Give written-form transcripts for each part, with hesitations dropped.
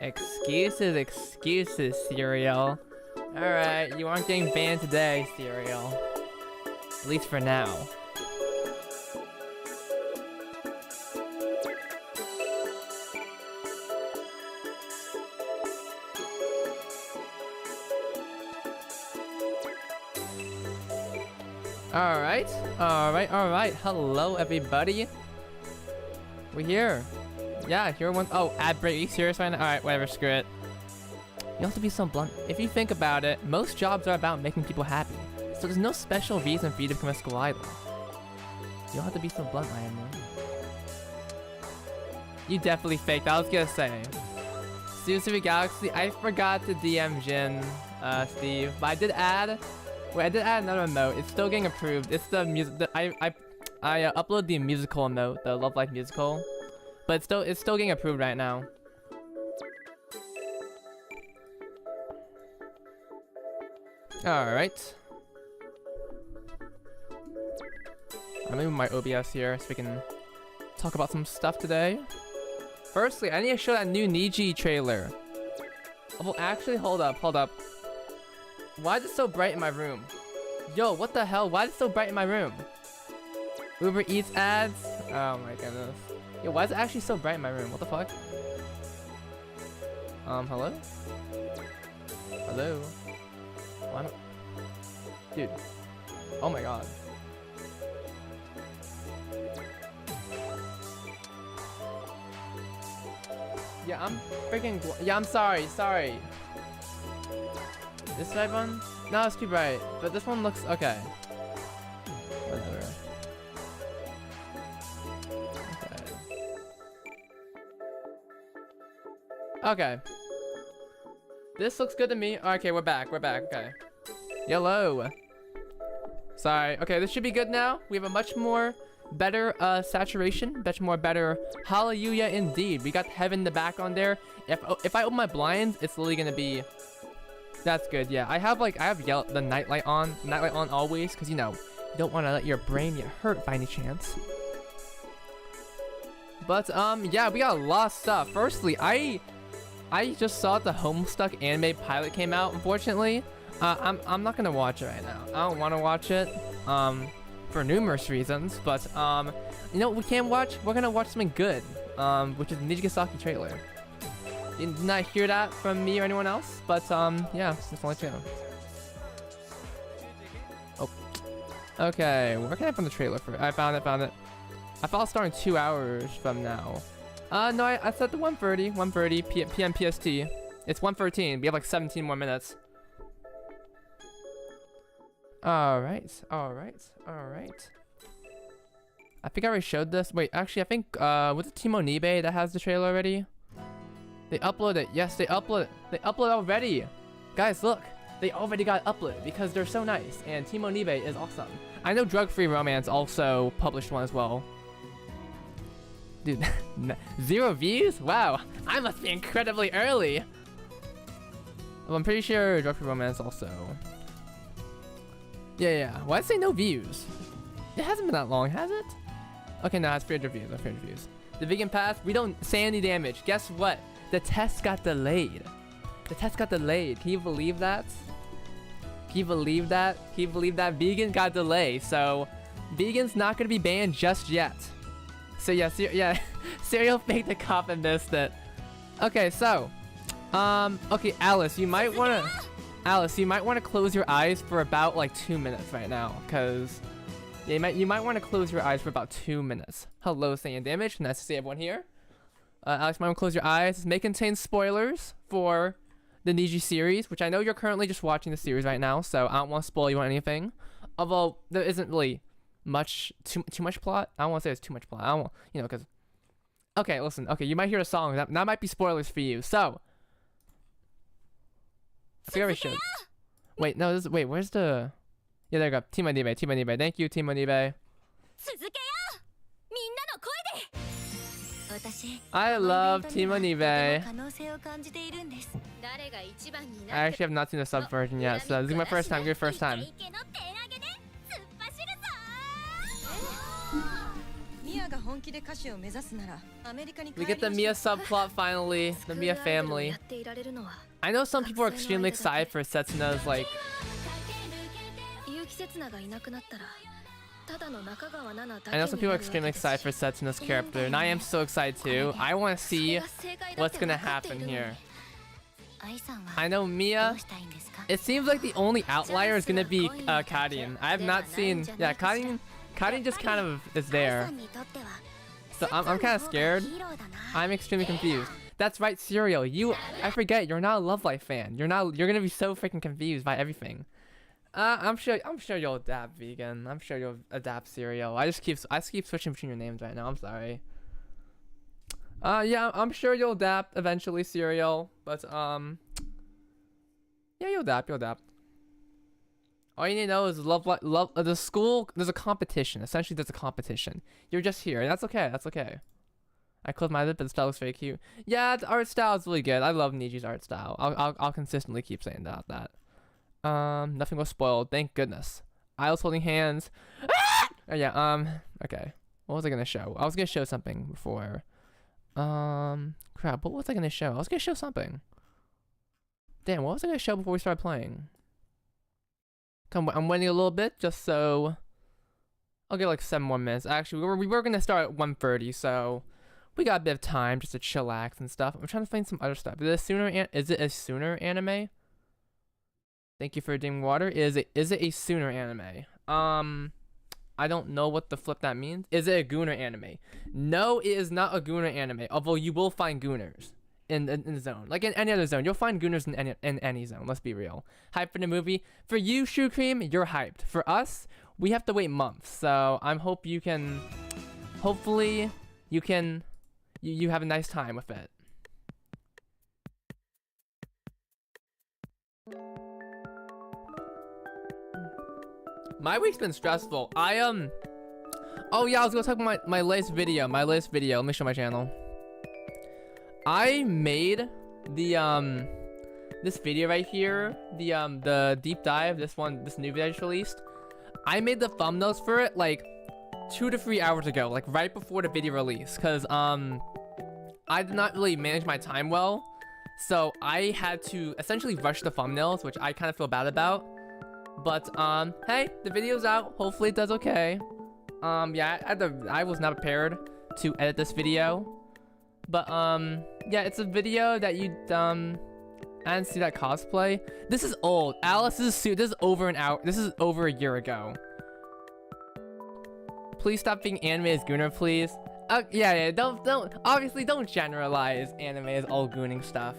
Excuses, excuses, Cereal. Alright, you aren't getting banned today, Cereal. At least for now. Alright. Hello, everybody. We're here. Yeah, here one. Oh, ad break. Are you serious right now? Alright, whatever, screw it. You have to be so blunt. If you think about it, most jobs are about making people happy. So there's no special reason for you to become a school idol. You don't have to be so blunt, I am. You definitely faked. I was gonna say. Seriously, Galaxy, I forgot to DM Jin, Steve. But I did add another emote. It's still getting approved. It's the music. I upload the musical emote, the Love Life musical. But it's still getting approved right now. Alright. I'm moving my OBS here so we can talk about some stuff today. Firstly, I need to show that new Niji trailer. Well, actually, hold up. Why is it so bright in my room? Yo, what the hell? Why is it so bright in my room? Uber Eats ads? Oh my goodness. Yo, why is it actually so bright in my room? What the fuck? Hello? Hello? Why not? Dude. Oh my god. Yeah, I'm freaking. Yeah, I'm sorry. This red one? No, it's too bright. But this one looks okay. Whatever. Okay. This looks good to me. Okay, we're back. Okay. Yellow. Sorry. Okay, this should be good now. We have a much more better saturation, better hallelujah indeed. We got heaven in the back on there. If I open my blinds, it's literally gonna be. That's good. Yeah, I have the nightlight on always, because you know you don't want to let your brain get hurt by any chance. But yeah, we got a lot of stuff. Firstly, I just saw the Homestuck anime pilot came out. Unfortunately, I'm not gonna watch it right now. I don't want to watch it. For numerous reasons, but you know what we can watch? We're gonna watch something good, which is Nijigasaki trailer. You did not hear that from me or anyone else, but yeah, just want to let you know. Oh, okay. Where can I find the trailer for it? I found it. I thought I'll start in 2 hours from now. No, I set the 1:30 p.m. PST. It's 1:13. We have like 17 more minutes. Alright. I think I already showed this. Wait, actually, I think, was it Timo Nibe that has the trailer already? They uploaded it. Yes, they uploaded already. Guys, look. They already got uploaded because they're so nice. And Timo Nibe is awesome. I know Drug Free Romance also published one as well. Dude, 0 views? Wow. I must be incredibly early. Well, I'm pretty sure Drug Free Romance also. Yeah. Why did it say no views? It hasn't been that long, has it? Okay, no, it's 300 views. The vegan path, we don't say any damage. Guess what? The test got delayed. Can you believe that? Vegan got delayed. So, vegan's not gonna be banned just yet. So yeah, Cereal faked the cop and missed it. Okay, so, okay, Alice, you might wanna close your eyes for about like 2 minutes right now, cause you might want to close your eyes for about 2 minutes. Hello, Saiyan Damage. Nice to see everyone here. Alex, might want to close your eyes. This may contain spoilers for the Niji series, which I know you're currently just watching the series right now, so I don't want to spoil you on anything. Although there isn't really too much plot. I don't want to say it's too much plot. I don't want, you know, cause. Okay, listen. Okay, you might hear a song that might be spoilers for you. So. I think I already showed. Wait, no. Wait, where's the? Yeah, there you go. Timo Nibe. Thank you, Timo Nibe. I love Timo Nibe. I actually have not seen the sub version yet, so this is my first time. Good first time. We get the Mia subplot finally, the Mia family. I know some people are extremely excited for Setsuna's like. I know some people are extremely excited for Setsuna's character, and I am so excited too. I want to see what's gonna happen here. I know Mia. It seems like the only outlier is gonna be Karin. I have not seen. Yeah, Karin just kind of is there. So I'm kind of scared. I'm extremely confused. That's right, Serial. I forget you're not a Love Life fan. You're gonna be so freaking confused by everything. I'm sure you'll adapt, Vegan. I'm sure you'll adapt, Serial. I just keep switching between your names right now. I'm sorry. Yeah, I'm sure you'll adapt eventually, Serial. But yeah, you'll adapt. All you need to know is the school. There's a competition. Essentially, there's a competition. You're just here, and that's okay. That's okay. I closed my lip, but the style looks very cute. Yeah, the art style is really good. I love Niji's art style. I'll consistently keep saying that. Nothing was spoiled. Thank goodness. I was holding hands. Ah! Oh, yeah. Okay. What was I gonna show? I was gonna show something before. Crap. What was I gonna show? I was gonna show something. Damn. What was I gonna show before we started playing? I'm waiting a little bit just so. I'll get like 7 more minutes. Actually, we were gonna start at 1:30, so we got a bit of time just to chillax and stuff. I'm trying to find some other stuff. Is it a sooner anime? Thank you for redeeming water. Is it a sooner anime? I don't know what the flip that means. Is it a Gooner anime? No, it is not a Gooner anime. Although you will find Gooners in the zone, like in any other zone, you'll find Gooners in any zone. Let's be real. Hype for the movie. For you, Shoe Cream, you're hyped. For us, we have to wait months. So hopefully you have a nice time with it. My week's been stressful. Oh yeah, I was gonna talk about my latest video. Let me show my channel. I made the this video right here, the deep dive, this new video I just released. I made the thumbnails for it like 2 to 3 hours ago, like right before the video release, cause I did not really manage my time well, so I had to essentially rush the thumbnails, which I kind of feel bad about. But hey, the video's out. Hopefully it does okay. Yeah, I was not prepared to edit this video, but yeah, it's a video that you I didn't see that cosplay. This is old. Alice, this is over an hour. This is over a year ago. Please stop being anime as Gooner, please. Yeah. Don't generalize anime as all gooning stuff.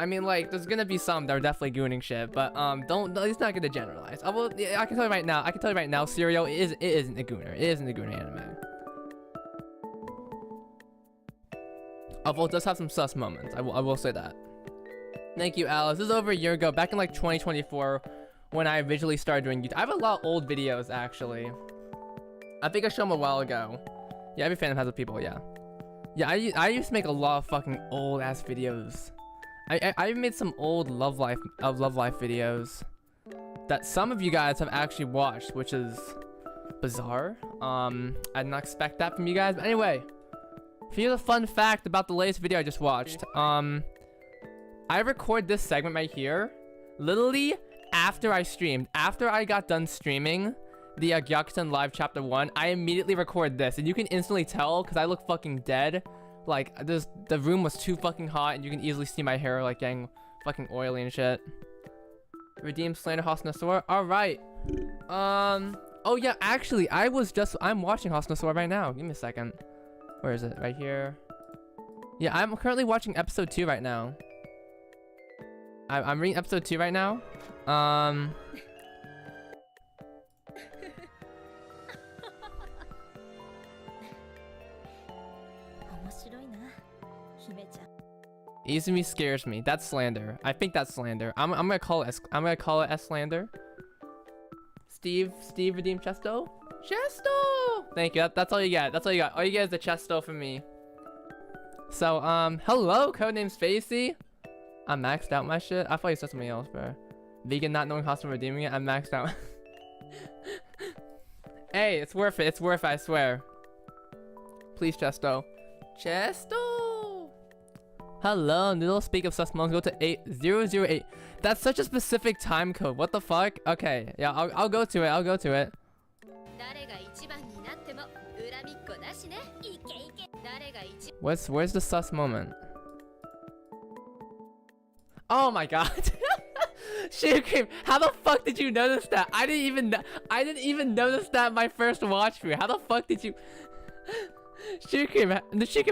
I mean, like, there's gonna be some that are definitely gooning shit, but it's not gonna generalize. I can tell you right now, Serial it isn't a gooner. It isn't a gooner anime. Although it does have some sus moments. I will say that. Thank you, Alice. This is over a year ago, back in like 2024, when I originally started doing YouTube. I have a lot of old videos actually. I think I showed them a while ago. Yeah, every fandom has a people. Yeah. I used to make a lot of fucking old ass videos. I've made some old Love Life videos that some of you guys have actually watched, which is bizarre. I did not expect that from you guys. But anyway, here's a fun fact about the latest video I just watched. I record this segment right here literally after I streamed. After I got done streaming the GYAKUTEN Live Chapter 1, I immediately record this, and you can instantly tell because I look fucking dead. Like, the room was too fucking hot, and you can easily see my hair, like, getting fucking oily and shit. Redeem Slander Hosnosaur. Alright. Oh, yeah, actually, I'm watching Hosnosaur right now. Give me a second. Where is it? Right here. Yeah, I'm currently watching episode 2 right now. I'm reading episode 2 right now. Izumi scares me. That's slander. I think that's slander. I'm gonna call it as slander. Steve redeemed Chesto. Thank you. That's all you got. All you get is the Chesto from me. So hello, codename Spacey. I maxed out my shit. I thought you said something else, bro. Vegan not knowing hospital redeeming it. I maxed out. Hey, it's worth it. It's worth it, I swear. Please, Chesto. Chesto! Hello, Noodle. Speak of sus monks. Go to 8008. That's such a specific time code. What the fuck? Okay, yeah, I'll go to it. I'll go to it. Where's the sus moment? Oh my god. Sugar Cream, how the fuck did you notice that? I didn't even notice that my first watch through. How the fuck did you Sugar Cream,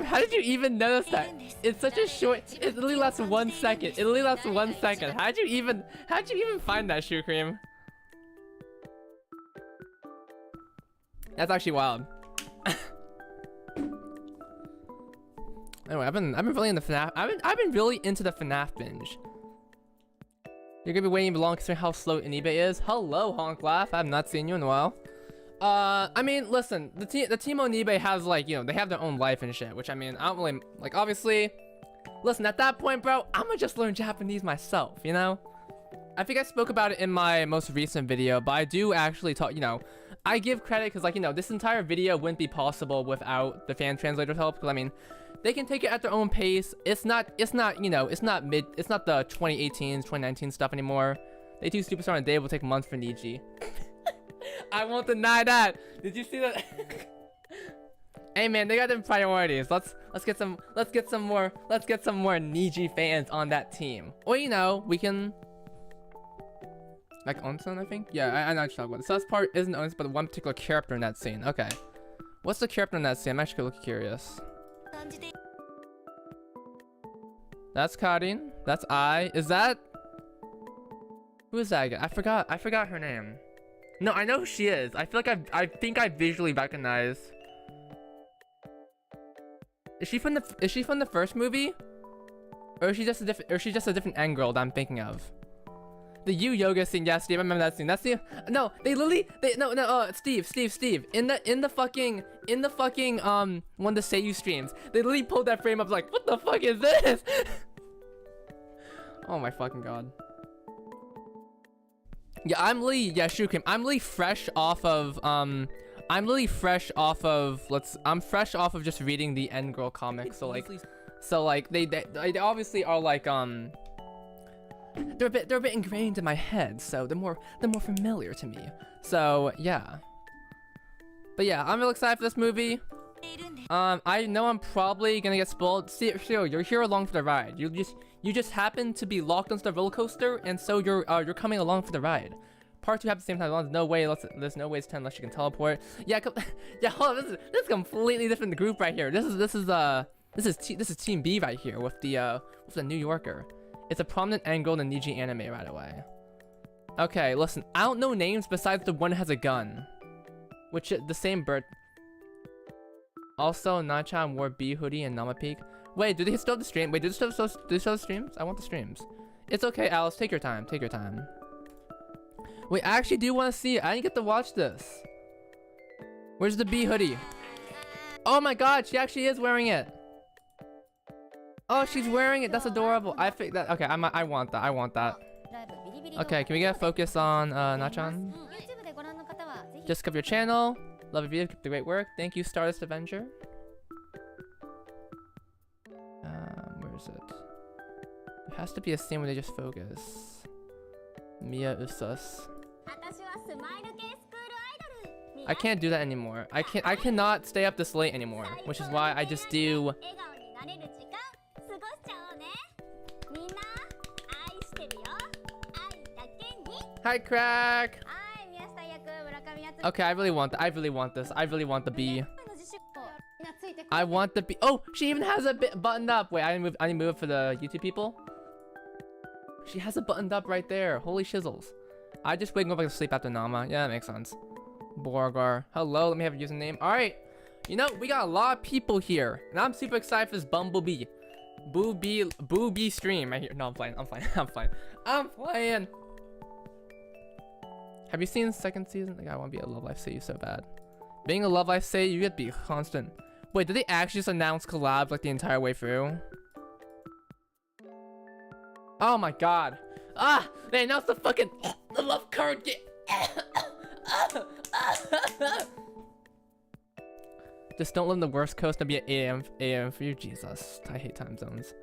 how did you even notice that? It's such a short, it literally lasts 1 second. It literally lasts 1 second. How'd you even find that, Sugar Cream? That's actually wild. Anyway, I've been really into FNAF. I've been really into the FNAF binge. You're gonna be waiting long considering how slow in eBay is. Hello, Honk Laugh. I have not seen you in a while. I mean, listen, the team on eBay has, like, you know, they have their own life and shit, which, I mean, I don't really, like, obviously, listen, at that point, bro, I'm gonna just learn Japanese myself, you know? I think I spoke about it in my most recent video, but I do actually talk, you know, I give credit because, like, you know, this entire video wouldn't be possible without the fan translator's help, because, I mean, they can take it at their own pace. It's not, you know, it's not the 2018s, 2019 stuff anymore. They do Superstar in a day will take months for Niji. I won't deny that. Did you see that? Hey man, they got them priorities. Let's get some more Niji fans on that team. Or, you know, we can, like, Onsen, I think. Yeah, I know what you're talking about. The sus part isn't Onsen, but one particular character in that scene. Okay, what's the character in that scene? I'm actually looking curious. That's Karin. That's I. Is that, who is that again? I forgot her name. No, I know who she is. I feel like I think I visually recognize. Is she from the first movie? Or is she just a different end girl that I'm thinking of? The yoga scene, yeah, Steve, I remember that scene. That's the, no, they literally, Steve, in the fucking one of the Seiyu streams, they literally pulled that frame up like, what the fuck is this? Oh my fucking god. Yeah, I'm literally fresh off of just reading the End Girl comics. So like they obviously are like they're a bit ingrained in my head, so they're more familiar to me. So yeah. But yeah, I'm really excited for this movie. I know I'm probably gonna get spoiled. See, you're here along for the ride. You just happen to be locked onto the roller coaster, and so you're coming along for the ride. Part 2 happens at the same time. There's no way it's 10 unless you can teleport. Yeah, yeah. Hold on, this is a completely different group right here. This is Team B right here with the New Yorker. It's a prominent angle in the Niji anime right away. Okay, listen. I don't know names besides the one that has a gun, which is the same bird. Also, Nachan wore B hoodie and Namapeak. Wait, do they still have the stream? Wait, do they still have the streams? I want the streams. It's okay, Alice. Take your time. Take your time. Wait, I actually do want to see it. I didn't get to watch this. Where's the B hoodie? Oh my god, she actually is wearing it. Oh, she's wearing it. That's adorable. I think that. Okay, I want that. I want that. Okay, can we get a focus on Nachan? Just cover your channel. Love your video. Keep the great work. Thank you, Stardust Avenger. Where is it? There has to be a scene where they just focus. Mia Usas. I can't do that anymore. I cannot stay up this late anymore, which is why I just do. Hi, Crack. Okay, I really want this. I really want the B. I want the B. Oh, she even has a bit buttoned up. Wait, I didn't move it for the YouTube people. She has it buttoned up right there. Holy shizzles. I just wake up to sleep after Nama. Yeah, that makes sense. Borgar. Hello, let me have a username. Alright. You know, we got a lot of people here. And I'm super excited for this Bumblebee. Boo B stream right here. No, I'm playing. I'm playing. Have you seen the second season? Like, I want to be a Love Life Seiyu so bad. Being a Love Life Seiyu, you get to be constant. Wait, did they actually just announce collabs like the entire way through? Oh my god. Ah! They announced the fucking the love card game. Just don't live in the worst coast. It'll be at 8 a.m. for you. Jesus, I hate time zones.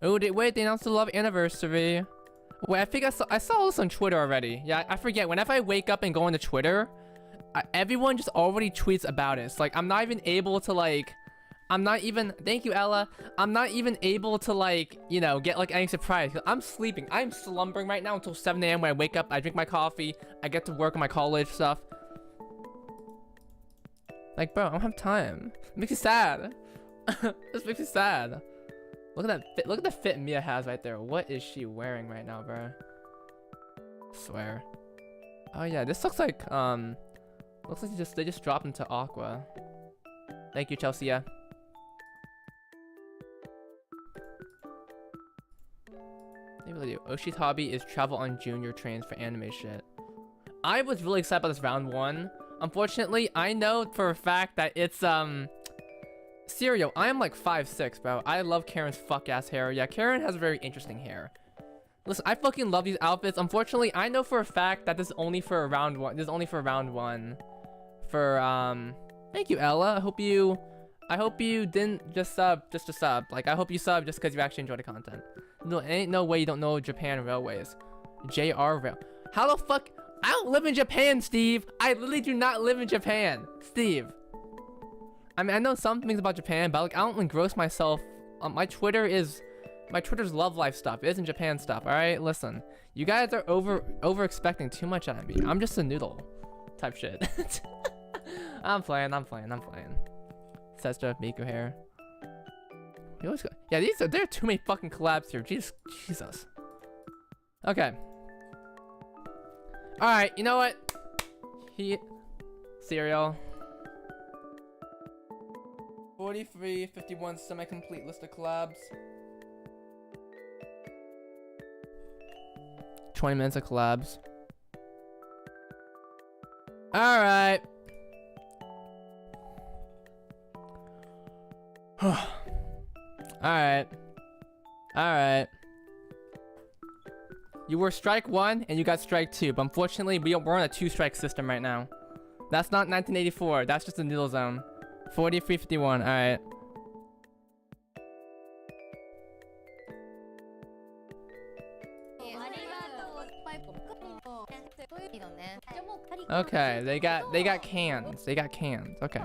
Oh, wait, they announced the love anniversary. Wait, I think I saw this on Twitter already. Yeah, I forget. Whenever I wake up and go into Twitter, everyone just already tweets about it. It's like, I'm not even able to, like... I'm not even... Thank you, Ella. I'm not even able to, like, you know, get, like, any surprise. I'm sleeping. I'm slumbering right now until 7 a.m. when I wake up. I drink my coffee. I get to work on my college stuff. Like, bro, I don't have time. It makes me sad. This makes me sad. Look at that fit. Look at the fit Mia has right there. What is she wearing right now, bro? Swear. Oh, yeah. This looks like, looks like they just dropped into Aqua. Thank you, Chelsea. They really do. Oshi's hobby is travel on junior trains for anime shit. I was really excited about this round 1. Unfortunately, I know for a fact that it's, Cereal, I am like 5'6", bro. I love Karen's fuck-ass hair. Yeah, Karen has very interesting hair. Listen, I fucking love these outfits. Unfortunately, I know for a fact that this is only for round 1. This is only for round 1. For, thank you, Ella. I hope you didn't just sub just to sub. Like, I hope you sub just because you actually enjoy the content. No, ain't no way you don't know Japan Railways. JR Rail. How the fuck? I don't live in Japan, Steve. I literally do not live in Japan, Steve. I mean, I know some things about Japan, but like, I don't engross myself. My Twitter's love life stuff. It isn't Japan stuff. All right, listen. You guys are over expecting too much out of me. I'm just a noodle, type shit. I'm playing. Says to Miku hair. You always go. Yeah, there are too many fucking collabs here. Jesus. Okay. All right. You know what? Cereal. 43, 51 semi-complete list of collabs. 20 minutes of collabs. All right. Alright. You were strike 1 and you got strike 2, but unfortunately we're on a 2-strike system right now. That's not 1984, that's just a noodle zone. 43, 51, alright. Okay, they got cans. Okay.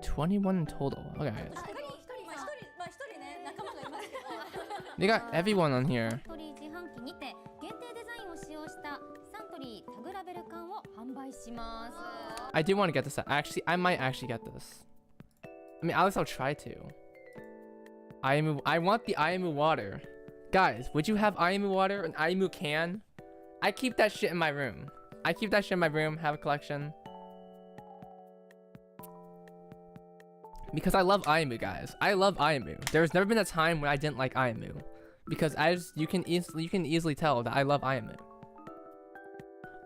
21 in total. Okay. They got everyone on here. I do want to get this. Actually, I might actually get this. I mean, at least I'll try to. I want the Aimu water. Guys, would you have Aimu water? An Aimu can? I keep that shit in my room. Have a collection. Because I love Aimu, guys. I love Aimu. There's never been a time when I didn't like Aimu. Because you can easily tell that I love Aimu.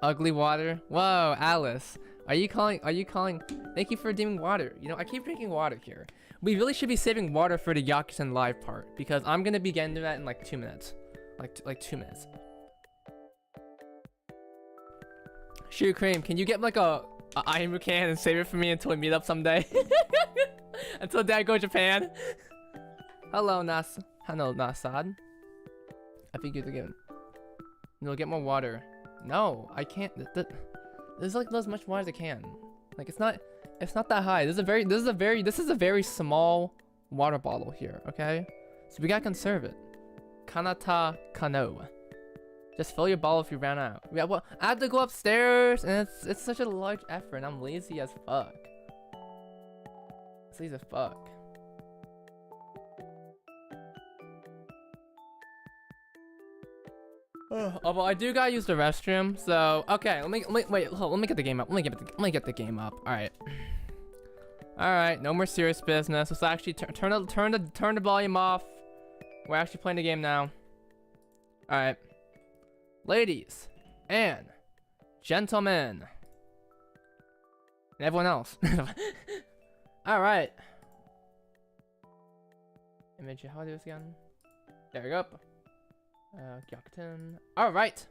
Ugly water. Whoa, Alice. Are you calling? Thank you for doing water. You know, I keep drinking water here. We really should be saving water for the GYAKUTEN live part. Because I'm going to be getting to that in like 2 minutes. Like 2 minutes. Shoe cream, can you get like a Aimu can and save it for me until we meet up someday? Until Dad go to Japan. Hello, Nasad. I think you're good. No, get more water. No, I can't. There's like as much water as I can. Like it's not that high. This is a very small water bottle here. Okay, so we gotta conserve it. Kanata kano. Just fill your bottle if you ran out. Yeah, well, I have to go upstairs, and it's such a large effort. And I'm lazy as fuck. Lazy as fuck. Although I do gotta use the restroom, so okay. Let me get the game up. Let me get the game up. All right. All right. No more serious business. Let's actually turn the volume off. We're actually playing the game now. All right. Ladies and gentlemen and everyone else. All right. Image. How do I do this again? There we go. GYAKUTEN. All right.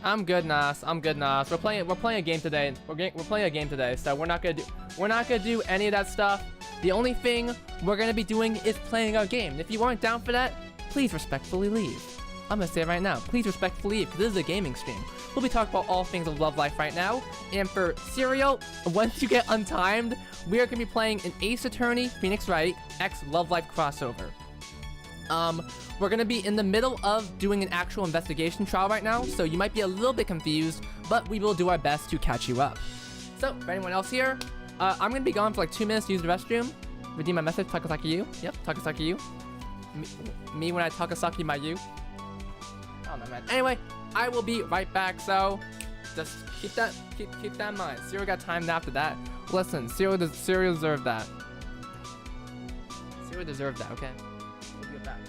I'm good, Nas. I'm good, Nas. We're playing a game today. We're playing a game today, so we're not gonna do any of that stuff. The only thing we're gonna be doing is playing our game. If you aren't down for that, please respectfully leave. I'm gonna say it right now. Please respectfully leave, because this is a gaming stream. We'll be talking about all things of Love Life right now. And for Serial, once you get untimed, we are gonna be playing an Ace Attorney, Phoenix Wright, X Love Life crossover. We're gonna be in the middle of doing an actual investigation trial right now, so you might be a little bit confused, but we will do our best to catch you up. So, for anyone else here, I'm gonna be gone for like 2 minutes to use the restroom. Redeem my message, Takasaki you. Yep, Takasaki you. Me when I Takasaki my you. Oh no, man. Anyway, I will be right back, so just keep that in mind. Serial got timed after that. Listen, Serial deserved that. Serial deserved that, okay? We'll be back.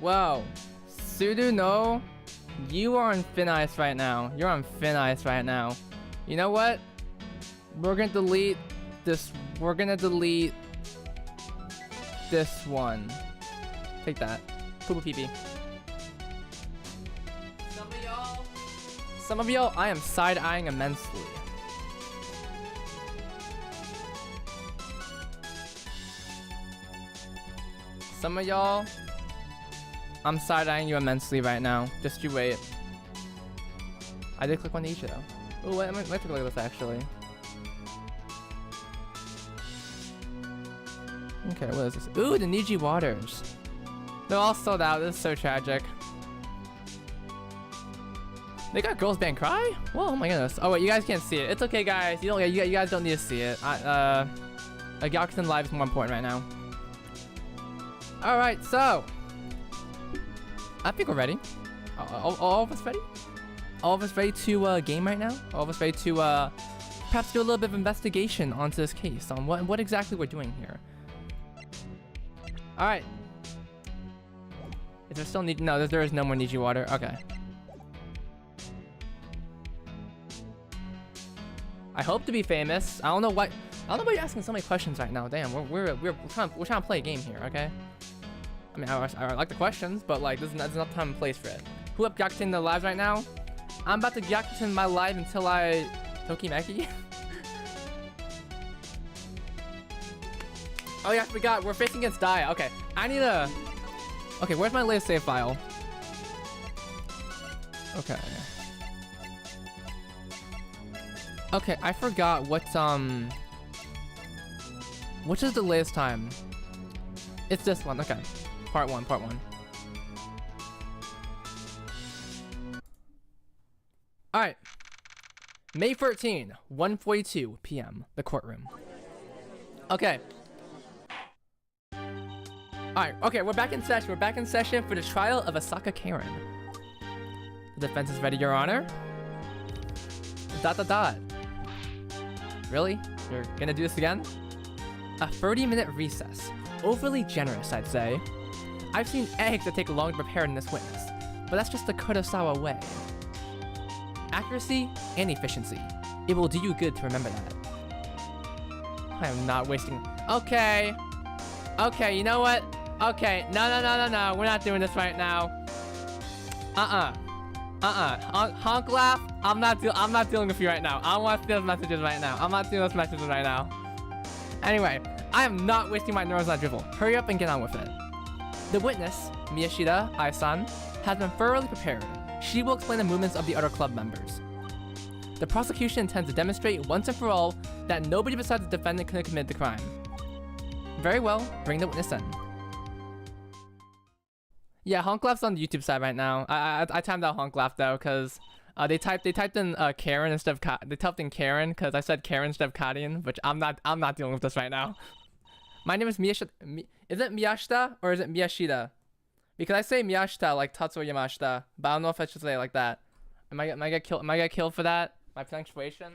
Whoa, Sudu, no, you are on thin ice right now. You're on thin ice right now. You know what? We're gonna delete this. We're gonna delete this one. Take that. Poo pee pee. Some of y'all, I am side-eyeing immensely. Some of y'all, I'm side-eyeing you immensely right now. Just you wait. I did click one to each though. Oh wait, let's take a look at this actually. Okay, what is this? Ooh, the Niji Waters. They're all sold out. This is so tragic. They got Girls Band Cry? Whoa, oh my goodness. Oh wait, you guys can't see it. It's okay, guys. You guys don't need to see it. GYAKUTEN Live is more important right now. All right, so I think we're ready. All of us ready? All of us ready to game right now? All of us ready to perhaps do a little bit of investigation onto this case on what exactly we're doing here. All right. Is there still need? No, there is no more Niji water. Okay. I hope to be famous. I don't know why you're asking so many questions right now. Damn, we're trying to play a game here. Okay. I mean, I like the questions, but like, there's enough time and place for it. Who up GYAKUTEN the lives right now? I'm about to GYAKUTEN my live until I Tokimeki. Oh yeah, I forgot. We're facing against Daya. Okay, I need a. Okay, where's my latest save file? Okay. Okay, I forgot which is the latest time. It's this one. Okay. Part one. Alright. May 13, 1:42 p.m. The courtroom. Okay. Alright, okay, we're back in session. We're back in session for the trial of Asaka Karen. The defense is ready, Your Honor. ... Really? You're gonna do this again? A 30-minute recess. Overly generous, I'd say. I've seen eggs that take long to prepare in this witness, but that's just the Kurosawa way. Accuracy and efficiency. It will do you good to remember that. I am not wasting... Okay. Okay, you know what? Okay, no. We're not doing this right now. Honk laugh. I'm not dealing with you right now. I don't want to steal those messages right now. I'm not stealing those messages right now. Anyway, I am not wasting my neurons on drivel. Hurry up and get on with it. The witness, Miyashita Ai-san, has been thoroughly prepared. She will explain the movements of the other club members. The prosecution intends to demonstrate once and for all that nobody besides the defendant could have committed the crime. Very well, bring the witness in. Yeah, Honk Laugh's on the YouTube side right now. I timed out Honk Laugh though, cause they typed in Karen instead of they typed in Karen, cause I said Karen instead of Karian, which I'm not dealing with this right now. My name is Miyashita. Is it Miyashita or is it Miyashita? Because I say Miyashita like Tatsuo Yamashita, but I don't know if I should say it like that. Am I gonna killed for that? My punctuation.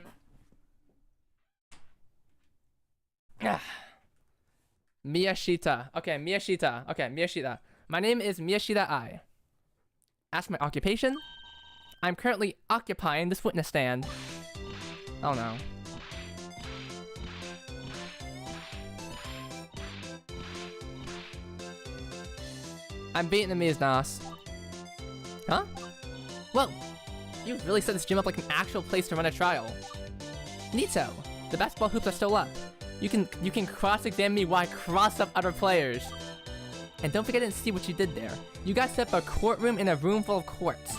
Miyashita. Okay, Miyashita. Okay, Miyashita. My name is Miyashita Ai. As for my occupation, I'm currently occupying this witness stand. Oh no. I'm Vietnamese, Nas. Huh? Whoa! You really set this gym up like an actual place to run a trial. Neato! The basketball hoops are still up. You can cross-examine me while I cross up other players. And don't forget I didn't see what you did there. You guys set up a courtroom in a room full of courts.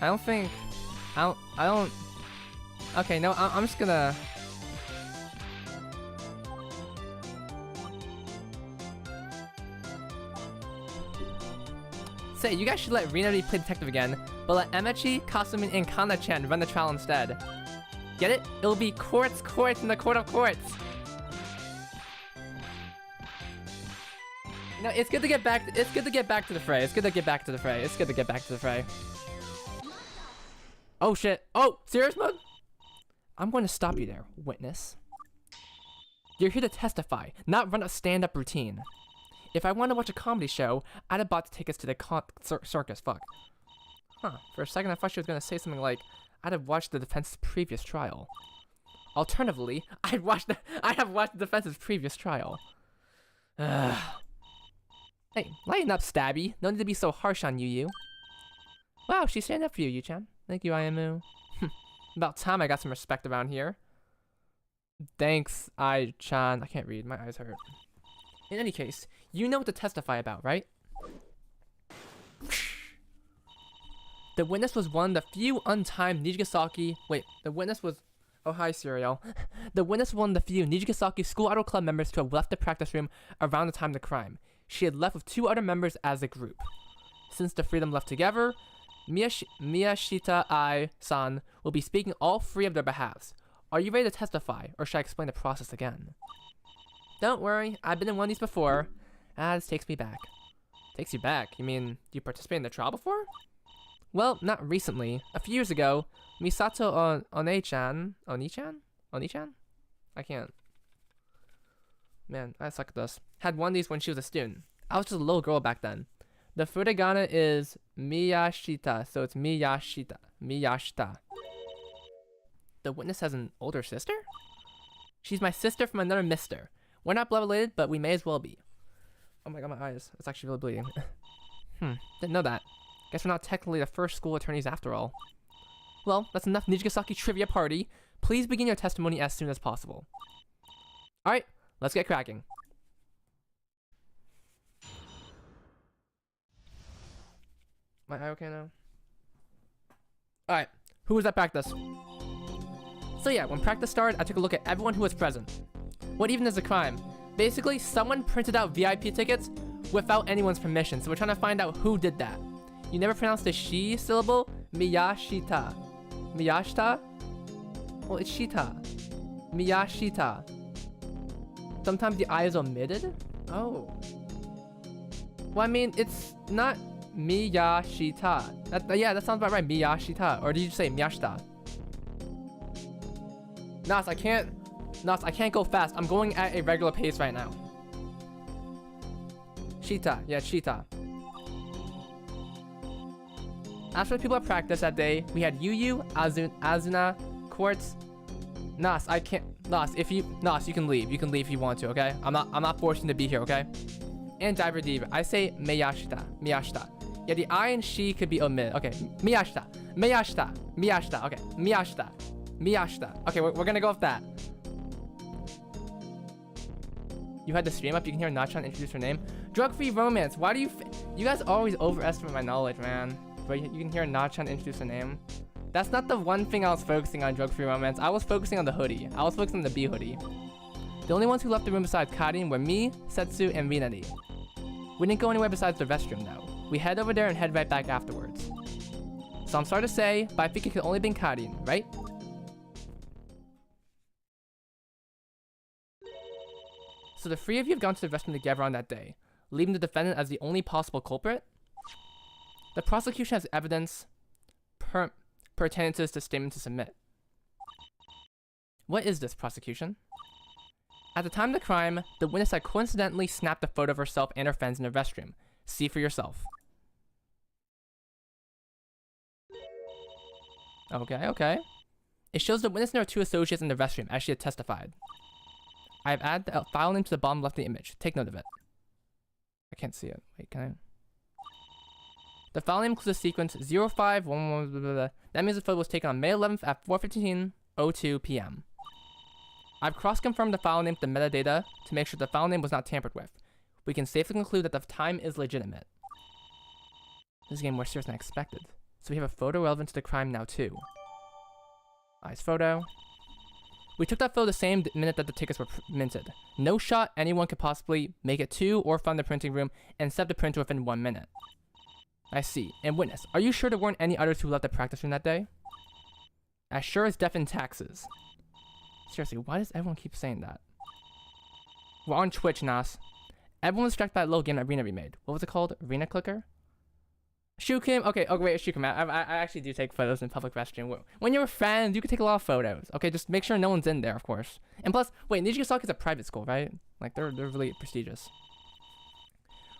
I don't... Okay, no, I'm just gonna... Say, you guys should let Rina play detective again, but let Emachi, Kasumi, and Kana-chan run the trial instead. Get it? It'll be courts in the court of courts. No, it's good to get back. It's good to get back to the fray. It's good to get back to the fray. It's good to get back to the fray. Oh shit! Oh, serious mode? I'm going to stop you there, witness. You're here to testify, not run a stand-up routine. If I want to watch a comedy show, I'd have bought tickets to the circus. Fuck. Huh. For a second, I thought she was gonna say something like, "I'd have watched the defense's previous trial." Alternatively, I have watched the defense's previous trial. Hey, lighten up, Stabby. No need to be so harsh on you. Wow, she's standing up for you, Yu-chan. Thank you, Ayamu. About time I got some respect around here. Thanks, I-chan. I can't read. My eyes hurt. In any case, you know what to testify about, right? The witness was one of the few untimed Nijigasaki... Wait, the witness was... Oh, hi, Serial. The witness was one of the few Nijigasaki School Idol Club members to have left the practice room around the time of the crime. She had left with 2 other members as a group. Since the freedom left together, Miyashita Ai-san will be speaking all 3 of their behalves. Are you ready to testify, or should I explain the process again? Don't worry, I've been in one of these before. This takes me back. Takes you back? You mean, you participated in the trial before? Well, not recently. A few years ago, Misato Oni-chan? I can't. Man, I suck at this. Had one of these when she was a student. I was just a little girl back then. The furigana is Miyashita, so it's Miyashita. The witness has an older sister? She's my sister from another mister. We're not blood related, but we may as well be. Oh my god, my eyes. It's actually really bleeding. Didn't know that. Guess we're not technically the first school attorneys after all. Well, that's enough Nijigasaki trivia party. Please begin your testimony as soon as possible. Alright, let's get cracking. Am I okay now? Alright, who was at practice? So yeah, when practice started, I took a look at everyone who was present. What even is a crime? Basically, someone printed out VIP tickets without anyone's permission, so we're trying to find out who did that. You never pronounce the she syllable? Miyashita. Miyashita? Well, it's Shita. Miyashita. Sometimes the I is omitted? Oh. Well, I mean, it's not Miyashita. Yeah, that sounds about right. Miyashita. Or did you say Miyashita? Nas, I can't. Nas, I can't go fast. I'm going at a regular pace right now. Cheetah. Yeah, Cheetah. After the people at practice that day, we had Yu, Azuna, Quartz. Nas, I can't. Nas, Nas, you can leave. You can leave if you want to, okay? I'm not forcing you to be here, okay? And Diver Diva. I say Miyashita. Yeah, the I and she could be omitted. Okay, Miyashita. Okay, Miyashita. Okay, we're gonna go with that. You had the stream up. You can hear Nachan introduce her name. Drug-free romance. Why do you? You guys always overestimate my knowledge, man. But you can hear Nachan introduce her name. That's not the one thing I was focusing on. Drug-free romance. I was focusing on the hoodie. I was focusing on the B hoodie. The only ones who left the room besides Karin were me, Setsu, and Rinari. We didn't go anywhere besides the restroom though. We head over there and head right back afterwards. So I'm sorry to say, but I think it could only been Karin, right? So the three of you have gone to the restroom together on that day, leaving the defendant as the only possible culprit? The prosecution has evidence pertaining to the statement to submit. What is this, prosecution? At the time of the crime, the witness had coincidentally snapped a photo of herself and her friends in the restroom. See for yourself. Okay. It shows the witness and her two associates in the restroom, as she had testified. I have added the file name to the bottom left of the image. Take note of it. I can't see it. Wait, can I? The file name includes a sequence 0511. Blah, blah, blah. That means the photo was taken on May 11th at 4:15:02 p.m. I've cross-confirmed the file name to the metadata to make sure the file name was not tampered with. We can safely conclude that the time is legitimate. This is getting more serious than I expected. So we have a photo relevant to the crime now too. Nice photo. We took that photo the same minute that the tickets were minted. No shot anyone could possibly make it to or from the printing room and set the printer within 1 minute. I see. And witness, are you sure there weren't any others who left the practice room that day? As sure as death and taxes. Seriously, why does everyone keep saying that? We're on Twitch, Nas. Everyone was distracted by that little game that Rina remade. What was it called? Rina Clicker? Shukim? Okay, wait, Shukim. I actually do take photos in public restroom. When you're friends, you can take a lot of photos. Okay, just make sure no one's in there, of course. And plus, wait, Nijigasaki is a private school, right? Like, they're really prestigious.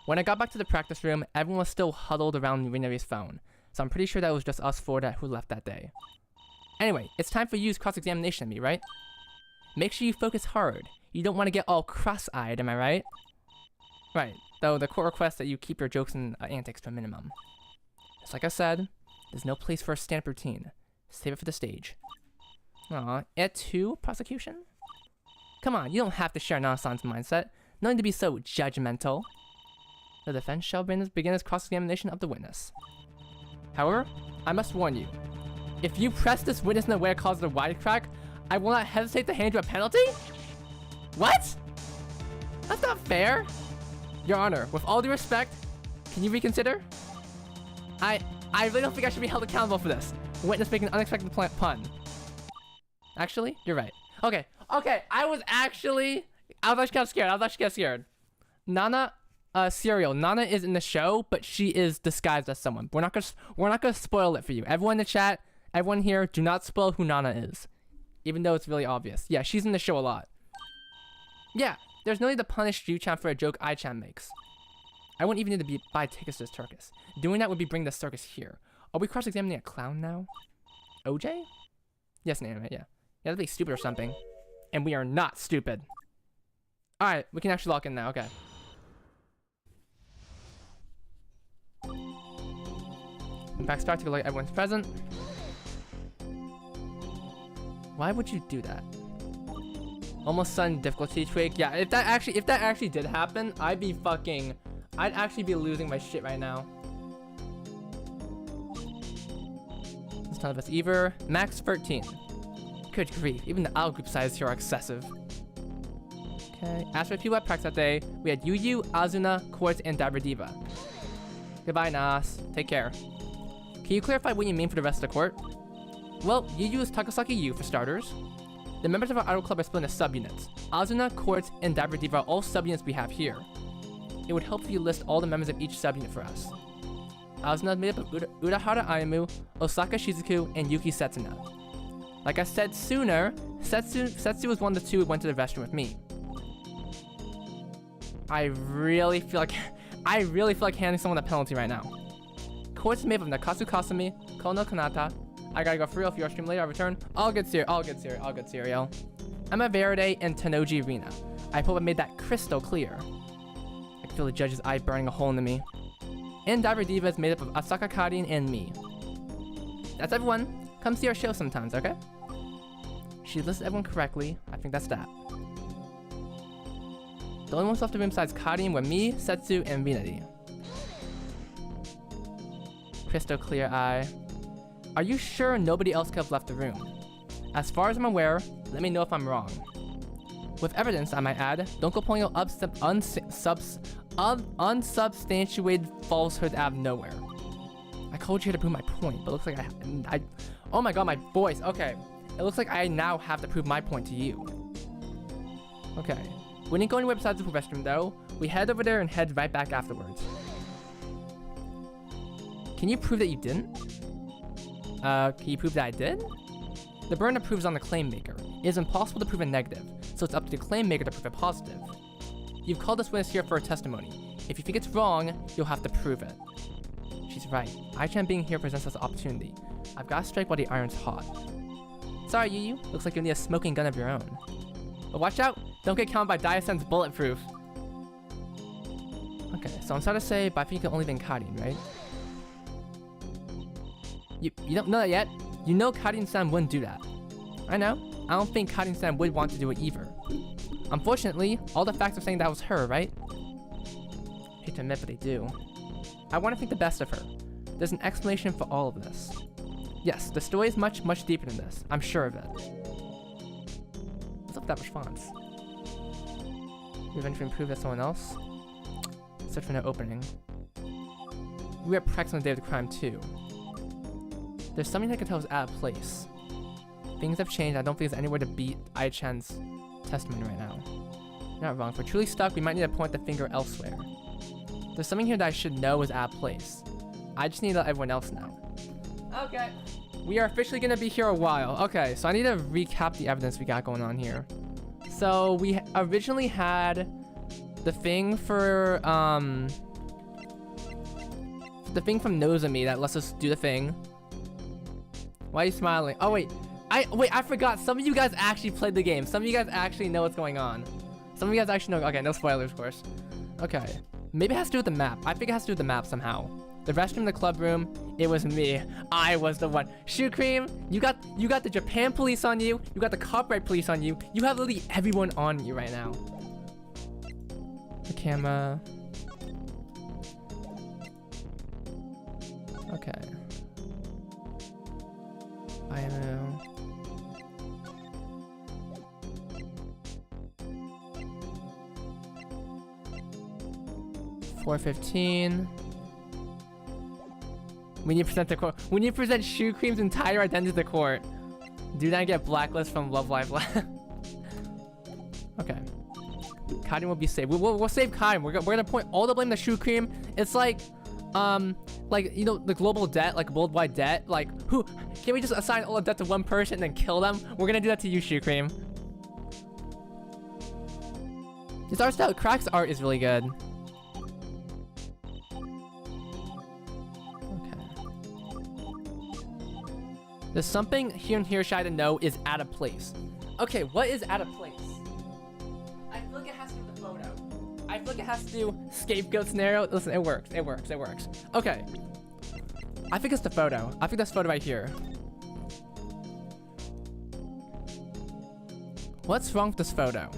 When I got back to the practice room, everyone was still huddled around Rinari's phone. So I'm pretty sure that was just us four who left that day. Anyway, it's time for you to cross-examination of me, right? Make sure you focus hard. You don't want to get all cross-eyed, am I right? Right, though the court requests that you keep your jokes and antics to a minimum. Just like I said, there's no place for a stand-up routine. Save it for the stage. Aw, et tu, prosecution? Come on, you don't have to share Nana-san's mindset. No need to be so judgmental. The defense shall begin its cross-examination of the witness. However, I must warn you. If you press this witness in a way that causes a wisecrack, I will not hesitate to hand you a penalty? What? That's not fair. Your Honor, with all due respect, can you reconsider? I really don't think I should be held accountable for this. Witness making an unexpected pun. Actually, you're right. Okay, I was actually kind of scared. I was actually kind of scared. Nana, Serial. Nana is in the show, but she is disguised as someone. We're not gonna spoil it for you. Everyone in the chat, everyone here, do not spoil who Nana is. Even though it's really obvious. Yeah, she's in the show a lot. Yeah, there's no need to punish Yu-chan for a joke I-chan makes. I wouldn't even need to buy tickets to this circus. Doing that would be bringing the circus here. Are we cross-examining a clown now? OJ? Yes, an anime, yeah. Yeah, that'd be stupid or something. And we are not stupid. Alright, we can actually lock in now, okay. Back spectacle like everyone's present. Why would you do that? Almost sudden difficulty tweak. Yeah, if that actually did happen, I'd actually be losing my shit right now. Let's tell us either. Max 13. Good grief, even the owl group sizes here are excessive. Okay, as for the people at practice that day, we had Yu, Azuna, Quartz, and Diver Diva. Goodbye, Nas. Take care. Can you clarify what you mean for the rest of the court? Well, Yu is Takasaki Yu for starters. The members of our idol club are split into subunits. Azuna, Quartz, and Diver Diva are all subunits we have here. It would help if you list all the members of each subunit for us. Azuna is made up of Urahara Ayumu, Osaka Shizuku, and Yuki Setsuna. Like I said sooner, Setsu was one of the two who went to the restroom with me. I really feel like handing someone a penalty right now. Course is made of Nakatsu Kasumi, Kono Kanata. I gotta go for real. If you're stream later, I'll return. All good cereal. I'm a Verde and Tenoji Arena. I hope I made that crystal clear. I can feel the judge's eye burning a hole into me. And Diver Diva is made up of Asaka Karin and me. That's everyone. Come see our show sometimes, okay? She listed everyone correctly. I think that's that. The only ones left the room besides Karin were me, Setsu, and Rinari. Crystal clear eye. Are you sure nobody else could have left the room? As far as I'm aware, let me know if I'm wrong. With evidence, I might add, don't go pulling out unsubstantiated falsehoods out of nowhere. I called you here to prove my point, but it looks like I oh my god, my voice. Okay, it looks like I now have to prove my point to you. Okay, we didn't go anywhere besides the restroom though. We head over there and head right back afterwards. Can you prove that you didn't? Can you prove that I did? The burden proves on the claim maker. It is impossible to prove a negative, so it's up to the claim maker to prove a positive. You've called this witness here for a testimony. If you think it's wrong, you'll have to prove it. She's right. Aichan being here presents us an opportunity. I've got to strike while the iron's hot. Sorry, Yu. Looks like you need a smoking gun of your own. But watch out! Don't get counted by Diasen's bulletproof. Okay, so I'm sorry to say, but I think you can only been Karin, right? You don't know that yet? You know Karin-san wouldn't do that. I know. I don't think Karin-san would want to do it either. Unfortunately, all the facts are saying that was her, right? Hate to admit, but they do. I want to think the best of her. There's an explanation for all of this. Yes, the story is much, much deeper than this. I'm sure of it. What's up with that response? You eventually improve as someone else? Search for no opening. We were at practice on the day of the crime, too. There's something I can tell is out of place. Things have changed. I don't think there's anywhere to beat Aichan's testimony right now. You're not wrong. If we're truly stuck, we might need to point the finger elsewhere. There's something here that I should know is out of place. I just need to let everyone else know. Okay. We are officially going to be here a while. Okay, so I need to recap the evidence we got going on here. So we originally had the thing for, the thing from Nozomi that lets us do the thing. Why are you smiling? Oh, wait. I forgot. Some of you guys actually played the game. Some of you guys actually know what's going on. Some of you guys actually know. Okay, no spoilers, of course. Okay. Maybe it has to do with the map. I think it has to do with the map somehow. The restroom, the club room, it was me. I was the one. Shoe Cream, you got the Japan police on you. You got the copyright police on you. You have literally everyone on you right now. The camera. Okay. I know. $4.15. We need to present the court. We need to present Shoe Cream's entire identity to the court. Do not get blacklist from Love Live Lab. Okay. Karin will be saved. We'll save Karin. We're gonna point all the blame to Shoe Cream. It's like you know, the global debt, like worldwide debt. Like, who? Can we just assign all the debt to one person and then kill them? We're gonna do that to you, Shoe Cream. This art style, Crack's art is really good. There's something here and here shy to know is out of place. Okay, what is out of place? I feel like it has to do with the photo. I feel like it has to do scapegoat scenario. Listen, it works. It works. It works. Okay. I think it's the photo. I think this photo right here. What's wrong with this photo?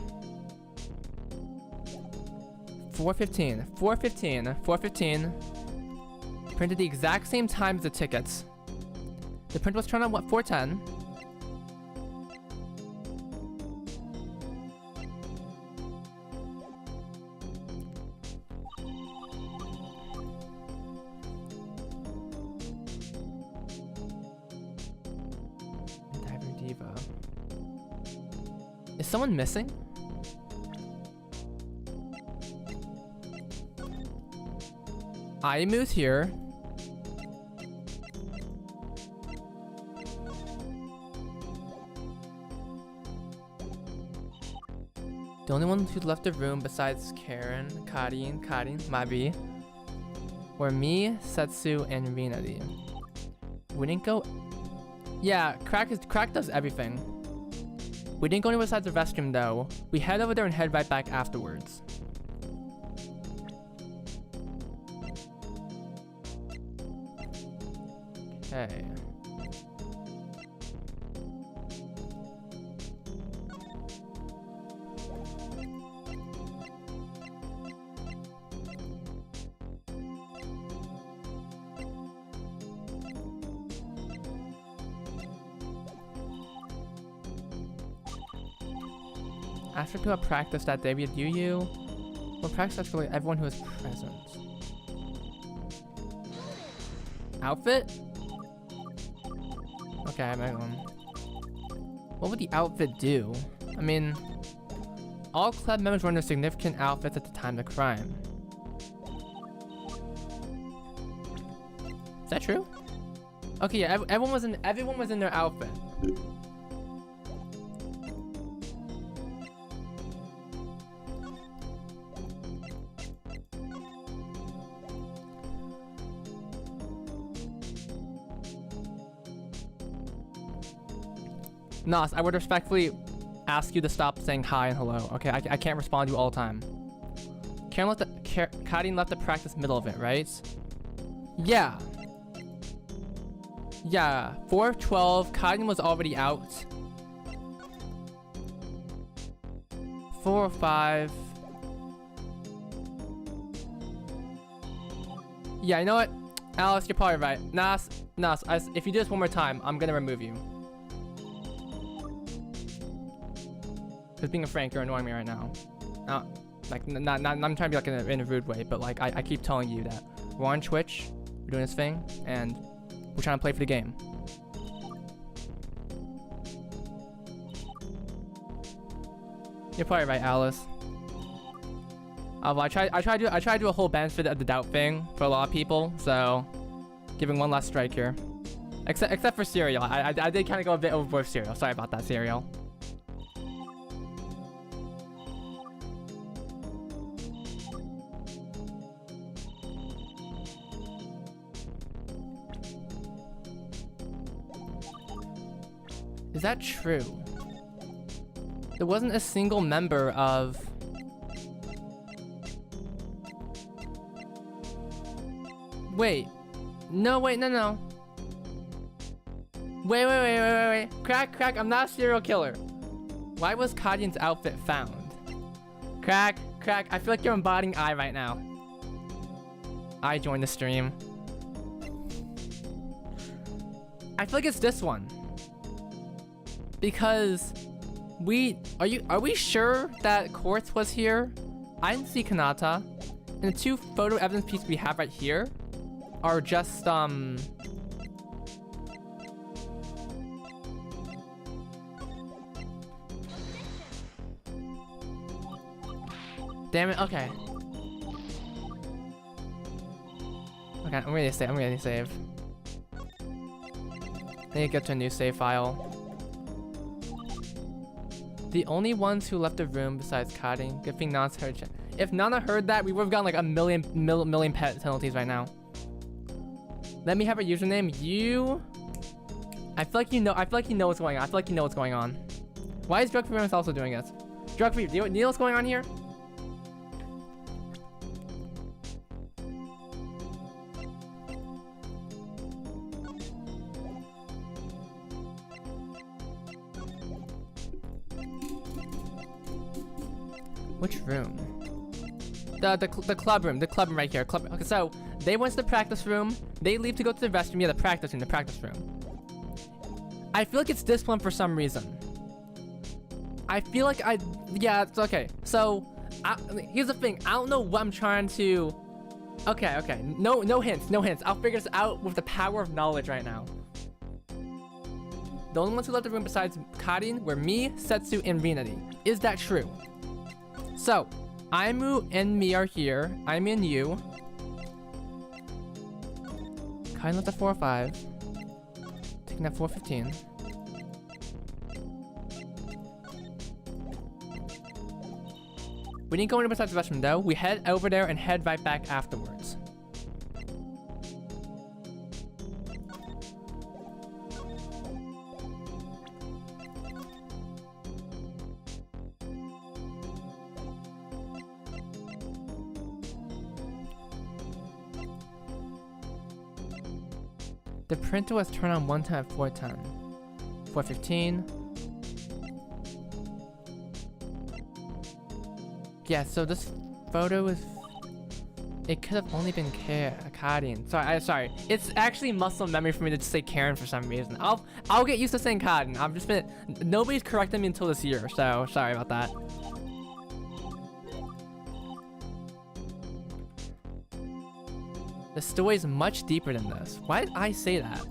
4:15. 4:15. 4:15. Printed the exact same time as the tickets. The print was turned on, what, 4:10? Diver Diva. Is someone missing? Aimu's here. The only ones who left the room besides Karen, Karin, Mabi, were me, Setsu, and Rinari. We didn't go. Yeah, Crack does everything. We didn't go anywhere besides the restroom though. We head over there and head right back afterwards. Okay. After people practice that day, we had Yu. We'll practice for like everyone who is present. Outfit? Okay, I might what would the outfit do? I mean, all club members were in their significant outfits at the time of the crime. Is that true? Okay, yeah, everyone was in their outfit. Nas, I would respectfully ask you to stop saying hi and hello. Okay, I can't respond to you all the time. Karin left the practice middle of it, right? Yeah. Yeah, 4:12, Karin was already out. 4:05. Yeah, you know what? Alice, you're probably right. Nas, if you do this one more time, I'm gonna remove you. Because being a Frank, you're annoying me right now. Like, not I'm trying to be like in a rude way, but like I keep telling you that we're on Twitch, we're doing this thing, and we're trying to play for the game. You're probably right, Alice. I try to do a whole benefit of the doubt thing for a lot of people, so giving one last strike here. Except for Cereal, I did kind of go a bit overboard with Cereal. Sorry about that, Cereal. Is that true? There wasn't a single member of... Wait. No, wait, no. Wait. Crack, I'm not a serial killer. Why was Kadian's outfit found? Crack, I feel like you're embodying I right now. I joined the stream. I feel like it's this one. Because are we sure that Quartz was here? I didn't see Kanata. And the two photo evidence pieces we have right here are just Damn it, okay. Okay, I'm ready to save. I need to get to a new save file. The only ones who left the room besides Karin, good thing Nana's heard. If Nana heard that, we would have gotten like a million pet penalties right now. Let me have a username. I feel like you know what's going on. Why is Drug Free also doing this? Drug Free, do you know what's going on here? Which room? The club room right here. Okay, so they went to the practice room. They leave to go to the restroom. Yeah, the practice room. I feel like it's this one for some reason. I feel like yeah, it's okay. So here's the thing. I don't know what I'm trying to. Okay. No hints. I'll figure this out with the power of knowledge right now. The only ones who left the room besides Karin were me, Setsu, and Rinari. Is that true? So, Aimu and me are here. Aimu and you. Karin left at 4:05. Taking at 4:15. We didn't go anywhere besides the restroom though. We head over there and head right back afterwards. The printer was turned on one time at 4:10. 4:15. Yeah, so this photo is... It could have only been Karen. Sorry. It's actually muscle memory for me to just say Karen for some reason. I'll get used to saying Karen. I've just been... Nobody's corrected me until this year, so sorry about that. The story is much deeper than this. Why did I say that?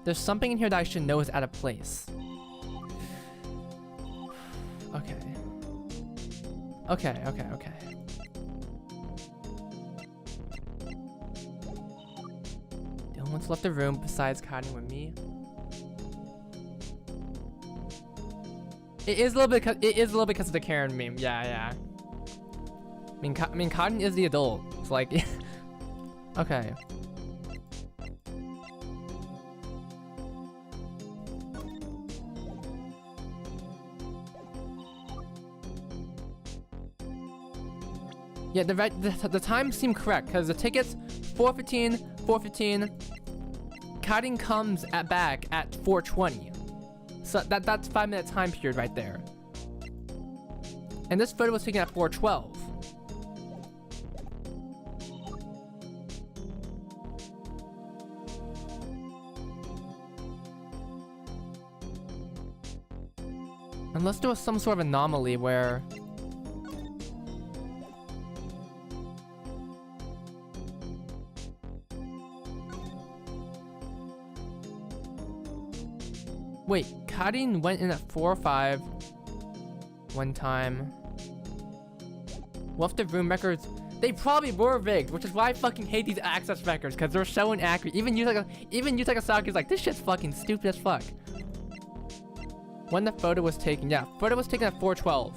There's something in here that I should know is out of place. Okay. No one's left the room besides Cotton with me. It is a little bit because of the Karen meme. Yeah. I mean, Cotton is the adult. It's like, okay. Yeah, the time seemed correct because the tickets 4:15. Cotton comes back at 4:20. So that's 5-minute time period right there. And this photo was taken at 4:12. Unless there was some sort of anomaly where... Wait, Karin went in at 4 or 5 one time. Well, if the room records... They probably were rigged, which is why I fucking hate these access records, because they're so inaccurate. Even Yutaka Saki's like, this shit's fucking stupid as fuck. When the photo was taken, yeah, photo was taken at 4:12.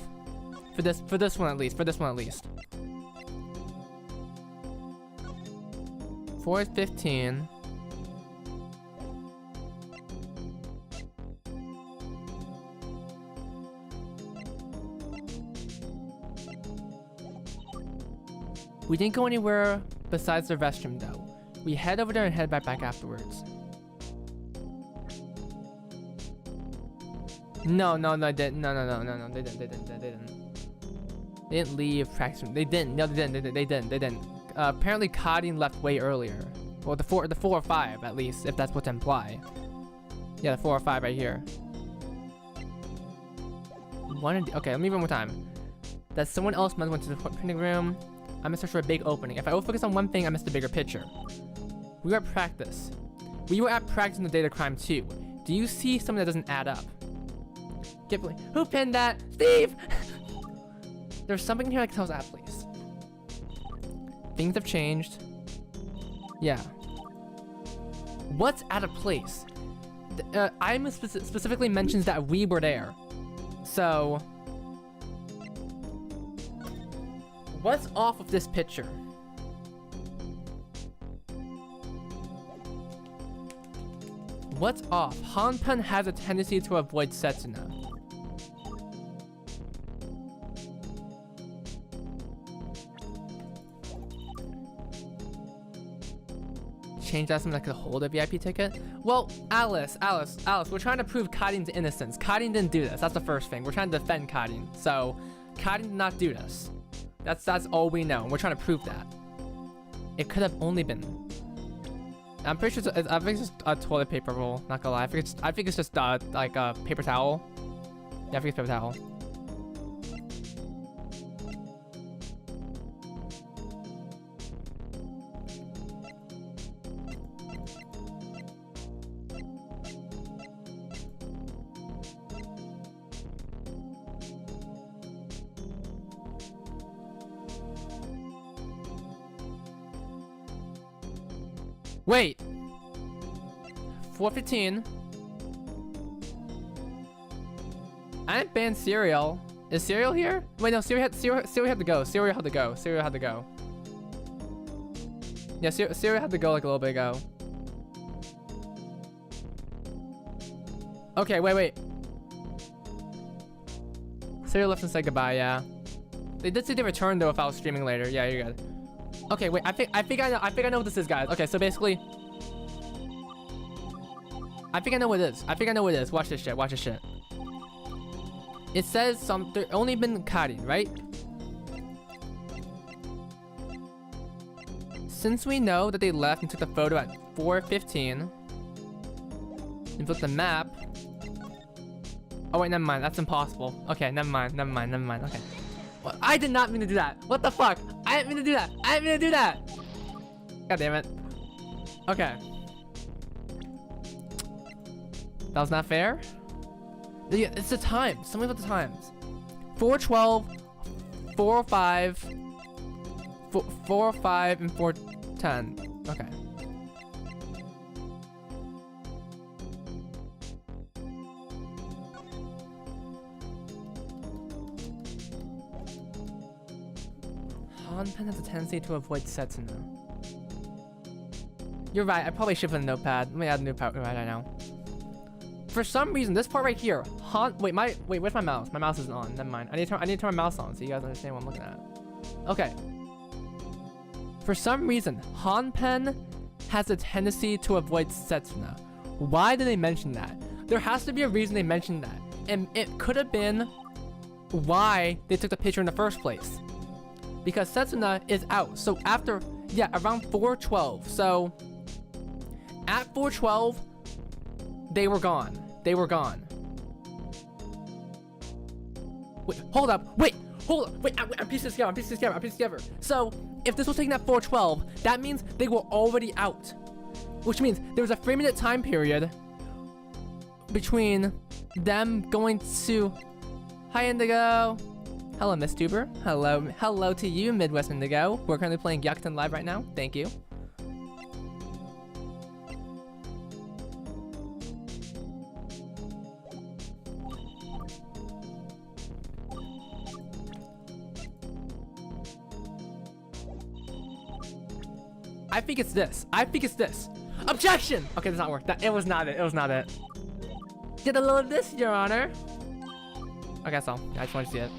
For this one at least. 4:15. We didn't go anywhere besides the restroom though. We head over there and head back afterwards. No, they didn't. No, they didn't. They didn't leave practice room. They didn't. No, they didn't. Apparently, Kadin left way earlier. Well, the 4 or 5 at least, if that's what's implied. Yeah, the 4 or 5 right here. Okay, let me read one more time. That someone else went to the printing room. I missed for a big opening. If I focus on one thing, I missed the bigger picture. We were at practice. We were at practice on the day of the crime too. Do you see something that doesn't add up? Who pinned that? Steve! There's something here that tells us out of place. Things have changed. Yeah. What's out of place? I specifically mentions that we were there. So... what's off of this picture? What's off? Hanpen has a tendency to avoid Setsuna. Change that something that could hold a VIP ticket? Well, Alice, we're trying to prove Kadin's innocence. Kadin didn't do this. That's the first thing. We're trying to defend Kadin. So, Kadin did not do this. That's all we know. We're trying to prove that. It could have only been... I'm pretty sure I think it's just a toilet paper roll. Not gonna lie. I think it's just like a paper towel. Yeah, I think it's paper towel. Wait. 4:15. I didn't ban cereal. Is Serial here? Wait, no, Serial had to go. Serial had to go. Serial had to go. Yeah, Serial had to go like a little bit ago. Okay, wait. Serial left and said goodbye, yeah. They did say they returned though if I was streaming later. Yeah, you're good. Okay, wait, I think I know what this is, guys. Okay, so basically I think I know what it is. Watch this shit. It says there only been Karin, right? Since we know that they left and took the photo at 4:15 and put the map. Oh wait, never mind. That's impossible. Okay, never mind. Okay. Well, I did not mean to do that. What the fuck? I didn't mean to do that. God damn it. Okay. That was not fair. Yeah, it's the time. Something about the times. 4:12, 4:05, 4:05, and 4:10. Okay. Hanpen has a tendency to avoid Setsuna. You're right. I probably should put a notepad. Let me add a new notepad right now. For some reason, this part right here, wait, where's my mouse? My mouse isn't on. Never mind. I need to turn my mouse on so you guys understand what I'm looking at. Okay. For some reason, Hanpen has a tendency to avoid Setsuna. Why did they mention that? There has to be a reason they mentioned that, and it could have been why they took the picture in the first place. Because Setsuna is out. So after, yeah, around 4:12. So at 4:12, they were gone. Wait, hold up. Wait, I'm piecing this together. So if this was taken at 4:12, that means they were already out. Which means there was a 3-minute time period between them going to... Hi, Indigo. Hello, Miss Tuber. Hello to you, Midwest Indigo. We're currently playing GYAKUTEN live right now. Thank you. I think it's this. Objection! Okay, that's not work. It was not it. Get a little of this, Your Honor. Okay, that's all. I just want to see it.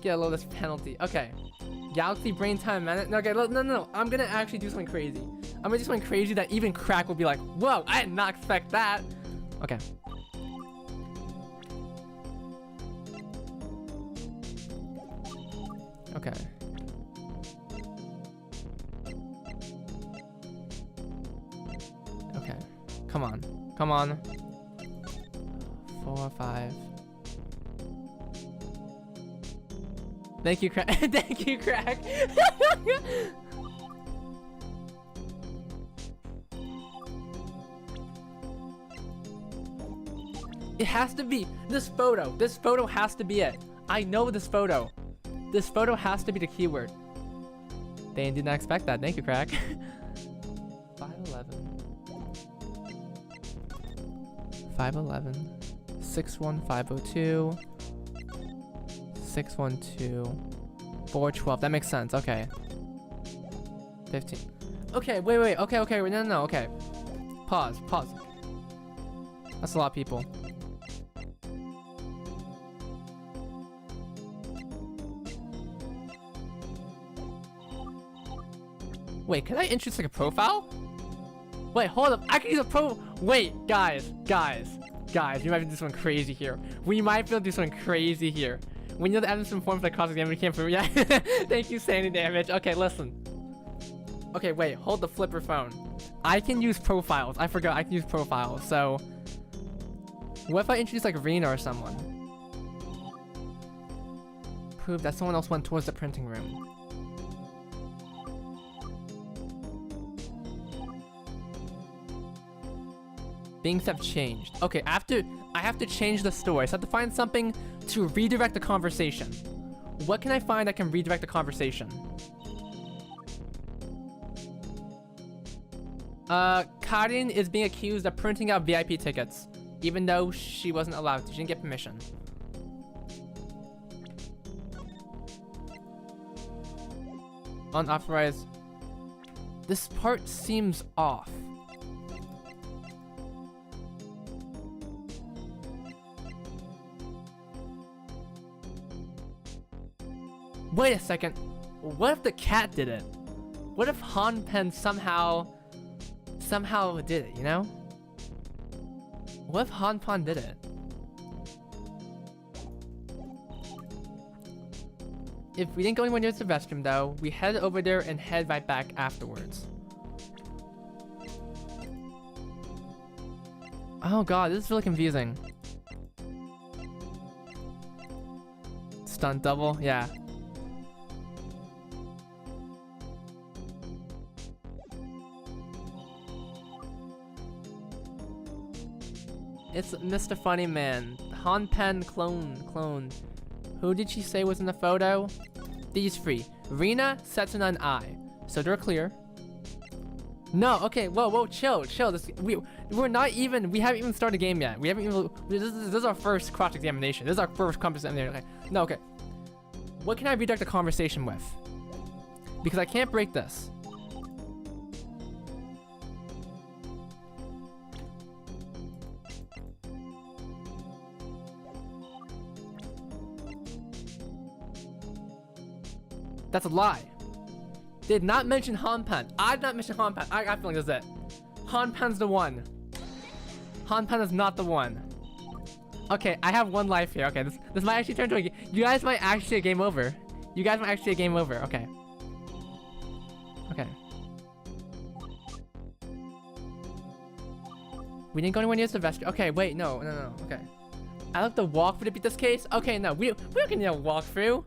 Get a little of this penalty. Okay. Galaxy Brain Time Minute. No, okay, no. I'm gonna actually do something crazy. I'm gonna do something crazy that even Crack will be like, whoa, I did not expect that. Okay. Okay. Okay. Come on. 4 or 5. Thank you, Crack. Thank you, Crack. It has to be this photo. This photo has to be it. I know this photo. This photo has to be the keyword. They did not expect that. Thank you, Crack. 511, 61502, 612, 412. That makes sense. Okay. 15. Okay, wait. Okay, no. Okay. Pause. That's a lot of people. Wait, can I introduce like a profile? Wait, hold up. I can use a Wait, guys. We might be doing something crazy here. We might be able to do something crazy here. We need to add some form for the cosmic damage. We can't prove. Yeah. Thank you, Sandy Damage. Okay, listen. Okay, wait. Hold the flipper phone. I can use profiles. I forgot I can use profiles. So, what if I introduce like Rena or someone? Prove that someone else went towards the printing room. Things have changed. Okay, I have to change the story. So I have to find something to redirect the conversation. What can I find that can redirect the conversation? Karin is being accused of printing out VIP tickets, even though she wasn't allowed to. She didn't get permission. unauthorized. This part seems off. Wait a second. What if the cat did it? What if Hanpen somehow did it, you know? What if Hanpen did it? If we didn't go anywhere near the restroom though, we head over there and head right back afterwards. Oh god, this is really confusing. Stunt double, yeah. It's Mr. Funny Man. Hanpen clone. Who did she say was in the photo? These three. Rena, Setsuna, and I. So they're clear. No, okay, whoa, chill. We're not even, we haven't even started a game yet. We haven't even, this is our first cross-examination. This is our first cross-examination. Okay. No, okay. What can I redirect the conversation with? Because I can't break this. That's a lie. Did not mention Hanpen. I did not mention Hanpen. I got a feeling this is it. Hanpen's the one. Hanpen is not the one. Okay, I have one life here. Okay, this might actually turn to a. You guys might actually a game over. You guys might actually a game over. Okay. Okay. We didn't go anywhere near Sylvester. Okay, wait, no. Okay. I have to walk through to beat this case. Okay, no, we don't need to walk through.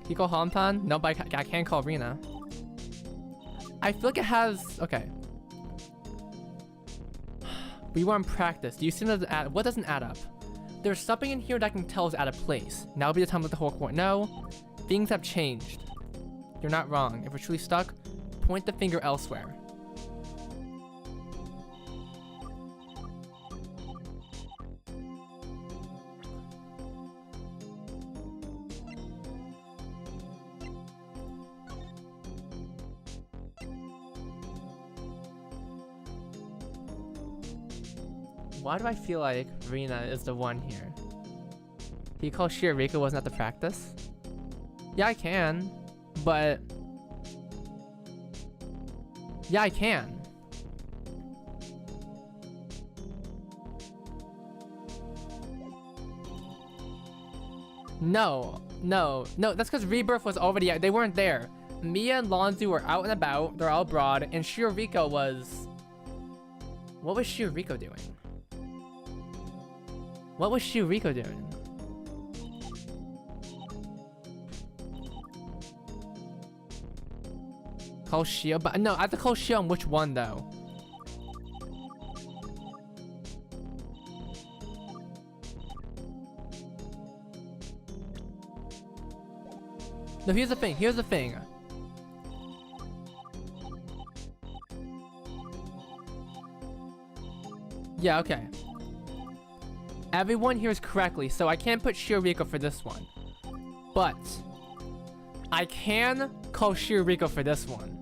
You call Hanpen? No, but I can't call Rena. I feel like it has. Okay. We were in practice. Do you see that add? What doesn't add up? There's something in here that I can tell is out of place. Now would be the time to let the whole court. No, things have changed. You're not wrong. If we're truly stuck, point the finger elsewhere. Why do I feel like Rena is the one here? Can you call Shioriko wasn't at the practice? Yeah, I can. But... yeah, I can. No, that's because Rebirth was already out. They weren't there. Mia and Lonzu were out and about. They're all abroad. And Shioriko was... what was Shioriko doing? What was Shioriko doing? Call Shio, but no, I have to call Shio on which one though. No, here's the thing. Yeah, okay. Everyone hears correctly, so I can't put Shioriko for this one. But I can call Shioriko for this one.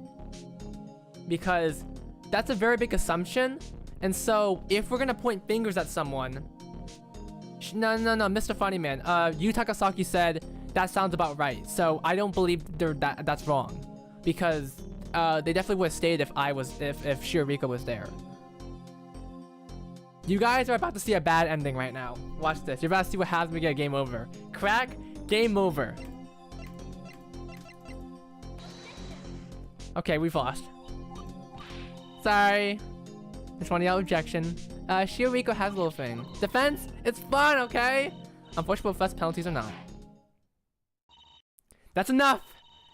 Because that's a very big assumption. And so if we're gonna point fingers at someone... No, Mr. Funny Man. Yu Takasaki said that sounds about right. So I don't believe that's wrong. Because they definitely would have stayed if Shioriko was there. You guys are about to see a bad ending right now. Watch this. You're about to see what happens when we get a game over. Crack, game over. Okay, we've lost. Sorry. Just want to yell objection. Shioriko has a little thing. Defense, it's fun, okay? Unfortunately, both penalties or not. That's enough!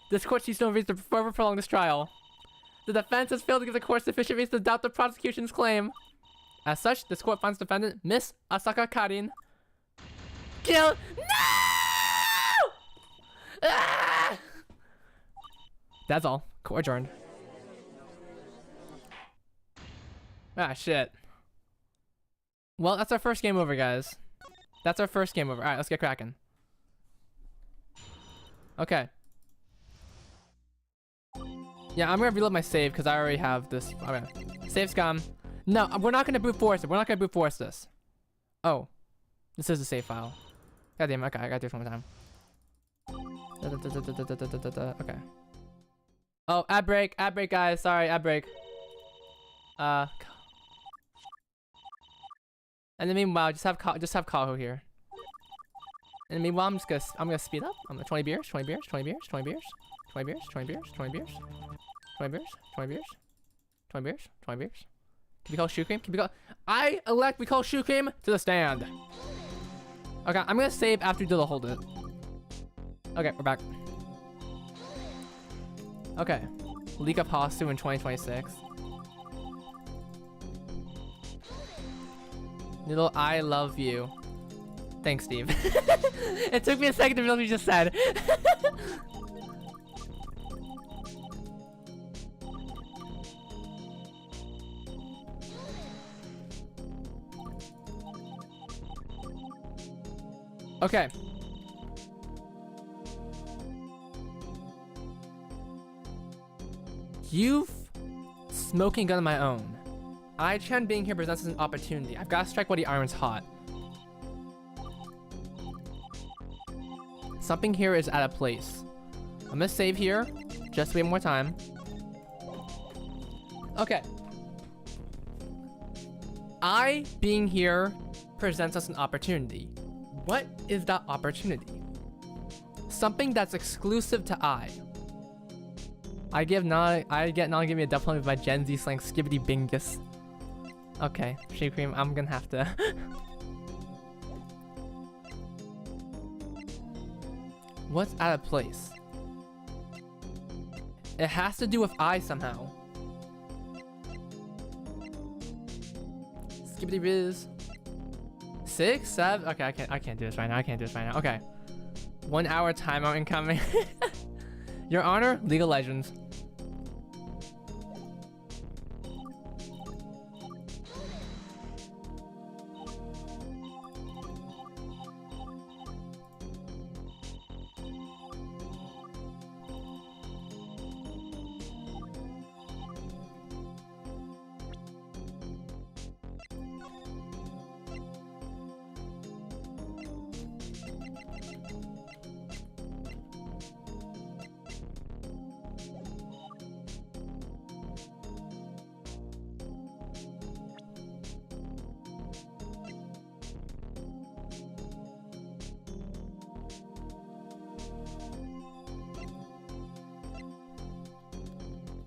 This court sees no reason to further prolong this trial. The defense has failed to give the court sufficient reason to doubt the prosecution's claim. As such, this court finds defendant Miss Asaka Karin kill. No! Ah! That's all. Court adjourned. Ah, shit. Well, that's our first game over, guys. That's our first game over. Alright, let's get cracking. Okay. Yeah, I'm gonna reload my save because I already have this. Okay. Save scum. No, we're not gonna brute force it. We're not gonna brute force this. Oh. This is a save file. God damn it. Okay, I gotta do it one more time. Okay. Oh, ad break, guys. Sorry, ad break. And then meanwhile, just have Kaho here. And meanwhile, I'm gonna speed up. I'm gonna 20 beers, 20 beers, 20 beers, 20 beers, 20 beers, 20 beers, 20 beers, 20 beers, 20 beers, 20 beers, 20 beers. Can we call shoe cream? Can we call? I elect we call shoe cream to the stand. Okay, I'm gonna save after we do the hold it. Okay, we're back. Okay, leak of Hasu in 2026. Little I love you. Thanks, Steve. It took me a second to realize what you just said. Okay. You've smoking gun of my own. I-Chan being here presents an opportunity. I've got to strike while the iron's hot. Something here is out of place. I'm gonna save here, just to wait more time. Okay. I being here presents us an opportunity. What is that opportunity? Something that's exclusive to I. I get not give me a death with my Gen Z slang skibbity bingus. Okay, Shea Cream, I'm gonna have to. What's out of place? It has to do with I somehow. Skibbity biz. 6, 7. Okay, I can't do this right now. I can't do this right now. Okay. 1 hour timeout incoming. Your Honor, League of Legends.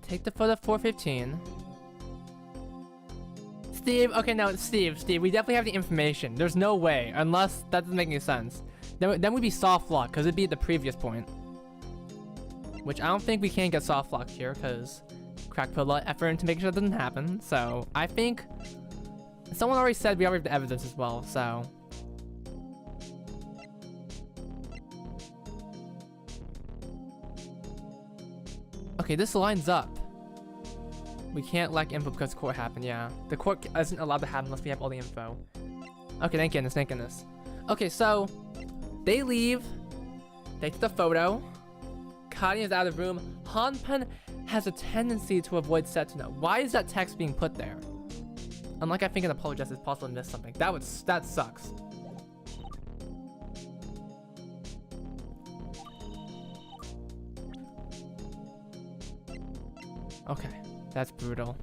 Take the photo 415. Steve, okay, now Steve, we definitely have the information. There's no way, unless that doesn't make any sense. Then we'd be soft locked, because it'd be at the previous point. Which I don't think we can get soft locked here, because Crack put a lot of effort into making sure that doesn't happen. So I think someone already said we already have the evidence as well, so. Okay, this lines up. We can't lack info because court happened, yeah. The court isn't allowed to happen unless we have all the info. Okay, thank goodness. Okay, so they leave. They take the photo. Kani is out of the room. Hanpen has a tendency to avoid Setsuna. Why is that text being put there? Unlike I think an apologize, it's possible to miss something. That sucks. Okay, that's brutal.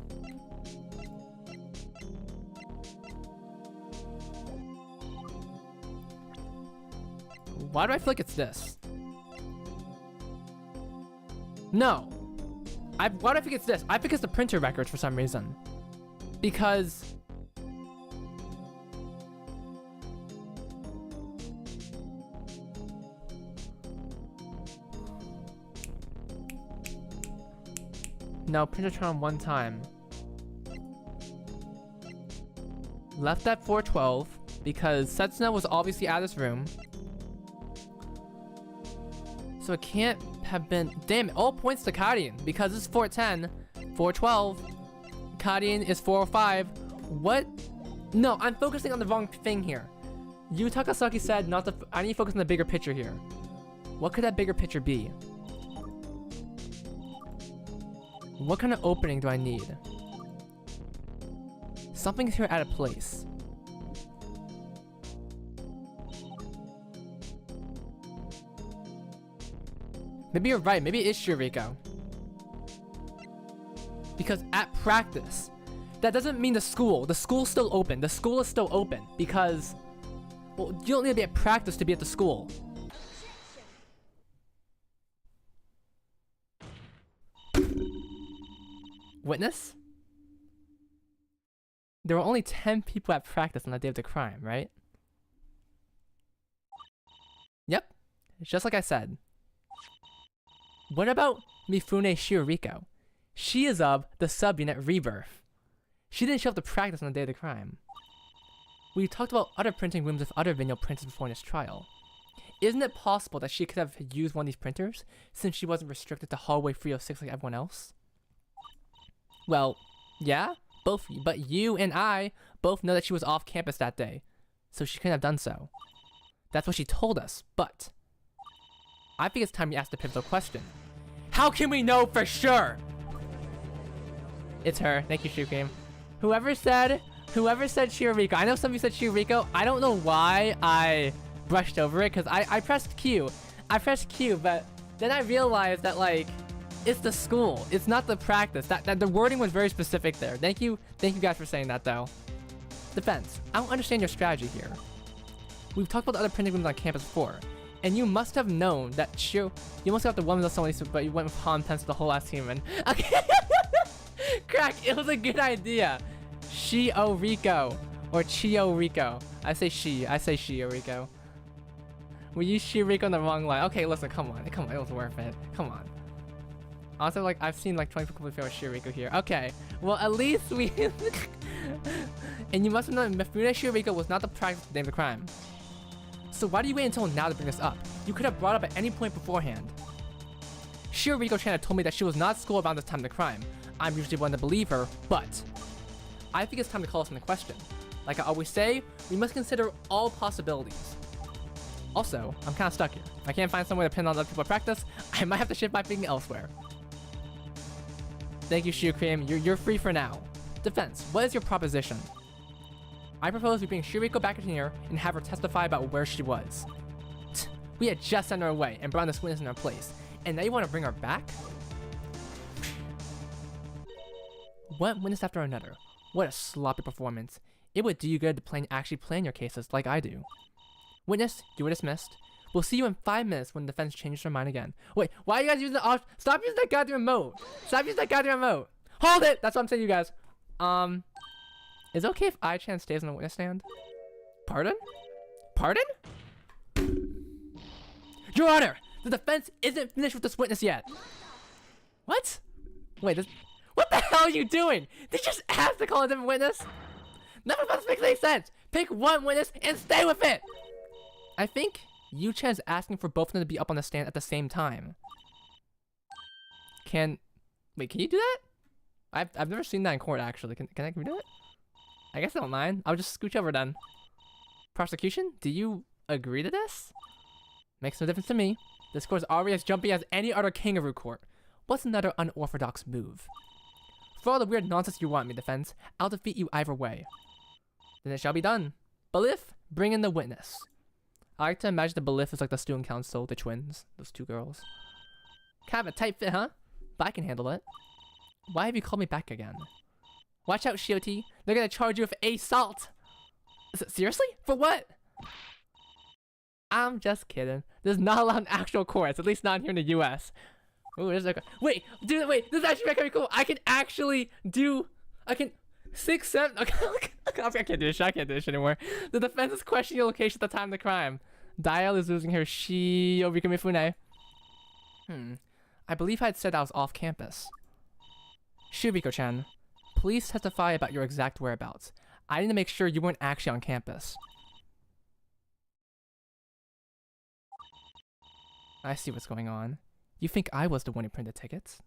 Why do I feel like it's this? No. Why do I think it's this? I think it's the printer records for some reason. Because no, printer turn on one time. Left at 412 because Setsuna was obviously out of this room. So it can't have been. Damn it, all points to Kadian because it's 410, 412. Kadian is 405. What? No, I'm focusing on the wrong thing here. Yu Takasaki said not to. I need to focus on the bigger picture here. What could that bigger picture be? What kind of opening do I need? Something's here out of place. Maybe you're right. Maybe it is Shiriko. Because at practice, that doesn't mean the school. The school's still open. The school is still open because, well, you don't need to be at practice to be at the school. Witness? There were only 10 people at practice on the day of the crime, right? Yep. It's just like I said. What about Mifune Shiriko? She is of the subunit Rebirth. She didn't show up to practice on the day of the crime. We talked about other printing rooms with other vinyl printers before this trial. Isn't it possible that she could have used one of these printers since she wasn't restricted to hallway 306 like everyone else? Well, yeah, but you and I both know that she was off campus that day, so she couldn't have done so. That's what she told us, but I think it's time we ask the pivotal question. How can we know for sure? It's her. Thank you, Shoe Cream. Whoever said Shiriko. I know some of you said Shiriko. I don't know why I brushed over it, because I pressed Q. I pressed Q, but then I realized that, like, it's the school. It's not the practice. That the wording was very specific there. Thank you guys for saying that, though. Defense. I don't understand your strategy here. We've talked about the other printing rooms on campus before, and you must have known that you must have the one with somebody, but you went with Han Pencil the whole last team. And okay, crack. It was a good idea. Shioriko or Chioriko. I say Shioriko. We used Shiriko in the wrong line. Okay, listen, come on, it was worth it. Come on. Also, like, I've seen like 20 people fail Shiriko here. Okay, well, at least we. And you must have known Mifune Shiriko was not the practice name of the crime. So why do you wait until now to bring this up? You could have brought it up at any point beforehand. Shiriko-chan had told me that she was not at school around this time of the crime. I'm usually one to believe her, but I think it's time to call us into question. Like I always say, we must consider all possibilities. Also, I'm kind of stuck here. If I can't find some way to pin on other people at practice, I might have to shift my thinking elsewhere. Thank you, Shoe Cream. You're free for now. Defense, what is your proposition? I propose we bring Shiriko back in here and have her testify about where she was. We had just sent her away and brought this witness in her place, and now you want to bring her back? One witness after another. What a sloppy performance. It would do you good to actually plan your cases like I do. Witness, you were dismissed. We'll see you in 5 minutes when the defense changes their mind again. Wait, why are you guys using the stop using that goddamn remote! Stop using that goddamn remote! Hold it! That's what I'm saying, you guys. Is it okay if I-chan stays on the witness stand? Pardon? Pardon? Your Honor! The defense isn't finished with this witness yet! What? Wait, what the hell are you doing? Did you just ask to call a different witness? None of this makes any sense! Pick one witness and stay with it! I think Yu-chan is asking for both of them to be up on the stand at the same time. Wait, can you do that? I've never seen that in court, actually. Can we do it? I guess I don't mind. I'll just scooch over then. Prosecution, do you agree to this? Makes no difference to me. This court is already as jumpy as any other kangaroo court. What's another unorthodox move? For all the weird nonsense you want me, defense, I'll defeat you either way. Then it shall be done. Balif, bring in the witness. I like to imagine the Balif is like the student council, the twins, those two girls. Kind of a tight fit, huh? But I can handle it. Why have you called me back again? Watch out, Shioti. They're gonna charge you with assault. Seriously? For what? I'm just kidding. This is not allowed in actual courts, at least not here in the US. Ooh, there's like wait, dude, wait, this is actually kind of cool. I can 6, 7. Okay, I can't do this shit. I can't do this shit anymore. The defense is questioning your location at the time of the crime. Dial is losing her Shioriko Mifune. I believe I'd said I was off campus. Shiriko-chan, please testify about your exact whereabouts. I need to make sure you weren't actually on campus. I see what's going on. You think I was the one who printed tickets?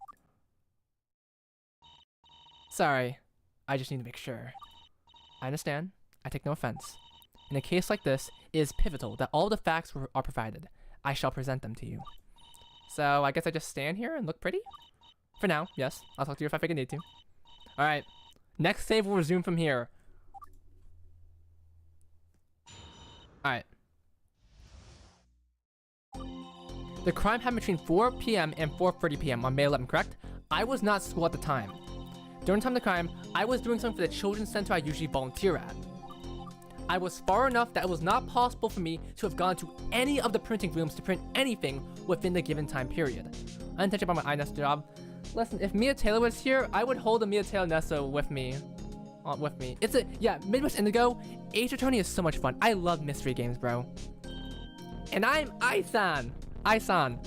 Sorry, I just need to make sure. I understand. I take no offense. In a case like this, it is pivotal that all the facts are provided. I shall present them to you. So I guess I just stand here and look pretty? For now, yes. I'll talk to you if I think I need to. Alright. Next save will resume from here. Alright. The crime happened between 4 p.m. and 4:30 p.m. on May 11th, correct? I was not at school at the time. During the time of the crime, I was doing something for the children's center I usually volunteer at. I was far enough that it was not possible for me to have gone to any of the printing rooms to print anything within the given time period. I didn't touch up on my iNesto job. Listen, if Mia Taylor was here, I would hold a Mia Taylor Nesto with me. It's a, yeah, Midwest Indigo, Ace Attorney is so much fun. I love mystery games, bro. And I'm Ai-san. Ai-san.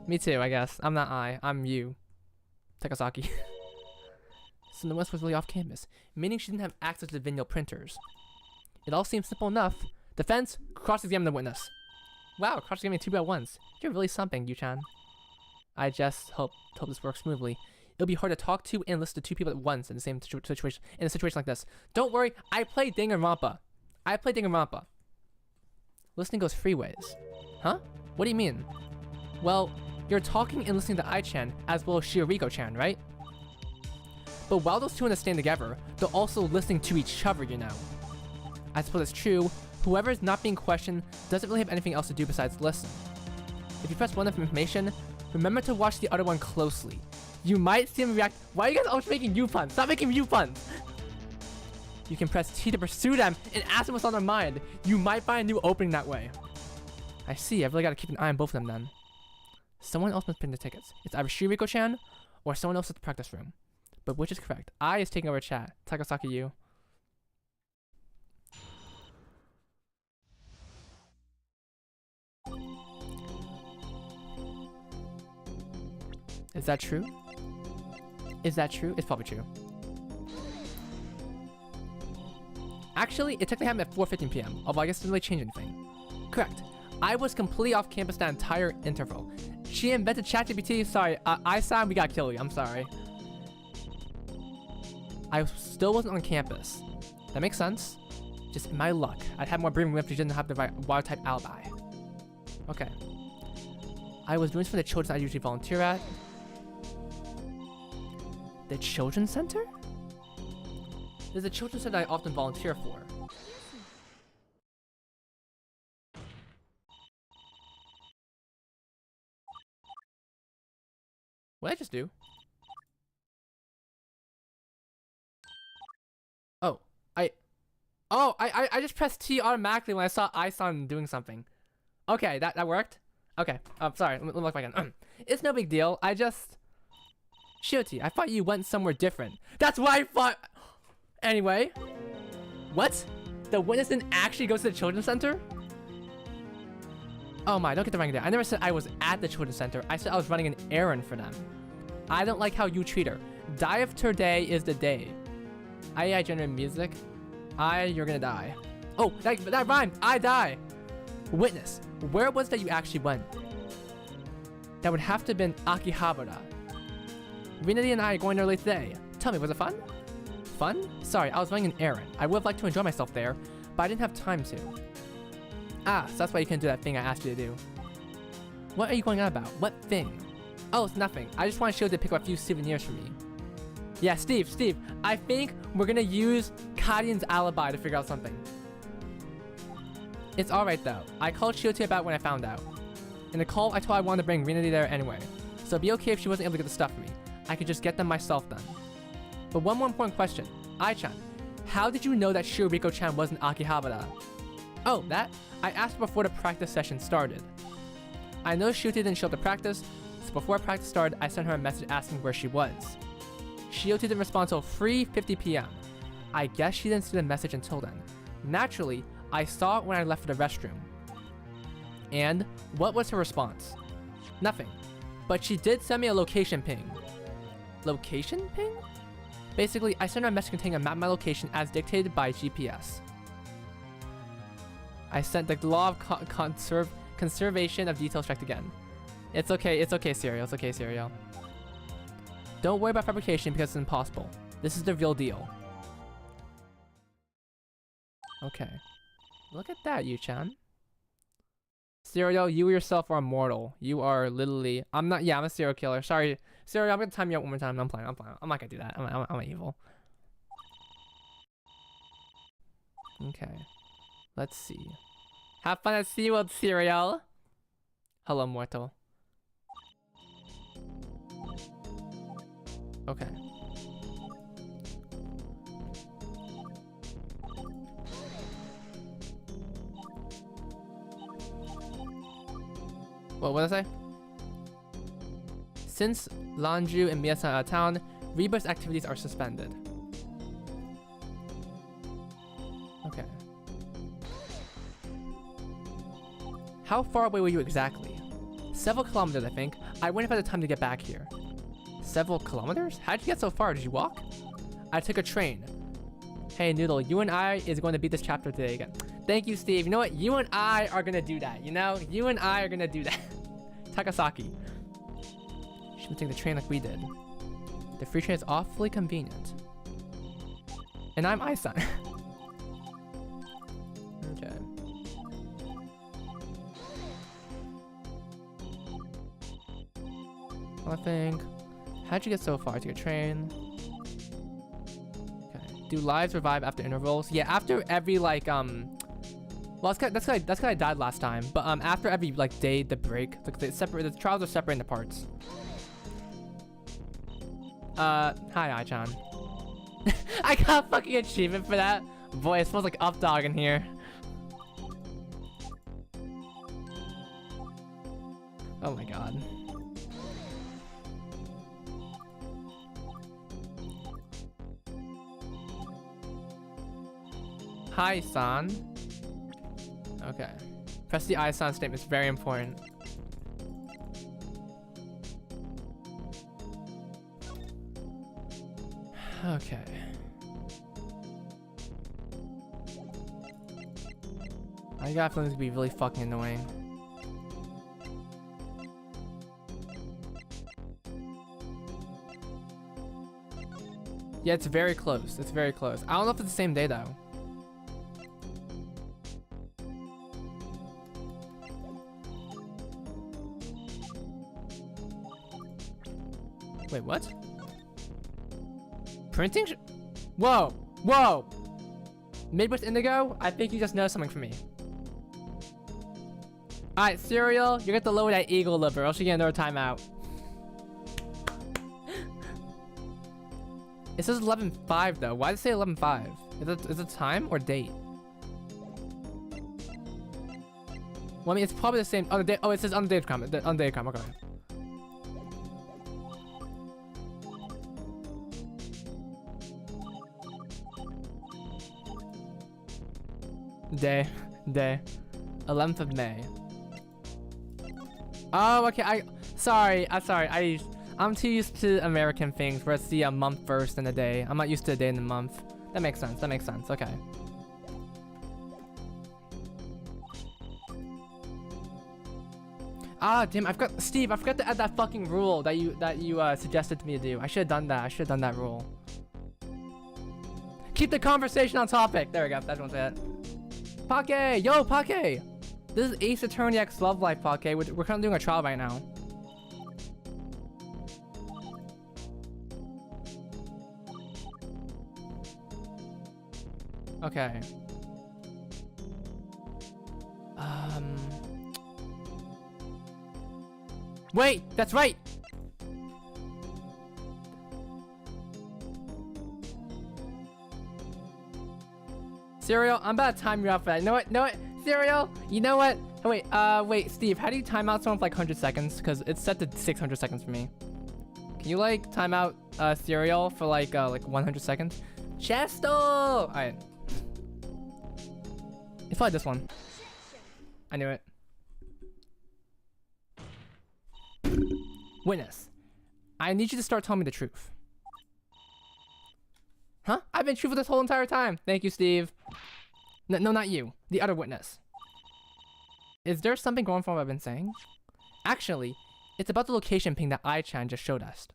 Me too, I guess. I'm not I, I'm you. Takasaki. So the West was really off campus, meaning she didn't have access to the vinyl printers. It all seems simple enough. Defense, cross-examine the witness. Wow, cross-examining 2 people at once. You're really something, Yu-chan. I just hope this works smoothly. It'll be hard to talk to and listen to 2 people at once in the same situation. In a situation like this, don't worry. I play Danganronpa. Listening goes 3 ways. Huh? What do you mean? Well, you're talking and listening to Ai-chan as well as Shioriko-chan, right? But while those 2 understand together, they're also listening to each other, you know. I suppose it's true. Whoever is not being questioned doesn't really have anything else to do besides listen. If you press one of information, remember to watch the other one closely. You might see them react. Why are you guys always making you puns? Stop making you puns! You can press T to pursue them and ask them what's on their mind. You might find a new opening that way. I see. I've really got to keep an eye on both of them then. Someone else must print the tickets. It's either Shiriko-chan or someone else at the practice room. But which is correct? I is taking over chat. Takasaki, you. Is that true? Is that true? It's probably true. Actually, it technically happened at 4:15 p.m. Although I guess it didn't really change anything. Correct. I was completely off campus that entire interval. She invented ChatGPT. Sorry, Ai-san, we gotta kill you. I'm sorry. I still wasn't on campus. That makes sense. Just my luck. I'd have more breathing room if you didn't have the right water type alibi. Okay. I was doing this for the children I usually volunteer at. The children's center? There's a children's center I often volunteer for. What did I just do? I just pressed T automatically when I saw Ai-san doing something. Okay, that worked? Okay, sorry, let me look back again. It's no big deal, Shioti, I thought you went somewhere different. That's what I thought! Anyway. What? The witness didn't actually go to the children's center? Oh my, don't get the wrong idea. I never said I was at the children's center. I said I was running an errand for them. I don't like how you treat her. Die of today is the day. I generate music. You're gonna die. Oh, that rhymed. I die. Witness, where was that you actually went? That would have to have been Akihabara. Rinari and I are going there late today. Tell me, was it fun? Fun? Sorry, I was running an errand. I would have liked to enjoy myself there, but I didn't have time to. So that's why you couldn't do that thing I asked you to do. What are you going on about? What thing? Oh, it's nothing. I just want Shield to pick up a few souvenirs for me. Yeah, Steve, I think we're gonna use Kadian's alibi to figure out something. It's alright though. I called Shioti about when I found out. In the call, I told her I wanted to bring Rinari there anyway, so it'd be okay if she wasn't able to get the stuff for me. I could just get them myself then. But one more important question. Ai-chan, how did you know that Shioriko-chan wasn't Akihabara? Oh, that? I asked her before the practice session started. I know Shioti didn't show up to practice, so before practice started, I sent her a message asking where she was. Shioti didn't respond until 3:50 p.m. I guess she didn't see the message until then. Naturally, I saw it when I left for the restroom. And what was her response? Nothing. But she did send me a location ping. Location ping? Basically, I sent her a message containing a map of my location as dictated by GPS. I sent the law of conservation of details checked again. It's okay, Serial. It's okay, Serial. Don't worry about fabrication because it's impossible. This is the real deal. Okay. Look at that, Yu-chan. Serial, you yourself are immortal. You are literally. I'm not. Yeah, I'm a serial killer. Sorry, Serial. I'm gonna time you out one more time. I'm playing. I'm not gonna do that. I'm evil. Okay. Let's see. Have fun at SeaWorld, Serial. Hello, mortal. Okay. What did I say? Since Lanju and Miyasan are out of town, Rebirth activities are suspended. Okay. How far away were you exactly? Several kilometers, I think. I wouldn't have had the time to get back here. Several kilometers? How'd you get so far? Did you walk? I took a train. Hey, Noodle, you and I is going to beat this chapter today again. Thank you, Steve. You know what? You and I are gonna do that, you know? You and I are gonna do that. Takasaki. Should take the train like we did. The free train is awfully convenient. And I'm Aisan. Okay. I think. How'd you get so far? Take a train. Okay. Do lives revive after intervals? Yeah, after every like well, that's cause I died last time. But after every like day, the break, the trials are separated into parts. Hi, Ai-chan. I got a fucking achievement for that. Boy, it smells like up dog in here. Oh my god. Hi, San. Okay. Press the I-san statement. It's very important. Okay. I got a feeling this could be really fucking annoying. Yeah, it's very close. It's very close. I don't know if it's the same day though. Wait, what? Printing? Whoa! Whoa! Midwest Indigo? I think you just know something from me. Alright, Serial, you're gonna have to lower that eagle liver, or else you're gonna get another timeout. It says 11:05 though. Why does it say 11:05? Is it time or date? Well, I mean, it's probably the same. Oh, oh, it says on the date comment. On the date comment. Okay. Day. 11th of May. Oh, okay. Sorry. I'm too used to American things where it's the month first and the day. I'm not used to a day and the month. That makes sense. Okay. Ah, damn! Steve. I forgot to add that fucking rule that you suggested to me to do. I should have done that. I should have done that rule. Keep the conversation on topic. There we go. That's what I said. Pake! Yo, Pake! This is Ace Attorney X Love Life, Pake. We're kind of doing a trial right now. Okay. Wait! That's right! Serial, I'm about to time you out for that. You know what? Serial, you know what? Oh, wait, Steve, how do you time out someone for like 100 seconds? Because it's set to 600 seconds for me. Can you like time out Serial for like 100 seconds? Chesto! Alright. It's probably this one. I knew it. Witness, I need you to start telling me the truth. Huh? I've been truthful this whole entire time. Thank you, Steve. No, not you. The other witness. Is there something going from what I've been saying? Actually, it's about the location ping that Ai-chan just showed us.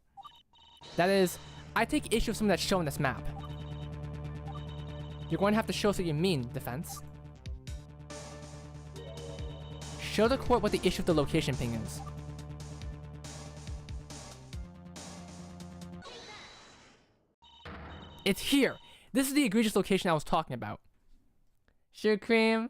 That is, I take issue with something that's shown in this map. You're going to have to show us what you mean, defense. Show the court what the issue with the location ping is. It's here. This is the egregious location I was talking about. Sugar cream.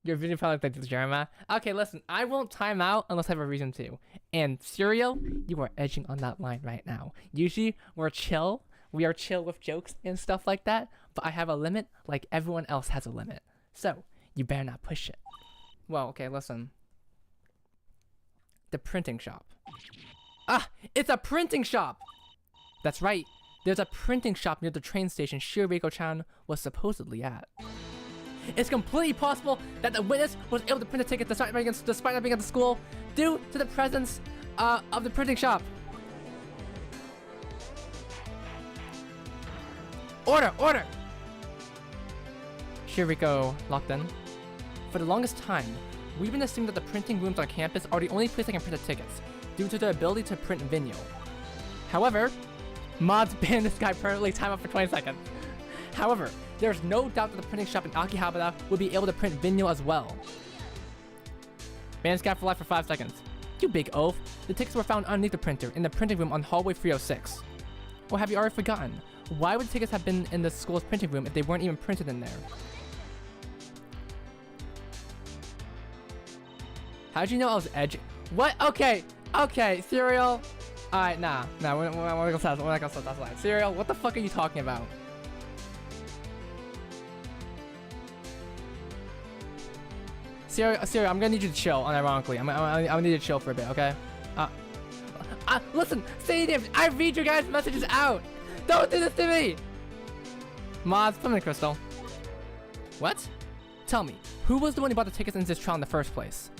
Your video probably looked like this, Jeremiah. Okay, listen. I won't time out unless I have a reason to. And cereal, you are edging on that line right now. Usually, we're chill. We are chill with jokes and stuff like that. But I have a limit like everyone else has a limit. So, you better not push it. Well, okay, listen. The printing shop. Ah, it's a printing shop! That's right. There's a printing shop near the train station Shiriko-chan was supposedly at. It's completely possible that the witness was able to print a ticket despite not being at the school due to the presence of the printing shop. Order! Order! Shiriko locked in. For the longest time, we've been assuming that the printing rooms on campus are the only place that can print the tickets, due to their ability to print video. However, mods banned this guy permanently, time up for 20 seconds. However, there's no doubt that the printing shop in Akihabara will be able to print video as well. Ban this guy for life for 5 seconds. You big oaf. The tickets were found underneath the printer in the printing room on hallway 306. Or have you already forgotten? Why would the tickets have been in the school's printing room if they weren't even printed in there? How'd you know I was edging? What? Okay, okay, cereal. Alright, nah, we're not gonna stop that line. Cereal, what the fuck are you talking about? Cereal, I'm gonna need you to chill, unironically. I'm gonna need you to chill for a bit, okay? Listen, say it. I read your guys' messages out. Don't do this to me. Mods, put me in Crystal. What? Tell me, who was the one who bought the tickets into this trial in the first place?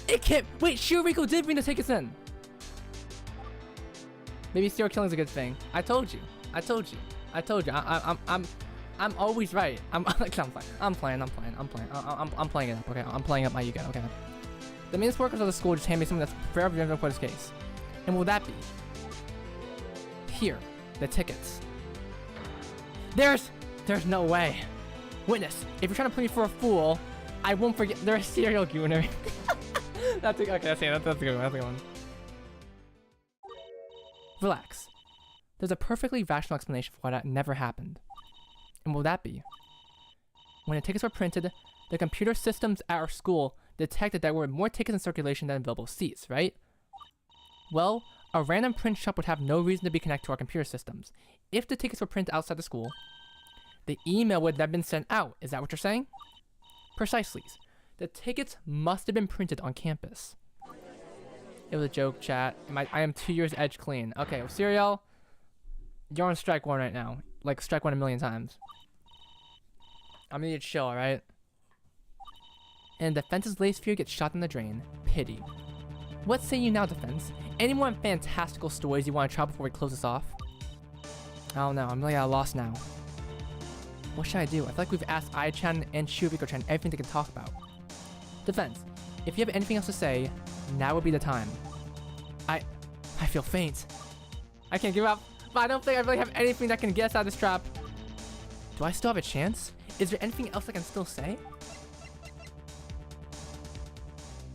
It can't. Wait, Shiriko did bring the tickets in. Maybe serial killing is a good thing. I told you. I'm always right. I'm playing it up. Okay, I'm playing up my ego. Okay. The main workers of the school just hand me something that's forever relevant for this case. And what will that be? Here, the tickets. There's no way. Witness, if you're trying to put me for a fool, I won't forget. They're a serial gooner. That's a good one. Relax. There's a perfectly rational explanation for why that never happened. And what will that be? When the tickets were printed, the computer systems at our school detected there were more tickets in circulation than available seats, right? Well, a random print shop would have no reason to be connected to our computer systems. If the tickets were printed outside the school, the email would have been sent out. Is that what you're saying? Precisely. The tickets must have been printed on campus. It was a joke, chat. I am 2 years edge clean. Okay, well, Cereal, you're on strike one right now. Like, strike one a million times. I'm gonna need to chill, alright? And Defense's lace sphere gets shot in the drain. Pity. What say you now, Defense? Any more fantastical stories you want to try before we close this off? I don't know. I'm really at a loss now. What should I do? I feel like we've asked Ai-chan and Shiriko-chan everything they can talk about. Defense, if you have anything else to say, now would be the time. I feel faint. I can't give up, but I don't think I really have anything that can get us out of this trap. Do I still have a chance? Is there anything else I can still say?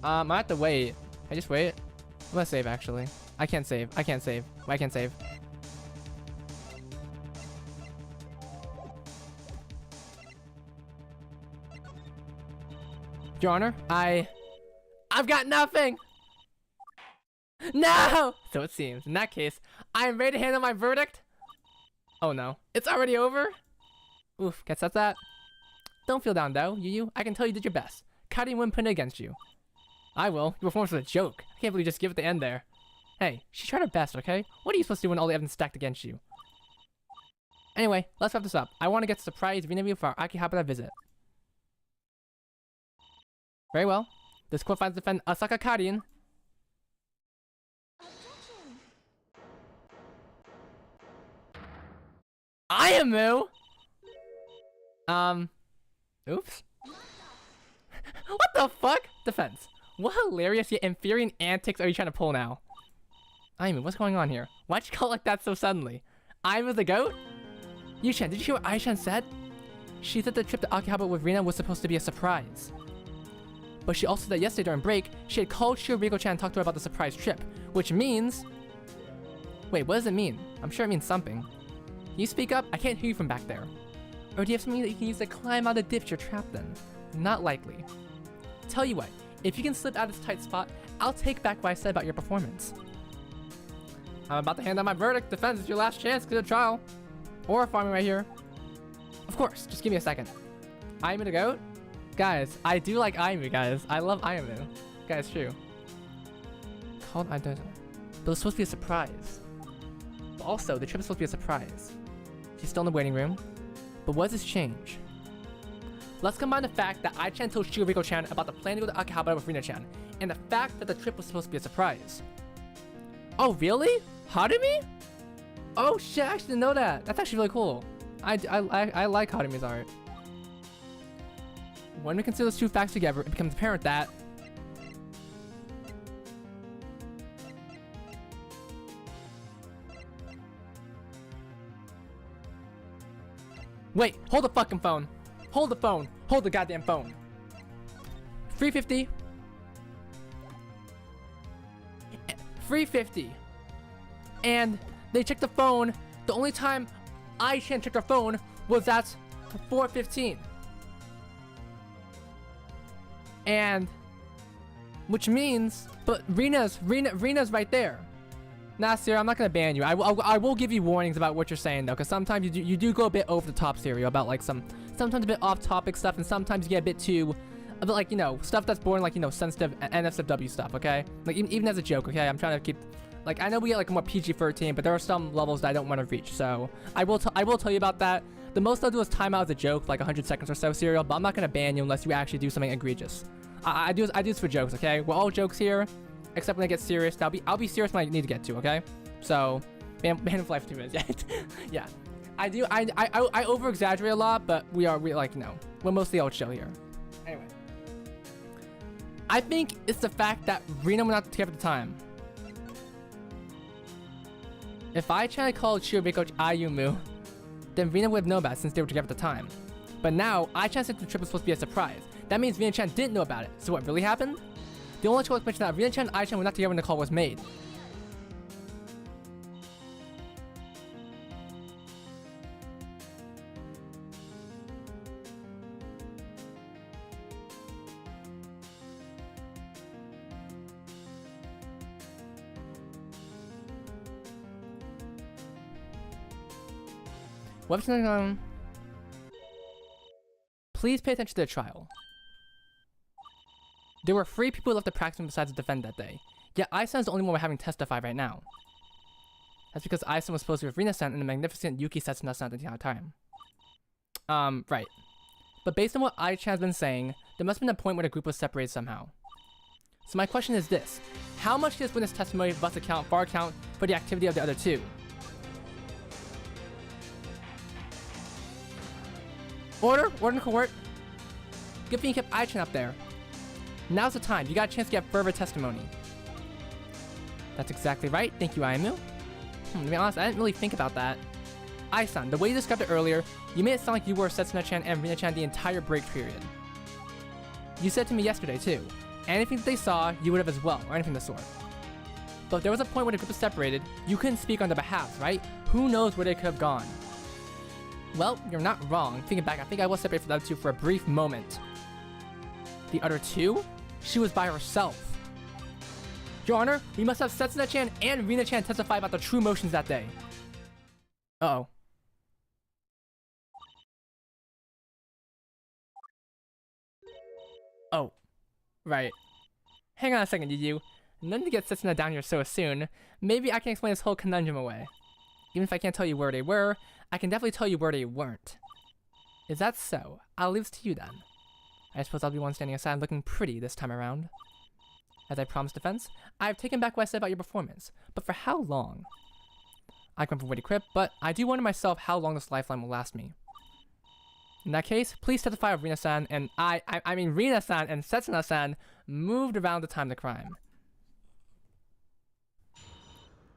I have to wait. I just wait. I'm gonna save, actually. I can't save. I can't save. Your Honor, I've got nothing! No! So it seems. In that case, I am ready to handle my verdict. Oh no. It's already over? Oof, guess that's that. Don't feel down though, Yu. I can tell you did your best. Karin wouldn't put it against you. I will. Your performance was a joke. I can't believe you just give it the end there. Hey, she tried her best, okay? What are you supposed to do when all the evidence stacked against you? Anyway, let's wrap this up. I want to get the surprise interview for our Akihabara visit. Very well. This court finds defend Asaka Karin. Ayamu? Oops. What the fuck? Defense. What hilarious yet infuriating antics are you trying to pull now? Ayamu, what's going on here? Why'd you call it like that so suddenly? Ayamu the goat? Yu-chan, did you hear what Ai-chan said? She said the trip to Akihabara with Rina was supposed to be a surprise. But she also said that yesterday during break, she had called Shiriko-chan and talked to her about the surprise trip, which means... Wait, what does it mean? I'm sure it means something. Can you speak up? I can't hear you from back there. Or do you have something that you can use to climb out of the ditch you're trapped in? Not likely. Tell you what, if you can slip out of this tight spot, I'll take back what I said about your performance. I'm about to hand out my verdict. Defense is your last chance to get a trial. Or farming right here. Of course, just give me a second. Aimu the goat? Guys, I do like Aimu, guys. I love Aimu. Guys, true. Called I don't know. But it's supposed to be a surprise. But also, the trip is supposed to be a surprise. She's still in the waiting room. But what does this change? Let's combine the fact that I-chan told Shiriko-chan about the plan to go to Akihabara with Rina-chan, and the fact that the trip was supposed to be a surprise. Oh, really? Harumi? Oh shit, I actually didn't know that. That's actually really cool. I like Harumi's art. When we consider those two facts together, it becomes apparent that... Wait, hold the fucking phone. Hold the phone. Hold the goddamn phone. 350. 350. And they checked the phone. The only time I-chan checked her phone was at 4:15. And which means, but Rina's right there. Nah, Siri, I'm not gonna ban you. I will give you warnings about what you're saying though, because sometimes you do go a bit over the top, Siri, about like sometimes a bit off topic stuff, and sometimes you get a bit too, a bit like, you know, stuff that's born like, you know, sensitive NSFW stuff. Okay, like even as a joke. Okay, I'm trying to keep, like, I know we get like more PG-13, but there are some levels that I don't want to reach. So I will tell you about that. The most I'll do is time out as a joke, like 100 seconds or so, Serial. But I'm not gonna ban you unless you actually do something egregious. I do this for jokes. Okay, we're all jokes here. Except when I get serious, I'll be serious when I need to get to, okay? So, ban for life 2 minutes. Yeah. I over exaggerate a lot, but we like, you know, we're mostly old show here. Anyway. I think it's the fact that Rina went out together at the time. If I-chan called Shirobiko Ayumu, then Rina would have known about it since they were together at the time. But now, I-chan said the trip was supposed to be a surprise. That means Rina-chan didn't know about it. So what really happened? The only logical explanation that Rina-chan and I-chan were not together when the call was made. What's going on? Please pay attention to the trial. There were 3 people left to practice besides the defend that day. Yet Ai-san is the only one we're having testify right now. That's because Ai-san was supposed to be with Rina-san and the magnificent Yuki Setsuna-san at the entire time. Right. But based on what Ai-chan has been saying, there must have been a point where the group was separated somehow. So my question is this: how much does witness testimony must account for the activity of the other 2? Order in court. Good thing you kept Ai-chan up there. Now's the time. You got a chance to get further testimony. That's exactly right. Thank you, Aimu. To be honest, I didn't really think about that. Ai-san, the way you described it earlier, you made it sound like you were Setsuna-chan and Rina-chan the entire break period. You said to me yesterday, too. Anything that they saw, you would have as well, or anything of the sort. But if there was a point where the group was separated, you couldn't speak on their behalf, right? Who knows where they could have gone? Well, you're not wrong. Thinking back, I think I was separated from the other 2 for a brief moment. The other 2? She was by herself. Your Honor, we must have Setsuna-chan and Rina-chan testify about the true motions that day. Uh-oh. Oh. Right. Hang on a second, Yu. Nothing to get Setsuna down here so soon. Maybe I can explain this whole conundrum away. Even if I can't tell you where they were, I can definitely tell you where they weren't. Is that so? I'll leave it to you then. I suppose I'll be one standing aside looking pretty this time around. As I promised defense, I've taken back what I said about your performance, but for how long? I come from way to crypt, but I do wonder myself how long this lifeline will last me. In that case, please testify of Rina-san and I mean Rina-san and Setsuna-san moved around the time of the crime.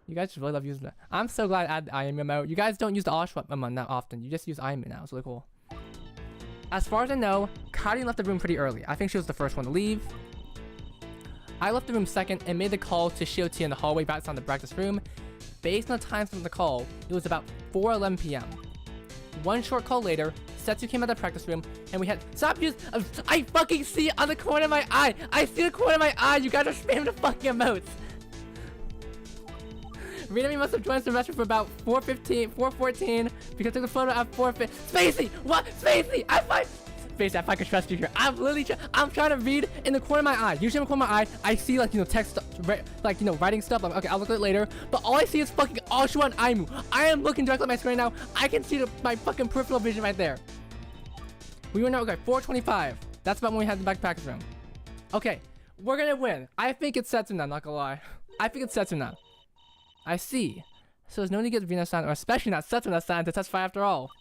You guys just really love using that. I'm so glad I added Aimu mode. You guys don't use the Oshwa emote that often. You just use Aimu now. It's really cool. as far as I know, Kylie left the room pretty early. I think she was the first one to leave. I left the room second and made the call to Shioti in the hallway right outside the breakfast room. Based on the time from the call, it was about 4:11 p.m. One short call later, Setsu came out of the practice room and we had stop use. I fucking see it on the corner of my eye. I see the corner of my eye. You guys are spamming the fucking emotes. Renami must have joined the restroom for about 4:15, 4:14 because I took a photo at 4:15. Spacey, what? Spacey, Spacey, I can trust you here. I'm trying to read in the corner of my eye. Usually in the corner of my eye, I see like, you know, text, like, you know, writing stuff. Like, okay, I'll look at it later. But all I see is fucking Oshuan Aimu. I am looking directly at my screen now. I can see my fucking peripheral vision right there. We were now, okay, 4:25. That's about when we had the backpack room. Okay, we're gonna win. I think it's Setsuna, not gonna lie. I think it's Setsuna. I see. So there's no need to get Rina-san, or especially not Setsuna-san, to testify after all.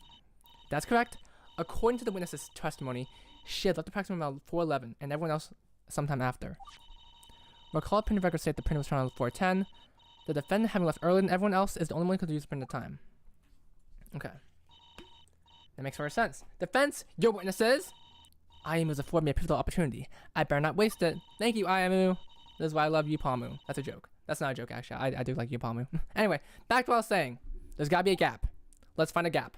That's correct. According to the witness's testimony, she had left the practice room around 4:11, and everyone else sometime after. Recall printer records say the printer was turned on at 4:10. The defendant having left earlier than everyone else is the only one who could use the printer time. Okay. That makes more sense. Defense, your witnesses! Ayamu has afforded me a pivotal opportunity. I better not waste it. Thank you, Ayamu. This is why I love you, Palmu. That's a joke. That's not a joke, actually. I do like you, Palmu. Anyway, back to what I was saying. There's gotta be a gap. Let's find a gap.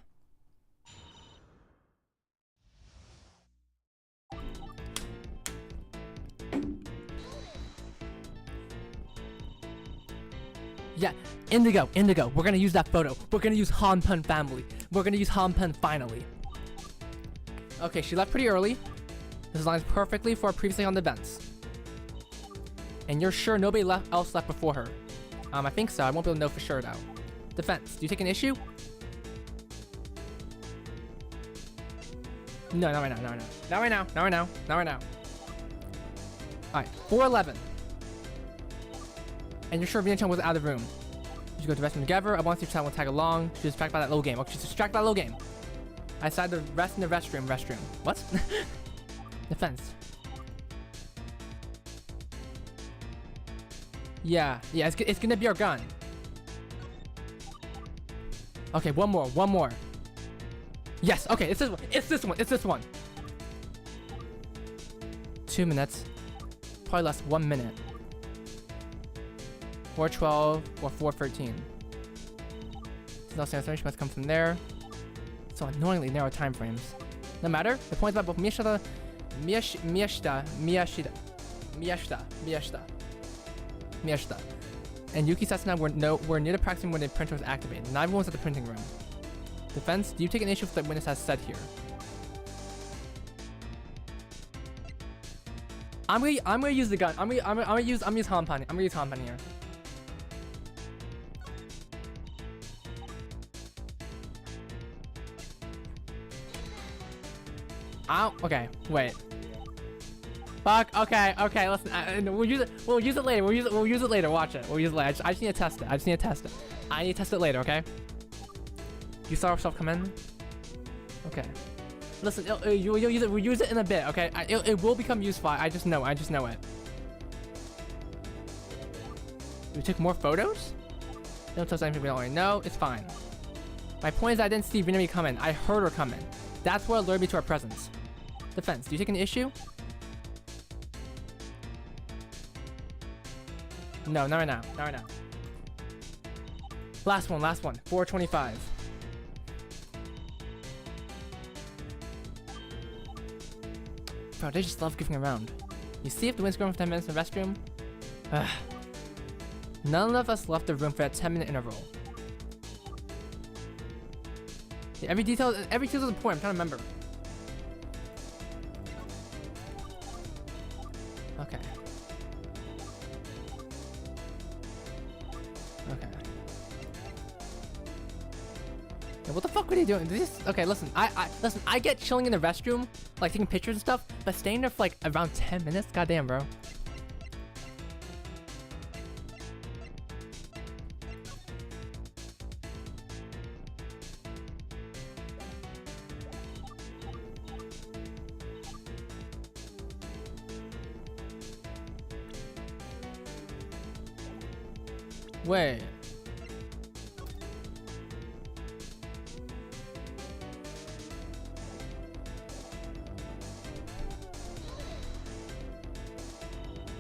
Yeah, Indigo. We're gonna use that photo. We're gonna use Hanpen family. We're gonna use Hanpen finally. Okay, she left pretty early. This aligns perfectly for previously on the events. And you're sure nobody else left before her? I think so. I won't be able to know for sure though. Defense, do you take an issue? No, not right now. Not right now. Alright, 4:11. And you're sure Rina-chan was out of the room. You should go to the restroom together. I want to see if Chan will tag along. She's distracted by that little game. Okay, she's distracted by that little game. I decided to rest in the restroom. What? Defense. Yeah, it's gonna be our gun. Okay, one more. Yes, okay, it's this one. 2 minutes. Probably less 1 minute. 4:12 or 4:13. No sense must come from there. So annoyingly narrow time frames. No matter. The point is about both Miyashita and Yuki Setsuna were near the practice room when the printer was activated. Not everyone was at the printing room. Defense, do you take an issue with what the witness has said here? I'm gonna use the gun. I'm gonna use Hanpan here. Okay, wait. Fuck. Okay. Listen, we'll use it later. We'll use it later. Watch it. We'll use it later. I just need to test it. I need to test it later. Okay. You saw yourself come in. Okay. Listen, we'll use it in a bit. Okay. It will become useful. I just know it. We took more photos. Don't tell anything we don't already know. It's fine. My point is I didn't see Rinami come in. I heard her come in. That's what alerted me to our presence. Defense, do you take an issue? No, not right now. Last one. 4:25. Bro, they just love goofing around. You see if the wind's going for 10 minutes in the restroom? Ugh. None of us left the room for that 10-minute interval. Yeah, every detail is important. I'm trying to remember. Okay. Yeah, what the fuck were they doing? Okay, listen. Listen. I get chilling in the restroom, like taking pictures and stuff, but staying there for like around 10 minutes. Goddamn, bro. Wait.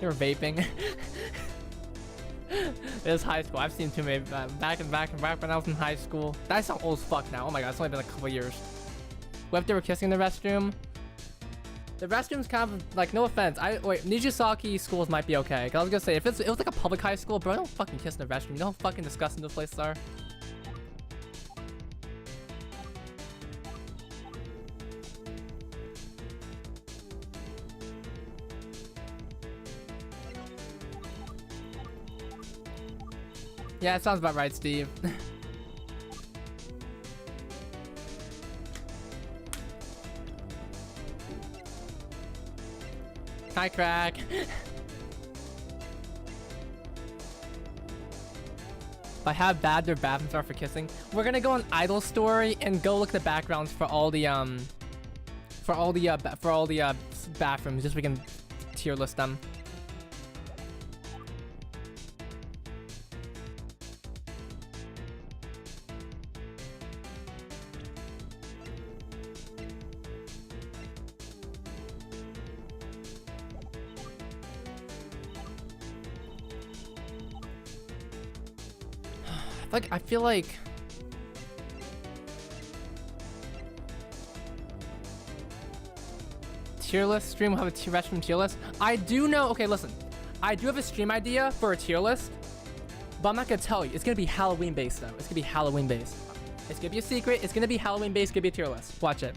They were vaping. It was high school. I've seen too many back when I was in high school. That sounds old as fuck now. Oh my god, it's only been a couple years. What if they were kissing in the restroom? The restroom's kind of like, no offense. Wait, Nijisaki schools might be okay. Cause I was gonna say if it was like a public high school, bro, don't fucking kiss in the restroom. You know how fucking disgusting those places are. Yeah, it sounds about right, Steve. Hi, Crack. If I have bad their bathrooms are for kissing, we're gonna go on Idol Story and go look at the backgrounds for all the bathrooms, just so we can tier list them. Like, I feel like tier list stream will have a restroom tier list. I do know. Okay, listen, I do have a stream idea for a tier list, but I'm not gonna tell you. It's gonna be Halloween based though. It's gonna be Halloween based. It's gonna be a secret. It's gonna be Halloween based. It's gonna be a tier list. Watch it.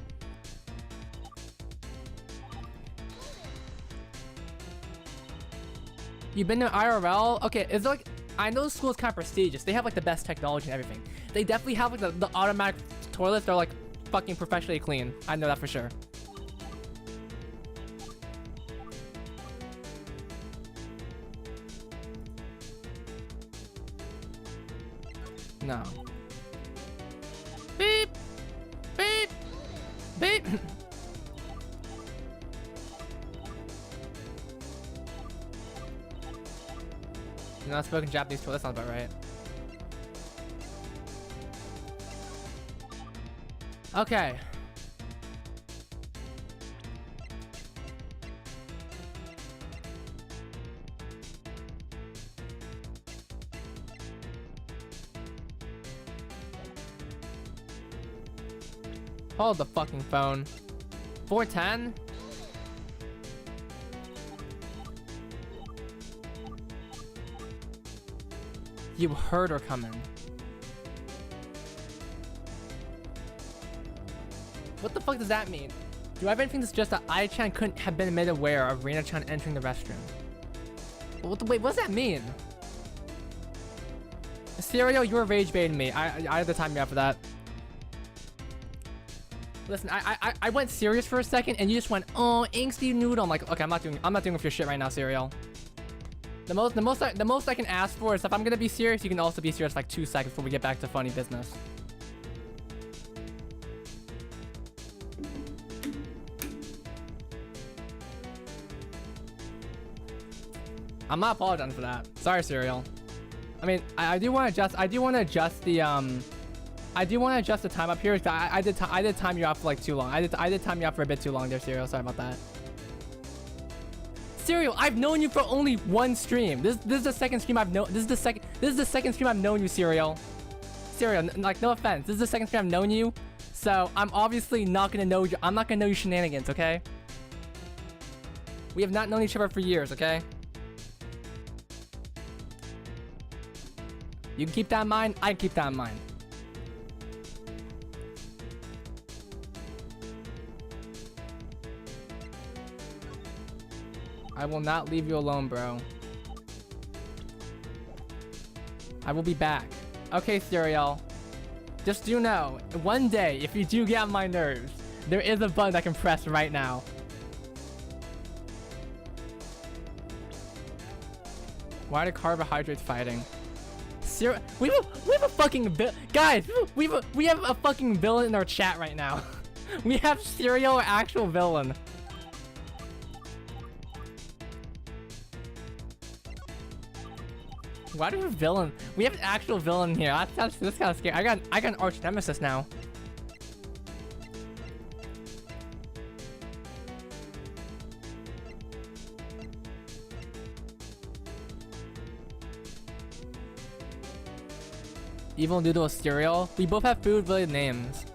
You've been to IRL? Okay, it's like, I know the school is kind of prestigious. They have like the best technology and everything. They definitely have like the automatic toilets. They're like fucking professionally clean. I know that for sure. No. Beep! Beep! Beep! You're not spoken Japanese toilet, that sounds about right. Okay. Hold the fucking phone. 410? You heard her coming. What the fuck does that mean? Do I have anything to suggest that Ai-chan couldn't have been made aware of Reina-chan entering the restroom? Wait, what does that mean? Cereal, you were rage baiting me. I had to time you out for that. Listen, I went serious for a second and you just went, oh, angsty noodle. I'm like, okay, I'm not doing with your shit right now, Cereal. The most I can ask for is if I'm gonna be serious, you can also be serious for like 2 seconds before we get back to funny business. I'm not apologizing for that. Sorry, Cereal. I mean, I do want to adjust the time up here. I did time you out for like too long. I did time you out for a bit too long there, Cereal. Sorry about that. Cereal, I've known you for only one stream. This is the second stream I've known. This is the second stream I've known you, Cereal. Cereal, like, no offense. This is the second stream I've known you, so I'm obviously not gonna know you. I'm not gonna know your shenanigans, okay? We have not known each other for years, okay? You can keep that in mind. I can keep that in mind. I will not leave you alone, bro. I will be back. Okay, Cereal. Just do know, one day, if you do get on my nerves, there is a button I can press right now. Why are the carbohydrates fighting? We have a fucking guys. We have a fucking villain in our chat right now. We have Cereal, actual villain. Why do we have a villain? We have an actual villain here. That's kind of scary. I got an arch nemesis now. Evil noodle is cereal. We both have food-related names.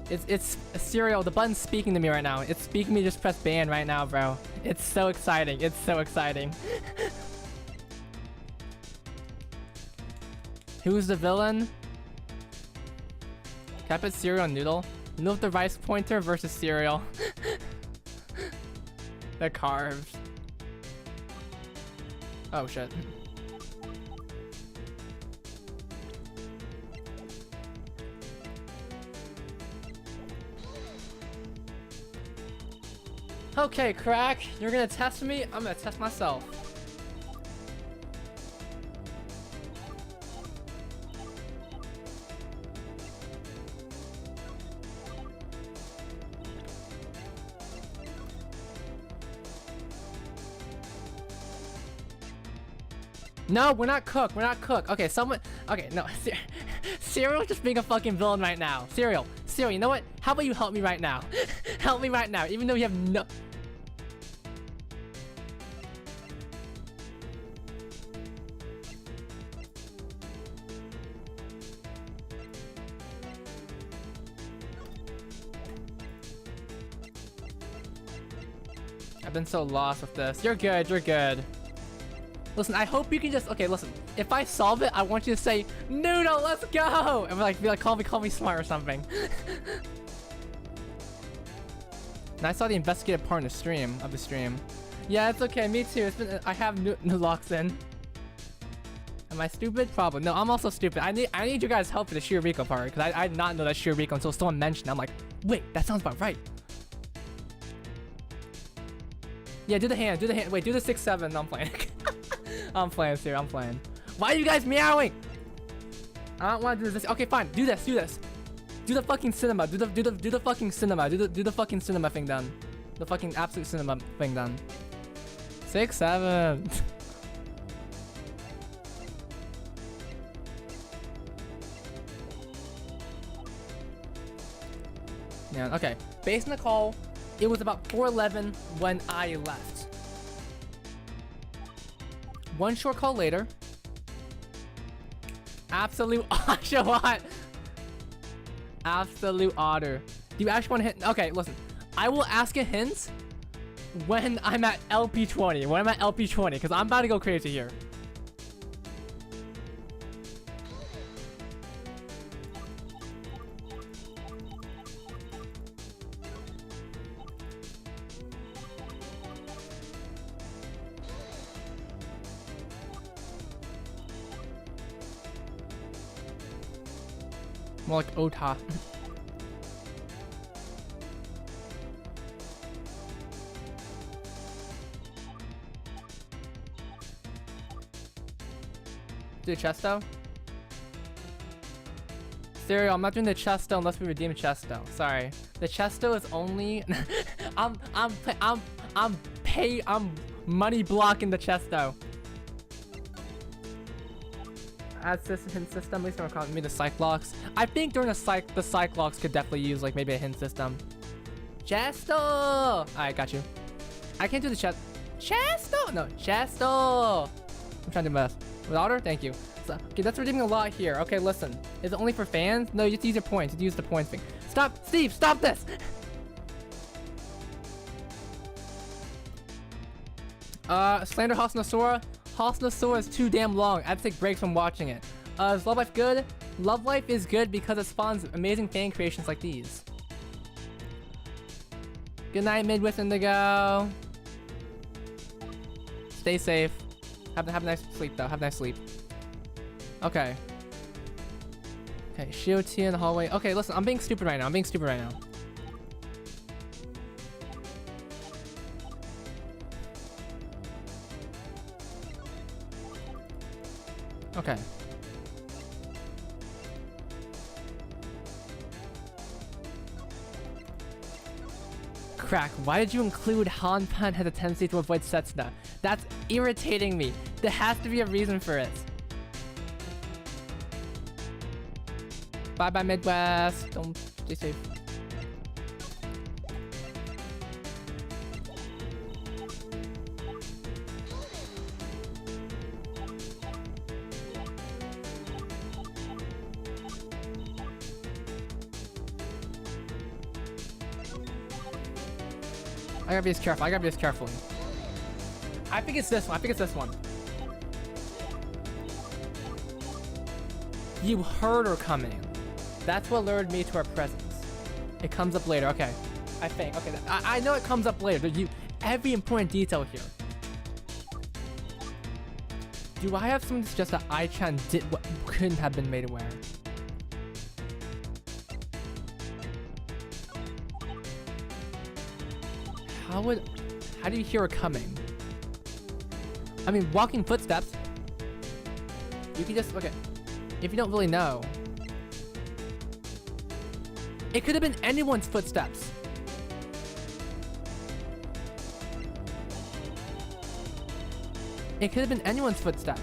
It's a cereal. The button's speaking to me right now. It's speaking to me. Just press ban right now, bro. It's so exciting. It's so exciting. Who's the villain? Can I put cereal and noodle? Noodle with the rice pointer versus cereal. The carbs. Oh shit. Okay, Crack, you're gonna test me, I'm gonna test myself. No, we're not Cook. We're not Cook. Okay, someone. Okay, no. Cereal just being a fucking villain right now. Cereal. You know what? How about you help me right now? Help me right now, even though you have no. I've been so lost with this. You're good. You're good. Listen, I hope you can just, okay, listen. If I solve it, I want you to say, Noodle, let's go! And be like, call me smart or something. And I saw the investigative part in the stream. Yeah, it's okay, me too. It's been, I have new locks in. Am I stupid? Probably. No, I'm also stupid. I need you guys' help for the Shiriko part, because I did not know that Shiriko until someone mentioned it. I'm like, wait, that sounds about right. Yeah, do the hand. Wait, do the 6-7. No, I'm playing. I'm playing, Siri. I'm playing. Why are you guys meowing? I don't want to do this. Okay, fine. Do this. Do the fucking cinema. Do the fucking cinema. Do the fucking cinema thing done. The fucking absolute cinema thing done. 6-7. Yeah. Okay. Based on the call, it was about 4:11 when I left. One short call later. Absolute Oshawott. Absolute otter. Do you actually want to hit? Okay, listen. I will ask a hint when I'm at LP20. When I'm at LP20, because I'm about to go crazy here. More like Ota. Do Chesto? Cereal, I'm not doing the Chesto unless we redeem Chesto. Sorry. The Chesto is only I'm money blocking the Chesto. Add hint system, at least don't call me the Cyclops. I think during the Cyclops could definitely use like maybe a hint system. Chesto! Alright, got you. I can't do the Chesto! No, Chesto! I'm trying to do my best. Louder? Thank you. So, okay, that's redeeming a lot here. Okay, listen. Is it only for fans? No, you have to use your points. You use the points thing. Stop! Steve, stop this! Slander Hosnosora. Hosnosora is too damn long. I have to take breaks from watching it. Is Love Life good? Love Life is good because it spawns amazing fan creations like these. Good night, Midwest Indigo. Stay safe. Have a nice sleep, though. Have a nice sleep. Okay. Okay, Shioti in the hallway. Okay, listen, I'm being stupid right now. Okay. Crack, why did you include Hanpan has a tendency to avoid Setsuna? That's irritating me. There has to be a reason for it. Bye-bye, Midwest. Don't stay safe. I gotta be as careful. I gotta be as careful. I think it's this one. I think it's this one. You heard her coming. That's what lured me to her presence. It comes up later. Okay. I think. Okay. I know it comes up later. Every important detail here. Do I have something to suggest that Ai-chan did what couldn't have been made aware? How do you hear her coming? I mean, walking footsteps. You can just, okay. If you don't really know. It could have been anyone's footsteps. It could have been anyone's footsteps.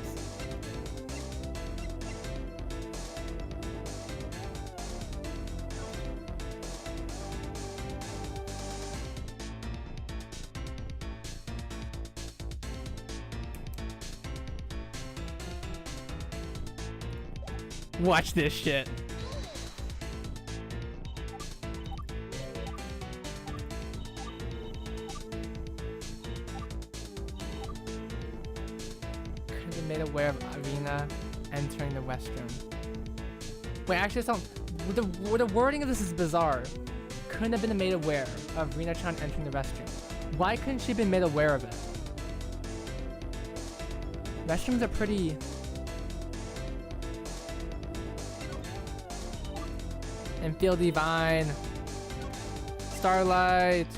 Watch this shit. Could have made aware of Arena entering the restroom. Wait, actually, the wording of this is bizarre. Couldn't have been made aware of Rina-chan entering the restroom. Why couldn't she have been made aware of it? Restrooms are pretty... and feel divine. Starlight.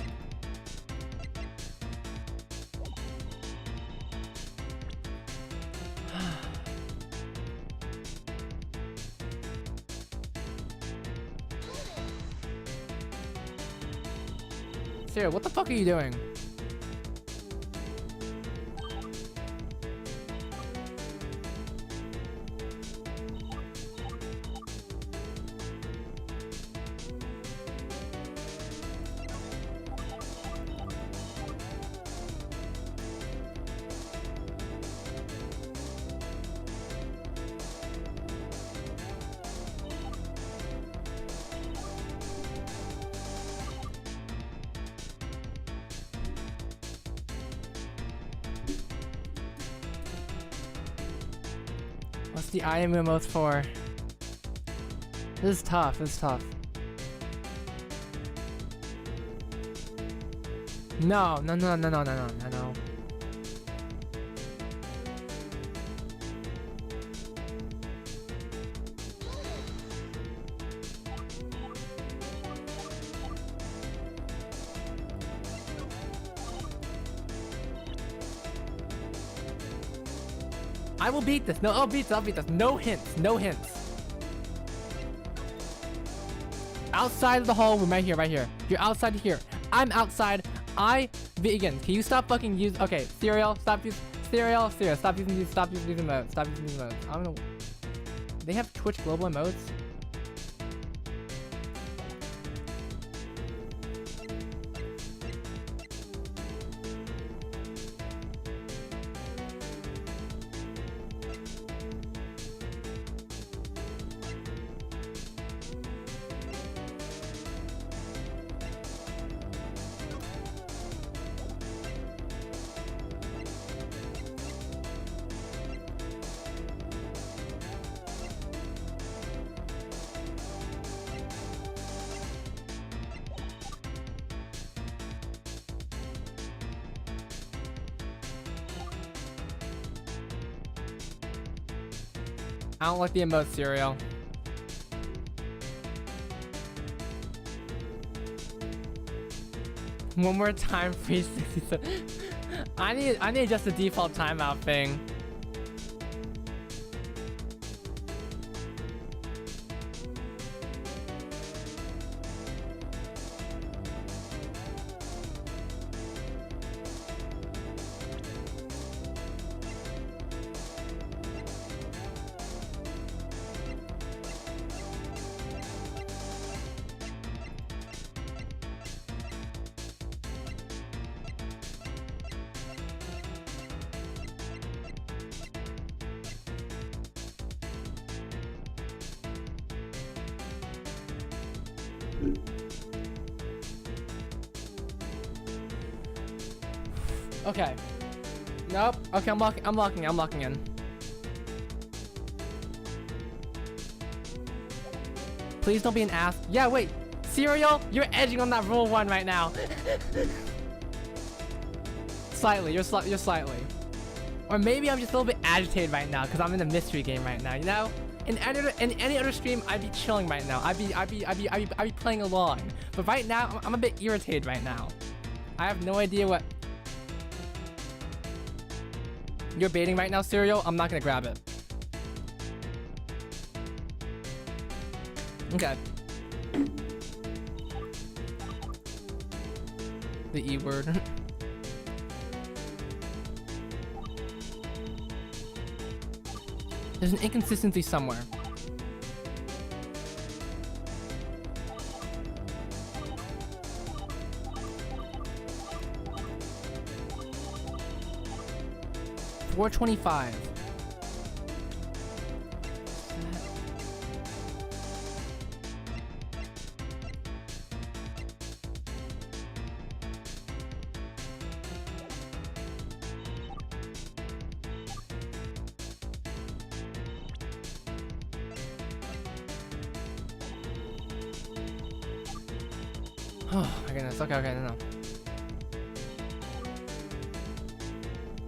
Sarah, what the fuck are you doing? What's the item remote for? This is tough. This is tough. No. I will beat this. No, I'll beat this. No hints. No hints. Outside of the hallway, right here. You're outside here. I'm outside. Vegan. Can you stop fucking using? Okay, Cereal. Stop using Cereal. Stop using these. Stop using these emotes. Stop using these emotes. I don't know. They have Twitch global emotes. I don't like the emote, Cereal. One more time, free 67. I need just the default timeout thing. Okay. Nope. Okay, I'm locking in. Please don't be an ass. Yeah, wait. Cereal, you're edging on that rule 1 right now. Slightly, you're slightly. Or maybe I'm just a little bit agitated right now because I'm in a mystery game right now, you know? In any other stream, I'd be chilling right now. I'd be playing along. But right now, I'm a bit irritated right now. I have no idea what... You're baiting right now, Cereal? I'm not gonna grab it. Okay. The E word. There's an inconsistency somewhere. $4.25. Oh my goodness. Okay, no.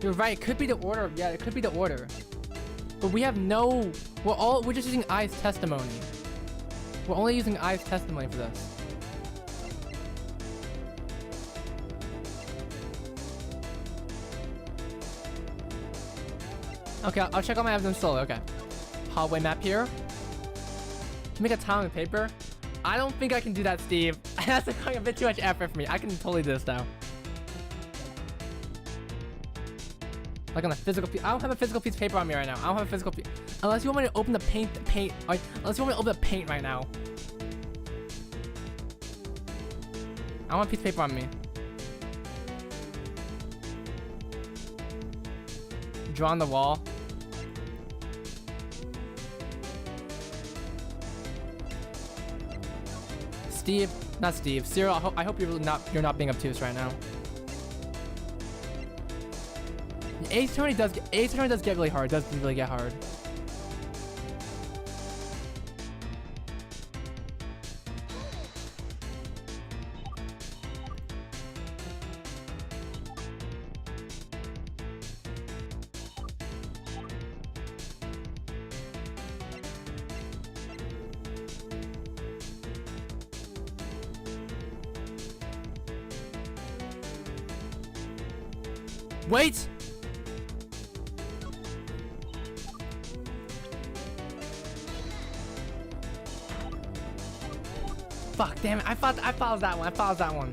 You're right. It could be the order. Yeah, it could be the order. But we have no. We're just using I's testimony. We're only using I's testimony for this. Okay, I'll check on my evidence slowly. Okay. Hallway map here. Can you make a tile and paper? I don't think I can do that, Steve. That's a bit too much effort for me. I can totally do this though. Like on a physical piece. I don't have a physical piece of paper on me right now. I don't have a physical piece. Unless you want me to open the paint. Like, unless you want me to open the paint right now. I want a piece of paper on me. Draw on the wall. Steve, not Steve. Cyril, I hope you're not being obtuse right now. Ace attorney does get really hard. Does really get hard. Wait! Fuck, damn it. I thought that one. I thought that one.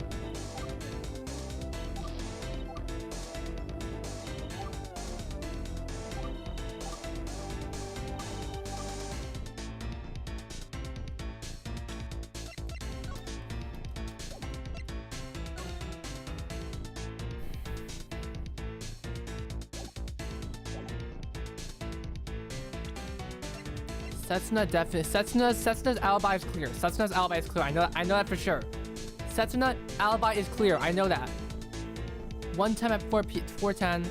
Setsuna's alibi is clear. Setsuna's alibi is clear. I know that for sure. Setsuna alibi is clear. I know that. One time at 410.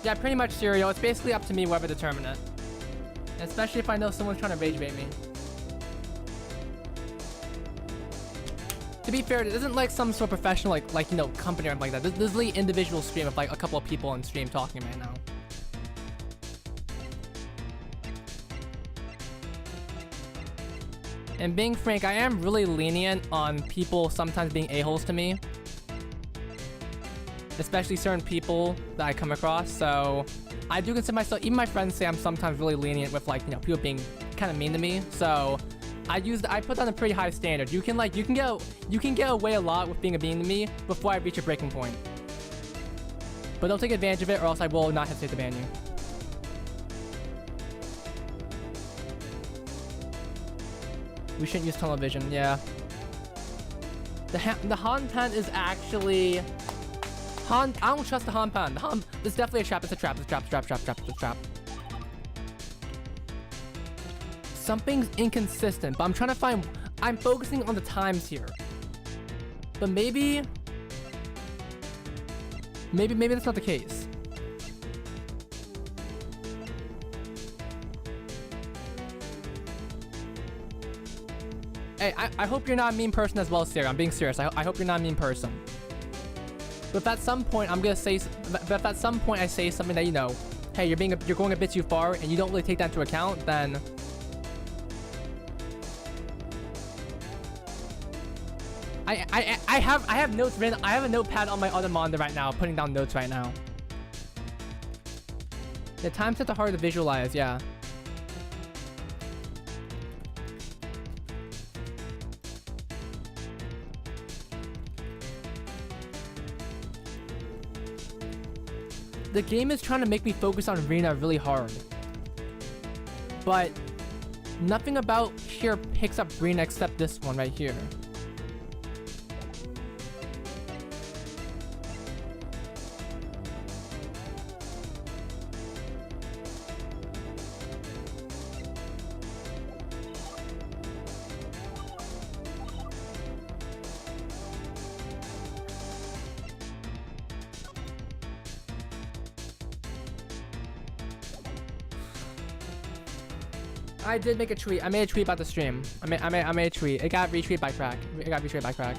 Yeah, pretty much Cereal. It's basically up to me whether to determine it. Especially if I know someone's trying to rage bait me. To be fair, it isn't like some sort of professional like you know company or something like that. This is really individual stream of like a couple of people on stream talking right now. And being frank, I am really lenient on people sometimes being a-holes to me. Especially certain people that I come across, so I do consider myself, even my friends say I'm sometimes really lenient with like, you know, people being kind of mean to me, so I put on a pretty high standard. You can get away a lot with being a mean to me before I reach a breaking point. But don't take advantage of it or else I will not hesitate to ban you. We shouldn't use television, yeah. The Hanpan is actually... I don't trust the Hanpan. This is definitely a trap. It's a trap. It's a trap. Something's inconsistent, but I'm trying to find... I'm focusing on the times here. But maybe that's not the case. Hey, I hope you're not a mean person as well, Sarah. I'm being serious. I hope you're not a mean person. But if at some point I'm gonna say, but if at some point I say something that, you know, hey, you're going a bit too far, and you don't really take that into account, then I have notes written. I have a notepad on my other monitor right now, putting down notes right now. The time sets are hard to visualize, yeah. The game is trying to make me focus on Arena really hard. But nothing about here picks up Arena except this one right here. I did make a tweet. I made a tweet about the stream. I made a tweet. It got retweeted by Crack. It got retweeted by Crack.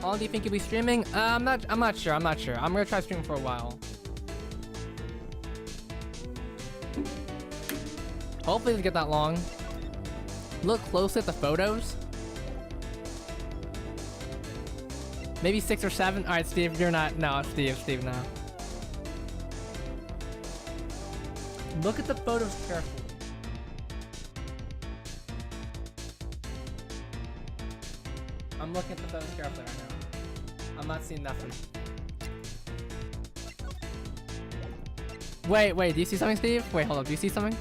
How long do you think you'll be streaming? I'm not sure. I'm gonna try streaming for a while. Hopefully it doesn't get that long. Look closely at the photos. Maybe 6 or 7. All right, Steve, you're not. No, Steve, no. Look at the photos carefully. I'm looking at the photos carefully right now. I'm not seeing nothing. Wait, do you see something, Steve? Wait, hold up. Do you see something?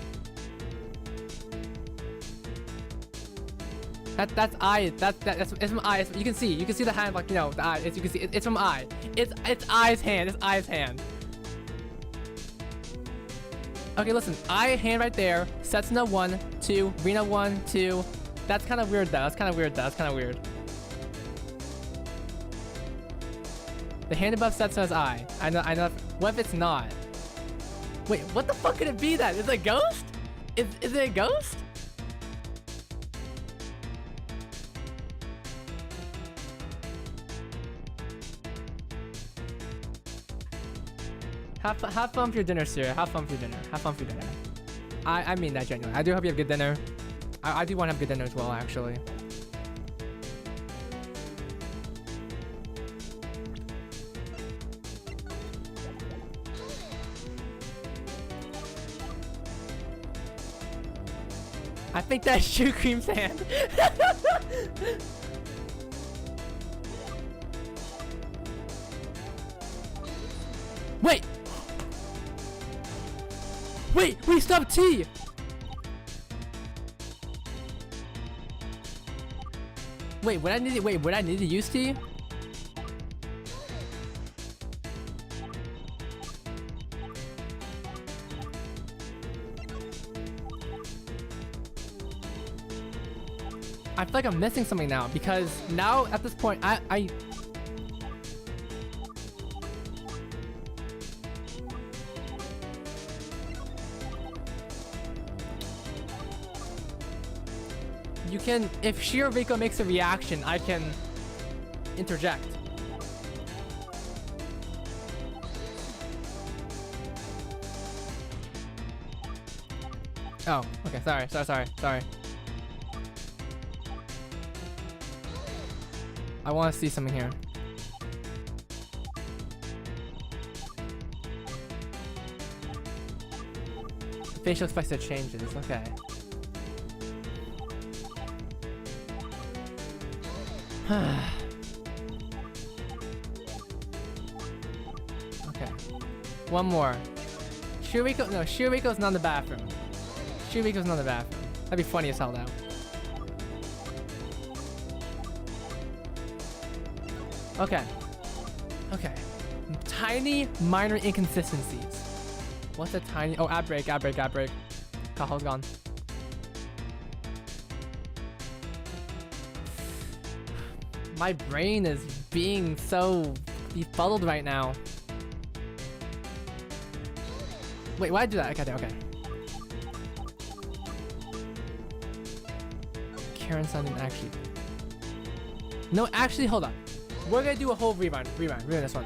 That's eye. It's from eye. You can see the hand, like, you know, the eye. You can see it's from eye. It's eye's hand. It's eye's hand. Okay, listen. Eye hand right there. Setsuna 1, 2, Rena 1, 2. That's kind of weird though. That's kind of weird. The hand above Setsuna's eye. I know. What if it's not? Wait, what the fuck could it be then? Is it a ghost? Is it a ghost? Have fun for your dinner, Sierra. Have fun for your dinner. I mean that genuinely. I do hope you have good dinner. I do want to have good dinner as well, actually. I think that's Shoe Cream's hand. Wait, stop T! Wait, would I need to use T? I feel like I'm missing something now, because now at this point I you can, if Shirobiko makes a reaction, I can interject. Oh, okay, sorry. I want to see something here. Facial expression changes, okay. Okay. One more. Shiriko's not in the bathroom. Shiriko's not in the bathroom. That'd be funny as hell though. Okay. tiny minor inconsistencies. What's a tiny? Oh, ad break. Kaho's gone. My brain is being so befuddled right now. Wait, why did I do that? Okay. Karen sounded actually. No, actually, hold on. We're gonna do a whole rerun this one.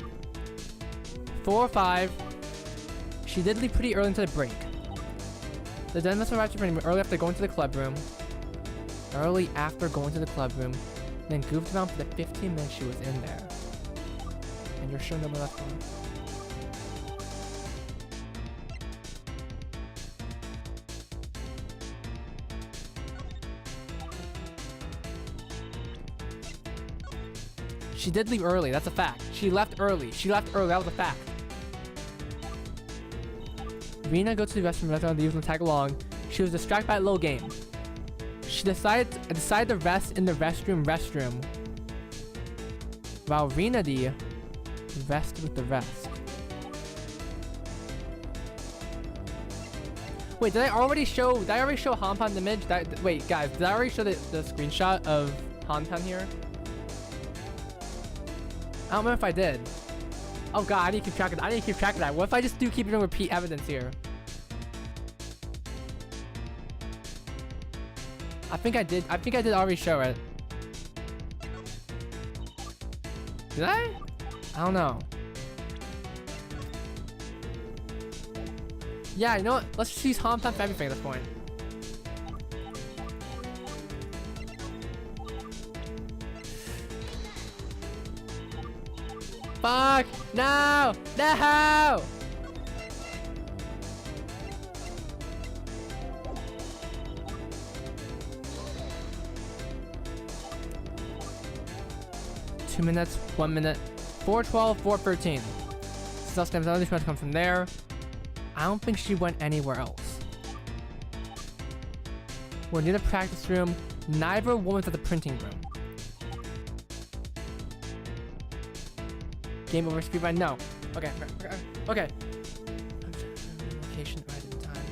4 or 5. She did leave pretty early into the break. The dentist arrived early after going to the club room. Then goofed around for the 15 minutes she was in there. And you're sure nobody left home? She did leave early, that's a fact. She left early, that was a fact. Rena goes to the restaurant, leaves and tag along. She was distracted by a little game. She decided to rest in the restroom. While Rena rested with the rest. Wait, did I already show Hanpan image? Wait, guys, did I already show the screenshot of Hanpan here? I don't remember if I did. Oh god, I need to keep track of that. What if I just do keep doing repeat evidence here? I think I did already show it. Did I? I don't know. Yeah, you know what? Let's just use Hanpan for everything at this point. Fuck! No! No! Two minutes, 1 minute, 4:12, 4:13. Still stands another to come from there. I don't think she went anywhere else. We're near the practice room. Neither woman's at the printing room. Game over, speed run, no. Okay. Location right in time.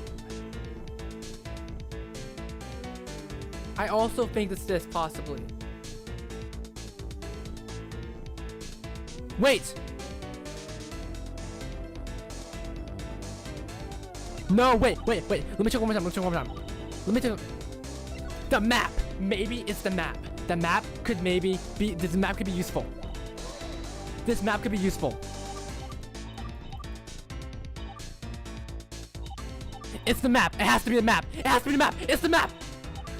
I also think it's this, possibly. Wait! No, wait. Let me check one more time. The map! Maybe it's the map. The map could maybe be, this map could be useful. This map could be useful. It's the map. It has to be the map. It's the map.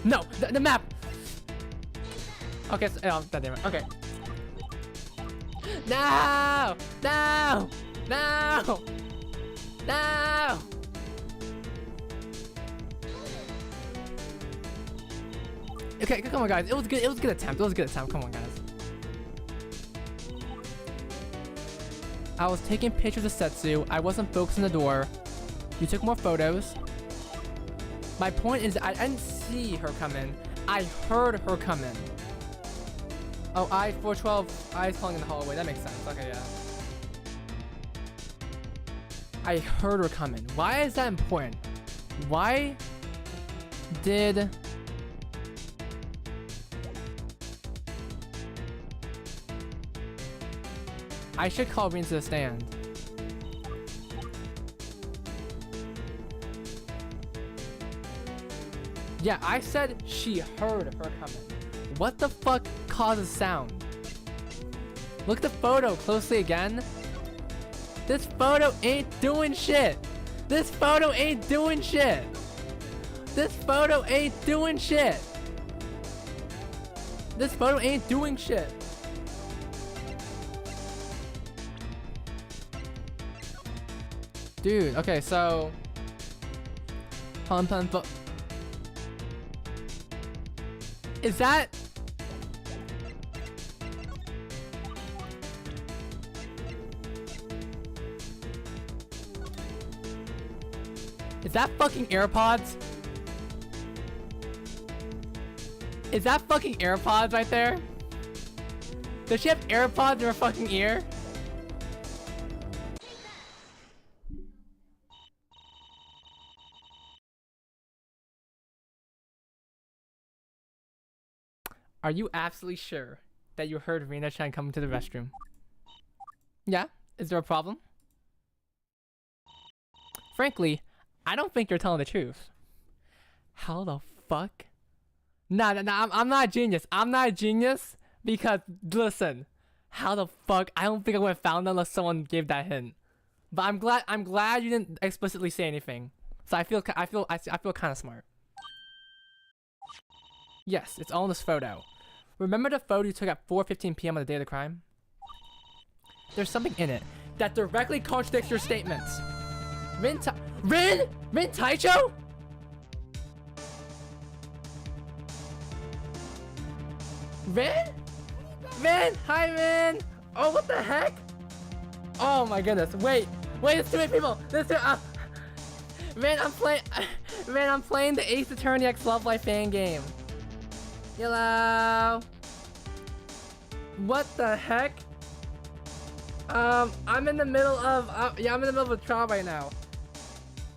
No, the map. Okay, so, oh, damn it. Okay. No. Okay, come on, guys. It was good. It was a good attempt. Come on, guys. I was taking pictures of Setsu. I wasn't focused on the door. You took more photos. My point is, I didn't see her come in. I heard her come in. Oh, I-412. I was calling in the hallway. That makes sense. Okay, yeah. I heard her come in. Why is that important? Why did... I should call Rena to the stand. Yeah, I said she heard her coming. What the fuck causes sound? Look at the photo closely again. This photo ain't doing shit. This photo ain't doing shit. This photo ain't doing shit. This photo ain't doing shit. Dude, okay, so Hanpan is that fucking AirPods? Is that fucking AirPods right there? Does she have AirPods in her fucking ear? Are you absolutely sure that you heard Rena-chan coming to the restroom? Yeah? Is there a problem? Frankly, I don't think you're telling the truth. How the fuck? Nah, I'm not a genius. I'm not a genius because, listen, how the fuck? I don't think I would have found that unless someone gave that hint. But I'm glad you didn't explicitly say anything. So I feel kind of smart. Yes, it's all in this photo. Remember the photo you took at 4:15 p.m. on the day of the crime? There's something in it that directly contradicts your statements. Rin Taicho? Rin? Hi Rin! Oh, what the heck? Oh my goodness, wait, there's too many people! Rin, I'm playing the Ace Attorney X Love Life fan game. Hello? What the heck? I'm in the middle of, I'm in the middle of a trial right now.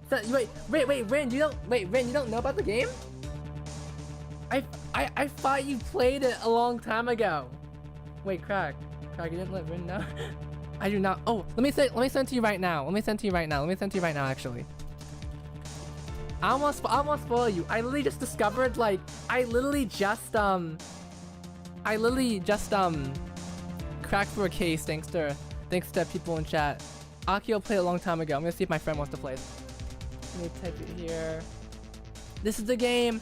So, wait, Rin, you don't know about the game? I thought you played it a long time ago. Wait, Crack, you didn't let Rin know? I do not. Oh, let me send it to you right now. Actually. I won't spoil you. I literally just discovered, like, I literally just cracked through a case thanks to people in chat. Akio played a long time ago. I'm gonna see if my friend wants to play it. Let me type it here. This is the game.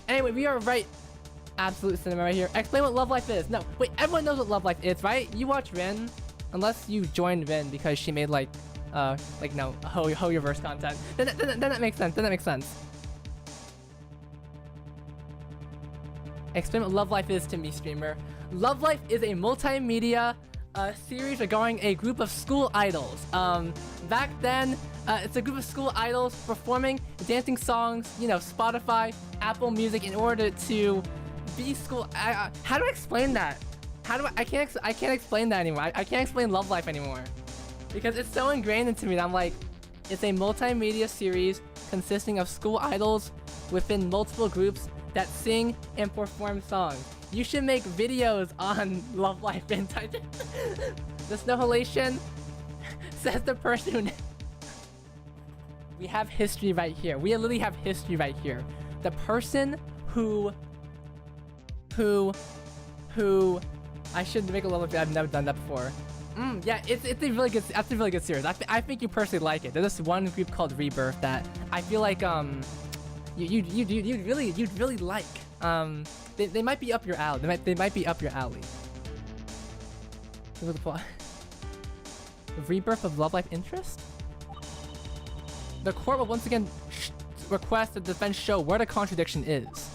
Anyway, we are right. Absolute cinema right here. Explain what Love Life is. No, wait, everyone knows what Love Life is, right? You watch Rin, unless you joined Rin because she made like no Hoyoverse content. Then that makes sense. Explain what Love Life is to me, streamer. Love Life is a multimedia series regarding a group of school idols. Back then, it's a group of school idols performing dancing songs, you know, Spotify, Apple Music, in order to be school. How do I explain that? I can't explain that anymore. I can't explain Love Life anymore because it's so ingrained into me that I'm like, it's a multimedia series consisting of school idols within multiple groups that sing and perform songs. You should make videos on Love Life and Titan. There's no halation, says the person who... We have history right here. We literally have history right here. The person who... I should make a Love Life. I've never done that before. Yeah, it's a really good. That's a really good series. I think you personally like it. There's this one group called Rebirth that I feel like you'd really like. They might be up your alley. They might be up your alley. Look at the plot. Rebirth of Love Life interest? The court will once again request the defense show where the contradiction is.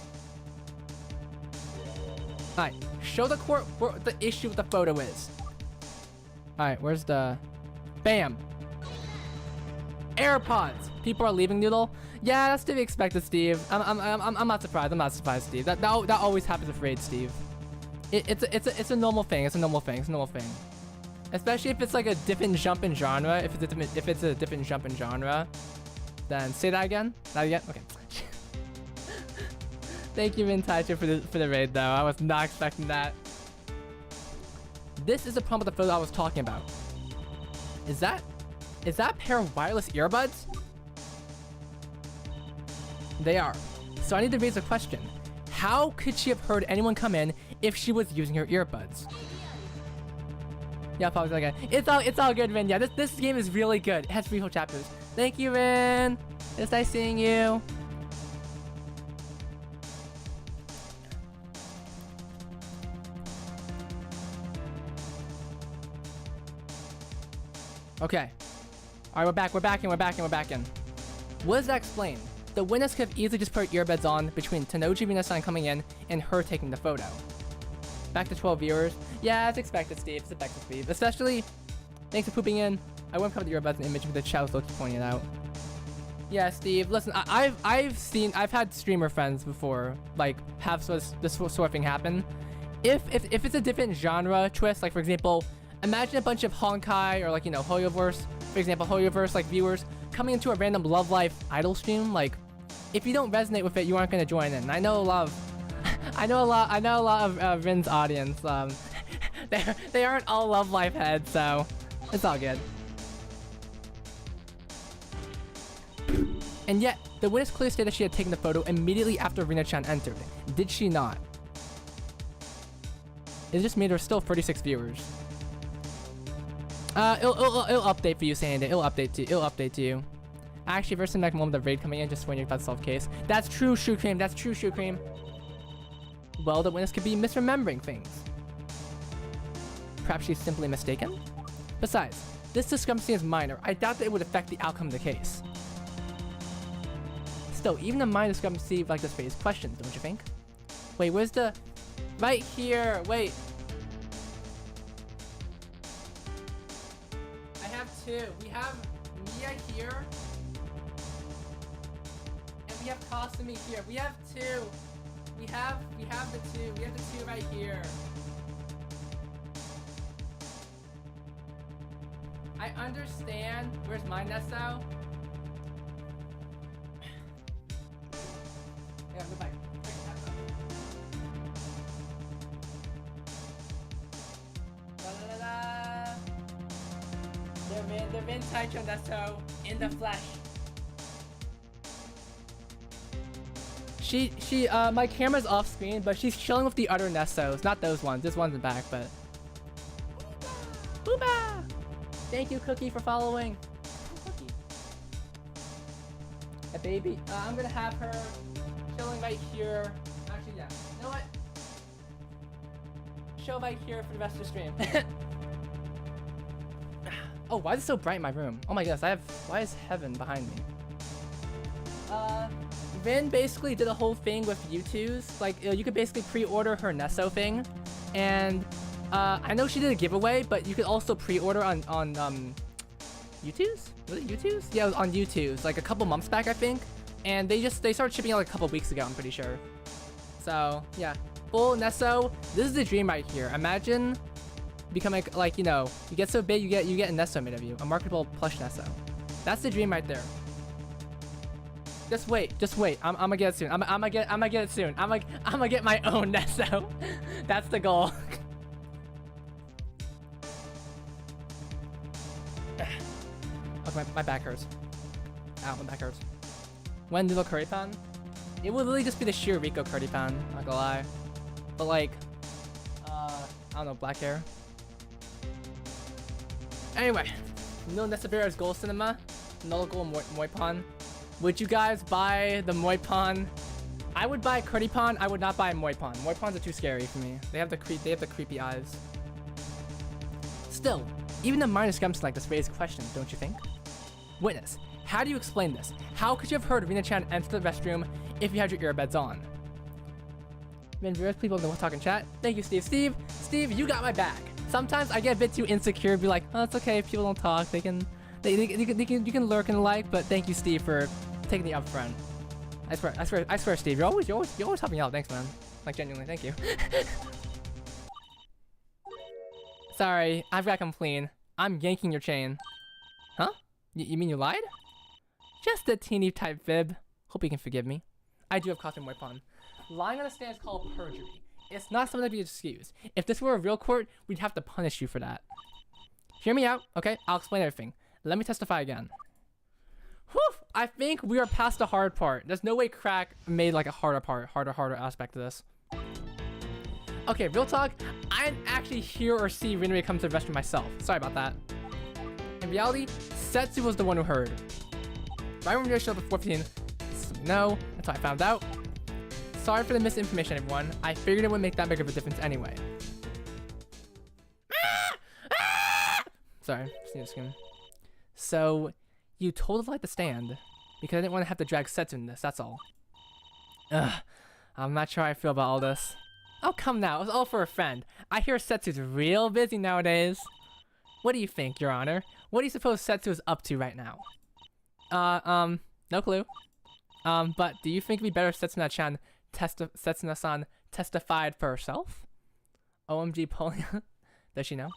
Alright, show the court where the issue with the photo is. Alright, where's the... Bam! AirPods! People are leaving, Noodle. Yeah, that's to be expected, Steve. I'm not surprised. I'm not surprised, Steve. That always happens with raids, Steve. It's a normal thing. It's a normal thing. Especially if it's like a different jump in genre. If it's a different jump in genre, then say that again. Okay. Thank you, Mintaicher, for the raid, though. I was not expecting that. This is the problem with the photo I was talking about. Is that a pair of wireless earbuds? They are. So I need to raise a question. How could she have heard anyone come in if she was using her earbuds? Yeah, probably okay. It's all good, Rin. Yeah, this game is really good. It has 3 whole chapters. Thank you, Rin. It's nice seeing you. Okay. Alright, we're back in. What does that explain? The witness could have easily just put earbuds on between Tanoji Minasan coming in and her taking the photo. Back to 12 viewers. Yeah, it's expected, Steve. It's expected, Steve. Especially, thanks for pooping in. I won't cover the earbuds and image with the Chow's Loki pointing it out. Yeah, Steve. Listen, I've had streamer friends before, like, have this sort of thing happen. If it's a different genre twist, like for example, imagine a bunch of Honkai or like, you know, Hoyoverse, for example, Hoyoverse like viewers coming into a random Love Life idol stream. Like, if you don't resonate with it, you aren't gonna join in. I know a lot I know a lot. I know a lot of Rin's audience. They aren't all Love Life heads, so it's all good. And yet, the witness clearly stated she had taken the photo immediately after Rina-chan entered. Did she not? It just made her still 36 viewers. It'll update for you, Sandy. It'll update to you. Actually, versus the next moment of raid coming in, just when you're about to solve case. That's true, Shoe Cream. That's true, Shoe Cream. Well, the witness could be misremembering things. Perhaps she's simply mistaken? Besides, this discrepancy is minor. I doubt that it would affect the outcome of the case. Still, even a minor discrepancy like this raises questions, don't you think? Wait, where's the... Right here! Wait! I have two. We have Mia here. And we have Kasumi here. We have two. We have the two. We have the two right here. I understand. Where's my Nesso? Yeah, go back. They're in Taicho Nesso in the flesh. My camera's off screen, but she's chilling with the other Nessos. Not those ones. This one's in back, but. Booba! Thank you, Cookie, for following. Cookie. A baby. I'm gonna have her chilling right here. Actually, yeah. You know what? Chill right here for the rest of the stream. Oh, why is it so bright in my room? Oh my goodness, why is heaven behind me? Rin basically did a whole thing with U2s. Like, you could basically pre-order her Nesso thing. And, I know she did a giveaway, but you could also pre-order on U2s? Was it U2s? Yeah, it was on U2s, like a couple months back, I think. And they started shipping out like a couple weeks ago, I'm pretty sure. So, yeah. Full Nesso, this is the dream right here. Imagine becoming, like, you know, you get so big, you get a Nesso made of you. A marketable plush Nesso. That's the dream right there. Just wait. I'm gonna get it soon. I'm gonna get it soon. I'm gonna get my own Nesso. That's the goal. Okay, my back hurts. Ow, my back hurts. When do the curry pan? It would literally just be the sheer Rico curry pan, not gonna lie. But like, I don't know, black hair. Anyway, no Nesabira's Gold Cinema, no local Moipan. Would you guys buy the Moipan? I would buy curry pan. I would not buy Moipan. Moipans are too scary for me. They have the creepy eyes. Still, even the minor scams like this raise questions, don't you think? Witness, how do you explain this? How could you have heard Rina-chan enter the restroom if you had your earbuds on? Man, various people in the talking chat. Thank you, Steve. Steve, you got my back. Sometimes I get a bit too insecure, be like, oh, it's okay if people don't talk. You can lurk and the like. But thank you, Steve, for taking the upfront. I swear, Steve, you're always helping out. Thanks, man. Like, genuinely, thank you. Sorry, I've got to come clean. I'm yanking your chain. Huh? You mean you lied? Just a teeny type fib. Hope you can forgive me. I do have costume wipe on. Lying on the stand is called perjury. It's not something to be excused. If this were a real court, we'd have to punish you for that. Hear me out, okay? I'll explain everything. Let me testify again. Whew! I think we are past the hard part. There's no way crack made like a harder aspect of this. Okay, real talk. I didn't actually hear or see Rinri come to the restroom myself. Sorry about that. In reality, Setsu was the one who heard. Right when we showed up at 4:15, no, that's how I found out. Sorry for the misinformation, everyone. I figured it wouldn't make that big of a difference anyway. Sorry, sneeze skin. So, you told the light to stand because I didn't want to have to drag Setsu in this, that's all. Ugh, I'm not sure how I feel about all this. Oh, come now, it was all for a friend. I hear Setsu's real busy nowadays. What do you think, Your Honor? What do you suppose Setsu is up to right now? No clue. But do you think it'd be better if Setsuna-chan Setsuna-san testified for herself? OMG Polia. Does she know?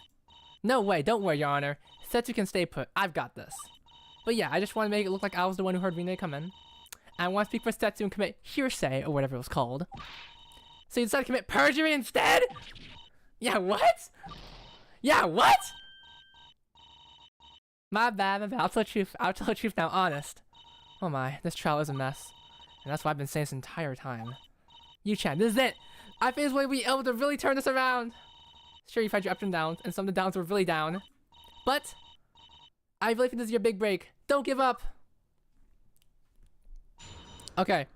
No way, don't worry, Your Honor. Setsu can stay put. I've got this. But yeah, I just want to make it look like I was the one who heard Rina come in. I want to speak for Setsu and commit hearsay, or whatever it was called. So you decided to commit perjury instead? Yeah, what? Yeah, what? My bad, my bad. I'll tell the truth. I'll tell the truth now, honest. Oh my, this trial is a mess. And that's what I've been saying this entire time. You-chan, this is it! I think this way we'll be able to really turn this around. Sure, you've had your ups and downs, and some of the downs were really down. But I really think this is your big break. Don't give up. Okay.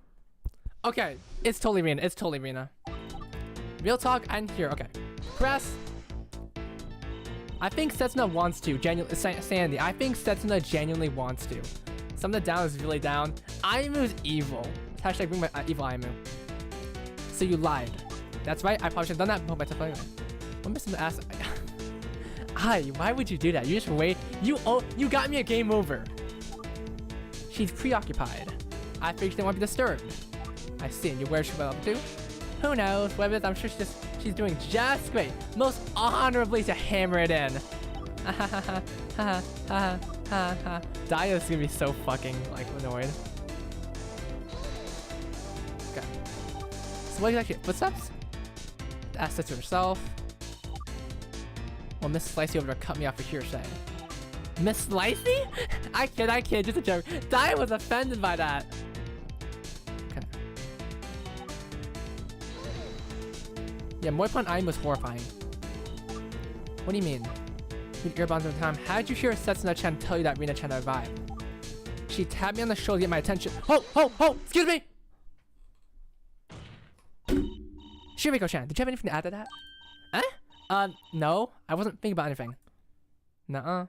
Okay, it's totally Rena. It's totally Rena. Real talk, I'm here. Okay. Press. I think Setsuna wants to. Genuinely, Sandy. I think Setsuna genuinely wants to. Some of the down is really down. Aimu's evil. Hashtag bring my evil Aimu. So you lied. That's right. I probably should have done that. But myself anyway. I'm missing the ass. Why would you do that? You just wait. You got me a game over. She's preoccupied. I figured she didn't want to be disturbed. I see. And where she went up to? Who knows? Whatever it is, I'm sure she's doing just great. Most honorably to hammer it in. Daya's gonna be so fucking like annoyed. Okay. So what exactly? Footsteps? Ask that to herself. Well, Miss Slicey over there cut me off for hearsay. Miss Slicey? I kid, just a joke. Daya was offended by that. Okay. Yeah, Moipon Aim was horrifying. What do you mean? With earbuds at the time, how did you hear Setsuna-chan tell you that Rina-chan arrived? She tapped me on the shoulder to get my attention. Oh! Excuse me! Shiriko-chan, did you have anything to add to that? No. I wasn't thinking about anything. Nuh-uh.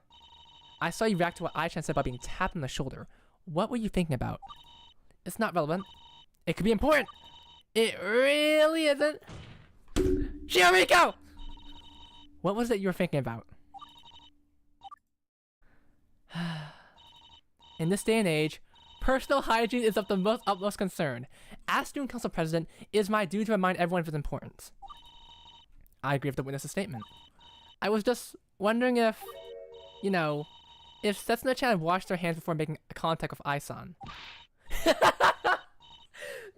I saw you react to what I-chan said about being tapped on the shoulder. What were you thinking about? It's not relevant. It could be important. It really isn't. Shiriko! What was it you were thinking about? In this day and age, personal hygiene is of the utmost concern. As student council president, it is my duty to remind everyone of its importance. I agree with the witness's statement. I was just wondering if, you know, if Setsuna-chan had washed her hands before making contact with Ai-san.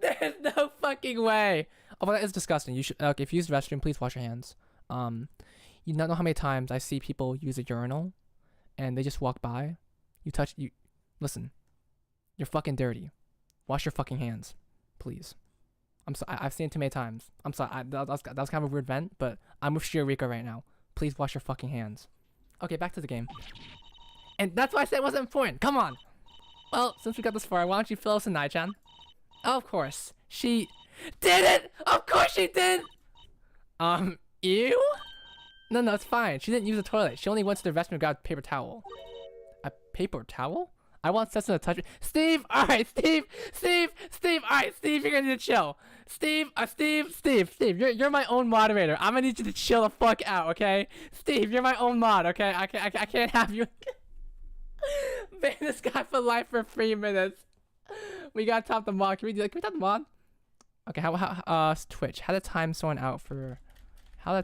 There's no fucking way. Oh, well, that is disgusting. You should. Okay, if you use the restroom, please wash your hands. You don't know how many times I see people use a urinal, and they just walk by. Listen, you're fucking dirty. Wash your fucking hands, please. I'm sorry. I've seen it too many times. I'm sorry. That was kind of a weird vent, but I'm with Shiriko right now. Please wash your fucking hands. Okay, back to the game. And that's why I said it wasn't important. Come on. Well, since we got this far, why don't you fill us in, Nai-chan? Oh, of course. She did it! Of course she did! Ew? No, it's fine. She didn't use the toilet. She only went to the restroom and got a paper towel. A paper towel? I want Setsuna to touch it. Steve! Alright, Steve! Alright, Steve, you're gonna need to chill. Steve, you're my own moderator. I'm gonna need you to chill the fuck out, okay? Steve, you're my own mod, okay? I can't have you ban this guy for life for 3 minutes. We gotta top the mod. Can we top the mod? Okay, how Twitch. How to time someone out for a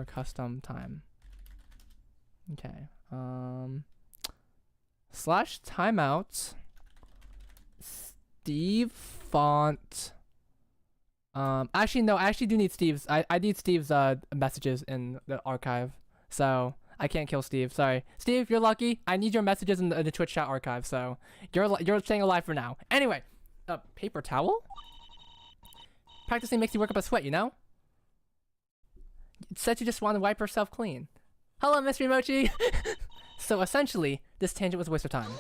custom time. Okay. Slash timeout. Steve font. Actually no, I actually do need Steve's. I need Steve's messages in the archive. So I can't kill Steve. Sorry, Steve. You're lucky. I need your messages in the Twitch chat archive. So you're staying alive for now. Anyway, paper towel. Practicing makes you work up a sweat, you know. It said you just want to wipe yourself clean. Hello, Mystery Mochi. So essentially, this tangent was a waste of time.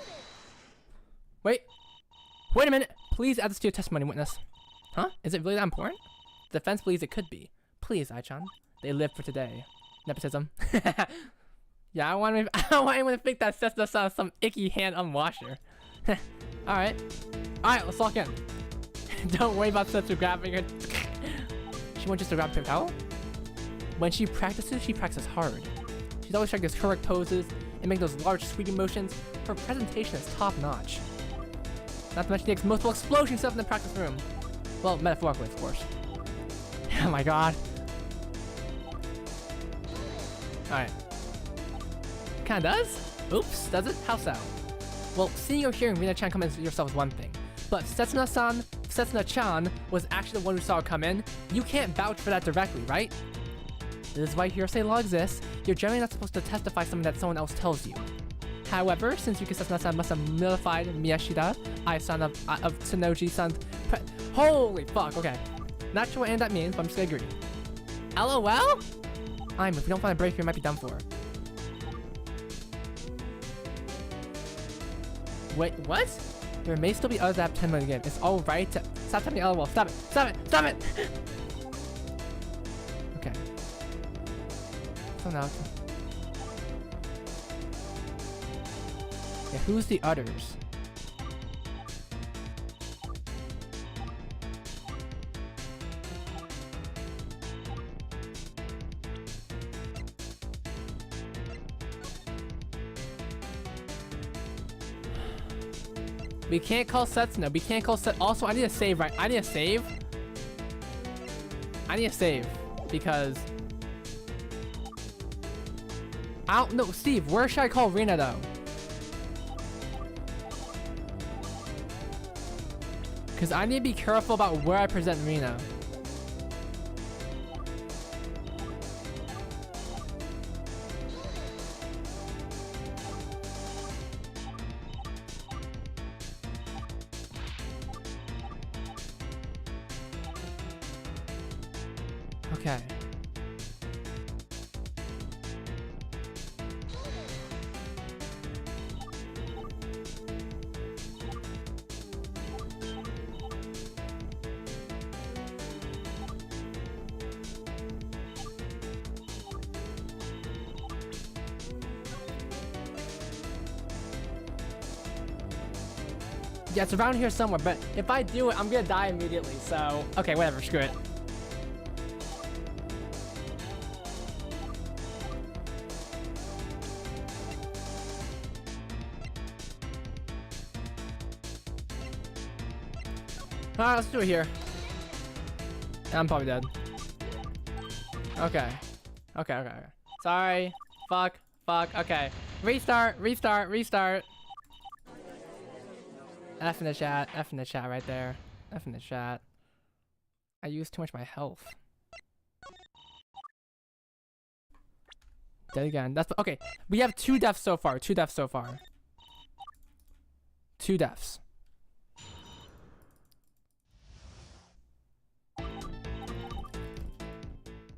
Wait a minute. Please add this to your testimony, witness. Huh? Is it really that important? The defense believes it could be. Please, Ai-chan. They live for today. Nepotism. Yeah, I don't want anyone to think that Setsuna some icky hand unwasher. Alright, let's lock in. Don't worry about Setsuna grabbing her. She wants just to grab a paper towel? When she practices hard. She's always trying those correct poses and make those large sweeping motions. Her presentation is top notch. Not to mention the multiple explosion stuff in the practice room. Well, metaphorically, of course. Oh my god. Alright. Kinda does? Oops, does it? How so? Well, seeing or hearing Rina-chan come in yourself is one thing. But Setsuna-san Setsuna-chan was actually the one who saw it come in, you can't vouch for that directly, right? This is why hearsay law exists. You're generally not supposed to testify something that someone else tells you. However, since Yuki Setsuna-san must have notified Miyashita, Ai-san of Tsunoji-san's holy fuck, okay. Not sure what that means, but I'm just gonna agree. LOL? If we don't find a break, we might be done for. Wait, what? There may still be others that have 10 million games. It's alright to... Stop telling me LOL. Stop it! Stop it! Stop it! Okay. So now... Yeah, who's the others? We can't call Setsuna. We can't call Set. Also, I need a save, right? I need a save. I need a save. Because... I don't know. Steve, where should I call Rina, though? Because I need to be careful about where I present Rina. Okay. Yeah, it's around here somewhere, but if I do it, I'm gonna die immediately, so... Okay, whatever, screw it. Alright, let's do it here. I'm probably dead. Okay. Okay. Sorry. Fuck. Okay. Restart. F in the chat right there. F in the chat. I used too much of my health. Dead again. That's okay. We have 2 deaths so far. 2 deaths.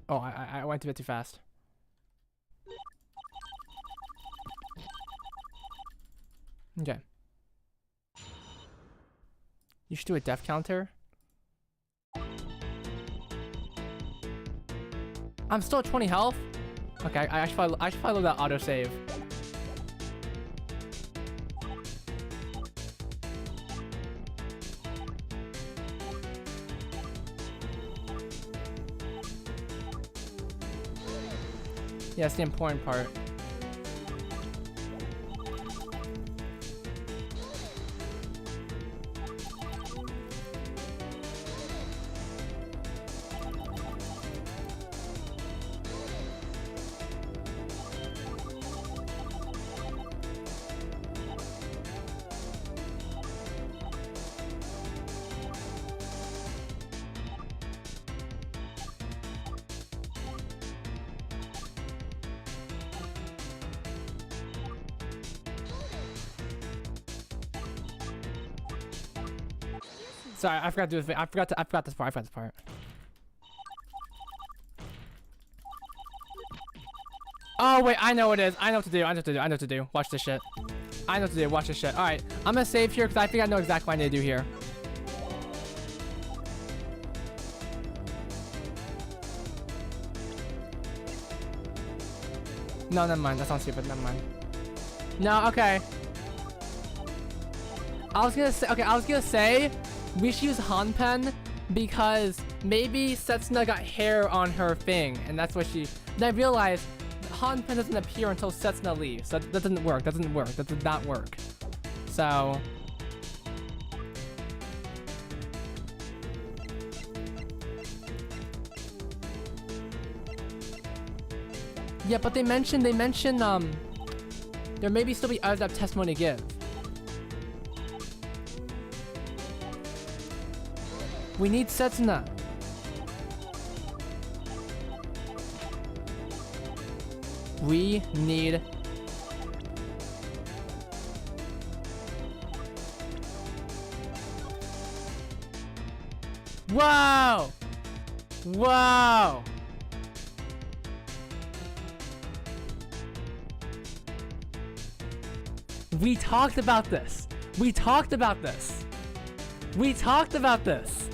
Oh, I went a bit too fast. Okay. You should do a death counter. I'm still at 20 health. Okay, I should probably load that autosave. Yeah, that's the important part. Sorry, I forgot to do this. I forgot this part. Oh wait, I know what it is. I know what to do. Watch this shit. Watch this shit. Alright, I'm gonna save here because I think I know exactly what I need to do here. No, never mind. That sounds stupid. Never mind. No, okay. I was gonna say we should use Hanpen because maybe Setsuna got hair on her thing, and that's what she. Then I realized Hanpen doesn't appear until Setsuna leaves. So that doesn't work. That did not work. So. Yeah, but they mentioned there may still be others that have testimony to give. We need Setsuna. We need... Wow! Wow! We talked about this. We talked about this. We talked about this.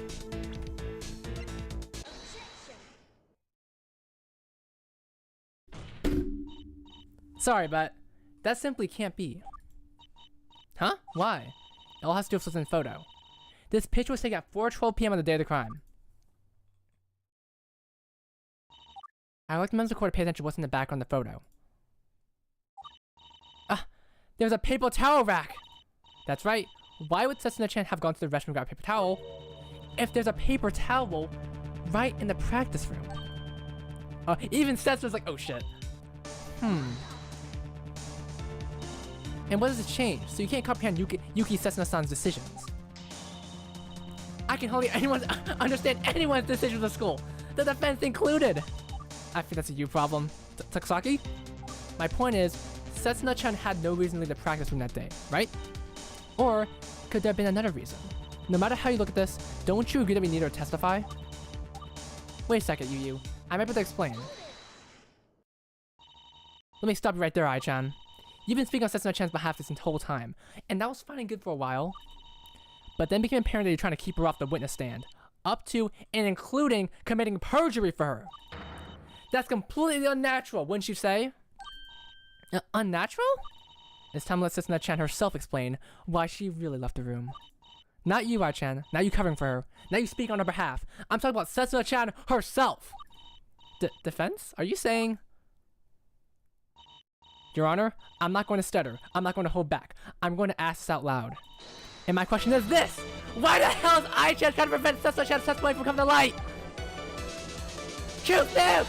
Sorry, but that simply can't be. Huh? Why? It all has to do with what's in the photo. This picture was taken at 4:12 p.m. on the day of the crime. I would like the members of the court to pay attention to what's in the background of the photo. Ah, there's a paper towel rack! That's right. Why would Setsuna-chan have gone to the restroom and got a paper towel if there's a paper towel right in the practice room? Even Setsuna's like, oh shit. And what does it change? So you can't comprehend Yuki Setsuna-san's decisions. I can hardly understand anyone's decisions at school, the defense included. I think that's a you problem, Taksaki. My point is, Setsuna-chan had no reason to leave the practice room that day, right? Or could there have been another reason? No matter how you look at this, don't you agree that we need her to testify? Wait a second, Yu. I might be able to explain. Let me stop you right there, Ai-chan. You've been speaking on Setsuna-chan's behalf this whole time, and that was fine and good for a while. But then became apparent that you're trying to keep her off the witness stand, up to and including committing perjury for her. That's completely unnatural, wouldn't you say? Unnatural? It's time to let Setsuna-chan herself explain why she really left the room. Not you, Ai-chan. Not you covering for her. Not you speaking on her behalf. I'm talking about Setsuna-chan herself. Defense? Are you saying... Your Honor, I'm not going to stutter. I'm not going to hold back. I'm going to ask this out loud. And my question is this! Why the hell is Ai-chan trying to prevent Setsuna-chan's testimony from coming to light? Truth nuke!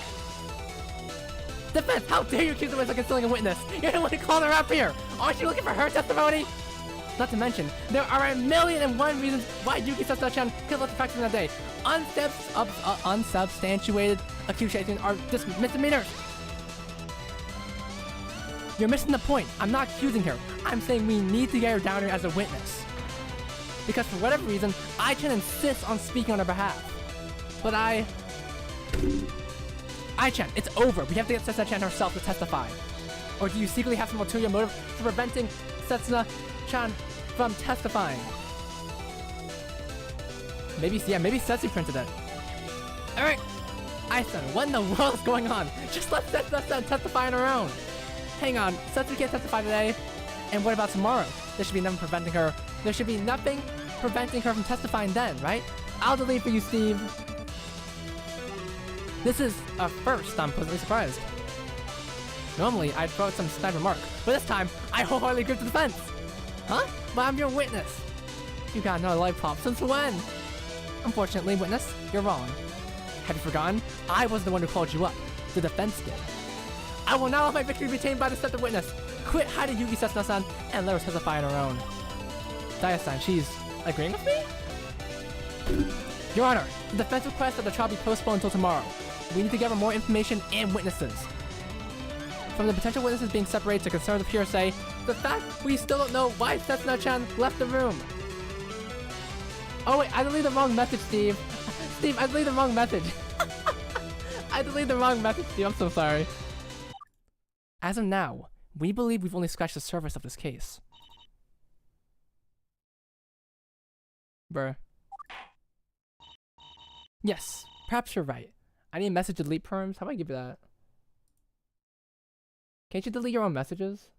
Defense, how dare you accuse the witness of concealing a witness? You're the one who called her up here! Aren't you looking for her testimony? Not to mention, there are 1,000,001 reasons why Yuki Setsuna-chan could have left the practice in that day. Unsubstantiated accusations are just misdemeanors. You're missing the point. I'm not accusing her. I'm saying we need to get her down here as a witness. Because for whatever reason, Ai-chan insists on speaking on her behalf. But Ai-chan, it's over. We have to get Setsuna-chan herself to testify. Or do you secretly have some ulterior motive for preventing Setsuna-chan from testifying? Maybe Setsu printed it. Alright, Ai-san, what in the world is going on? Just let Setsuna-chan testify on her own. Hang on, Setsu can't testify today. And what about tomorrow? There should be nothing preventing her. There should be nothing preventing her from testifying then, right? I'll delete for you, Steve. This is a first. I'm pleasantly surprised. Normally, I'd throw out some snide remark, but this time, I wholeheartedly agree with the defense. Huh? But I'm your witness. You got another life pop. Since when? Unfortunately, witness, you're wrong. Have you forgotten? I was the one who called you up. The defense did. I will not let my victory be tamed by the set of witness. Quit hiding Yuki Setsuna-san and let her testify on her own. Daya-san, she's agreeing with me? Your Honor, the defense requests that the trial be postponed until tomorrow. We need to gather more information and witnesses. From the potential witnesses being separated to concerns of hearsay, the fact we still don't know why Setsuna-chan left the room. Oh wait, I deleted the wrong message, Steve. Steve, I deleted the wrong message. I deleted the wrong message, Steve. I'm so sorry. As of now, we believe we've only scratched the surface of this case. Bruh. Yes, perhaps you're right. I need a message to delete perms. How do I give you that? Can't you delete your own messages?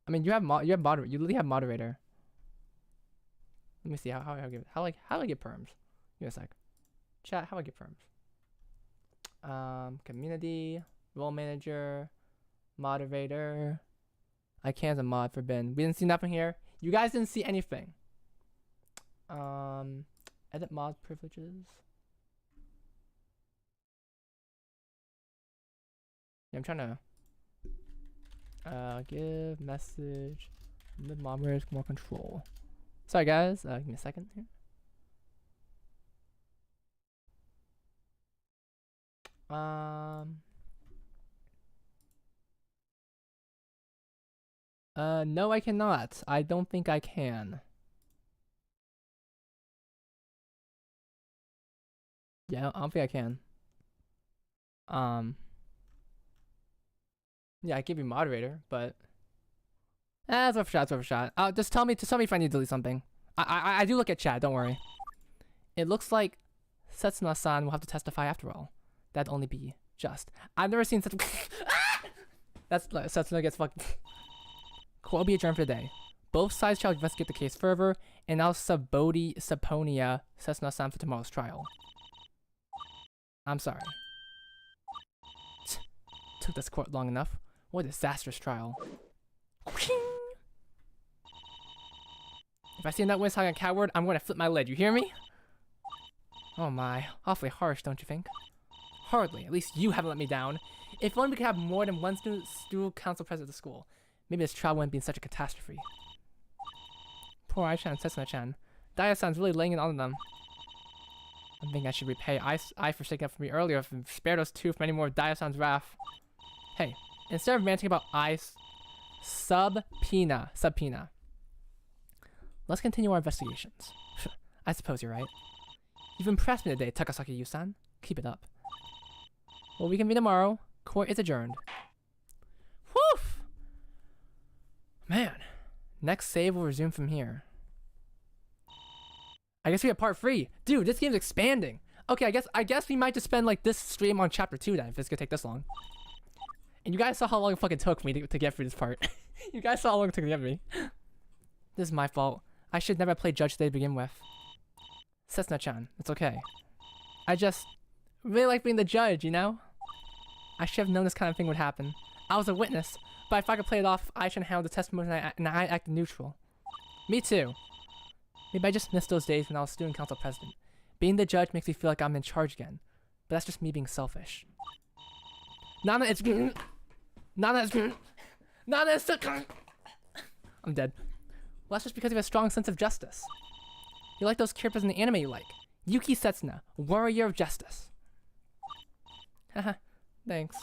I mean, you have moderator. You literally have moderator. Let me see how do I give how do I get perms? Give me a sec. Chat. How do I get perms? Community, role manager, moderator. I can't as a mod forbidden. We didn't see nothing here. You guys didn't see anything. Edit mod privileges. Yeah, I'm trying to give message mid moderators more control. Sorry guys, give me a second here. No, I cannot. I don't think I can. Yeah, I don't think I can. Yeah, I give you moderator, but it's worth a shot. It's worth a shot. Just tell me if I need to delete something. I do look at chat. Don't worry. It looks like Setsuna-san will have to testify after all. That'd only be just. I've never seen such. That's Setsuna gets fucked. Court will be adjourned for the day. Both sides shall investigate the case further, and I'll Saponia Setsuna-san for tomorrow's trial. I'm sorry. Took this court long enough. What a disastrous trial. If I see a nut witness like a coward, I'm going to flip my lid. You hear me? Oh my, awfully harsh, don't you think? Hardly. At least you haven't let me down. If only we could have more than one student council president at the school, maybe this trial wouldn't be such a catastrophe. Poor Aisha and Setsuna-chan. Daya-san's really laying it on them. I think I should repay I for sticking up for me earlier and spare those two from any more of Daya-san's wrath. Hey, instead of ranting about subpoena. Let's continue our investigations. I suppose you're right. You've impressed me today, Takasaki-Yu-san. Keep it up. Well, we can meet tomorrow. Court is adjourned. Whew! Man, next save will resume from here. I guess we have part 3. Dude, this game's expanding. Okay, I guess we might just spend like this stream on chapter 2 then, if it's gonna take this long. And you guys saw how long it fucking took me to get through this part. You guys saw how long it took to get me. This is my fault. I should never play judge today to begin with. Setsuna-chan, it's okay. I just really like being the judge, you know? I should have known this kind of thing would happen. I was a witness, but if I could play it off, I should handle the testimony and I acted neutral. Me too. Maybe I just missed those days when I was student council president. Being the judge makes me feel like I'm in charge again. But that's just me being selfish. Nana, it's... Nana, it's... Nana, it's... I'm dead. Well, that's just because you have a strong sense of justice. You like those characters in the anime you like. Yuki Setsuna, warrior of justice. Haha, thanks.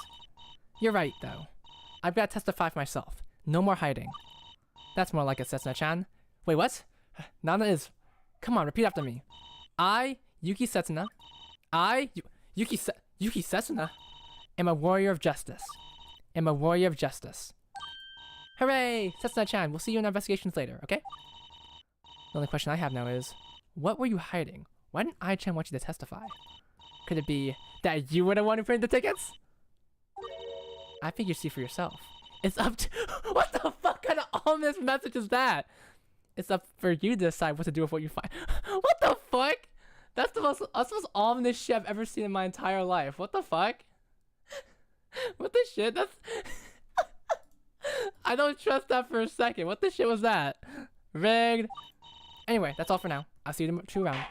You're right, though. I've got to testify for myself. No more hiding. That's more like it, Setsuna-chan. Wait, what? Nana is... Come on, repeat after me. I, Yuki Setsuna. Yuki Setsuna, am a warrior of justice. Am a warrior of justice. Hooray! Setsuna-chan, we'll see you in our investigations later, okay? The only question I have now is, what were you hiding? Why didn't I-chan want you to testify? Could it be that you were the one who printed the tickets? I think you see for yourself. It's up to... What the fuck kind of ominous message is that? It's up for you to decide what to do with what you find. What the fuck? That's the most ominous shit I've ever seen in my entire life. What the fuck? What the shit? That's... I don't trust that for a second. What the shit was that? Rigged. Anyway, that's all for now. I'll see you in 2 rounds.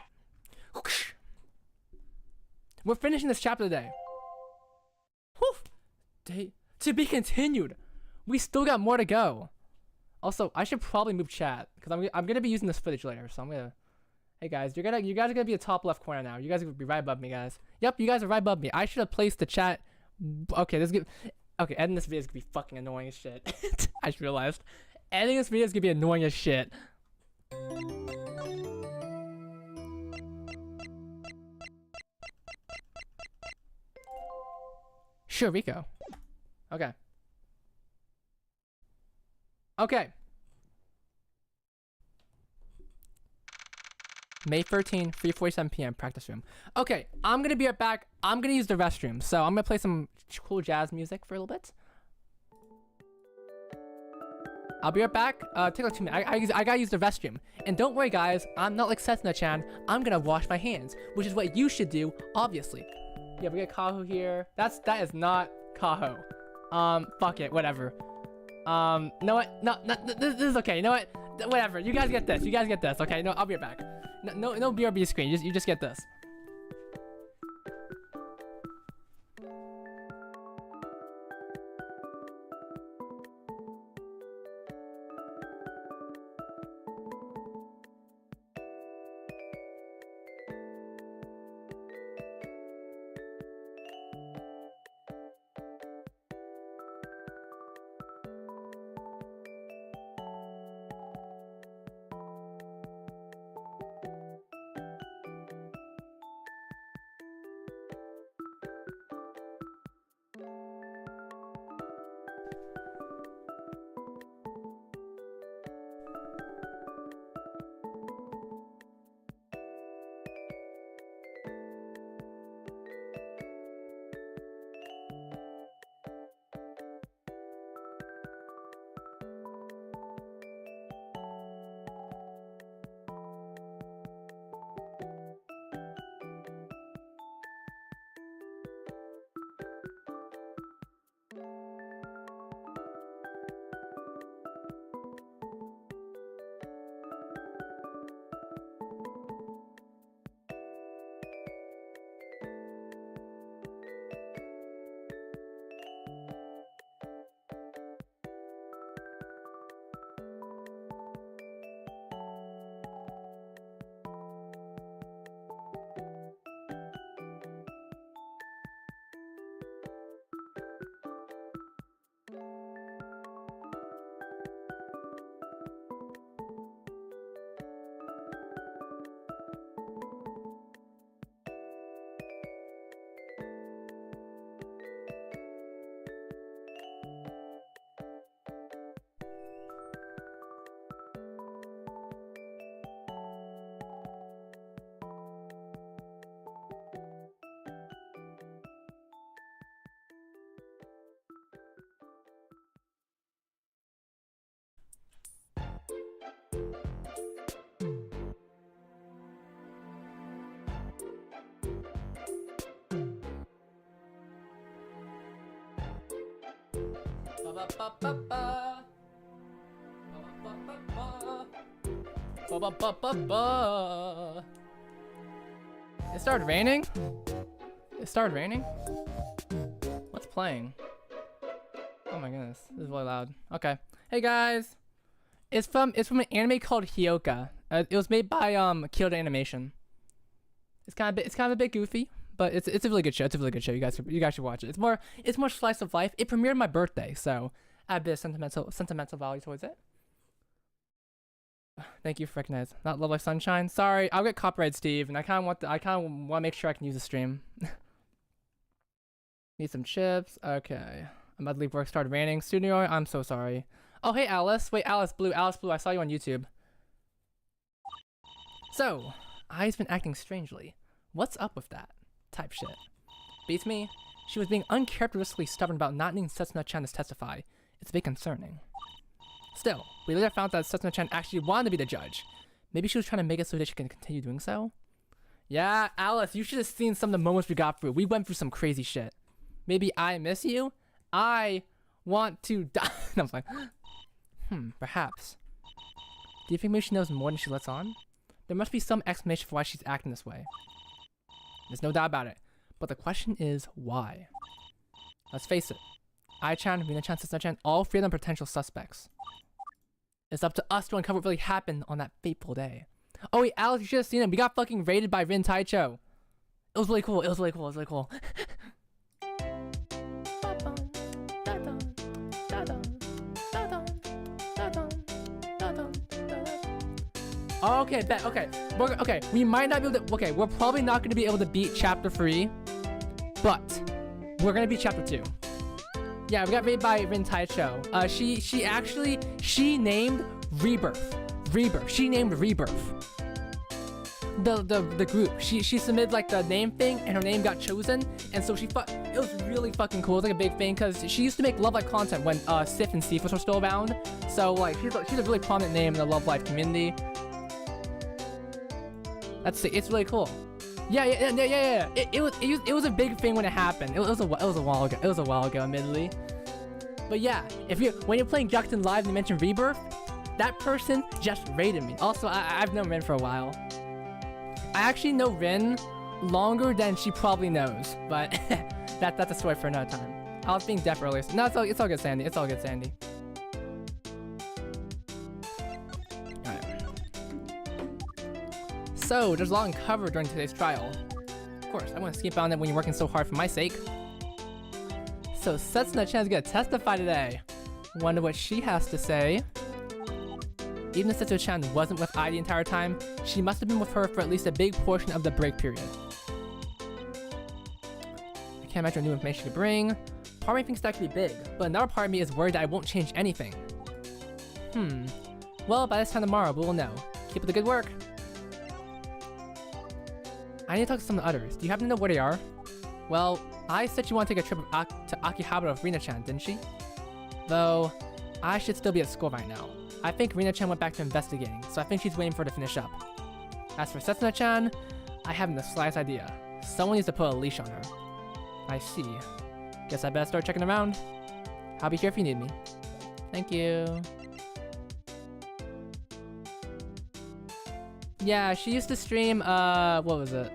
We're finishing this chapter today. Whew. To be continued. We still got more to go. Also, I should probably move chat because I'm gonna be using this footage later. So I'm gonna. Hey guys, you guys are gonna be a top left corner now. You guys are gonna be right above me, guys. Yep, you guys are right above me. I should have placed the chat. Okay, editing this video is gonna be fucking annoying as shit. I just realized. Editing this video is gonna be annoying as shit. Sure, Rico. Okay. Okay. May 13, 3:47 p.m. practice room. Okay, I'm gonna be right back. I'm gonna use the restroom, so I'm gonna play some cool jazz music for a little bit. I'll be right back. Take like 2 minutes. I gotta use the restroom. And don't worry, guys. I'm not like Setsuna-chan. I'm gonna wash my hands, which is what you should do, obviously. Yeah, we got Kaho here. That is not Kaho. Fuck it. Whatever. Know what? No, this is okay. You know what? Whatever. You guys get this. You guys get this. Okay. No, I'll be right back. No BRB screen. You just get this. It started raining? It started raining? What's playing? Oh my goodness, this is really loud. Okay. Hey guys! It's from an anime called Hyoka. It was made by Kyoto Animation. It's kind of a bit goofy, but it's a really good show. It's a really good show. You guys should watch it. It's more slice of life. It premiered my birthday, so I have a bit of sentimental value towards it. Thank you for recognizing. Not Love Life Sunshine. Sorry, I'll get copyright, Steve, and I kind of want to make sure I can use the stream. Need some chips. Okay. I'm about to leave work. Started raining. Studio. I'm so sorry. Oh hey Alice. Wait, Alice Blue. I saw you on YouTube. So, I's been acting strangely. What's up with that? Type shit. Beats me. She was being uncharacteristically stubborn about not needing Setsuna-chan to testify. It's a bit concerning. Still, we later found that Setsuna-chan actually wanted to be the judge. Maybe she was trying to make it so that she can continue doing so? Yeah, Alice, you should have seen some of the moments we got through. We went through some crazy shit. Maybe I miss you? I want to die. No, I'm fine. Perhaps. Do you think maybe she knows more than she lets on? There must be some explanation for why she's acting this way. There's no doubt about it. But the question is, why? Let's face it. I-chan, Rina-chan, Setsuna-chan, all three of them potential suspects. It's up to us to uncover what really happened on that fateful day. Oh wait, Alex, you should have seen it. We got fucking raided by Rin Taicho. It was really cool. It was really cool. It was really cool. Okay, bet. Okay, okay. We might not be able to. Okay, we're probably not going to be able to beat Chapter 3, but we're going to beat Chapter 2. Yeah, we got raided by Rin Taicho. She named Rebirth. She named Rebirth. The group. She submitted like the name thing, and her name got chosen, and so it was really fucking cool. It was like a big thing because she used to make Love Life content when Sif and Cephas were still around. So like she's a really prominent name in the Love Life community. Let's see, it's really cool. Yeah. It was a big thing when it happened. It was a while ago. It was a while ago, admittedly. But yeah, when you're playing GYAKUTEN Live and you mention Rebirth, that person just raided me. Also, I've known Rin for a while. I actually know Rin longer than she probably knows, but that's a story for another time. I was being deaf earlier. No, it's all good, Sandy. It's all good, Sandy. So, there's a lot uncovered during today's trial. Of course, I want to skip on it when you're working so hard for my sake. So, Setsuna-chan is gonna testify today. Wonder what she has to say. Even if Setsuna-chan wasn't with I the entire time, she must have been with her for at least a big portion of the break period. I can't imagine what new information she could bring. Part of me thinks that could be big, but another part of me is worried that I won't change anything. Well, by this time tomorrow, we will know. Keep up the good work. I need to talk to some of the others. Do you happen to know where they are? Well, I said you want to take a trip to Akihabara with Rina-chan, didn't she? Though, I should still be at school right now. I think Rina-chan went back to investigating, so I think she's waiting for her to finish up. As for Setsuna-chan, I haven't the slightest idea. Someone needs to put a leash on her. I see. Guess I better start checking around. I'll be here if you need me. Thank you. Yeah, she used to stream, what was it?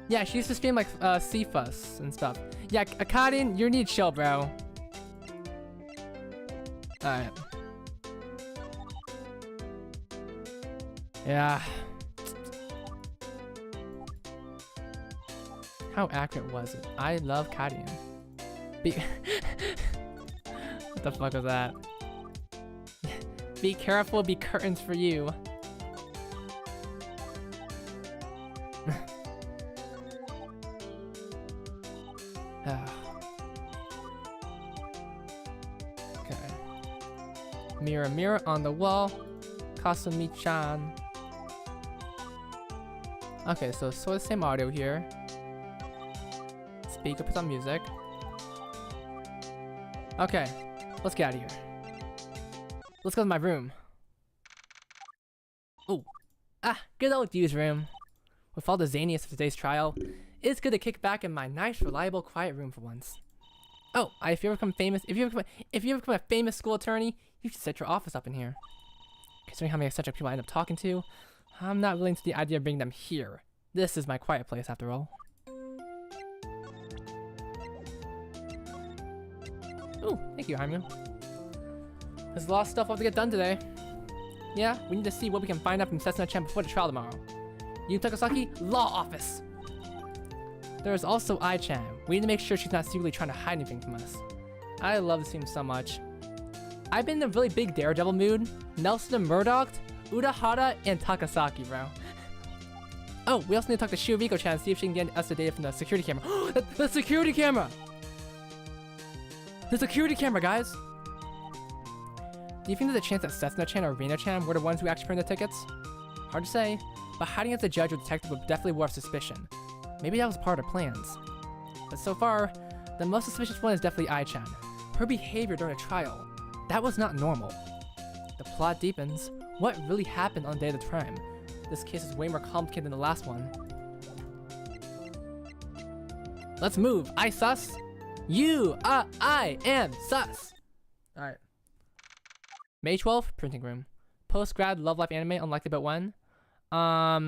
Yeah, she used to stream like, Cephas and stuff. Yeah, Akadin, you need chill, bro. Alright. Yeah. How accurate was it? I love Kadian. What the fuck was that? Be careful, be curtains for you. Okay. Mirror, mirror on the wall. Kasumi-chan. Okay, so sort of same audio here. Speaker, put on music. Okay, let's get out of here. Let's go to my room. Oh, good old dude's room. With all the zaniness of today's trial, it's good to kick back in my nice, reliable, quiet room for once. Oh, if you ever become famous, if you ever become a famous school attorney, you should set your office up in here. Considering how many eccentric people I end up talking to, I'm not willing to the idea of bringing them here. This is my quiet place, after all. Ooh, thank you, Haimu. There's a lot of stuff we have to get done today. Yeah, we need to see what we can find out from Setsuna-chan before the trial tomorrow. Yu Takasaki, Law Office! There is also Ai-chan. We need to make sure she's not secretly trying to hide anything from us. I love this team so much. I've been in a really big Daredevil mood. Nelson and Murdoch, Urahara, and Takasaki, bro. Oh, we also need to talk to Shioriko-chan and see if she can get us the data from the security camera. the security camera! The security camera, guys! Do you think there's a chance that Setsuna-chan or Rina-chan were the ones who actually printed the tickets? Hard to say, but hiding as a judge or detective would definitely warrant suspicion. Maybe that was part of their plans. But so far, the most suspicious one is definitely Ai-chan. Her behavior during the trial. That was not normal. The plot deepens. What really happened on the day of the crime? This case is way more complicated than the last one. Let's move. I sus. I am sus. Alright. May 12th, printing room. Post-grad love life anime, unlikely but when? I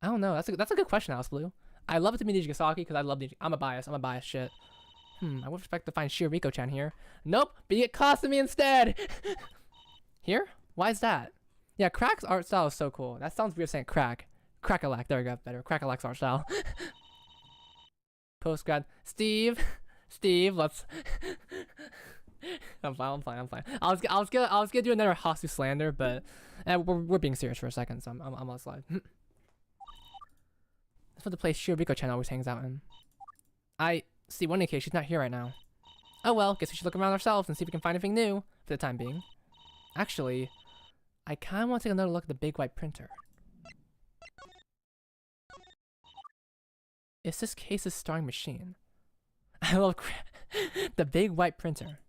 don't know. That's a good question, Alice Blue. I love it to be Nijigasaki because I love Niji. I'm a bias shit. I would expect to find Shioriko-chan here. Nope, but you get Kasumi instead. Here? Why is that? Yeah, Crack's art style is so cool. That sounds weird saying crack. Crack-a-lack. There we go. Better. Crack-a-lack's art style. Post-grad. Steve, let's... I'm fine. I was gonna do another Hasu slander, but we're being serious for a second, so I'm on slide. That's what the place Shioriko-chan always hangs out in. I see one case she's not here right now. Oh well, guess we should look around ourselves and see if we can find anything new for the time being. Actually, I kind of want to take another look at the big white printer. Is this case's starring machine? I love the big white printer.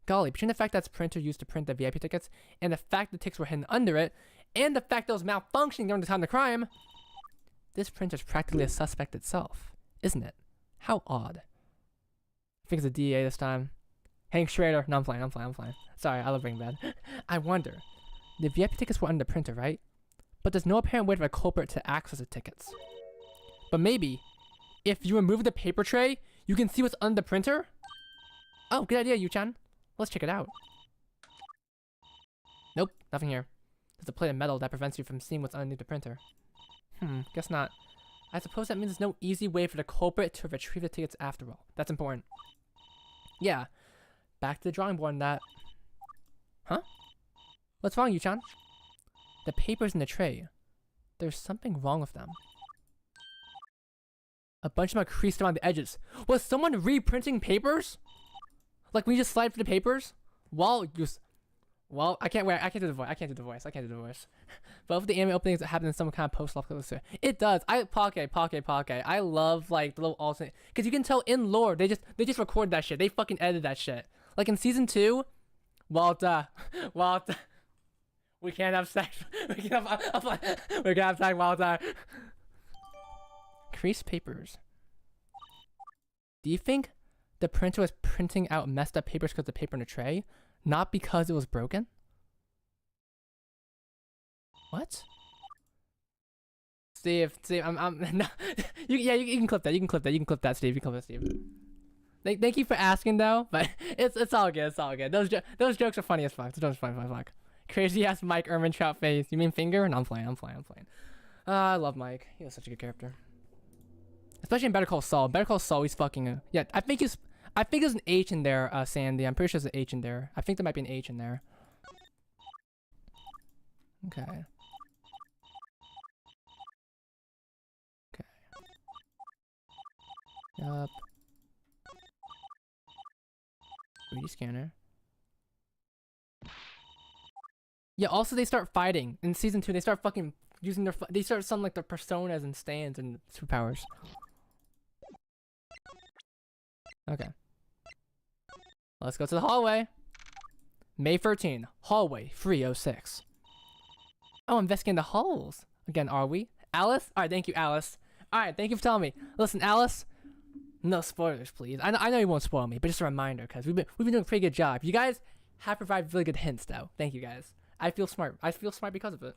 Golly, between the fact that it's printer used to print the VIP tickets, and the fact the tickets were hidden under it, and the fact that it was malfunctioning during the time of the crime, this printer's practically a suspect itself, isn't it? How odd. I think it's a DEA this time. Hank Schrader. No, I'm playing. Sorry, I love Breaking Bad. I wonder. The VIP tickets were under the printer, right? But there's no apparent way for a culprit to access the tickets. But maybe, if you remove the paper tray, you can see what's under the printer? Oh, good idea, Yu-chan. Let's check it out. Nope, nothing here. There's a plate of metal that prevents you from seeing what's underneath the printer. Guess not. I suppose that means there's no easy way for the culprit to retrieve the tickets after all. That's important. Yeah. Back to the drawing board on that. Huh? What's wrong, Yu-chan? The papers in the tray. There's something wrong with them. A bunch of them are creased around the edges. Was someone reprinting papers? Like, we just slide for the papers? Well, I can't do the voice. Both of the anime openings that happen in some kind of post-love. It does. Pocket. I love, like, the little alternate. Because you can tell in lore, they just record that shit. They fucking edit that shit. Like, in season 2, Walter. We can't have sex. We can have sex, Walter. Creased papers. Do you think the printer was printing out messed up papers because of the paper in the tray, not because it was broken? What? Steve, I'm no, you can clip that. You can clip that, Steve. Thank you for asking though, but it's all good. Those jokes are funny as fuck. Crazy ass Mike Ehrmantraut face. You mean finger? No, I'm playing. I love Mike. He was such a good character. Especially in Better Call Saul. Better Call Saul, he's fucking... yeah, I think there's an H in there, Sandy. I'm pretty sure there's an H in there. I think there might be an H in there. Okay. 3D scanner. Yeah, also they start fighting. In season 2, they start fucking using they start something like their personas and stands and superpowers. Okay. Let's go to the hallway. May 13, hallway 306. Oh, investigating the halls. Again, are we? Alice? Alright, thank you, Alice. Alright, thank you for telling me. Listen, Alice. No spoilers, please. I know you won't spoil me, but just a reminder, because we've been doing a pretty good job. You guys have provided really good hints, though. Thank you, guys. I feel smart. I feel smart because of it.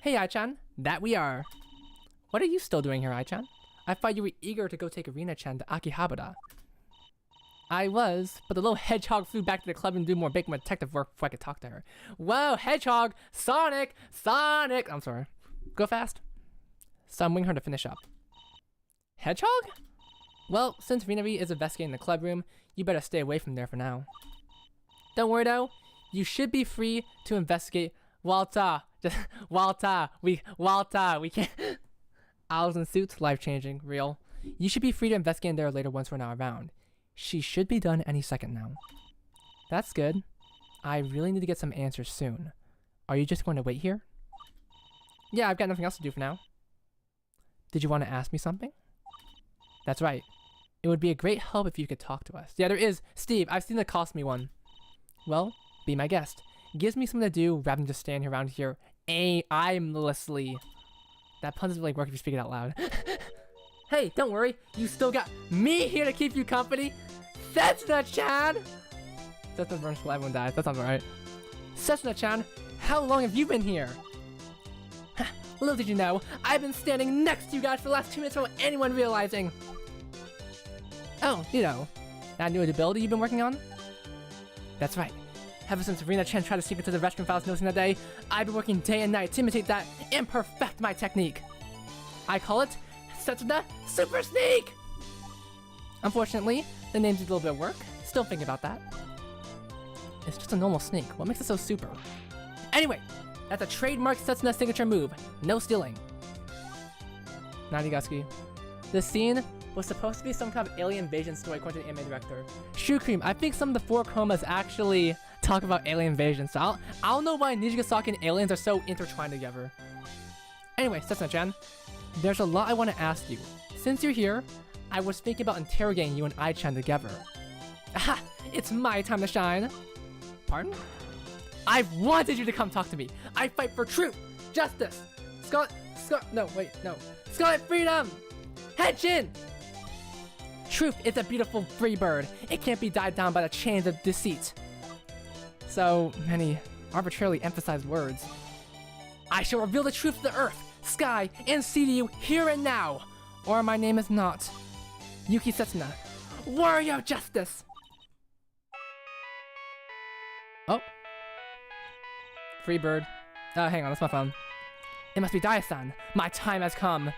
Hey, Ai-chan. That we are. What are you still doing here, Ai-chan? I thought you were eager to go take Arena-chan to Akihabara. I was, but the little hedgehog flew back to the club and do more big detective work before I could talk to her. Whoa, hedgehog! Sonic! Sonic! I'm sorry. Go fast. So I'm waiting her to finish up. Hedgehog? Well, since Rina-ri is investigating the club room, you better stay away from there for now. Don't worry though, you should be free to investigate Walta. Just Walta. We can't. Owls in suits, life-changing, real. You should be free to investigate in there later once we're not around. She should be done any second now. That's good. I really need to get some answers soon. Are you just going to wait here? Yeah, I've got nothing else to do for now. Did you want to ask me something? That's right. It would be a great help if you could talk to us. Yeah, there is. Steve, I've seen it cost me one. Well, be my guest. Gives me something to do rather than just stand around here aimlessly. That pun doesn't really work if you speak it out loud. Hey, don't worry. You still got me here to keep you company. Setsuna-chan! Setsuna burns till everyone dies. That sounds alright. Setsuna-chan, how long have you been here? Little did you know, I've been standing next to you guys for the last 2 minutes without anyone realizing. Oh, you know, that new ability you've been working on? That's right. Ever since Rina-chan tried to sneak into the restroom files noticing that day, I've been working day and night to imitate that and perfect my technique. I call it Setsuna Super Sneak! Unfortunately, the name needs a little bit of work. Still thinking about that. It's just a normal sneak. What makes it so super? Anyway, that's a trademark Setsuna signature move. No stealing. Nanigatsuki. This scene was supposed to be some kind of alien invasion story according to the anime director. Shoe Cream, I think some of the 4 chromas actually talk about alien invasion, so I don't know why Nijigasaki and aliens are so intertwined together. Anyway, Setsuna-chan, there's a lot I want to ask you. Since you're here, I was thinking about interrogating you and Ai-chan together. Aha! It's my time to shine! Pardon? I've wanted you to come talk to me! I fight for truth! Justice! Scarlet freedom! Henshin! Truth is a beautiful free bird. It can't be tied down by the chains of deceit. So many arbitrarily emphasized words. I shall reveal the truth to the earth, sky, and sea to you here and now, or my name is not Yuki Setsuna, warrior of justice. Oh. Free bird. Hang on, that's my phone. It must be Dia-san. My time has come.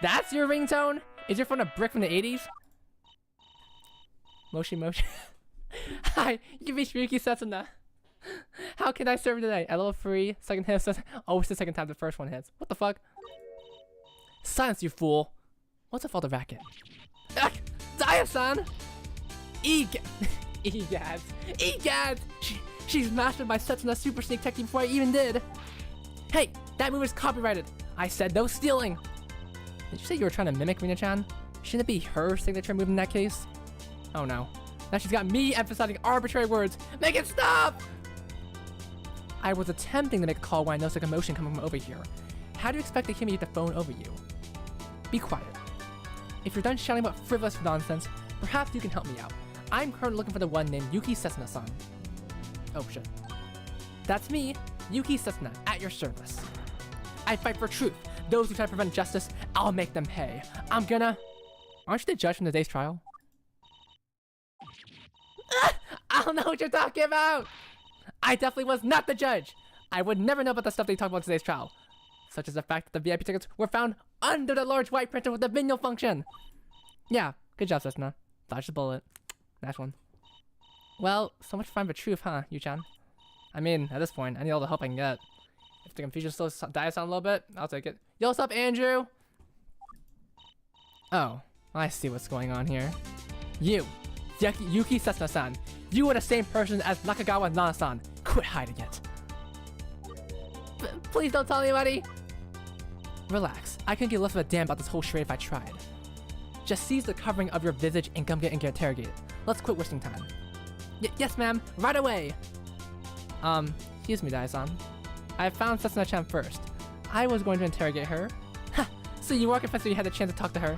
That's your ringtone? Is your phone a brick from the 80s? Moshi. Hi, you can be Yuki Setsuna. How can I serve you today? At level 3, second hit says, oh, it's the second time the first one hits. What the fuck? Silence, you fool. What's up all the racket? Dia-san! Egads! She's mastered my Setsuna Super Sneak technique before I even did. Hey, that move is copyrighted. I said no stealing. Did you say you were trying to mimic Rina-chan? Shouldn't it be her signature move in that case? Oh no. Now she's got me emphasizing arbitrary words. Make it stop! I was attempting to make a call when I noticed a commotion coming from over here. How do you expect to hear me hit the phone over you? Be quiet. If you're done shouting about frivolous nonsense, perhaps you can help me out. I'm currently looking for the one named Yuki Setsuna-san. Oh shit. That's me, Yuki Setsuna, at your service. I fight for truth. Those who try to prevent justice, I'll make them pay. Aren't you the judge from today's trial? I don't know what you're talking about! I definitely was not the judge! I would never know about the stuff they talk about in today's trial. Such as the fact that the VIP tickets were found under the large white printer with the vinyl function. Yeah, good job, Setsuna. Dodge the bullet. Nice one. Well, so much for finding the truth, huh, Yu-chan? I mean, at this point, I need all the help I can get. If the confusion slows Dia-san a little bit, I'll take it. Yo, what's up, Andrew? Oh, I see what's going on here. You, Yuki Setsuna-san, you are the same person as Nakagawa Nana-san. Quit hiding it. Please don't tell anybody. Relax. I couldn't give less of a damn about this whole charade if I tried. Just seize the covering of your visage and come get interrogated. Let's quit wasting time. Yes, ma'am. Right away. Excuse me, Dia-san. I found Setsuna-chan first. I was going to interrogate her. Ha! So you are confessing you had the chance to talk to her.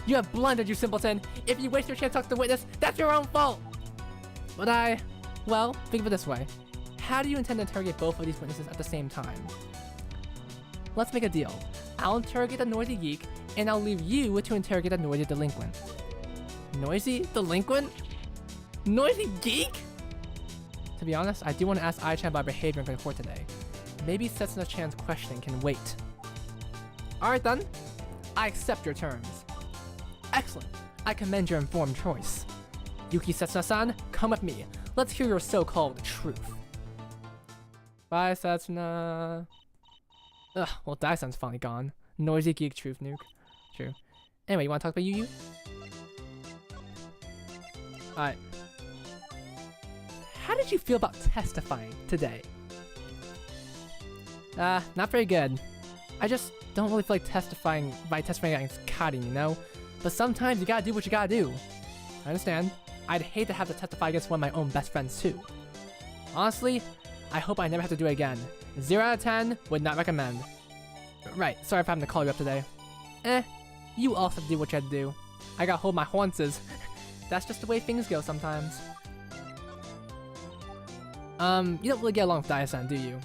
You have blundered, you simpleton. If you waste your chance to talk to the witness, that's your own fault. But well, think of it this way. How do you intend to interrogate both of these witnesses at the same time? Let's make a deal. I'll interrogate the noisy geek, and I'll leave you to interrogate the noisy delinquent. Noisy delinquent? Noisy geek? To be honest, I do want to ask Ai-chan about behavior in court today. Maybe Setsuna-chan's questioning can wait. Alright then. I accept your terms. Excellent. I commend your informed choice. Yuki Setsuna-san, come with me. Let's hear your so-called truth. Bye, Setsuna. Ugh, well, Daisen's finally gone. Noisy geek truth nuke. True. Anyway, you want to talk about Yu? Alright. How did you feel about testifying today? Not very good. I just don't really feel like testifying against Karin, you know? But sometimes you gotta do what you gotta do. I understand. I'd hate to have to testify against one of my own best friends too. Honestly, I hope I never have to do it again. 0 out of 10, would not recommend. Right, sorry for having to call you up today. You also do what you had to do. I gotta hold my horns. That's just the way things go sometimes. You don't really get along with Daisen, do you?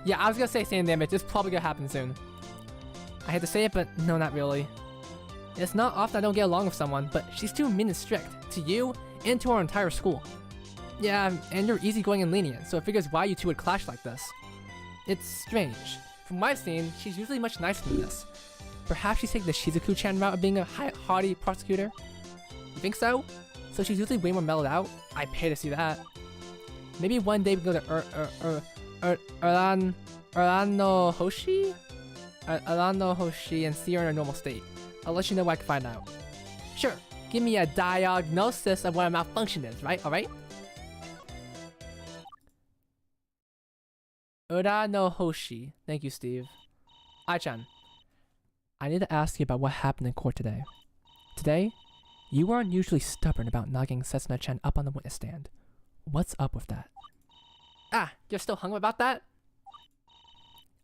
Yeah, I was gonna say same damage. It's probably gonna happen soon. I hate to say it, but no, not really. It's not often I don't get along with someone, but she's too mean and strict. To you, and to our entire school. Yeah, and you're easygoing and lenient, so it figures why you two would clash like this. It's strange. From what I've seen, she's usually much nicer than this. Perhaps she's taking the Shizuku-chan route of being a haughty prosecutor? You think so? So she's usually way more mellowed out? I pay to see that. Maybe one day we can go to Urano Hoshi? Urano Hoshi and see her in her normal state. I'll let you know what I can find out. Sure, give me a diagnosis of what a malfunction is, right? Alright? Urano Hoshi. Thank you, Steve. Ai-chan. I need to ask you about what happened in court today. Today, you were unusually stubborn about not getting Setsuna-chan up on the witness stand. What's up with that? Ah, you're still hung up about that?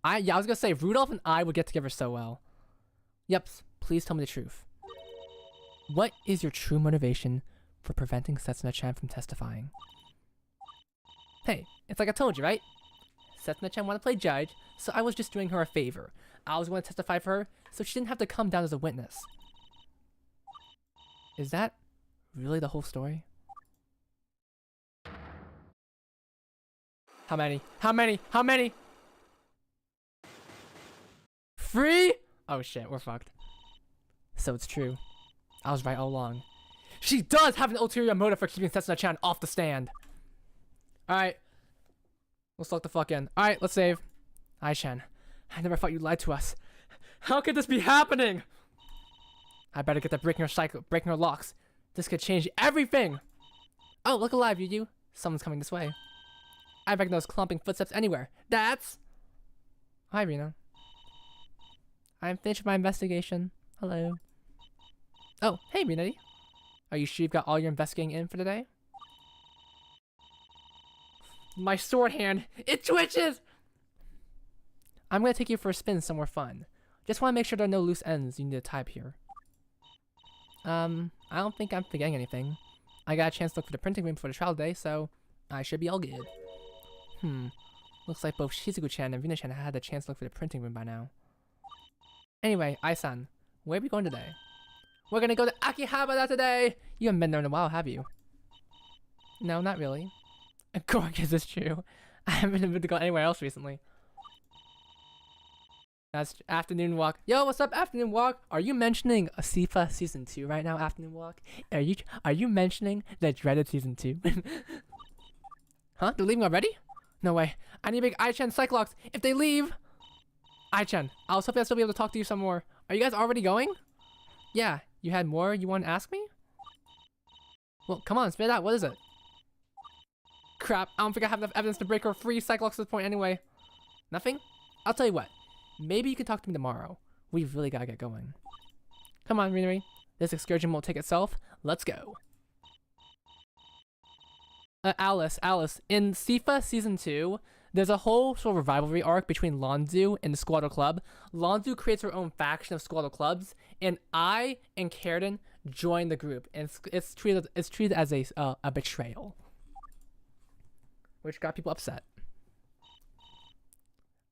Yeah, I was gonna say, Rudolph and I would get together so well. Yep, please tell me the truth. What is your true motivation for preventing Setsuna-chan from testifying? Hey, it's like I told you, right? Setsuna-chan wanted to play judge, so I was just doing her a favor. I was going to testify for her, so she didn't have to come down as a witness. Is that really the whole story? How many? How many? How many? 3? Oh shit, we're fucked. So it's true. I was right all along. She does have an ulterior motive for keeping Setsuna-chan off the stand. Alright. Let's lock the fuck in. Alright, let's save. Ai-chan, I never thought you lied to us. How could this be happening? I better get to breaking her locks. This could change everything. Oh, look alive, Yu. Someone's coming this way. I recognize clumping footsteps anywhere. That's... Hi, Rena. I'm finished with my investigation. Hello. Oh, hey, Rena. Are you sure you've got all your investigating in for today? My sword hand, it twitches! I'm gonna take you for a spin somewhere fun. Just want to make sure there are no loose ends you need to tie up here. I don't think I'm forgetting anything. I got a chance to look for the printing room before the trial day, so I should be all good. Looks like both Shizuku-chan and Rina-chan had a chance to look for the printing room by now. Anyway, Ai-san, where are we going today? We're gonna go to Akihabara today! You haven't been there in a while, have you? No, not really. Gorgeous is true. I haven't been to go anywhere else recently. That's afternoon walk. Yo, what's up, afternoon walk? Are you mentioning a SIFA season 2 right now, afternoon walk? Are you mentioning the dreaded season 2? Huh? They're leaving already? No way. I need to make Ai-chan Cyclops. If they leave, Ai-chan, I was hoping I'd still be able to talk to you some more. Are you guys already going? Yeah. You had more you want to ask me? Well, come on, spit it out. What is it? Crap, I don't think I have enough evidence to break her free Cyclops at this point anyway. Nothing? I'll tell you what. Maybe you can talk to me tomorrow. We really gotta get going. Come on, Rinari. This excursion won't take itself. Let's go. Alice. In SIFA Season 2, there's a whole sort of rivalry arc between Lonzu and the Squaddle Club. Lonzu creates her own faction of Squaddle Clubs, and I and Karen join the group, and it's treated as a betrayal, which got people upset.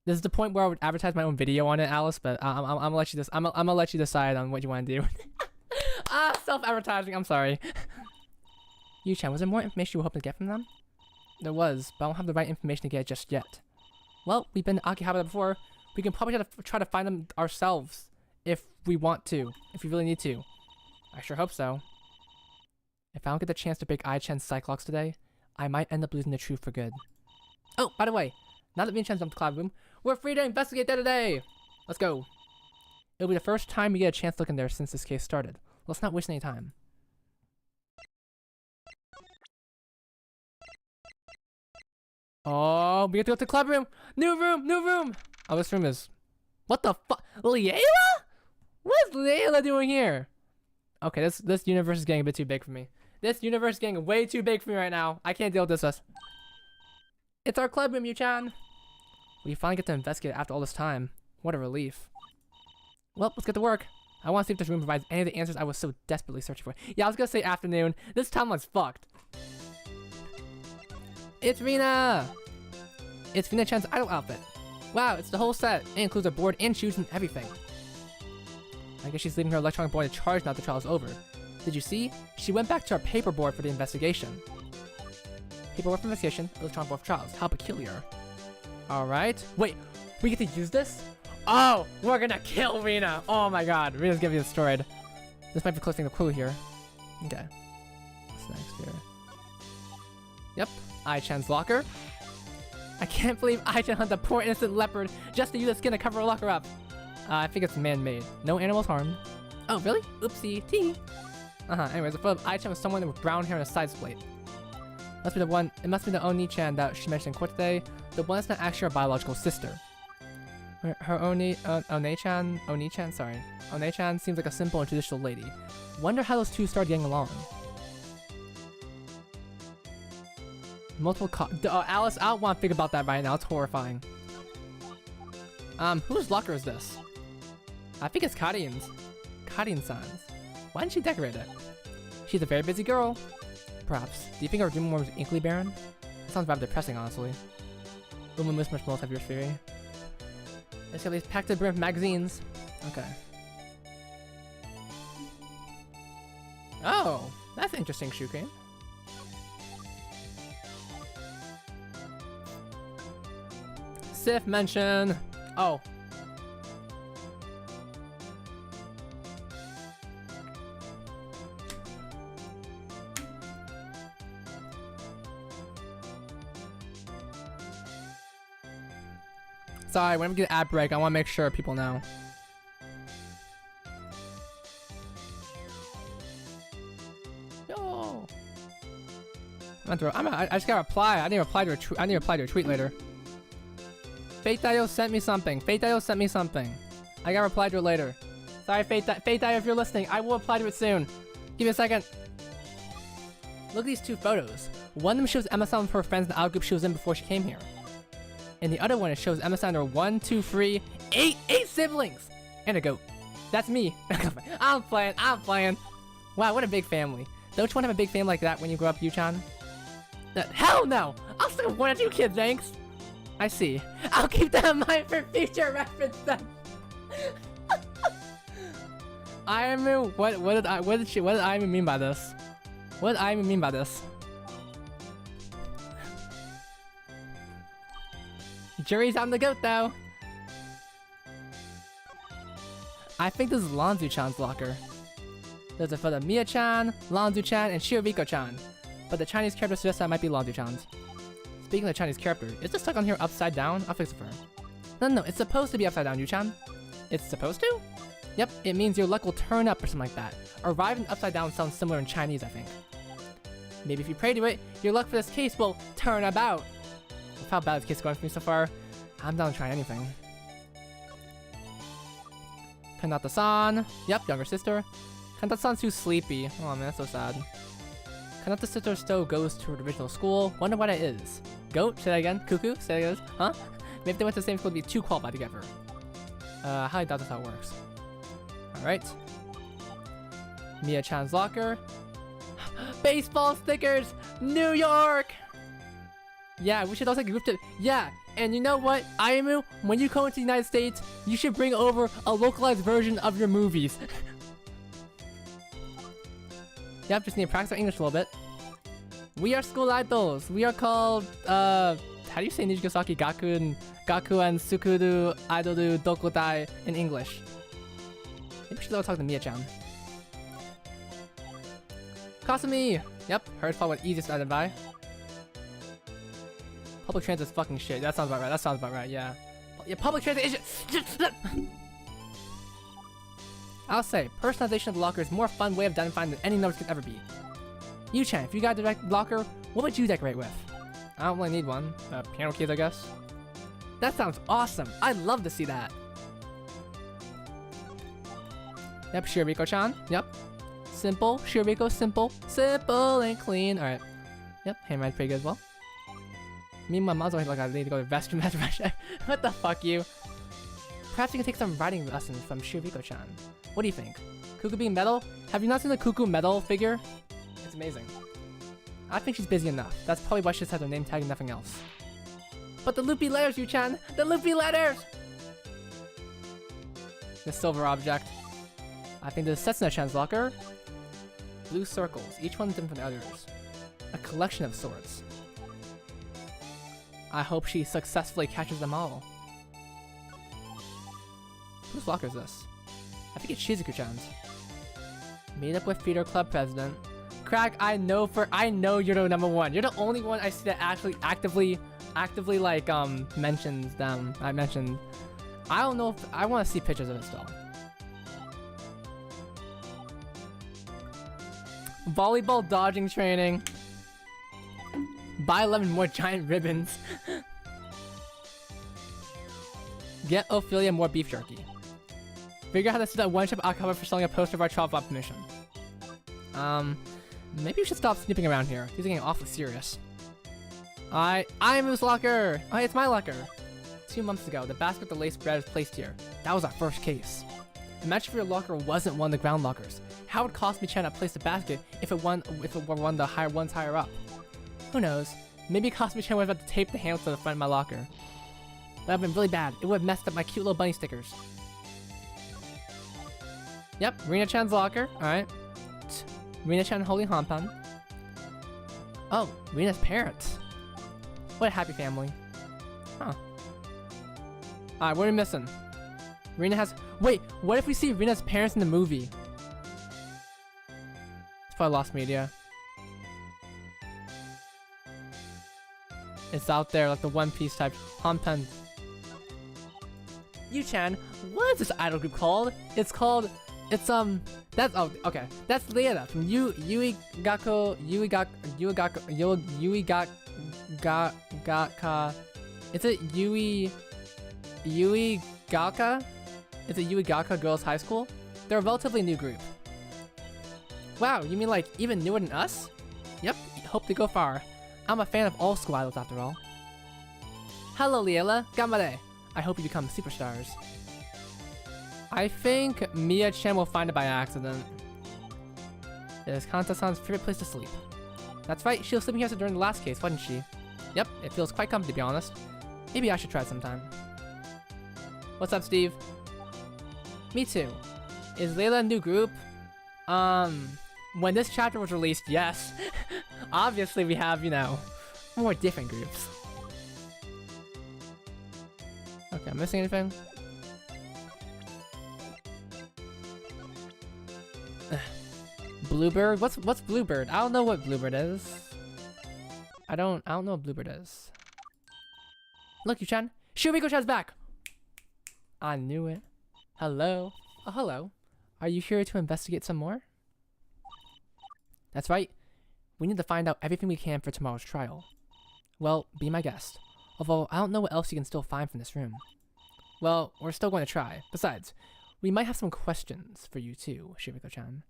This is the point where I would advertise my own video on it, Alice, but I'm gonna let you I'm gonna let you decide on what you want to do. Self-advertising. I'm sorry. Yu-chan, was there more information you were hoping to get from them? There was, but I don't have the right information to get just yet. Well, we've been to Akihabara before. We can probably try to find them ourselves if we want to, if we really need to. I sure hope so. If I don't get the chance to break Ai-chan's Cyclops today, I might end up losing the truth for good. Oh, by the way, now that me and Chen jumped to the cloud room, we're free to investigate there today! Let's go. It'll be the first time we get a chance to look in there since this case started. Let's not waste any time. Oh, we have to go to the club room! New room! New room! Oh, this room is... What the fuck? Leela? What's Leela doing here? Okay, this universe is getting a bit too big for me. This universe is getting way too big for me right now. I can't deal with this. It's our club room, Yu-chan! We finally get to investigate after all this time. What a relief. Well, let's get to work. I want to see if this room provides any of the answers I was so desperately searching for. Yeah, I was gonna say afternoon. This timeline's fucked. It's Rina! It's Rina-chan's idol outfit. Wow, it's the whole set. It includes a board and shoes and everything. I guess she's leaving her electronic board in charge now that the trial is over. Did you see? She went back to her paper board for the investigation. Paperboard for investigation, electronic board for trials. How peculiar. Alright. Wait, we get to use this? Oh, we're gonna kill Rina! Oh my god, Rina's gonna be destroyed. This might be closing the clue here. Okay. What's next here? Yep. Ai-chan's locker. I can't believe Ai-chan hunted a poor innocent leopard just to use the skin to cover her locker up. I think it's man-made. No animals harmed. Oh, really? Oopsie. T. Anyways, the photo of Ai-chan was someone with brown hair and a side split. Must be the one. It must be the Oni-chan that she mentioned in court today. The one that's not actually her biological sister. Her Oni-chan, sorry. Oni-chan seems like a simple and traditional lady. Wonder how those two started getting along. Multiple Alice, I don't want to think about that right now. It's horrifying. Whose locker is this? I think it's Karin's. Karin-san's. Why didn't she decorate it? She's a very busy girl. Perhaps. Do you think her room was equally barren? That sounds rather depressing, honestly. Woman with much more have your theory. Let's get these packed to the brim with magazines. Okay. Oh, that's interesting, Shukin. Sif mention. Oh. Sorry, when we get an ad break, I want to make sure people know. No. I just gotta reply. I need to reply to a tweet. I need to reply to a tweet later. Fate Dio sent me something. Fate Dio sent me something. I gotta reply to it later. Sorry, Fate Dio, if you're listening, I will reply to it soon. Give me a second. Look at these two photos. One of them shows Emma-san with her friends in the out group she was in before she came here. And the other one, it shows Emma-san and her 8 siblings! And a goat. That's me. I'm playing. Wow, what a big family. Don't you want to have a big family like that when you grow up, Yu-chan? Hell no! I'll still have 1 or 2 kids, thanks! I see. I'll keep that in mind for future reference then. Iron, what did Iron mean by this? What did Iron mean by this? Jury's on the goat though. I think this is Lanzu-chan's locker. There's a photo of Mia-chan, Lanzu-chan, and Shirobiko-chan. But the Chinese character suggests that might be Lanzu-chan's. Speaking of the Chinese character, is this stuck on here upside down? I'll fix it for her. No, it's supposed to be upside down, Yu-chan. It's supposed to? Yep, it means your luck will turn up or something like that. Arriving upside down sounds similar in Chinese, I think. Maybe if you pray to it, your luck for this case will turn about. With how bad this case is going for me so far, I'm down to try anything. Kanata-san. Yep, younger sister. Kanata-san's too sleepy. Oh man, that's so sad. Kanata's sister still goes to her original school. Wonder what it is. Goat? Say that again. Cuckoo? Say that again. Huh? Maybe if they went to the same school, they'd be too qualified together. I highly doubt that's how it works. Alright. Mia-chan's locker. Baseball stickers! New York! Yeah, we should also group it. Yeah, and you know what, Ayumu? When you come into the United States, you should bring over a localized version of your movies. Yep, just need to practice our English a little bit. We are school idols. We are called, how do you say Nijigasaki Gakuen Sukuru Idoru Dokodai in English? Maybe we should talk to Mia-chan. Kasumi! Yep, hers probably the easiest to identify. Public transit is fucking shit. That sounds about right. That sounds about right, yeah. Yeah, public transit is shit! I'll say, personalization of the locker is a more fun way of identifying than any numbers could ever be. Yu-chan, if you got a direct locker, what would you decorate with? I don't really need one. Piano keys, I guess. That sounds awesome! I'd love to see that! Yep, Shiriko-chan. Yep. Simple. Shiriko, simple. Simple and clean. Alright. Yep, handwriting's pretty good as well. Me and my mom's always like, I need to go to the restroom. What the fuck, you? Perhaps you can take some writing lessons from Shiriko-chan. What do you think? Cuckoo being metal? Have you not seen the Cuckoo metal figure? It's amazing. I think she's busy enough. That's probably why she just has her name tag and nothing else. But the loopy letters, Yu-chan! The loopy letters! The silver object. I think this is Setsuna-chan's locker. Blue circles, each one different from the others. A collection of sorts. I hope she successfully catches them all. Whose locker is this? I think it's Shizuku-chan's. Meet up with Theater Club President. Crack, I know you're the number one. You're the only one I see that actually actively like mentions them. I don't know if I want to see pictures of it still. Volleyball dodging training. Buy 11 more giant ribbons. Get Ophelia more beef jerky. Figure out how to set that one shop out cover for selling a poster of our 12 up mission. Maybe we should stop snooping around here. These are getting awfully serious. I'm Moose Locker! Oh, hey, it's my locker. 2 months ago, the basket with the lace bread was placed here. That was our first case. Imagine if your locker wasn't one of the ground lockers. How would Cosme-chan have placed the basket if it were one of the ones higher up? Who knows? Maybe Cosme-chan would have had to tape the handle to the front of my locker. That would have been really bad. It would have messed up my cute little bunny stickers. Yep, Rina-chan's locker. Alright. Rina-chan holding Hanpan. Oh, Rina's parents. What a happy family. Huh. Alright, what are we missing? Rina has... Wait, what if we see Rina's parents in the movie? It's probably lost media. It's out there, like the One Piece type. Hanpan. Yu-chan, what is this idol group called? That's, oh, okay. That's Leila from Yuigaka. Is it Yuigaka? Is it Yuigaka Girls High School? They're a relatively new group. Wow, you mean like even newer than us? Yep, hope to go far. I'm a fan of all school idols after all. Hello Leila, gamare. I hope you become superstars. I think Mia-chan will find it by accident. It is Kanta-san's favorite place to sleep. That's right, she was sleeping here during the last case, wasn't she? Yep, it feels quite comfy to be honest. Maybe I should try it sometime. What's up, Steve? Me too. Is Layla a new group? When this chapter was released, yes. Obviously we have, you know, more different groups. Okay, I'm missing anything? Bluebird? What's Bluebird? I don't know what Bluebird is. I don't know what Bluebird is. Look, Yu-chan. Shuriko-chan's back! I knew it. Hello. Oh, hello. Are you here to investigate some more? That's right. We need to find out everything we can for tomorrow's trial. Well, be my guest. Although, I don't know what else you can still find from this room. Well, we're still going to try. Besides, we might have some questions for you too, Shuriko-chan.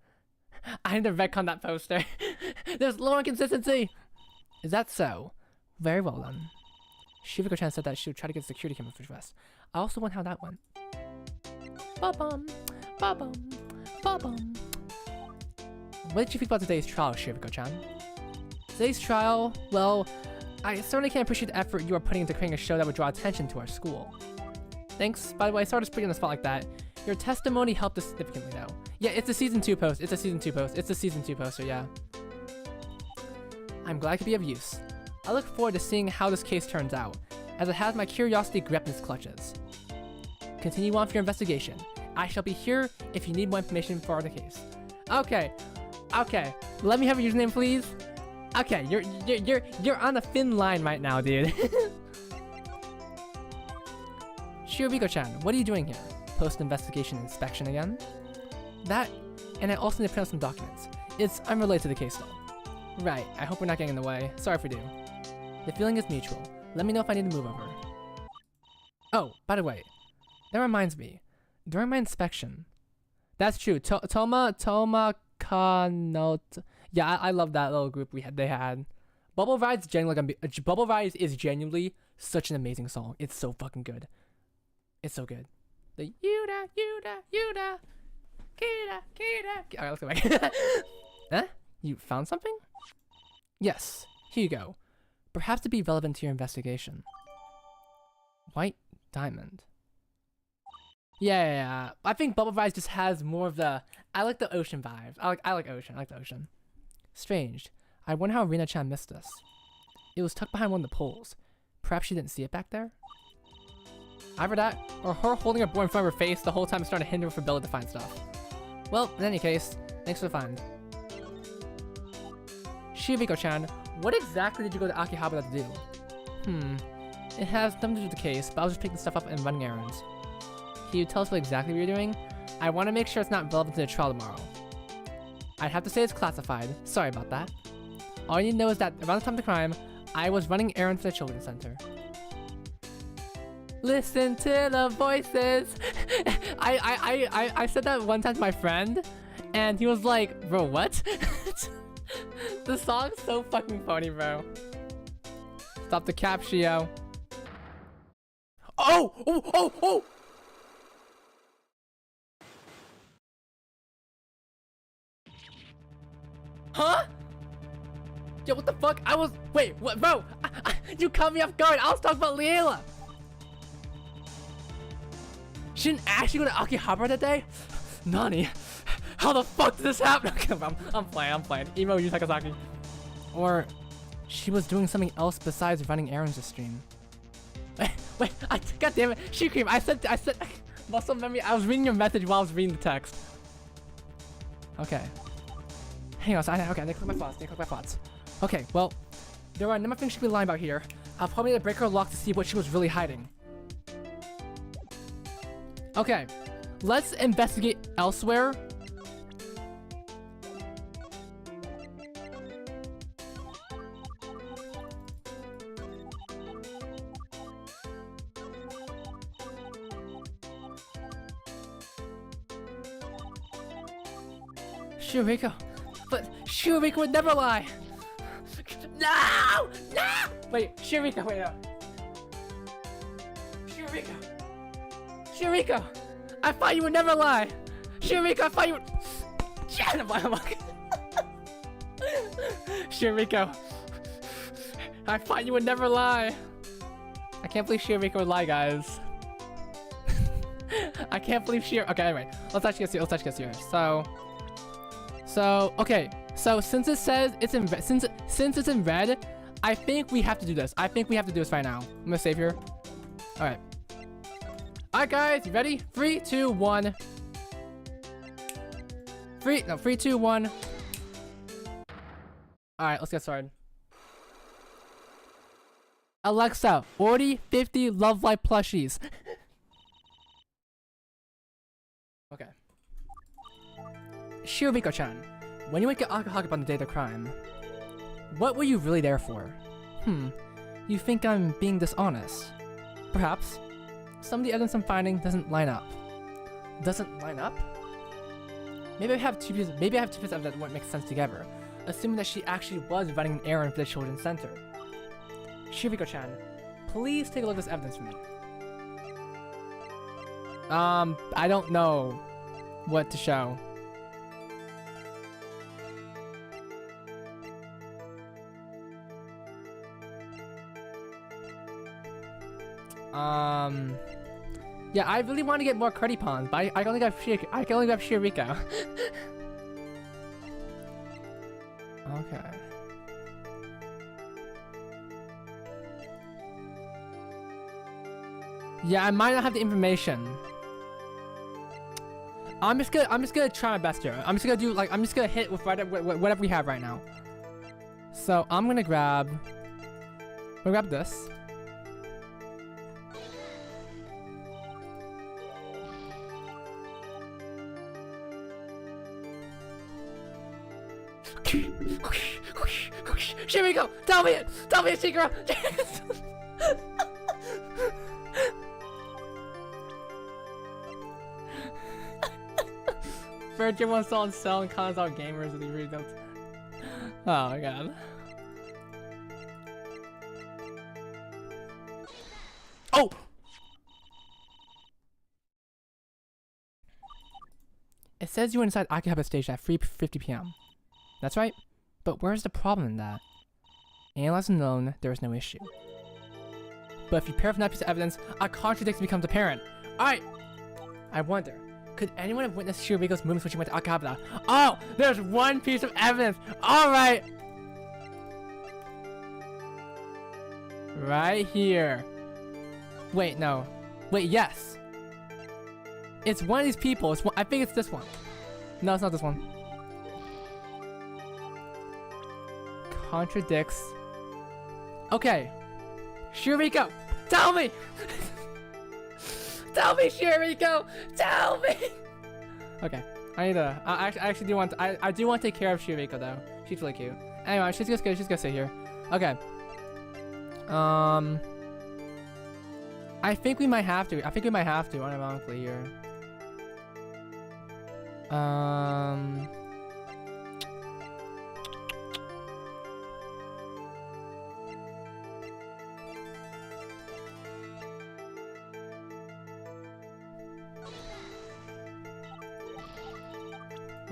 I need to retcon that poster. There's low inconsistency! Is that so? Very well then. Shiviko-chan said that she would try to get security camera for us. I also wonder how that went. Ba-bum, ba-bum, ba-bum. What did you think about today's trial, Shiviko-chan? Today's trial, well, I certainly can't appreciate the effort you are putting into creating a show that would draw attention to our school. Thanks. By the way, sorry to put you on the spot like that. Your testimony helped us significantly, though. Yeah, it's a season 2 post. It's a season 2 post. It's a season 2 poster, yeah. I'm glad I could be of use. I look forward to seeing how this case turns out, as it has my curiosity gripped in its clutches. Continue on for your investigation. I shall be here if you need more information for the case. Okay. Okay. Let me have your username, please. Okay, you're on a thin line right now, dude. Shirobiko-chan, what are you doing here? Post-investigation inspection again? That, and I also need to print out some documents. It's unrelated to the case though. Right, I hope we're not getting in the way. Sorry if we do. The feeling is mutual. Let me know if I need to move over. Oh, by the way, that reminds me. During my inspection... That's true, Toma Kanot... Yeah, I love that little group they had. Bubble Ride's genuinely Bubble Ride is genuinely such an amazing song. It's so fucking good. It's so good. The Yuda, Kira. Alright, let's go back. Huh? You found something? Yes, here you go. Perhaps to be relevant to your investigation. White diamond. Yeah. I think Bubble Ride just has more of the... I like the ocean vibes. I like ocean. I like the ocean. Strange. I wonder how Rina-chan missed us. It was tucked behind one of the poles. Perhaps she didn't see it back there? Either that, or her holding her board in front of her face the whole time is starting to hinder her ability to find stuff. Well, in any case, thanks for the find. Shirobiko-chan, what exactly did you go to Akihabara to do? It has nothing to do with the case, but I was just picking stuff up and running errands. Can you tell us what exactly you're doing? I want to make sure it's not relevant to the trial tomorrow. I'd have to say it's classified. Sorry about that. All you need to know is that around the time of the crime, I was running errands for the children's center. Listen to the voices. I said that one time to my friend, and he was like, "Bro, what?" The song's so fucking funny, bro. Stop the cap, Shio. Oh! Huh? Yo, what the fuck? Wait, what, bro? You caught me off guard. I was talking about Leela. She didn't actually go to Akihabara that day? Nani? How the fuck did this happen? Okay, I'm playing. Emo Yu Takasaki. Or she was doing something else besides running errands this stream. Wait, god damn it. She cream. I said muscle memory. I was reading your message while I was reading the text. Okay. Hang on, okay, I need to click my thoughts. Okay, well, there are a number of things she could be lying about here. I'll probably need to break her lock to see what she was really hiding. Okay, let's investigate elsewhere. Shiriko. But Shiriko would never lie. No! Wait, Shiriko, wait up. Shiriko! I thought you would never lie. Shiriko, I thought you would... Shiriko. I thought you would never lie. I can't believe Shiriko would lie, guys. I can't believe Okay, anyway. Let's actually get serious. So, okay. So, since it says it's in red, since it's in red, I think we have to do this. I think we have to do this right now. I'm gonna save here. Alright. Alright, guys. You ready? 3, 2, 1. 3, 2, 1. Alright, let's get started. Alexa, order 50 Love Life plushies. Okay. Shirobiko-chan, when you went to Akihabara on the day of the crime, what were you really there for? You think I'm being dishonest? Perhaps. Some of the evidence I'm finding doesn't line up. Doesn't line up? Maybe I have two pieces of evidence that won't make sense together, assuming that she actually was running an errand for the children's center. Shiriko-chan, please take a look at this evidence for me. I don't know what to show. Yeah, I really want to get more Cruddy Pawns, but I can only grab Shiriko. Okay. Yeah, I might not have the information. I'm just gonna try my best here. I'm just gonna hit with whatever we have right now. So I'm gonna grab this. Here we go. Tell me it, Shikara. Virgin wants to sell and cons out gamers with these results. Oh my god. Oh! It says you were inside Akihabara station at 3:50 p.m. That's right. But where's the problem in that? Analyzing alone, there is no issue. But if you pair with enough piece of evidence, a contradiction becomes apparent. Alright! I wonder, could anyone have witnessed Shiriko's movements when she went to Akihabara? Oh! There's one piece of evidence! Alright! Right here. Wait, no. Wait, yes! It's one of these people. I think it's this one. No, it's not this one. Contradicts. Okay. Shiriko! Tell me! Tell me, Shiriko! Tell me! Okay. I actually do want to, I do want to take care of Shiriko though. She's really cute. Anyway, she's gonna sit here. Okay. I think we might have to. Unironically here.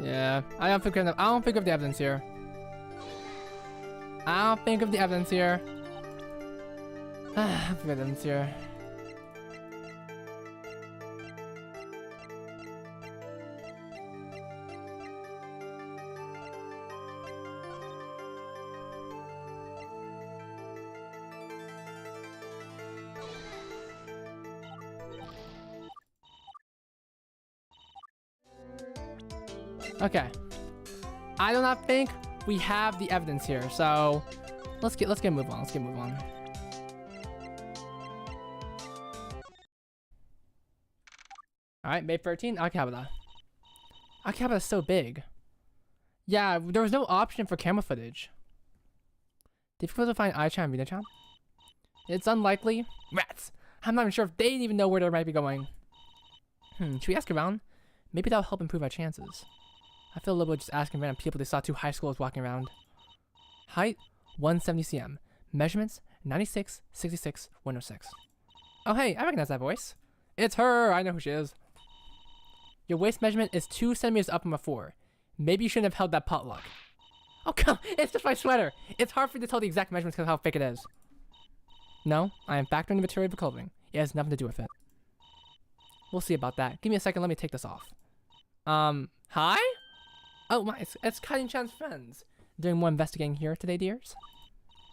Yeah, I don't think of the evidence here. I don't think of the evidence here. Okay. I do not think we have the evidence here, so let's get a move on. Alright, May 13th, Akihabara. Akihabara is so big. Yeah, there was no option for camera footage. Difficult to find Ai-chan and Rina-chan? It's unlikely. Rats! I'm not even sure if they even know where they might be going. Should we ask around? Maybe that'll help improve our chances. I feel a little bit just asking random people they saw 2 high schoolers walking around. Height, 170 cm. Measurements, 96, 66, 106. Oh hey, I recognize that voice. It's her, I know who she is. Your waist measurement is 2 centimeters up from a 4. Maybe you shouldn't have held that potluck. Oh come, it's just my sweater. It's hard for you to tell the exact measurements because of how thick it is. No, I am factoring the material of the clothing. It has nothing to do with it. We'll see about that. Give me a second, let me take this off. Hi? Oh my, it's Karin-chan's friends. Doing more investigating here today, dears?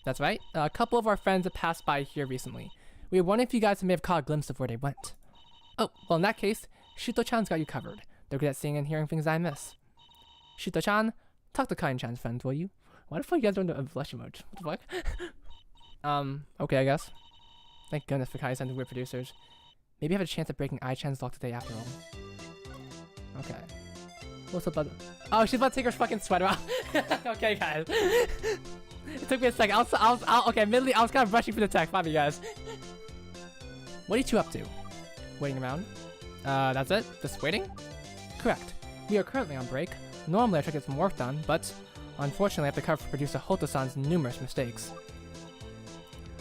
That's right. A couple of our friends have passed by here recently. We were wondering if you guys may have caught a glimpse of where they went. Oh, well in that case, Shuto-chan's got you covered. They're good at seeing and hearing things I miss. Shuto-chan, talk to Karin-chan's friends, will you? Why the fuck you guys don't do a blush emoji? What the fuck? Okay, I guess. Thank goodness for Karin-chan's weird producers. Maybe I have a chance at breaking Ai-chan's lock today after all. Okay. What's up, bud? Oh, she's about to take her fucking sweater off. Okay, guys. It took me a second. Okay, admittedly, I was kind of rushing for the text. Bye, you guys. What are you two up to? Waiting around? That's it? Just waiting? Correct. We are currently on break. Normally, I try to get some work done, but unfortunately, I have to cover for producer Hoto-san's numerous mistakes.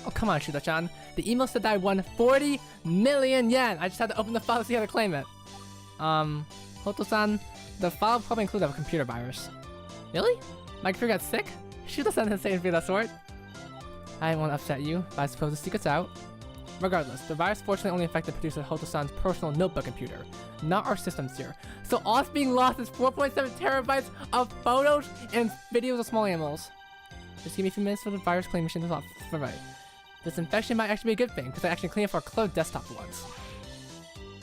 Oh, come on, Shuto-chan. The email said that I won 40 million yen. I just had to open the file to see how to claim it. Hoto-san, the file probably included a computer virus. Really? My computer got sick? Shuto-san didn't say anything of that sort. I didn't want to upset you, but I suppose the secret's out. Regardless, the virus fortunately only affected producer Hoto-san's personal notebook computer, not our systems here. So all that's being lost is 4.7 terabytes of photos and videos of small animals. Just give me a few minutes for the virus cleaning machine to stop. Right. This infection might actually be a good thing, because I actually cleaned it for a closed desktop for once.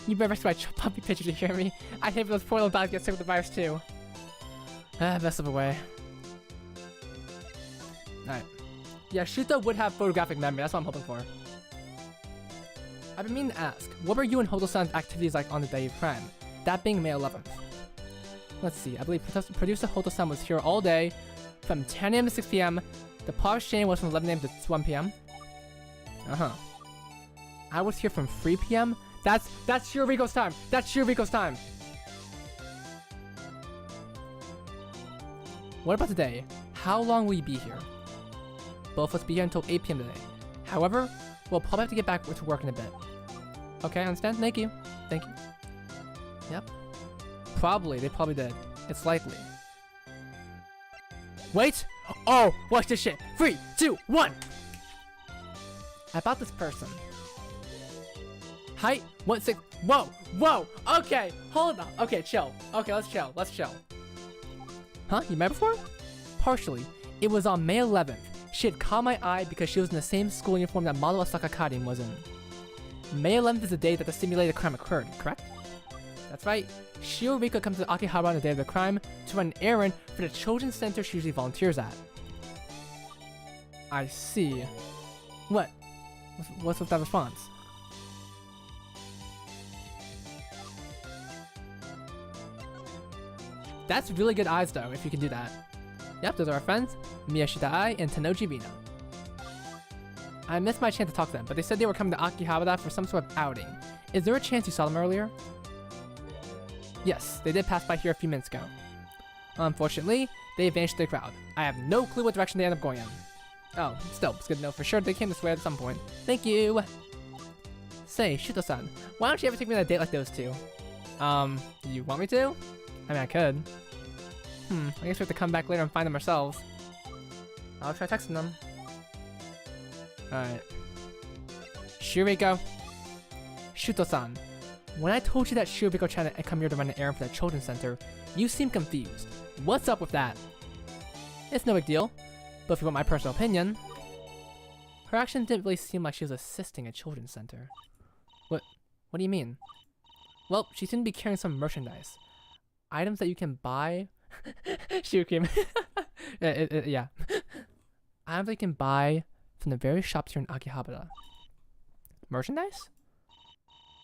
You better rescue my puppy pictures, you hear me? I hate for those poor little dogs get sick with the virus too. Best of a way. Alright. Yeah, Shuto would have photographic memory, that's what I'm hoping for. I've been meaning to ask, what were you and Hoto-san's activities like on the day of crime? That being May 11th. Let's see, I believe producer Hoto-san was here all day, from 10 AM to 6 PM. The polish chain was from 11 AM to 1 PM. I was here from 3 PM? That's Shiroriko's time! That's Shiroriko's time! What about today? How long will you be here? Both of us be here until 8 PM today. However, we'll probably have to get back to work in a bit. Okay, I understand. Thank you. Thank you. Yep. Probably. They probably did. It's likely. Wait! Oh! Watch this shit! 3, 2, 1! About this person. Height? 1.6. Whoa! Whoa! Okay! Hold on. Okay, chill. Okay, let's chill. Let's chill. Huh? You met before? Partially. It was on May 11th. She had caught my eye because she was in the same school uniform that Model Asaka Karin was in. May 11th is the day that the simulated crime occurred, correct? That's right. Shiroriko comes to Akihabara on the day of the crime to run an errand for the children's center she usually volunteers at. I see. What? What's with that response? That's really good eyes though, if you can do that. Yep, those are our friends, Miyashita Ai and Tanoji Rina. I missed my chance to talk to them, but they said they were coming to Akihabara for some sort of outing. Is there a chance you saw them earlier? Yes, they did pass by here a few minutes ago. Unfortunately, they vanished the crowd. I have no clue what direction they end up going in. Oh, still, it's good to know for sure they came this way at some point. Thank you! Say, Shuto-san, why don't you ever take me on a date like those two? Do you want me to? I mean, I could. I guess we have to come back later and find them ourselves. I'll try texting them. Alright. Shiroriko. Shuto-san. When I told you that Shiroriko-chan had come here to run an errand for the children's center, you seemed confused. What's up with that? It's no big deal, but if you want my personal opinion, her actions didn't really seem like she was assisting a children's center. What do you mean? Well, she seemed to be carrying some merchandise. Items that you can buy. Shiroriko. Yeah. Items that you can buy from the various shops here in Akihabara. Merchandise?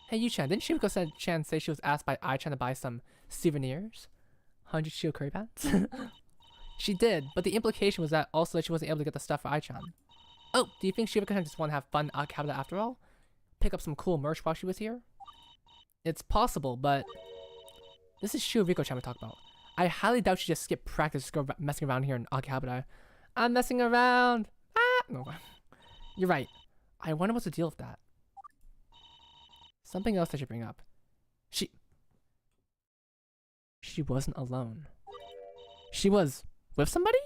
Hey, Yu-chan, didn't Shiroriko-chan say she was asked by Ai-chan to buy some souvenirs? 100 Shio curry pants? She did, but the implication was that also that she wasn't able to get the stuff for Ai-chan. Oh, do you think Shiroriko-chan just want to have fun in Akihabara after all? Pick up some cool merch while she was here? It's possible, but this is Shiroriko-chan we talk about. I highly doubt she just skipped practice to go messing around here in Akihabara. I'm messing around! Ah! No. You're right. I wonder what's the deal with that. Something else I should bring up. She wasn't alone. She was with somebody?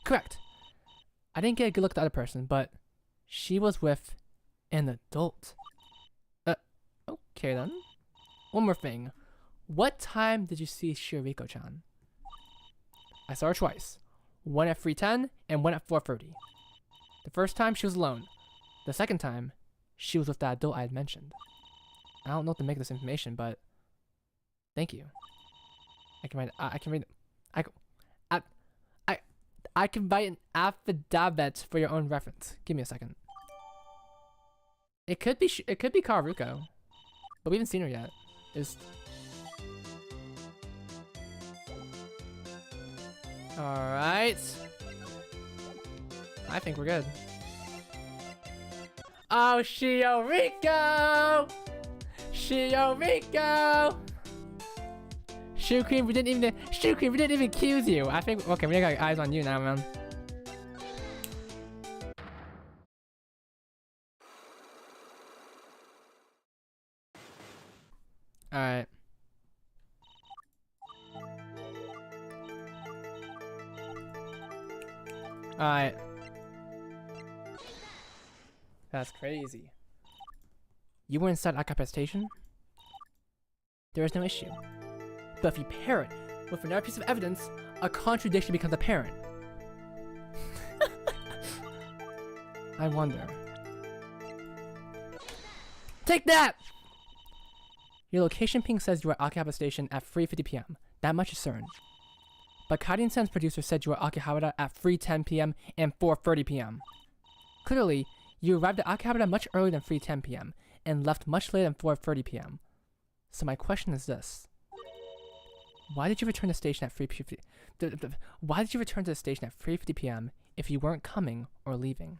Correct. I didn't get a good look at the other person, but she was with an adult. Okay then. One more thing. What time did you see Shiroriko-chan? I saw her twice. One at 3:10 and one at 4:30. The first time she was alone. The second time, she was with that adult I had mentioned. I don't know what to make of this information, but thank you. I can write an affidavit for your own reference. Give me a second. It could be Karuko, but we haven't seen her yet. Alright. I think we're good. Oh, Shioriko! Shioriko! Shoe cream, we didn't even accuse you. I think, okay, we got eyes on you now, man. Alright. Alright. That's crazy. You were inside Akapa Station? There is no issue. But if you pair it with another piece of evidence, a contradiction becomes apparent. I wonder. Take that! Your location ping says you are at Akihabara Station at 3:50 p.m. That much is certain. But Kaiden-san's producer said you were at Akihabara at 3:10 p.m. and 4:30 p.m. Clearly, you arrived at Akihabara much earlier than 3:10 p.m. and left much later than 4:30 p.m. So my question is this. Why did you return to the station at 3:50? Why did you return to the station at 3:50 p.m. if you weren't coming or leaving?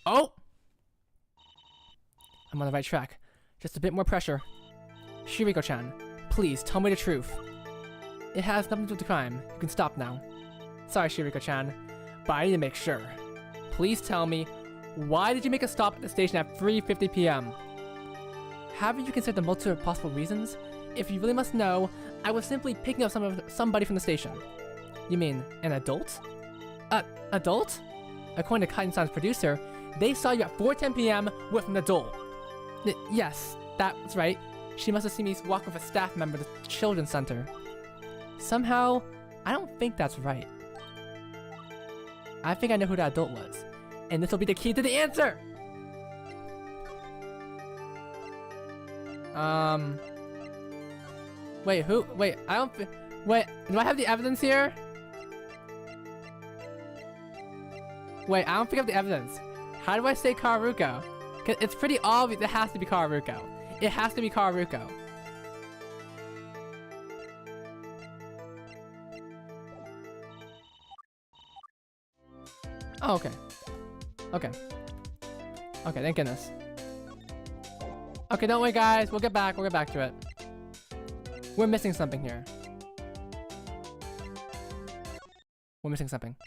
Oh! I'm on the right track. Just a bit more pressure. Shiriko-chan, please tell me the truth. It has nothing to do with the crime. You can stop now. Sorry, Shiriko-chan, but I need to make sure. Please tell me, why did you make a stop at the station at 3:50 p.m.? Haven't you considered the multitude of possible reasons? If you really must know, I was simply picking up somebody from the station. You mean an adult? Adult? According to Kaiden-san's producer, they saw you at 4:10 p.m. with an adult. Yes, that's right. She must have seen me walk with a staff member at the children's center. Somehow, I don't think that's right. I think I know who that adult was, and this will be the key to the answer! Wait, who? Wait, I don't. Wait, do I have the evidence here? Wait, I don't think I have the evidence. How do I say Karuko? Cause it's pretty obvious it has to be Karuko. It has to be Karuko. Oh, okay. Okay. Okay, thank goodness. Okay, don't worry guys, we'll get back to it. We're missing something here. We're missing something.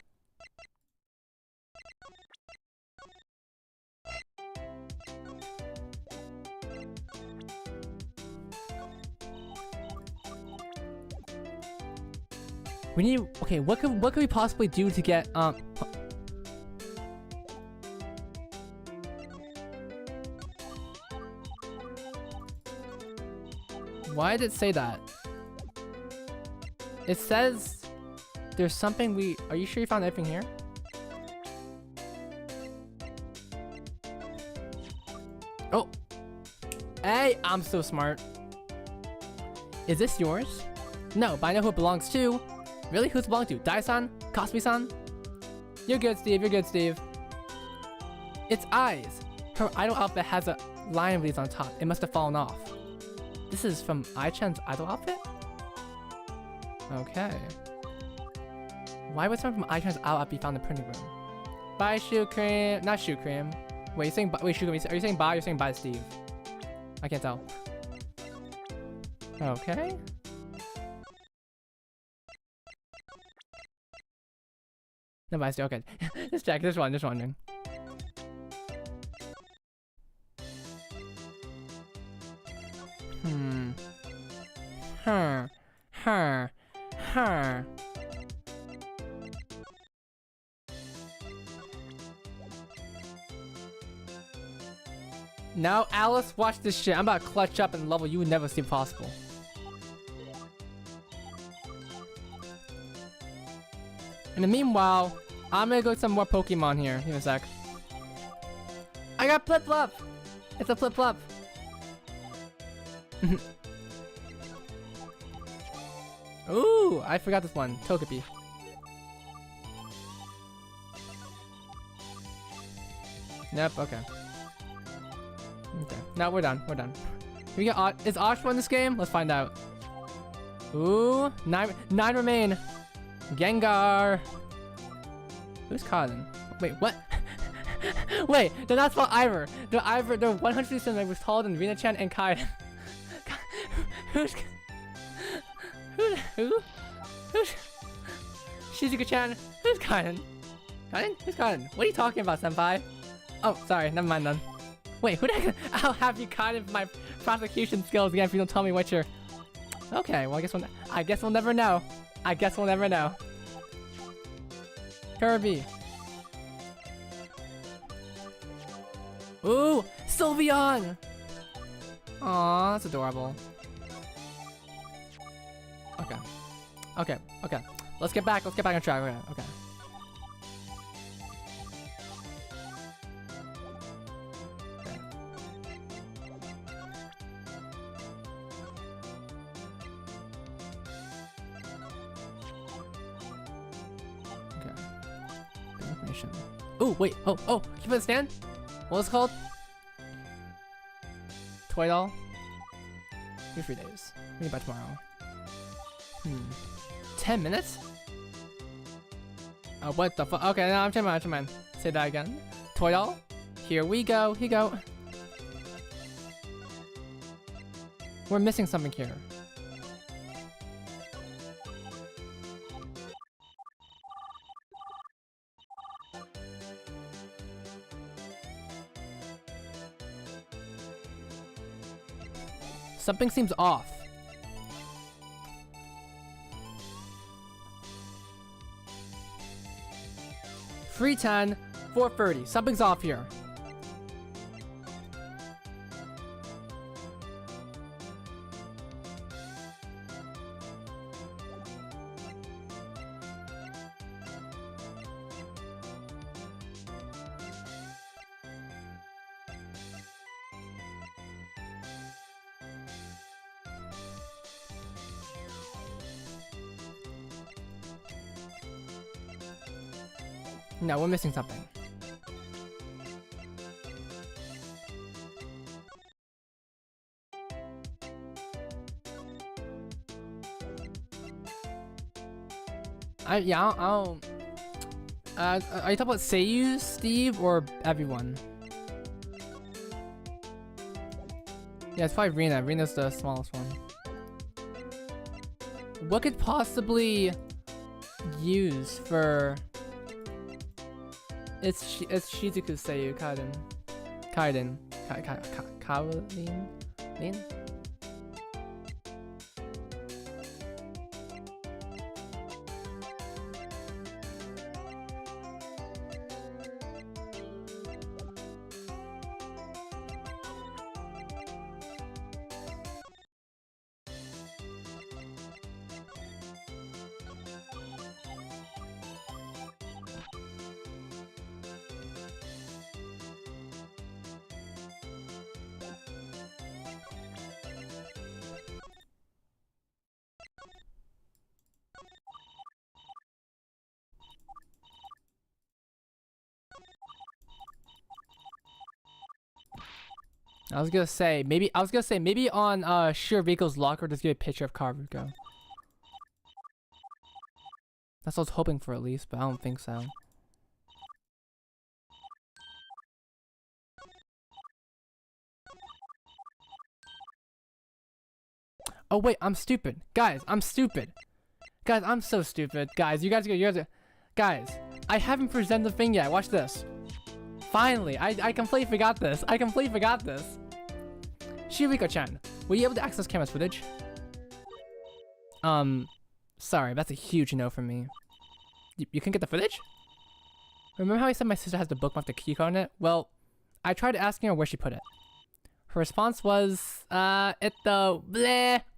We need, okay, what could we possibly do to get, why did it say that? It says there's something are you sure you found everything here? Oh! Hey, I'm so smart. Is this yours? No, but I know who it belongs to. Really? Who's it belong to? Dai-san? Kasumi-san? You're good, Steve. You're good, Steve. It's eyes. Her idol outfit has a lion leaves on top. It must have fallen off. This is from Ai-chan's idol outfit? Okay. Why would someone from Ai-chan's idol outfit be found in the printing room? Bye, shoe cream. Not shoe cream. Wait, you're saying wait, shoe cream. Are you saying bye or you're saying bye, Steve? I can't tell. Okay. No, bye, Steve. Okay. Just check. Just wondering. Now, Alice, watch this shit. I'm about to clutch up and level you would never see possible. In the meanwhile, I'm gonna go get some more Pokemon here. Give me a sec. I got Flip-Flop! It's a Flip-Flop! Ooh, I forgot this one. Togepi. Yep, okay. Okay, now we're done. We're done. We got is Oshwa in this game? Let's find out. Ooh, nine remain. Gengar. Who's Kaiden? Wait, what? Wait, they're not spelled Ivor. They're 100% like was taller than Rina-chan and Kaiden. Who's Shizuka-chan? Who's Kaiden? Kaiden? Who's Kaiden? What are you talking about, senpai? Oh, sorry, never mind then. Wait, who the heck? I'll have you caught in my prosecution skills again if you don't tell me what you're... Okay, well, I guess we'll never know. I guess we'll never know. Kirby. Ooh, Sylveon! Aw, that's adorable. Okay. Okay, okay. Let's get back on track. Okay, okay. Oh, wait. Oh, keep it stand? What was it called? Toy doll? 3 days. Maybe by tomorrow. 10 minutes? Oh, what the fuck? Okay, no, I'm changing. Say that again. Toy doll? Here we go. Here you go. We're missing something here. Something seems off. Free 10, 430. Something's off here. No, we're missing something. I don't. Are you talking about Seiyu, Steve, or everyone? Yeah, it's probably Rena. Rena's the smallest one. What could possibly use for? It's Shizuku Seiyu, Kaiden. Lin? I was gonna say maybe on Shiriko's locker just get a picture of Karuko. That's what I was hoping for at least, but I don't think so. Oh wait, I'm stupid. Guys, I'm stupid. Guys, I'm so stupid. Guys, you guys are... Guys, I haven't presented the thing yet. Watch this. Finally, I completely forgot this. Shiriko-chan, were you able to access camera's footage? Sorry, that's a huge no from me. You can get the footage? Remember how I said my sister has the bookmark the key code on it? Well, I tried asking her where she put it. Her response was, bleh,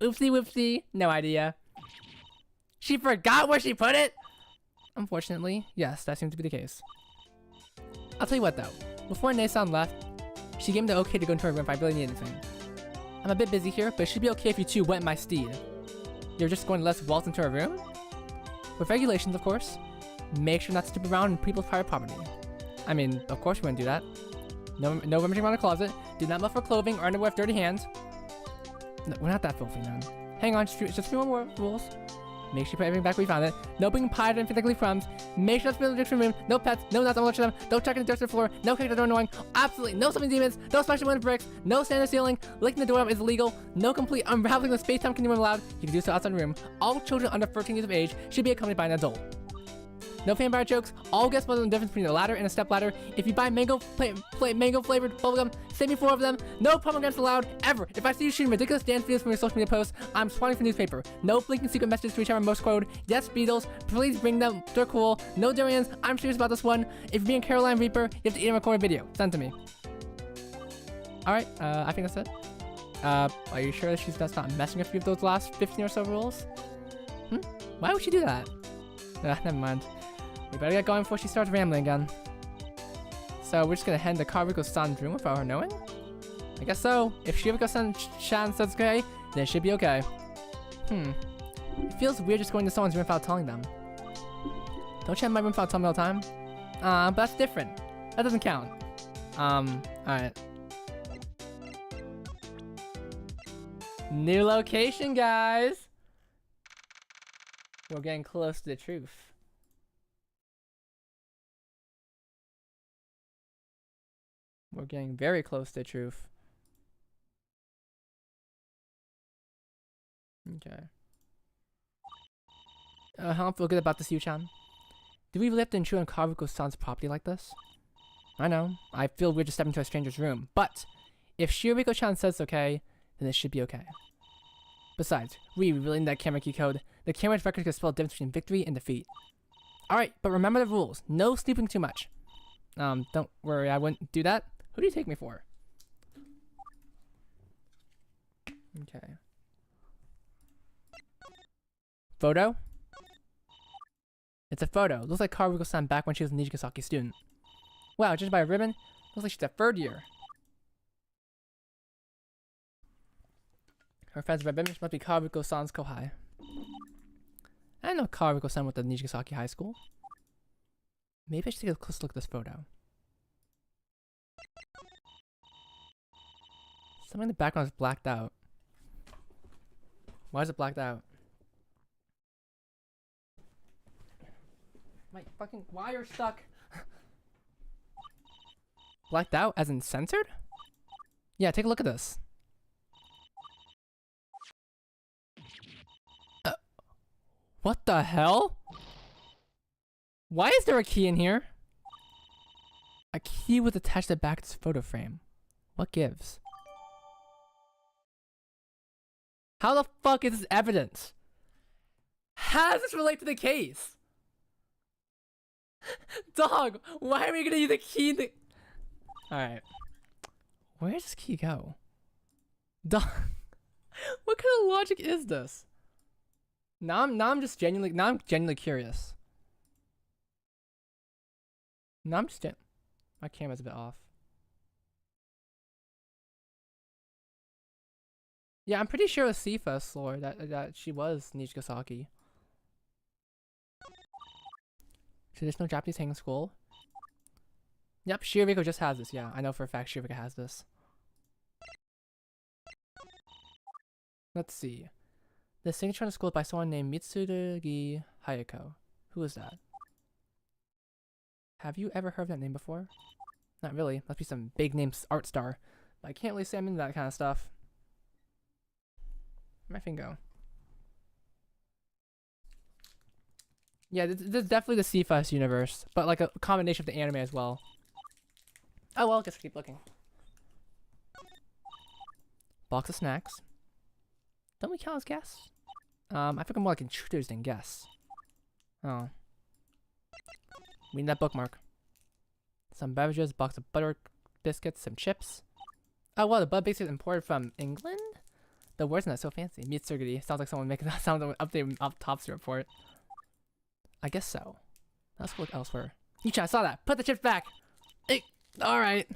oopsie whoopsie, no idea. She forgot where she put it? Unfortunately, yes, that seems to be the case. I'll tell you what though, before Naesan left, she gave me the okay to go into her room if I really need anything. I'm a bit busy here, but it should be okay if you two wet my steed. You're just going to let us waltz into her room? With regulations, of course. Make sure not to step around in people's private property. I mean, of course we wouldn't do that. No rummaging around the closet. Do not muff for clothing or underwear with dirty hands. No, we're not that filthy, man. Hang on, just a few more rules. Make sure you put everything back where you found it. No bringing pies or anything crumbs. Make sure to spill the drinks from the room. No pets. No nuts. Don't watch them. Don't check in the dirt on the floor. No kicking the door annoying. Absolutely no summoning demons. No splashing with bricks. No standing ceiling. Licking the door is illegal. No complete unraveling the space-time continuum allowed. You can do so outside the room. All children under 13 years of age should be accompanied by an adult. No fan bar jokes. All guests must know the difference between a ladder and a step ladder. If you buy mango flavored bubblegum, send me 4 of them. No pomegranates allowed, ever. If I see you shooting ridiculous dance videos from your social media posts, I'm swatting for newspaper. No blinking secret messages to each other most code. Yes, Beatles, please bring them. They're cool. No durians. I'm serious about this one. If you're being Caroline Reaper, you have to eat and record a video. Send to me. Alright, I think that's it. Are you sure that that's not messing with those last 15 or so rules? Why would she do that? Never mind. We better get going before she starts rambling again. So we're just gonna head to Karuko-san's room without her knowing? I guess so. If Shiriko-chan says okay, then it should be okay. It feels weird just going to someone's room without telling them. Don't you have my room without telling me all the time? But that's different. That doesn't count. Alright. New location, guys! We're getting close to the truth. We're getting very close to the truth. Okay. I don't feel good about this, Yu-chan. Do we really have to intrude on Karuko-san's property like this? I know. I feel weird just stepping into a stranger's room. But, if Shiriko-chan says okay, then it should be okay. Besides, we really need that camera key code. The camera's record can spell the difference between victory and defeat. Alright, but remember the rules. No sleeping too much. Don't worry, I wouldn't do that. Who do you take me for? Okay. Photo? It's a photo. Looks like Karuko-san back when she was a Nijigasaki student. Wow, judged by a ribbon, looks like she's a 3rd year. Her friend's red ribbon must be Karuko-san's kohai. I know Karuko-san went to Nijigasaki High School. Maybe I should take a close look at this photo. Something in the background is blacked out. Why is it blacked out? My fucking wire stuck. Blacked out as in censored? Yeah, take a look at this. What the hell? Why is there a key in here? A key was attached to the back of this photo frame. What gives? How the fuck is this evidence? How does this relate to the case? Dog, why are we gonna use the key in the... Alright. Where does this key go? Dog, what kind of logic is this? Now I'm genuinely curious. Now I'm just my camera's a bit off. Yeah, I'm pretty sure it was Sifa's lore that she was Nijigasaki. Traditional Japanese hanging school. Yep, Shiriko just has this. Yeah, I know for a fact Shiriko has this. Let's see. The signature on the school by someone named Mitsurugi Hayako. Who is that? Have you ever heard of that name before? Not really. Must be some big name art star. But I can't really say I'm into that kind of stuff. Where'd my thing go? Yeah, this is definitely the Cephas universe, but like a combination of the anime as well. Oh well, I guess I'll keep looking. Box of snacks. Don't we count as guests? I think I'm more like intruders than guests. Oh. We need that bookmark. Some beverages, box of butter biscuits, some chips. Oh well, the butter biscuits imported from England? The words in that so fancy. Mitsurugi. Sounds like someone making that sound update autopsy report. I guess so. Let's look elsewhere. Yu-chan, I saw that. Put the chips back. Hey, all right.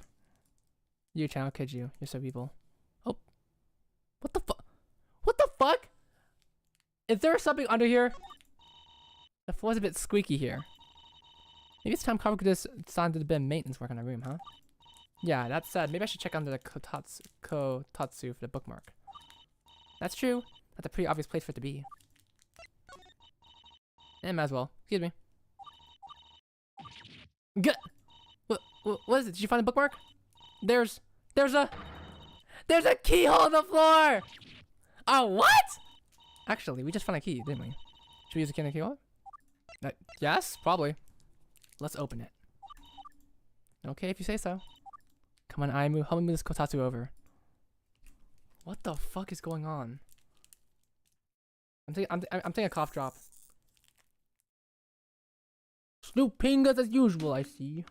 Yu-chan, how could you? You're so evil. Oh, what the fuck? What the fuck? Is there something under here? The floor's a bit squeaky here. Maybe it's time Karuko-san did a bit of maintenance work on our room, huh? Yeah, that said, maybe I should check under the kotatsu for the bookmark. That's true. That's a pretty obvious place for it to be. And might as well. Excuse me. What is it? Did you find the bookmark? There's a keyhole in the floor! Oh, what? Actually, we just found a key, didn't we? Should we use the key in the keyhole? Yes, probably. Let's open it. Okay, if you say so. Come on, Aimu, help me move this kotatsu over. What the fuck is going on? I'm taking a cough drop. Snooping as usual, I see.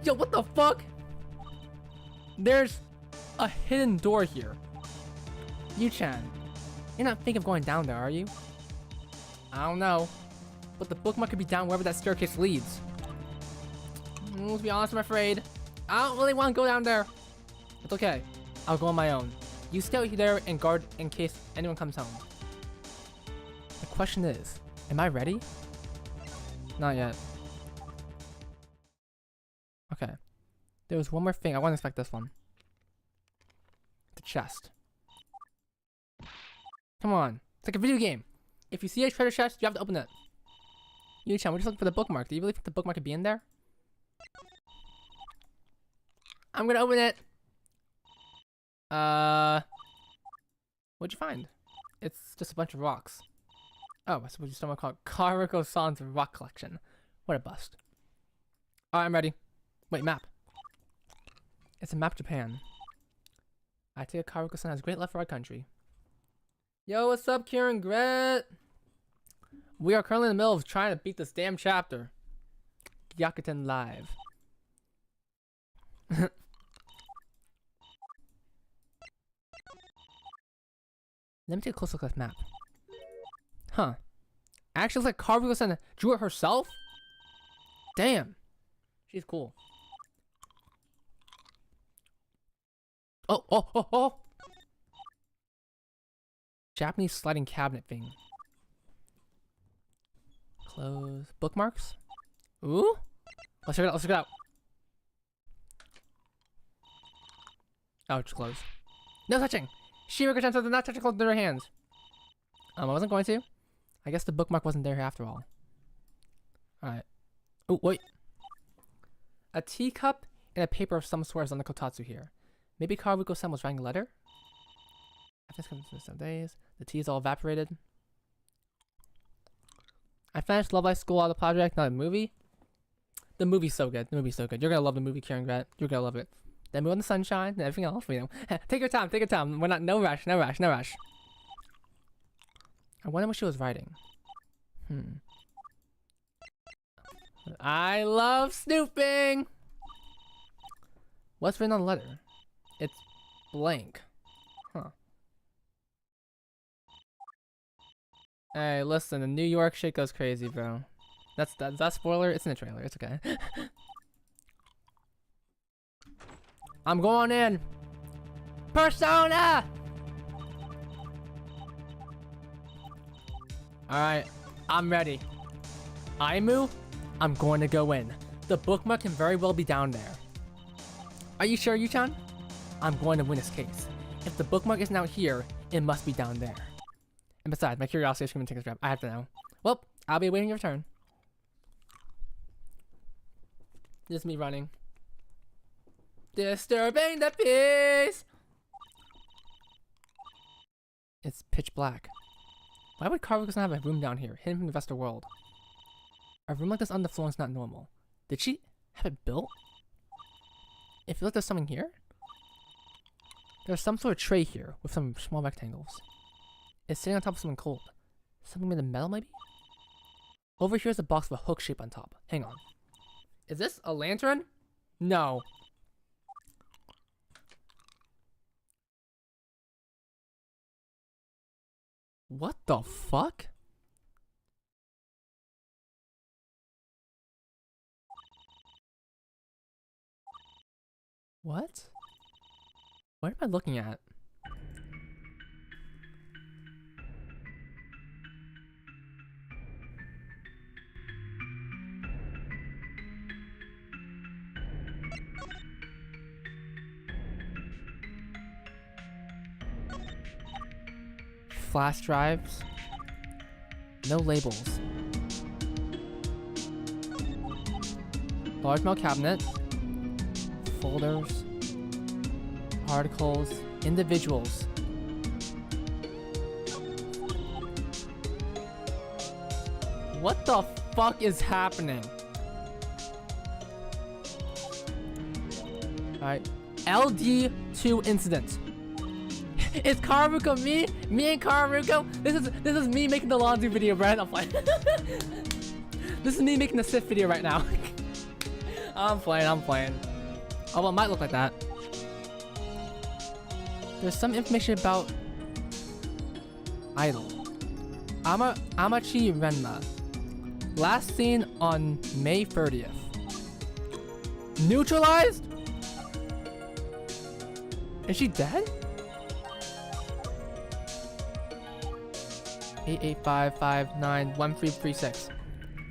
Yo, what the fuck? There's a hidden door here. Yu-chan, you're not thinking of going down there, are you? I don't know, but the bookmark could be down wherever that staircase leads. To be honest, I'm afraid. I don't really want to go down there. It's okay. I'll go on my own. You stay there and guard in case anyone comes home. The question is, am I ready? Not yet. Okay. There was one more thing. I wasn't expect this one. The chest. Come on. It's like a video game. If you see a treasure chest, you have to open it. Yu-chan, we're just looking for the bookmark. Do you really think the bookmark could be in there? I'm gonna open it. What'd you find? It's just a bunch of rocks. Oh, I suppose you someone called Karuko-san's rock collection. What a bust. Alright, I'm ready. Wait, map. It's a map of Japan. I take it Karuko-san has great love for our country. Yo, what's up, Kieran Gret? We are currently in the middle of trying to beat this damn chapter. GYAKUTEN live. Let me take a close look at this map. Huh. Actually, looks like Karuko-san drew it herself? Damn. She's cool. Oh. Japanese sliding cabinet thing. Close. Bookmarks? Ooh? Let's check it out, Oh, it's closed. No touching! Shiriko-chan said not touching clothes in her hands. I wasn't going to. I guess the bookmark wasn't there after all. Alright. Oh, wait. A teacup and a paper of some sort is on the kotatsu here. Maybe Karuko-san was writing a letter? I think it's going to be some days. The tea is all evaporated. I finished Love Life School Auto Project, not a movie. The movie's so good. You're gonna love the movie, Karen Gret. You're gonna love it. Then move on the sunshine and everything else, Take your time. We're not, no rush. I wonder what she was writing. I love snooping! What's written on the letter? It's blank. Huh. Hey, listen, the New York shit goes crazy, bro. That's spoiler? It's in the trailer. It's okay. I'm going in. Persona! Alright, I'm ready. Aimu, I'm going to go in. The bookmark can very well be down there. Are you sure, Yu-chan? I'm going to win this case. If the bookmark isn't out here, it must be down there. And besides, my curiosity is going to take a trap. I have to know. Well, I'll be waiting your turn. This is me running. Disturbing the peace! It's pitch black. Why would Karuko-san have a room down here, hidden from the rest of the world? A room like this on the floor is not normal. Did she have it built? It feels like there's something here. There's some sort of tray here with some small rectangles. It's sitting on top of something cold. Something made of metal, maybe? Over here is a box with a hook shape on top. Hang on. Is this a lantern? No. What the fuck? What? What am I looking at? Flash drives. No labels. Large metal cabinet. Folders. Articles. Individuals. What the fuck is happening? Alright. LD2 incident. It's Kararuko me? Me and Kararuko? This is me making the laundry video, Brad. I'm playing. This is me making the Sith video right now. I'm playing. Oh, well, it might look like that. There's some information about Idol. Amachi Renma. Last seen on May 30th. Neutralized? Is she dead? 8855913336.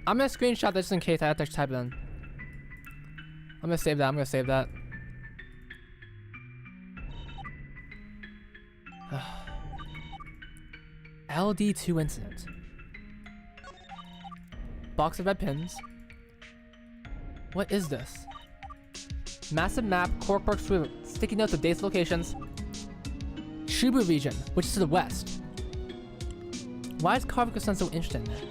I'm gonna screenshot this in case I have to type it in. I'm gonna save that. LD2 incident. Box of red pins. What is this? Massive map, Corkwork Swivel, sticky notes of dates locations. Shibu region, which is to the west. Why is Kararuko-san so interested in it?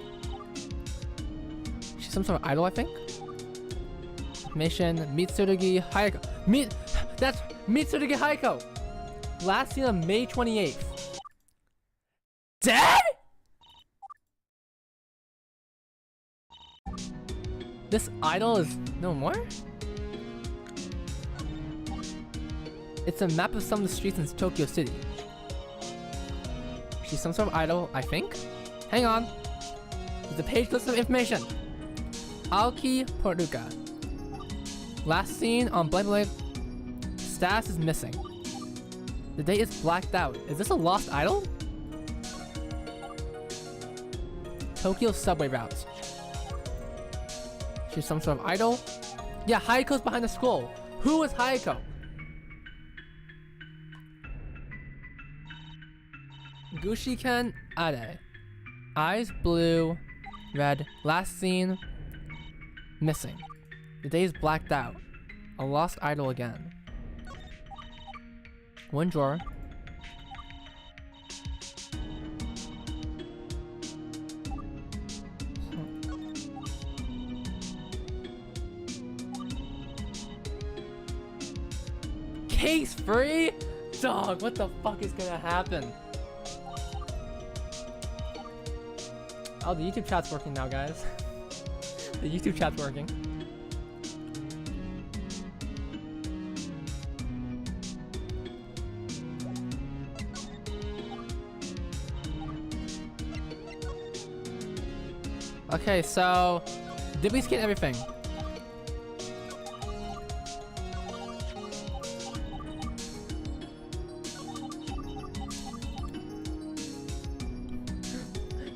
She's some sort of idol, I think? Information, Mitsurugi Hayako. That's Mitsurugi Hayako! Last seen on May 28th. Dead?! This idol is no more? It's a map of some of the streets in Tokyo City. She's some sort of idol, I think? Hang on. There's a page list of information. Aoki Poruka. Last seen on blank blank. Status is missing. The date is blacked out. Is this a lost idol? Tokyo subway routes. She's some sort of idol. Yeah, Hayako's behind the scroll. Who is Hayako? Gushiken Ade. Eyes blue, red. Last seen missing. The day is blacked out. A lost idol again. One drawer. Case free? Dog, what the fuck is gonna happen? Oh, the YouTube chat's working now, guys. The YouTube chat's working. Okay, so did we scan everything?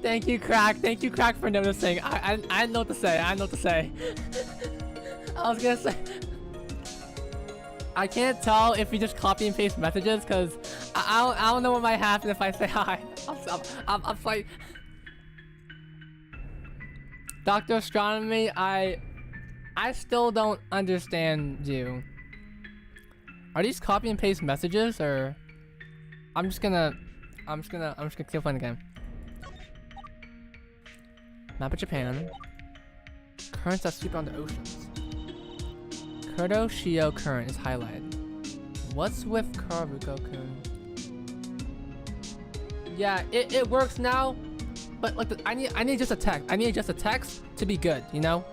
Thank you, Crack. Thank you, Crack, for noticing. I know what to say. I know what to say. I was gonna say. I can't tell if we just copy and paste messages because I don't know what might happen if I say hi. I'm like, Dr. Astronomy. I still don't understand you. Are these copy and paste messages or? I'm just gonna keep playing the game. Map of Japan. Currents that sweep on the oceans. Kuroshio current is highlighted. What's with Kararuko-kun? Yeah, it works now, but like I need just a text. I need just a text to be good, you know,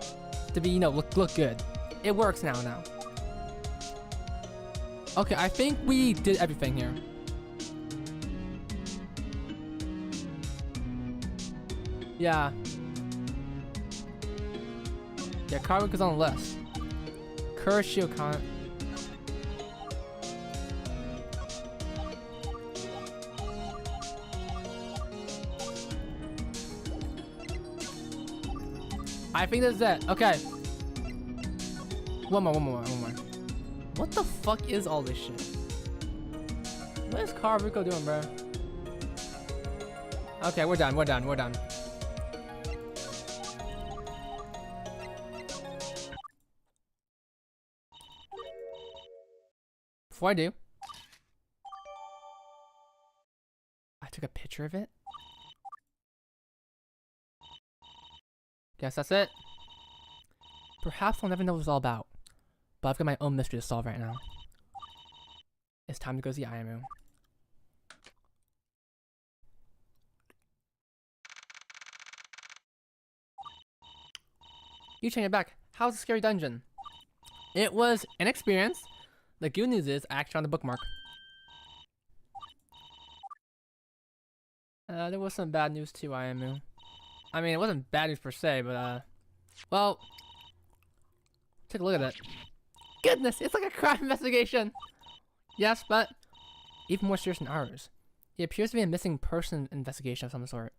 to be look good. It works now. Okay, I think we did everything here. Yeah. Yeah, Kararuko's on the list. Kuroshio current. I think that's it. Okay. One more. What the fuck is all this shit? What is Kararuko doing, bro? Okay, we're done. Before I do, I took a picture of it. Guess that's it. Perhaps I'll never know what it's all about. But I've got my own mystery to solve right now. It's time to go see Ayamu. You change it back. How's the scary dungeon? It was an experience. The good news is I actually found the bookmark. There was some bad news too, Ayamu. I mean, it wasn't bad news per se, but well, take a look at it. Goodness, it's like a crime investigation. Yes, but even more serious than ours. It appears to be a missing person investigation of some sort.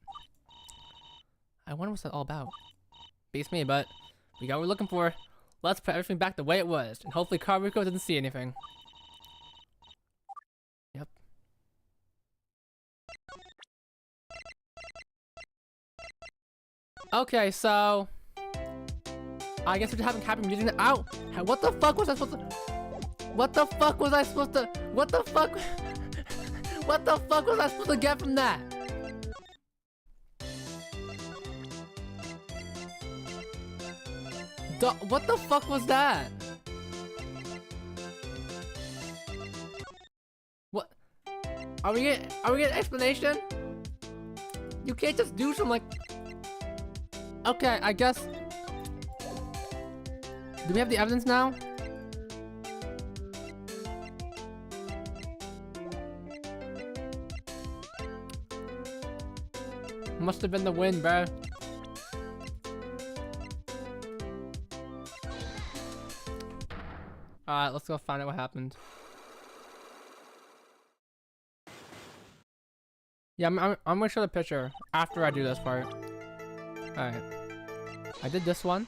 I wonder what's that all about. Beats me, but we got what we're looking for. Let's put everything back the way it was, and hopefully Karuko doesn't see anything. Yep. Okay, so I guess we're just having happy music. Ow! What the fuck was I supposed to? What the fuck was I supposed to? What the fuck? What the fuck was I supposed to get from that? What the fuck was that? What? Are we getting an explanation? You can't just do some like. Okay, I guess. Do we have the evidence now? Must have been the wind, bro. Alright, let's go find out what happened. Yeah, I'm gonna show the picture after I do this part. Alright. I did this one.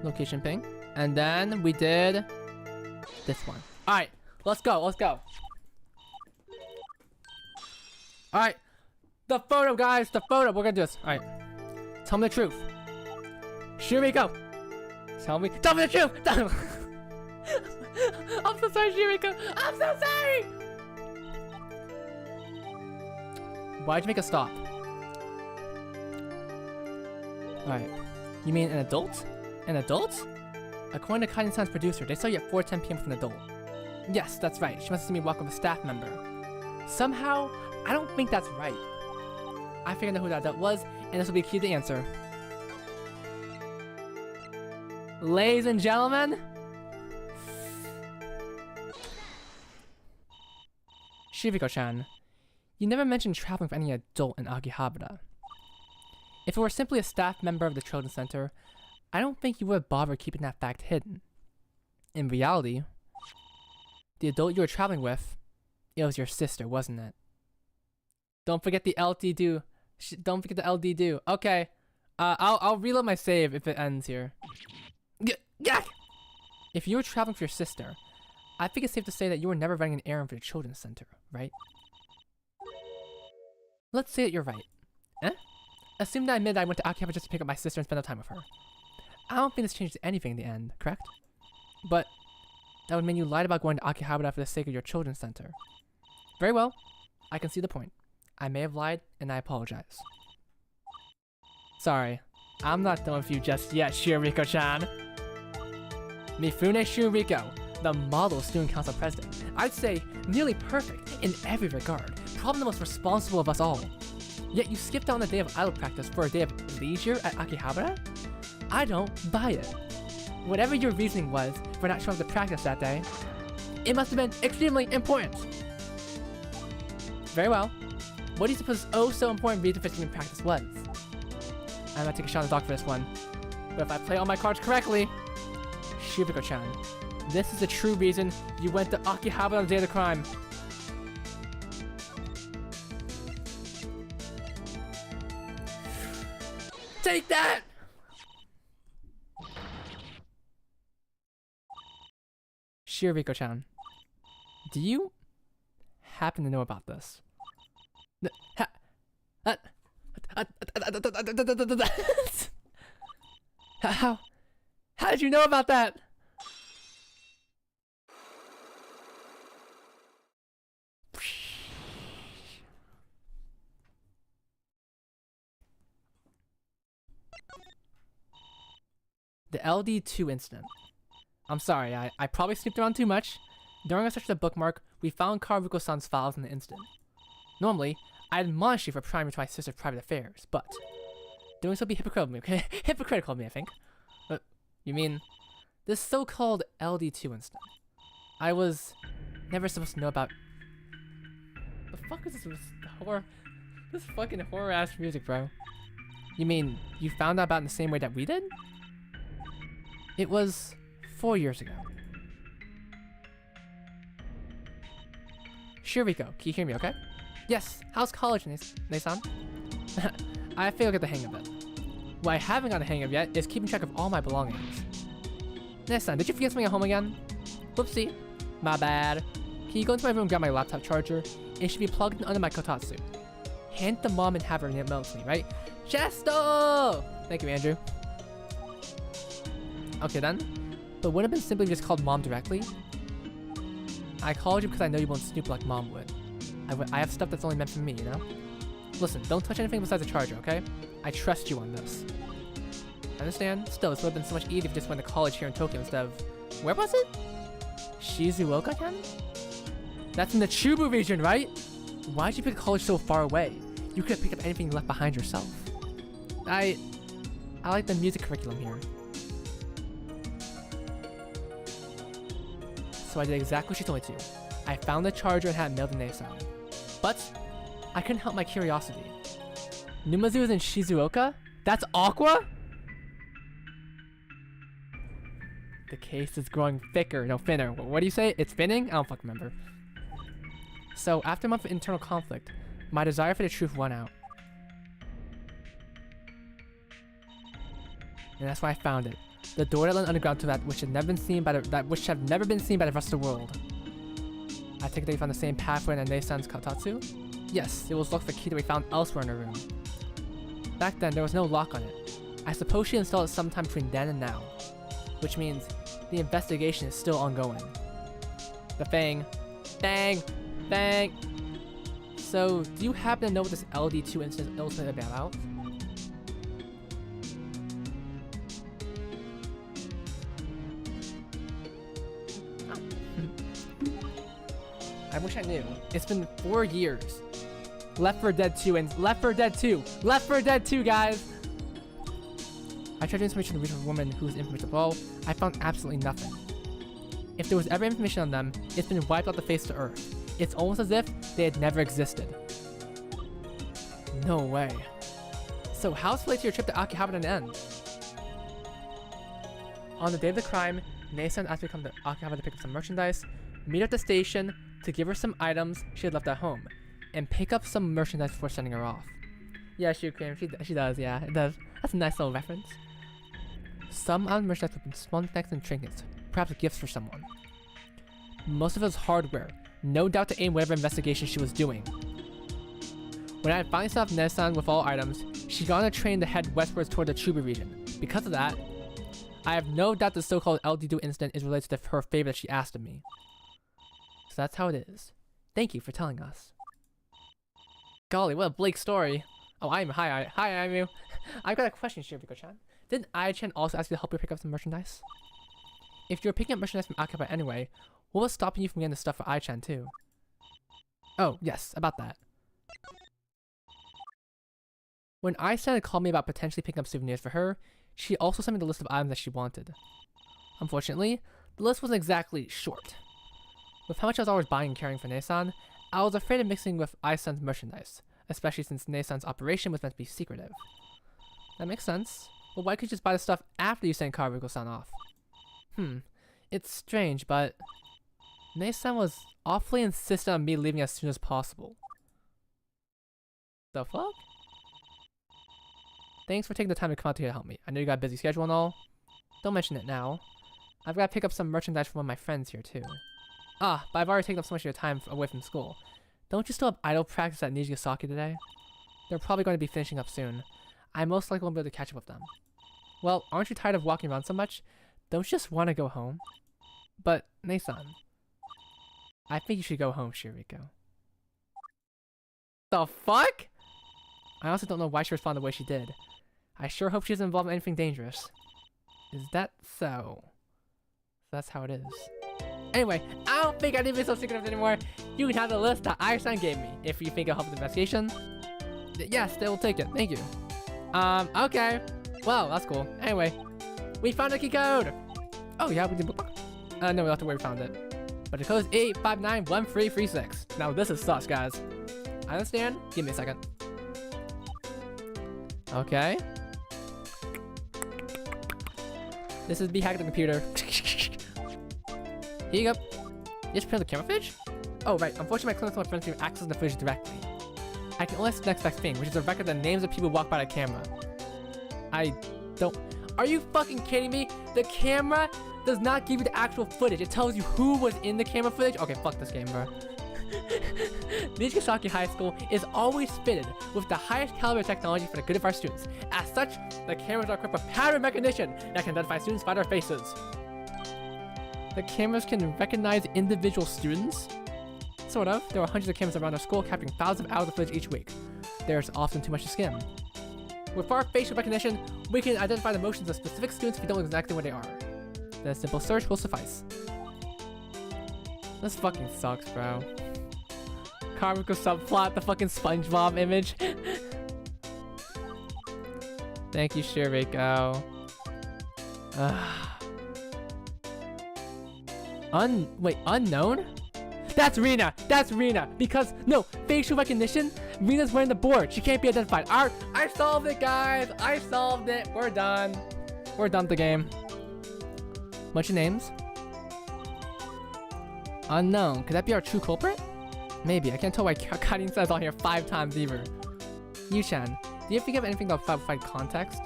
Location ping. And then we did this one. Alright, let's go, let's go. Alright. The photo, guys, the photo. We're gonna do this. Alright. Tell me the truth. Shiriko. Tell me the truth. I'm so sorry, Shiriko. I'm so sorry. Why'd you make a stop? Alright. You mean an adult? An adult? According to Kaiden-san's producer, they saw you at 4:10 p.m. with an adult. Yes, that's right. She must have seen me walk with a staff member. Somehow, I don't think that's right. I figured out who that adult was, and this will be key to the answer. Ladies and gentlemen, Shiriko-chan, you never mentioned traveling with any adult in Akihabara. If it were simply a staff member of the Children's Center, I don't think you would bother keeping that fact hidden. In reality, the adult you were traveling with, it was your sister, wasn't it? Don't forget the LD do. Don't forget the LD do. Okay. I'll reload my save if it ends here. Yeah. If you were traveling with your sister, I think it's safe to say that you were never running an errand for the Children's Center, right? Let's say that you're right. Eh? Assume that I admitted I went to Akihabara just to pick up my sister and spend time with her. I don't think this changes anything in the end, correct? But that would mean you lied about going to Akihabara for the sake of your Children's Center. Very well. I can see the point. I may have lied, and I apologize. Sorry. I'm not done with you just yet, Shiriko-chan. Mifune Shiriko, the model student council president. I'd say nearly perfect in every regard. Probably the most responsible of us all. Yet you skipped out on the day of idol practice for a day of leisure at Akihabara? I don't buy it. Whatever your reasoning was for not showing up to practice that day, it must have been extremely important. Very well. What do you suppose oh so important reason for skipping practice was? I'm gonna take a shot in the dark for this one. But if I play all my cards correctly, Shiriko-chan, this is the true reason you went to Akihabara on the day of the crime. Take that! Shiriko-chan, do you happen to know about this? How did you know about that? The LD2 incident. I'm sorry, I probably snooped around too much. During our search of the bookmark, we found Kawaruko-san's files in the incident. Normally, I'd admonish you for prying into my sister's private affairs, but doing so would be hypocritical of me, I think. You mean this so-called LD2 incident? I was never supposed to know about. The fuck is this horror? This fucking horror-ass music, bro. You mean you found out about it in the same way that we did? It was 4 years ago. Shiriko, can you hear me okay? Yes, how's college, Nasan? I feel I get the hang of it. What I haven't got the hang of yet is keeping track of all my belongings. Nasan, did you forget something at home again? Whoopsie. My bad. Can you go into my room and grab my laptop charger? It should be plugged in under my kotatsu. Hand it to mom and have her mail to me, right? Chesto! Thank you, Andrew. Okay then. But wouldn't it have been simply just called mom directly? I called you because I know you won't snoop like mom would. I have stuff that's only meant for me, you know? Listen, don't touch anything besides the charger, okay? I trust you on this. I understand? Still, this would have been so much easier if you just went to college here in Tokyo instead of... Where was it? Shizuoka-ken? That's in the Chubu region, right? Why'd you pick a college so far away? You could have picked up anything you left behind yourself. I like the music curriculum here. So I did exactly what she told me to. I found the charger and had it mailed to Nasan. But I couldn't help my curiosity. Numazu is in Shizuoka? That's Aqua? The case is growing thicker, no thinner. What do you say? It's thinning? I don't fucking remember. So after a month of internal conflict, my desire for the truth won out. And that's why I found it. The door that led underground to that which had never been seen by have never been seen by the rest of the world. I think they found the same pathway in Nasan's kotatsu? Yes, it was locked for the key that we found elsewhere in her room. Back then, there was no lock on it. I suppose she installed it sometime between then and now. Which means the investigation is still ongoing. The Fang. Bang! Bang! So, do you happen to know what this LD2 incident is ultimately about? I wish I knew. It's been 4 years. Left 4 Dead 2 and Left 4 Dead 2! Left 4 Dead 2, guys! I tried information to reach a woman who was infamous of all. I found absolutely nothing. If there was ever information on them, it's been wiped off the face of the earth. It's almost as if they had never existed. No way. So how's it related to your trip to Akihabara end? On the day of the crime, Nasan asked me to come to Akihabara to pick up some merchandise, meet at the station to give her some items she had left at home, and pick up some merchandise before sending her off. Yeah, she does, yeah, it does. That's a nice little reference. Some of the merchandise would be small knickknacks and trinkets, perhaps gifts for someone. Most of it was hardware, no doubt to aid whatever investigation she was doing. When I had finally stopped Nasan with all items, she got on a train to head westwards toward the Chubu region. Because of that, I have no doubt the so-called LD2 incident is related to her favor that she asked of me. So that's how it is. Thank you for telling us. Golly, what a bleak story. Oh, hi, Aimu. I've got a question, Shiriko-chan. Didn't Ai-chan also ask you to help her pick up some merchandise? If you were picking up merchandise from Akihabara anyway, what was stopping you from getting the stuff for Ai-chan too? Oh, yes, about that. When Ai-chan had called me about potentially picking up souvenirs for her, she also sent me the list of items that she wanted. Unfortunately, the list wasn't exactly short. With how much I was always buying and carrying for Nasan, I was afraid of mixing with Ai-san's merchandise, especially since Nasan's operation was meant to be secretive. That makes sense. But why could you just buy the stuff after you sent Kawaruko-san off? It's strange, but Nasan was awfully insistent on me leaving as soon as possible. The fuck? Thanks for taking the time to come out here to help me. I know you got a busy schedule and all. Don't mention it now. I've got to pick up some merchandise from one of my friends here too. But I've already taken up so much of your time away from school. Don't you still have idol practice at Nijigasaki today? They're probably going to be finishing up soon. I most likely won't be able to catch up with them. Well, aren't you tired of walking around so much? Don't you just want to go home? But, Nasan, I think you should go home, Shiriko. The fuck? I honestly don't know why she responded the way she did. I sure hope she isn't involved in anything dangerous. Is that so? That's how it is. Anyway, I don't think I need to be so secretive anymore. You can have the list that Einstein gave me. If you think it'll help with the investigation, yes, they will take it. Thank you. Okay. Well, that's cool. Anyway, we found a key code. Oh yeah, we did. No, we have to where we found it. But the code is 8591336. Now this is sus, guys. I understand. Give me a second. Okay. This is me hacking the computer. Here you go. You just put on the camera footage? Oh, right. Unfortunately, my clinical friends can access the footage directly. I can only see the next best thing, which is a record of the names of people who walk by the camera. I don't... Are you fucking kidding me? The camera does not give you the actual footage. It tells you who was in the camera footage. Okay, fuck this game, bro. Nijikasaki High School is always fitted with the highest caliber technology for the good of our students. As such, the cameras are equipped with pattern recognition that can identify students by their faces. The cameras can recognize individual students? Sort of. There are hundreds of cameras around our school capturing thousands of hours of footage each week. There's often too much to skim. With our facial recognition, we can identify the motions of specific students if we don't know exactly where they are. Then a simple search will suffice. This fucking sucks, bro. Comical subplot, the fucking SpongeBob image. Thank you, Shiriko. Wait, unknown? That's Rena! That's Rena! Because, no, facial recognition, Rena's wearing the board. She can't be identified. I solved it, guys! I solved it! We're done. We're done with the game. What's your names? Unknown. Could that be our true culprit? Maybe. I can't tell why Karin says on here 5 times either. Yu-chan, do you think of anything about provide context?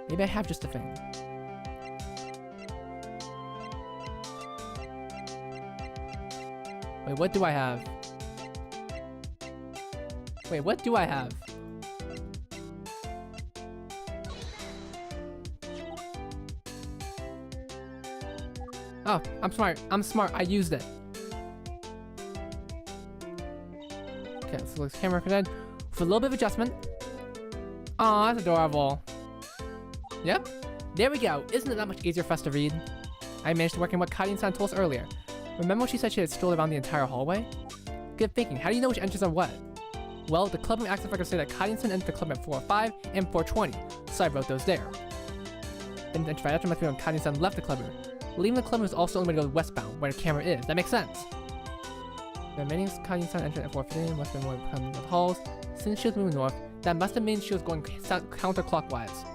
Maybe I have just a thing. Wait, what do I have? Wait, what do I have? Oh, I'm smart. I'm smart. I used it. Okay, so let's camera connect with a little bit of adjustment. Aw, that's adorable. Yep. There we go. Isn't it that much easier for us to read? I managed to work in what Karin-san told us earlier. Remember when she said she had strolled around the entire hallway? Good thinking. How do you know which entries are what? Well, the club room access records say that Karin-san entered the club at 4:05 and 4:20, so I wrote those there. And then right after my when Karin-san left the club room. Leaving the club room is also the only way to go westbound, where the camera is. That makes sense. The remaining Karin-san entered at 4:15, must have been more coming to the halls. Since she was moving north, that must have meant she was going counterclockwise.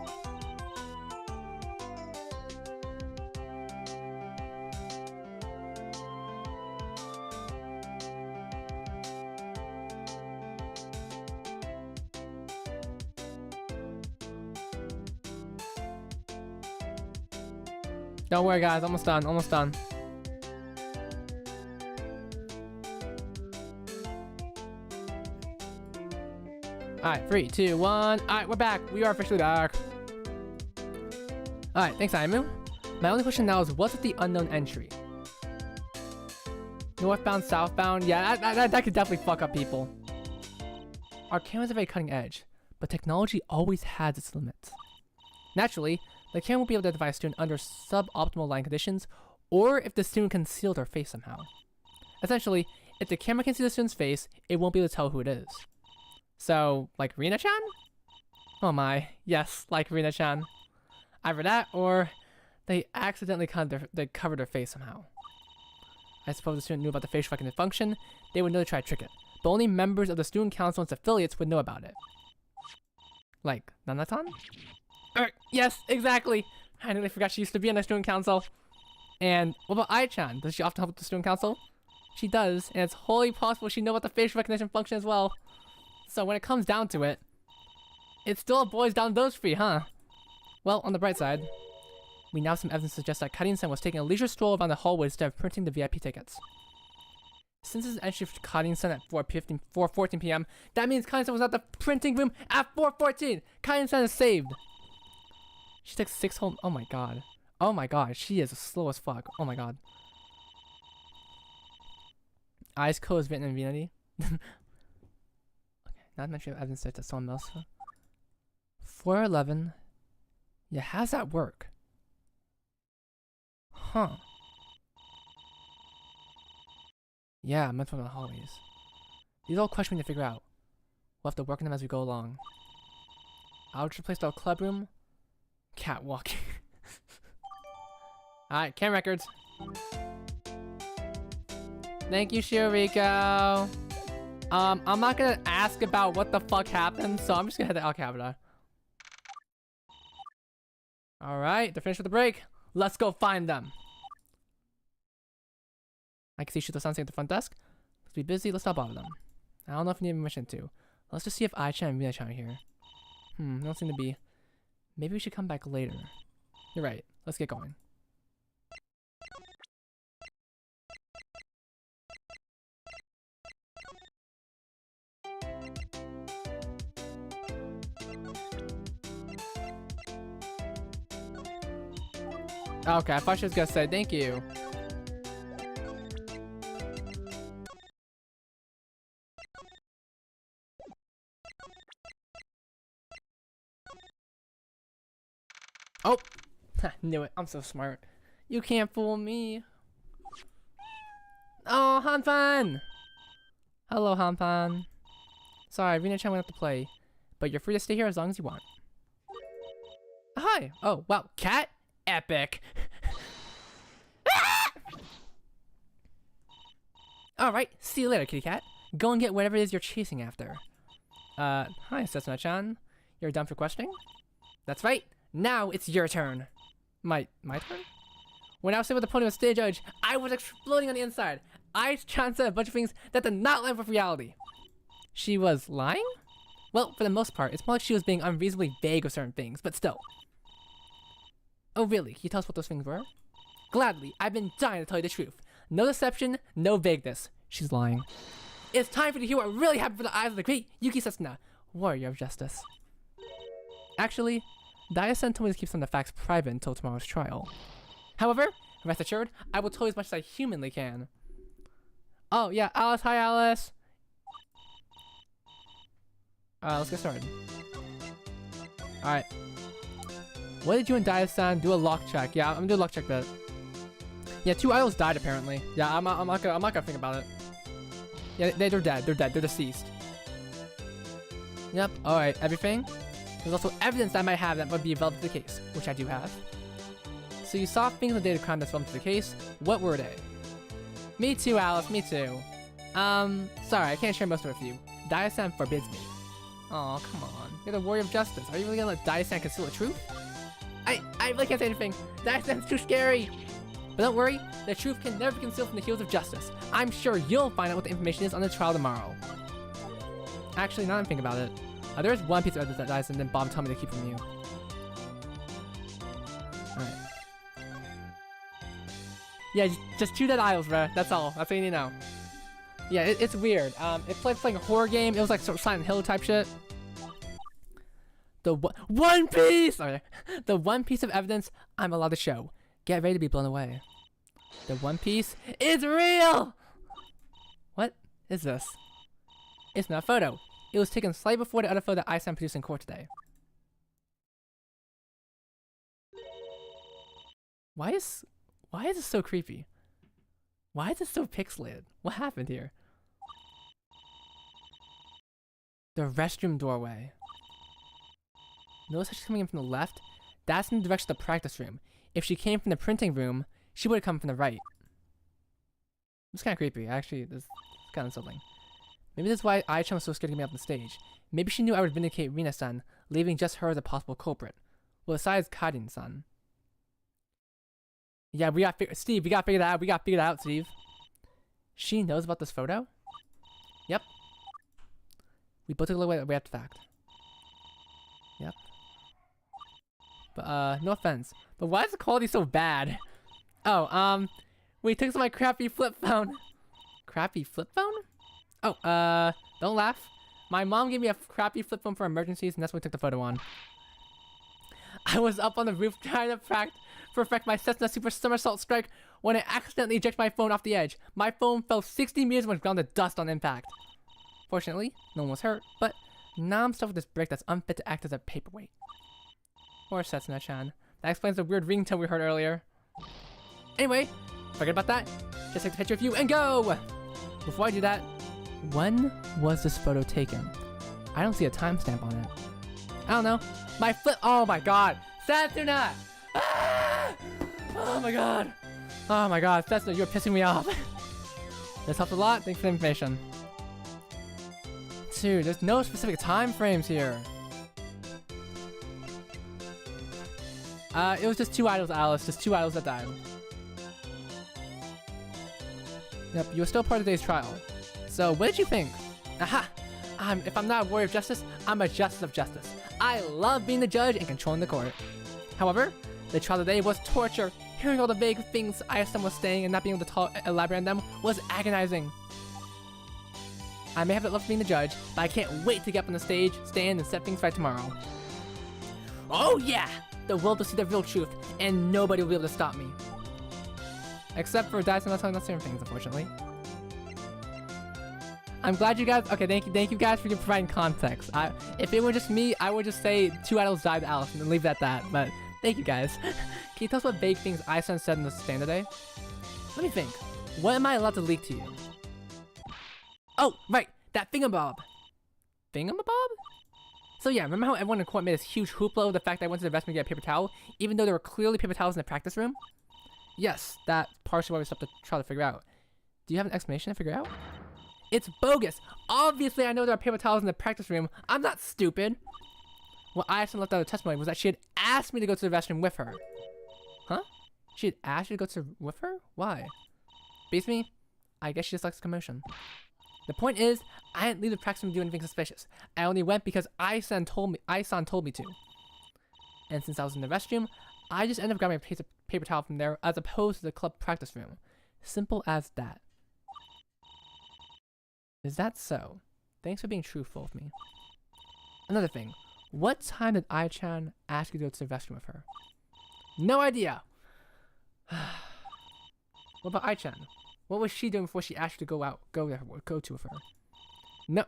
Don't worry, guys. Almost done. Almost done. Alright, 3, 2, 1. Alright, we're back. We are officially back. Alright, thanks, Aimu. My only question now is, what's with the unknown entry? Northbound, southbound? Yeah, that could definitely fuck up people. Our cameras are very cutting edge, but technology always has its limits. Naturally, the camera won't be able to identify a student under suboptimal lighting conditions, or if the student concealed their face somehow. Essentially, if the camera can see the student's face, it won't be able to tell who it is. So, like Rina-chan? Oh my, yes, like Rina-chan. Either that, or they accidentally covered their face somehow. I suppose the student knew about the facial recognition function, they would know to try to trick it. But only members of the student council and its affiliates would know about it. Like, Nanatan? Yes, exactly! I nearly forgot she used to be on the student council. And what about Ai-chan? Does she often help with the student council? She does, and it's wholly possible she knows about the facial recognition function as well. So when it comes down to it, it still boils down to those 3, huh? Well, on the bright side, we now have some evidence to suggest that Karin-san was taking a leisure stroll around the hallway instead of printing the VIP tickets. Since this is entry for Karin-san at 4:14 p.m., that means Karin-san was at the printing room at 4:14! Karin-san is saved! She took 6 whole... Oh my god. Oh my god, she is slow as fuck. Oh my god. Eyes code is written in Vinity. Okay, not mention of evidence that someone else. 4:11. Yeah, how does that work? Huh. Yeah, meant from the hallways. These are all questions we need to figure out. We'll have to work on them as we go along. I'll just replace the club room. Catwalking. Alright, cam records. Thank you, Shiriko. I'm not gonna ask about what the fuck happened, so I'm just gonna head to El Capita. Alright, they're finished with the break. Let's go find them. I can see Shuto something at the front desk. Let's be busy, let's not bother them. I don't know if we need a mission to. Let's just see if Ai-chan and Rina-chan are here. They don't seem to be. Maybe we should come back later. You're right, let's get going. Okay, I thought she was gonna say thank you. Oh! Knew it. I'm so smart. You can't fool me. Oh, Hanpan! Hello, Hanpan. Sorry, Rina-chan went up to play. But you're free to stay here as long as you want. Hi! Oh, wow. Cat? Epic. Alright, see you later, kitty cat. Go and get whatever it is you're chasing after. Hi, Setsuna-chan. You're done for questioning? That's right. Now it's your turn. My turn? When I was sitting with the podium stage judge, I was exploding on the inside. Ai-chan said a bunch of things that did not line up with reality. She was lying? Well, for the most part, it's more like she was being unreasonably vague with certain things, but still. Oh really? Can you tell us what those things were? Gladly, I've been dying to tell you the truth. No deception, no vagueness. She's lying. It's time for you to hear what really happened for the eyes of the great Yuki Setsuna, warrior of justice. Actually, Daya-san told me to keep some of the facts private until tomorrow's trial. However, rest assured, I will tell you as much as I humanly can. Oh yeah, Alice, hi Alice! Let's get started. Alright. What did you and Daya-san do a lock check? Yeah, I'm gonna do a lock check that. Yeah, 2 idols died apparently. Yeah, I'm not gonna think about it. Yeah, they're dead. They're dead. They're deceased. Yep. All right. Everything. There's also evidence I might have that would be relevant to the case, which I do have. So you saw things on the day of crime that's relevant to the case. What were they? Me too, Alice. Me too. Sorry, I can't share most of it with you. Daya-san forbids me. Oh, come on. You're the warrior of justice. Are you really gonna let Daya-san conceal the truth? I really can't say anything. Daya-san's too scary. But don't worry, the truth can never be concealed from the heels of justice. I'm sure you'll find out what the information is on the trial tomorrow. Actually, now I'm thinking about it. There is one piece of evidence that Daya-san didn't bother telling me to keep from you. Alright. Yeah, just 2 dead idols, bruh. That's all. That's what you need to know. Yeah, it's weird. It's like playing a horror game. It was like sort of Silent Hill type shit. The one piece! Okay. The one piece of evidence I'm allowed to show. Get ready to be blown away. The one piece is real! What is this? It's not a photo. It was taken slightly before the other photo that Ai-san produced in court today. Why is this so creepy? Why is it so pixelated? What happened here? The restroom doorway. Notice how she's coming in from the left? That's in the direction of the practice room. If she came from the printing room, she would have come from the right. It's kind of creepy. Actually, this is kind of something. Maybe that's why Ai-chan was so scared to get me up on the stage. Maybe she knew I would vindicate Rina-san, leaving just her as a possible culprit. Well, besides Karin-san. Yeah, Steve, we gotta figure that out. We gotta figure that out, Steve. She knows about this photo? Yep. We both took a look at the fact. Yep. But, no offense. But why is the quality so bad? Oh, we took some of my crappy flip phone. Crappy flip phone? Oh, don't laugh. My mom gave me a crappy flip phone for emergencies, and that's what we took the photo on. I was up on the roof trying to perfect my Setsuna Super Somersault Strike when I accidentally ejected my phone off the edge. My phone fell 60 meters and was ground to dust on impact. Fortunately, no one was hurt, but now I'm stuck with this brick that's unfit to act as a paperweight. Or Setsuna-chan. That explains the weird ringtone we heard earlier. Anyway, forget about that. Just take the picture of you and go! Before I do that, when was this photo taken? I don't see a timestamp on it. I don't know. My flip. Oh my god. Setsuna! Ah! Oh my god. Oh my god. Setsuna, you're pissing me off. This helped a lot. Thanks for the information. Dude, there's no specific time frames here. It was just 2 idols, Alice. Just 2 idols that died. Yep, you were still part of today's trial. So, what did you think? Aha! If I'm not a warrior of justice, I'm a justice of justice. I love being the judge and controlling the court. However, the trial today was torture. Hearing all the vague things Ayasam was saying and not being able to elaborate on them was agonizing. I may have loved being the judge, but I can't wait to get up on the stage, stand, and set things right tomorrow. Oh yeah! The world will see the real truth, and nobody will be able to stop me. Except for Dyson not telling us certain things, unfortunately. I'm glad you guys. Okay, thank you guys for providing context. If it were just me, I would just say 2 idols died, Alice, and leave it at that. But thank you guys. Can you tell us what vague things Ayasam said in the stand today? Let me think. What am I allowed to leak to you? Oh, right, that thingamabob. Thingamabob? So yeah, remember how everyone in court made this huge hoopla over the fact that I went to the restroom to get a paper towel, even though there were clearly paper towels in the practice room? Yes, that's partially why we stopped to try to figure out. Do you have an explanation to figure out? It's bogus! Obviously I know there are paper towels in the practice room. I'm not stupid! What I actually left out of the testimony was that she had asked me to go to the restroom with her. Huh? She had asked you to go with her? Why? Beats me? I guess she just likes commotion. The point is, I didn't leave the practice room to do anything suspicious. I only went because Ai-san told me to. And since I was in the restroom, I just ended up grabbing a paper towel from there as opposed to the club practice room. Simple as that. Is that so? Thanks for being truthful with me. Another thing, what time did Ai-chan ask you to go to the restroom with her? No idea! What about Ai-chan? What was she doing before she asked you to go to with her? No.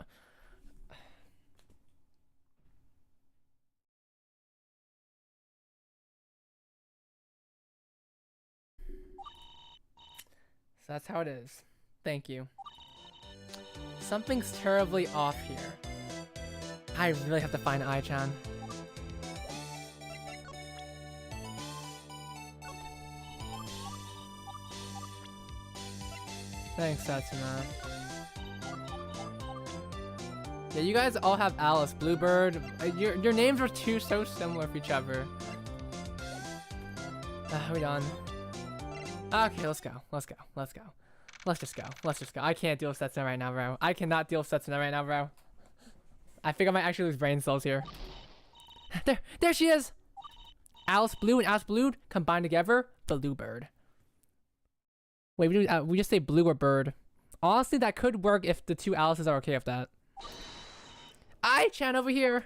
So that's how it is. Thank you. Something's terribly off here. I really have to find Ai-chan. Thanks, Setsuna. Yeah, you guys all have Alice, Bluebird. Your names are so similar for each other. Are we done? Okay, let's go. Let's just go. I can't deal with Setsuna right now, bro. I cannot deal with Setsuna right now, bro. I think I might actually lose brain cells here. There she is! Alice Blue and Alice Blue combined together, Bluebird. Wait, we just say blue or bird. Honestly, that could work if the 2 Alices are okay with that. Ai-chan over here!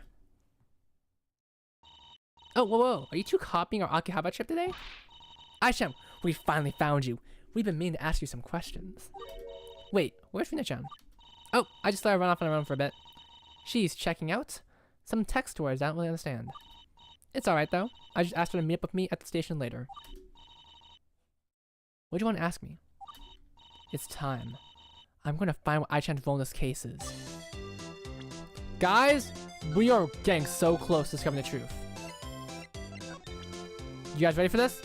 Oh, whoa. Are you 2 copying our Akihabara trip today? Ai-chan, we finally found you. We've been meaning to ask you some questions. Wait, where's Rina-chan? Oh, I just let her run off on her own for a bit. She's checking out. Some text words I don't really understand. It's alright though. I just asked her to meet up with me at the station later. What do you want to ask me? It's time. I'm going to find what Ai-chan's role in this case is. Guys, we are getting so close to discovering the truth. You guys ready for this?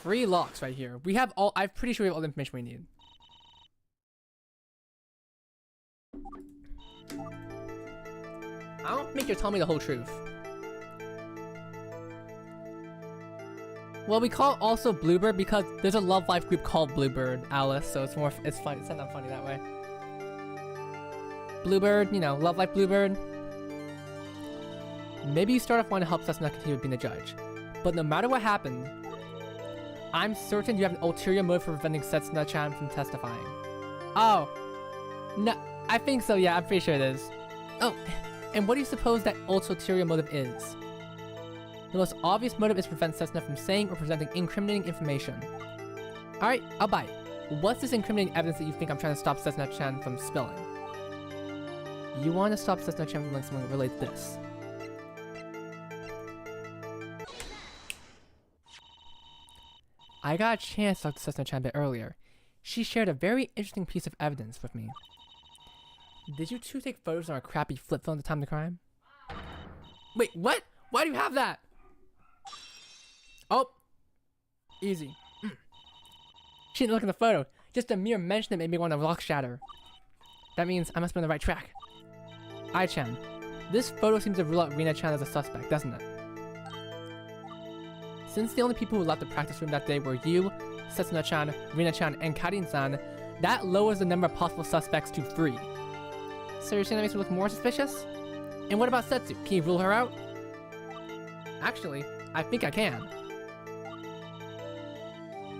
3 locks right here. We have all. I'm pretty sure we have all the information we need. I don't think you're telling me the whole truth. Well, we call it also Bluebird because there's a Love Life group called Bluebird, Alice, so it's fun. It's not funny that way. Bluebird, you know, Love Life Bluebird. Maybe you start off wanting to help Setsuna continue being the judge, but no matter what happened, I'm certain you have an ulterior motive for preventing Setsuna-chan from testifying. Oh, no, I think so. Yeah, I'm pretty sure it is. Oh, and what do you suppose that ulterior motive is? The most obvious motive is to prevent Setsuna from saying or presenting incriminating information. Alright, I'll buy it. What's this incriminating evidence that you think I'm trying to stop Setsuna-chan from spilling? You want to stop Setsuna-chan from doing something related to this. I got a chance to talk to Setsuna-chan a bit earlier. She shared a very interesting piece of evidence with me. Did you two take photos on a crappy flip phone at the time of the crime? Wait, what? Why do you have that? Oh. Easy. She didn't look in the photo. Just a mere mention that made me want to rock shatter. That means I must be on the right track. Ai-chan, this photo seems to rule out Rina-chan as a suspect, doesn't it? Since the only people who left the practice room that day were you, Setsuna-chan, Rina-chan, and Karin-san, that lowers the number of possible suspects to 3. So you're saying that makes me look more suspicious? And what about Setsu? Can you rule her out? Actually, I think I can.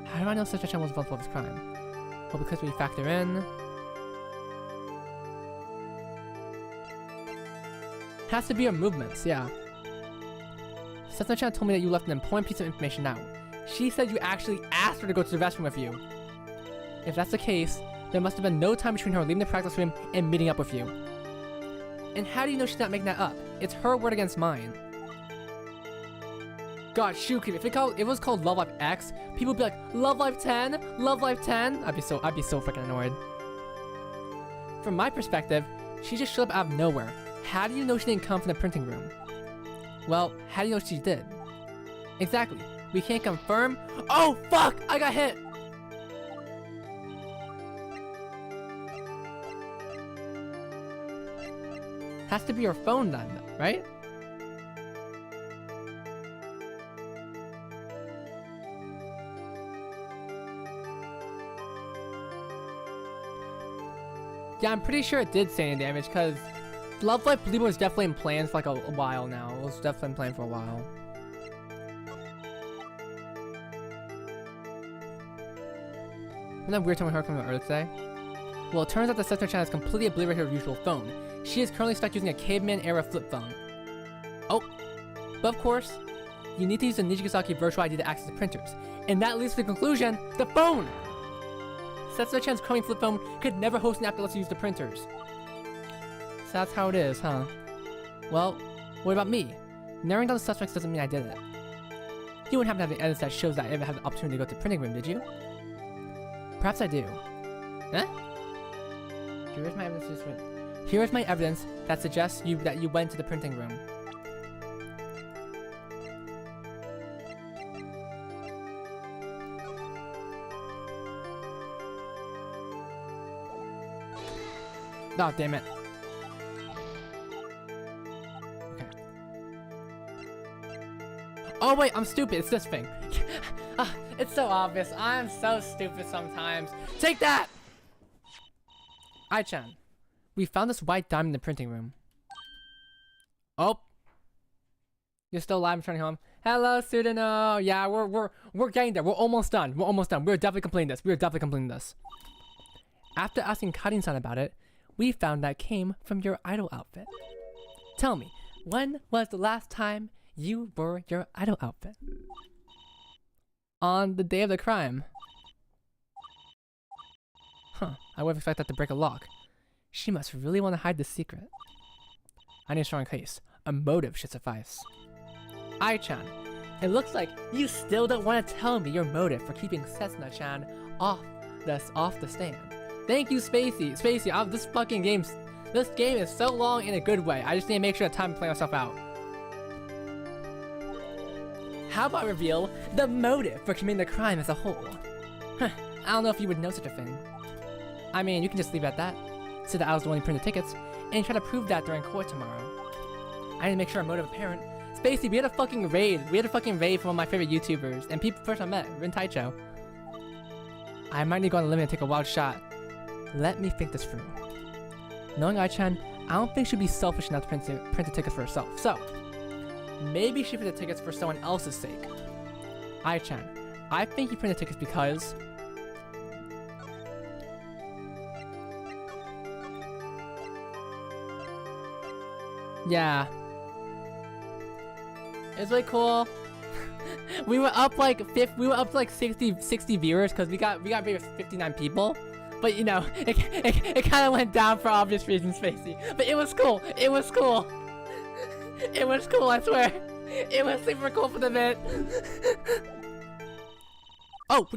How do I know Setsuna-chan was involved with this crime? Well, because we factor in... Has to be her movements, yeah. Setsuna-chan told me that you left an important piece of information out. She said you actually asked her to go to the restroom with you. If that's the case, there must have been no time between her leaving the practice room and meeting up with you. And how do you know she's not making that up? It's her word against mine. God, shoot, if it was called Love Life X, people would be like, Love Life 10? Love Life 10? I'd be so freaking annoyed. From my perspective, she just showed up out of nowhere. How do you know she didn't come from the printing room? Well, how do you know she did? Exactly. We can't confirm. Oh, fuck! I got hit! Has to be your phone then, right? Yeah, I'm pretty sure it did say any damage, because Love Life Believer was definitely in plans for like a while now. It was definitely in plan for a while. Isn't that weird telling her coming early today? Well, it turns out that Setsuna-chan has completely obliterated her usual phone. She is currently stuck using a caveman-era flip phone. Oh, but of course, you need to use the Nijigasaki virtual ID to access the printers. And that leads to the conclusion, the phone! Setsuna-chan's crummy flip phone could never host an app that lets you use the printers. So that's how it is, huh? Well, what about me? Narrowing down the suspects doesn't mean I did it. You wouldn't happen to have the evidence that shows that I ever had the opportunity to go to the printing room, did you? Perhaps I do. Huh? Here is my evidence that suggests that you went to the printing room. Oh, damn it. Okay. Oh wait, I'm stupid. It's this thing. It's so obvious. I'm so stupid sometimes. Take that! Ai-chan, we found this white diamond in the printing room. Oh. You're still alive, I'm turning home. Hello, Sudano. Yeah, we're getting there. We're almost done. We're almost done. We're definitely completing this. We're definitely completing this. After asking Karin-san about it, we found that it came from your idol outfit. Tell me, when was the last time you wore your idol outfit? On the day of the crime. Huh, I would have expected that to break a lock. She must really want to hide the secret. I need a strong case. A motive should suffice. Ai-chan, it looks like you still don't want to tell me your motive for keeping Setsuna-chan off the stand. Thank you, Spacey. This game is so long in a good way. I just need to make sure I have time to play myself out. How about I reveal the motive for committing the crime as a whole? Huh, I don't know if you would know such a thing. I mean, you can just leave it at that. Say that I was the one who printed tickets, and try to prove that during court tomorrow. I need to make sure our motive apparent. Spacey, we had a fucking raid. We had a fucking raid from one of my favorite YouTubers, and people first I met, Rin Taicho. I might need to go on a limb and take a wild shot. Let me think this through. Knowing Ai-chan, I don't think she'd be selfish enough to print the tickets for herself. So, maybe she printed the tickets for someone else's sake. Ai-chan, I think you printed tickets because... Yeah. It's really cool. we were up to like 60 viewers because we got maybe 59 people. But you know, it kind of went down for obvious reasons, Spacey. But it was cool. It was cool. It was cool, I swear. It was super cool for the bit. Oh,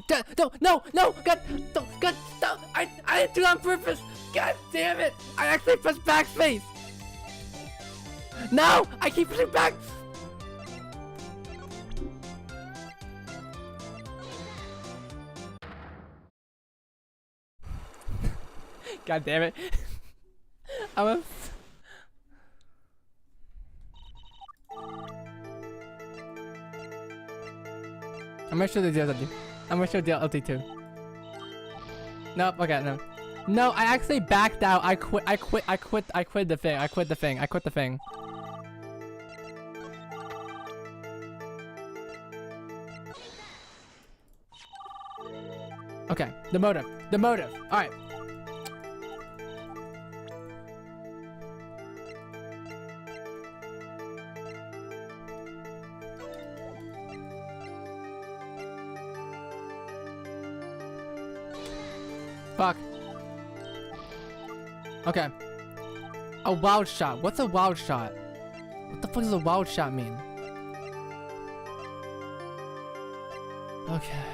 no, God, stop. I didn't do that on purpose. God damn it. I actually pressed backspace. No, I keep pushing back. God damn it. I'm gonna show the DLC. I'm gonna show the DLC too. Nope, okay, no. No, I actually backed out. I quit the thing. Okay, the motive. Alright. Fuck. Okay. A wild shot. What's a wild shot? What the fuck does a wild shot mean? Okay.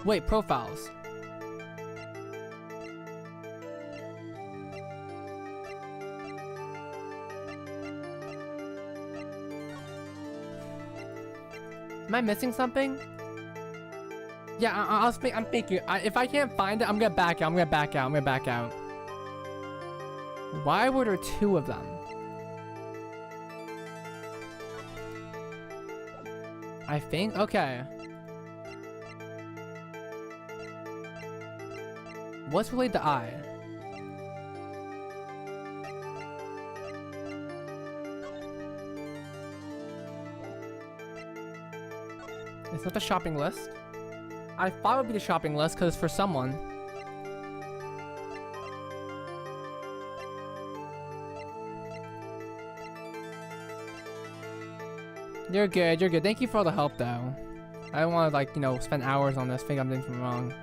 Wait, profiles. Am I missing something? Yeah, I'm thinking. If I can't find it, I'm gonna back out. Why were there two of them? I think. Okay. What's related to I? It's not the shopping list. I thought it would be the shopping list because it's for someone. You're good. Thank you for all the help though. I don't want to like, you know, spend hours on this, think I'm doing something wrong.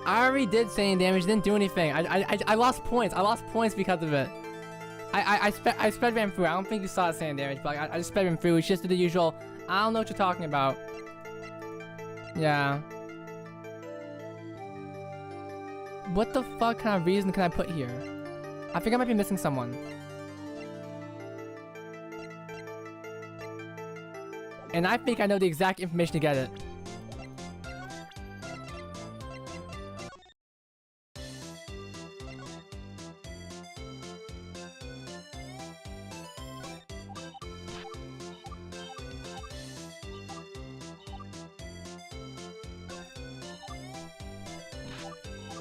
I already did saying damage, didn't do anything. I lost points. I lost points because of it. I sped ran through. I don't think you saw it saying damage, but I just sped ran through. It's just the usual. I don't know what you're talking about. Yeah. What the fuck kind of reason can I put here? I think I might be missing someone. And I think I know the exact information to get it.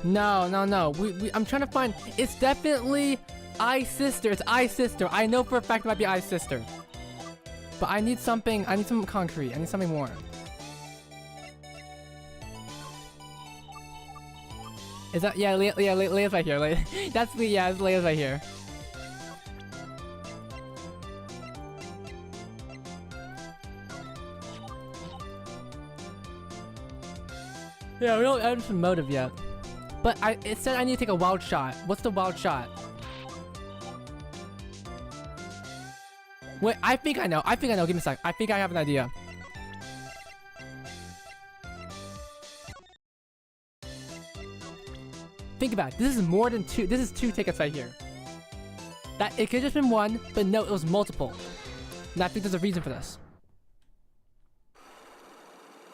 No. I'm trying to find. It's definitely I's sister. It's I's sister. I know for a fact it might be I's sister. But I need something. I need something concrete. I need something more. Is that Leia's right here. That's Leia's right here. Yeah, we don't have some motive yet. But it said I need to take a wild shot. What's the wild shot? Wait, I think I know. Give me a sec. I think I have an idea. Think about it. This is more than two. This is two tickets right here. That it could have just been one, but no, it was multiple. And I think there's a reason for this.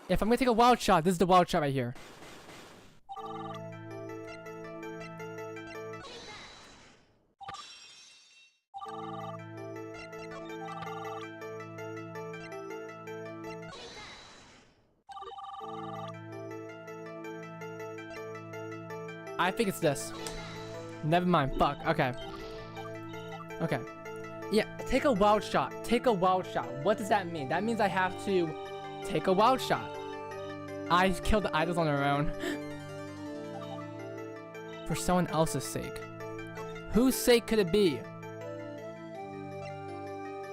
If I'm gonna take a wild shot, this is the wild shot right here. I think it's this. Never mind. Fuck. Okay. Yeah, take a wild shot. Take a wild shot. What does that mean? That means I have to take a wild shot. I killed the idols on their own. For someone else's sake. Whose sake could it be?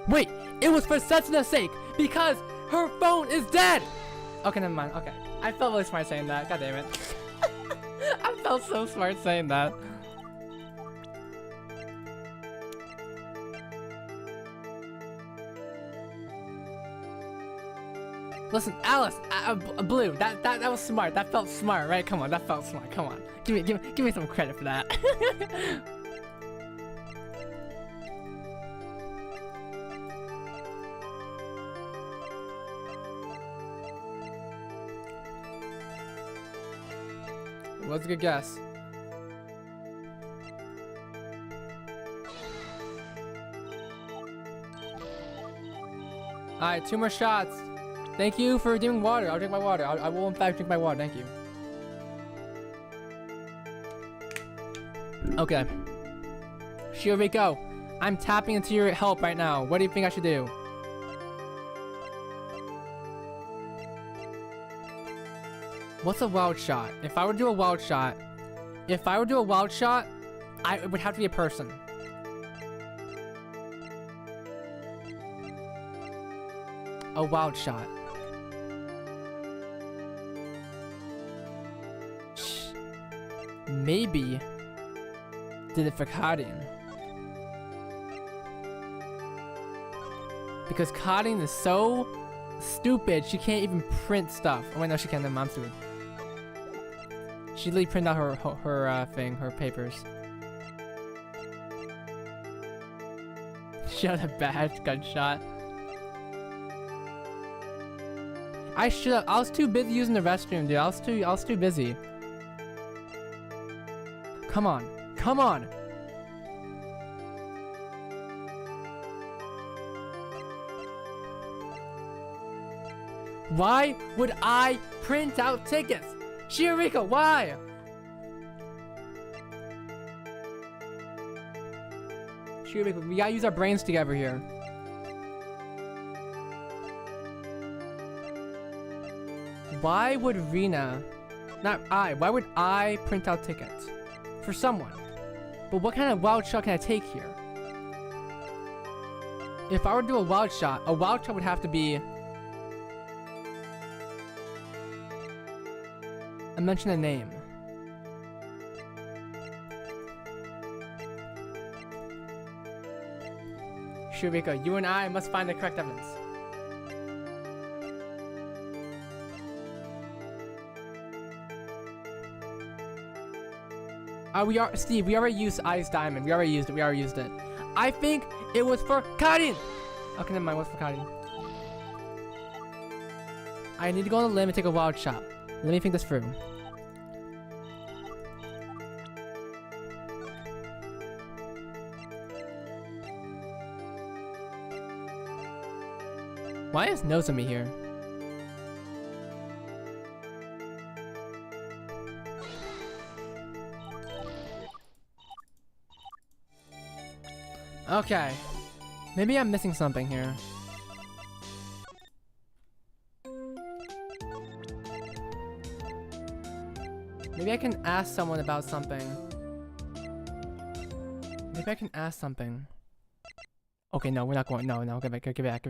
Wait, it was for Setsuna's sake because her phone is dead. Okay, never mind. Okay, I felt really smart saying that. God damn it. I felt so smart saying that. Listen, Alice, Blue, that was smart. That felt smart, right? Come on, that felt smart. Come on, give me some credit for that. What's a good guess? Alright, 2 more shots. Thank you for doing water. I'll drink my water. I will in fact drink my water. Thank you. Okay. Shioriko, I'm tapping into your help right now. What do you think I should do? What's a wild shot? If I were to do a wild shot, it would have to be a person. A wild shot. Maybe did it for Karin. Because Karin is so stupid, she can't even print stuff. Oh wait, no, she can't. I'm stupid. She literally printed out her papers. She had a bad gunshot. I was too busy using the restroom, dude. I was too busy. Come on. Come on. Why would I print out tickets? Shioriko, why? Shioriko, we gotta use our brains together here. Why would why would I print out tickets? For someone. But what kind of wild shot can I take here? If I were to do a wild shot would have to be... I mentioned a name. Shioriko, you and I must find the correct evidence. Steve, we already used Ice Diamond. We already used it. I think it was for Karin! Okay, never mind, what's for Karin? I need to go on the limb and take a wild shot. Let me think this through. Why is Nozomi here? Okay. Maybe I'm missing something here. Maybe I can ask someone about something. Maybe I can ask something. Okay, no, we're not going. No, give it back.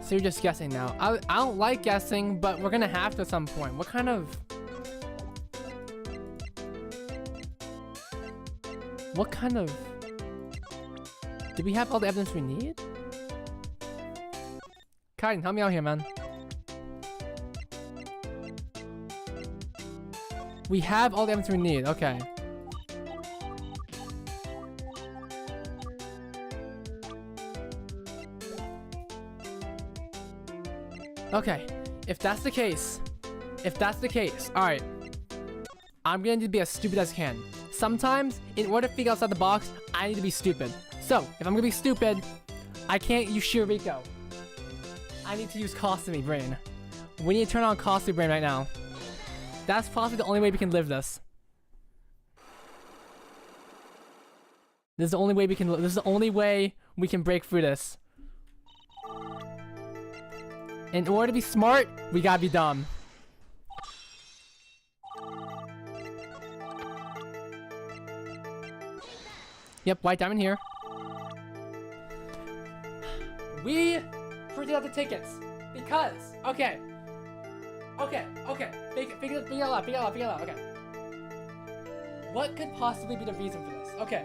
So you're just guessing now. I don't like guessing, but we're gonna have to at some point. What kind of... Do we have all the evidence we need? Karin, help me out here, man. We have all the evidence we need, okay. Okay, if that's the case, alright. I'm gonna need to be as stupid as I can. Sometimes, in order to think outside the box, I need to be stupid. So, if I'm gonna be stupid, I can't use Shiriko. I need to use Costly Brain. We need to turn on Costly Brain right now. That's possibly the only way we can live this. This is the only way we can. This is the only way we can break through this. In order to be smart, we gotta be dumb. Yep, white diamond here. We printed out the tickets because okay. Figure it out. Okay. What could possibly be the reason for this? Okay.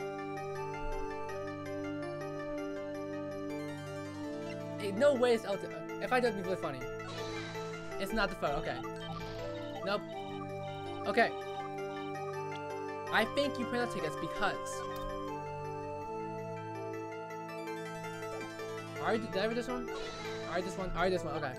No way it's LT. If I do, it'd be really funny. It's not the photo. Okay. Nope. Okay. I think you printed out tickets because. Did I ever this one? Alright, this one. Alright, this one. Okay.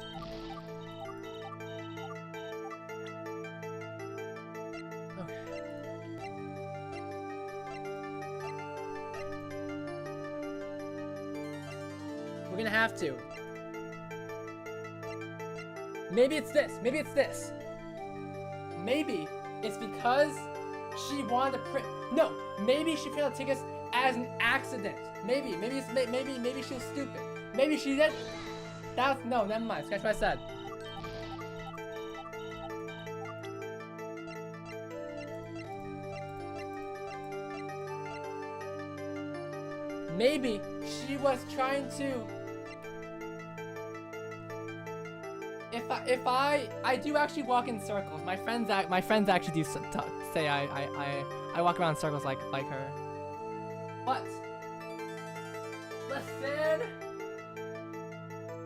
We're gonna have to. Maybe it's this. Maybe it's this. Maybe it's because she wanted to print. No, maybe she printed out tickets as an accident. Maybe she was stupid. Maybe she did. That's no. Never mind. Scratch what I said. Maybe she was trying to. If I do actually walk in circles. My friends actually do say I walk around in circles like her. What? Listen.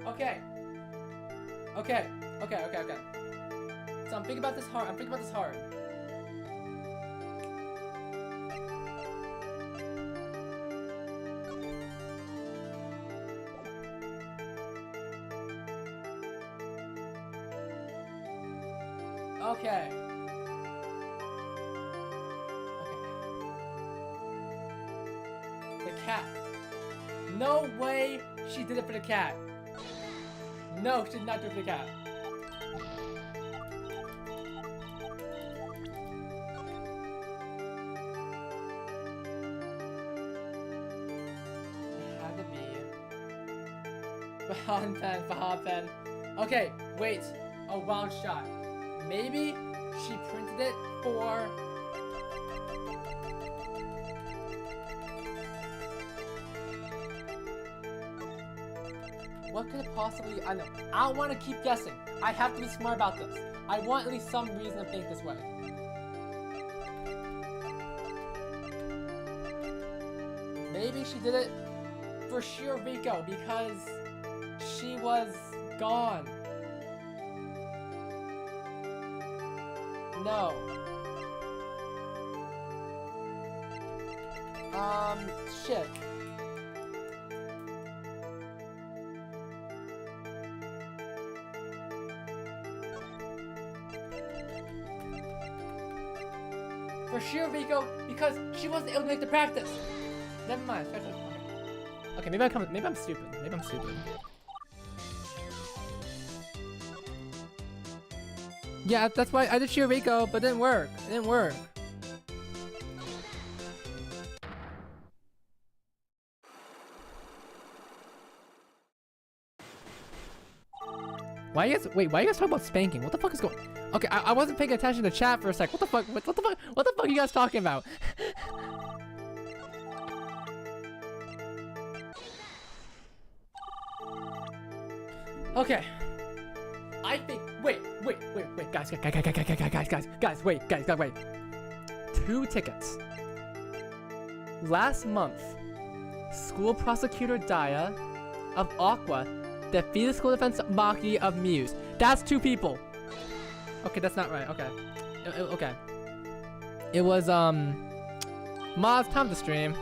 Okay. So I'm thinking about this hard. Okay. The cat. No way she did it for the cat. No, she did not do it for the cat. It had to be. Bahan pen. Okay, wait. A wild shot. Maybe she printed it for. What could it possibly? I know. I don't want to keep guessing. I have to be smart about this. I want at least some reason to think this way. Maybe she did it for Shiriko because she was gone. No. Shit. For Shiriko, because she wasn't able to make the practice. Never mind. Okay, maybe I'm stupid. Yeah, that's why I did Shiriko, but it didn't work. Why are you guys talking about spanking? What the fuck is going? Okay, I wasn't paying attention to chat for a sec. What the fuck? What the fuck are you guys talking about? Okay. I think. Wait, guys, wait. 2 tickets. Last month, School Prosecutor Daya of Aqua defeated School Defense Maki of Muse. That's 2 people. Okay, that's not right. Okay. Okay. It was, Maz, time to stream.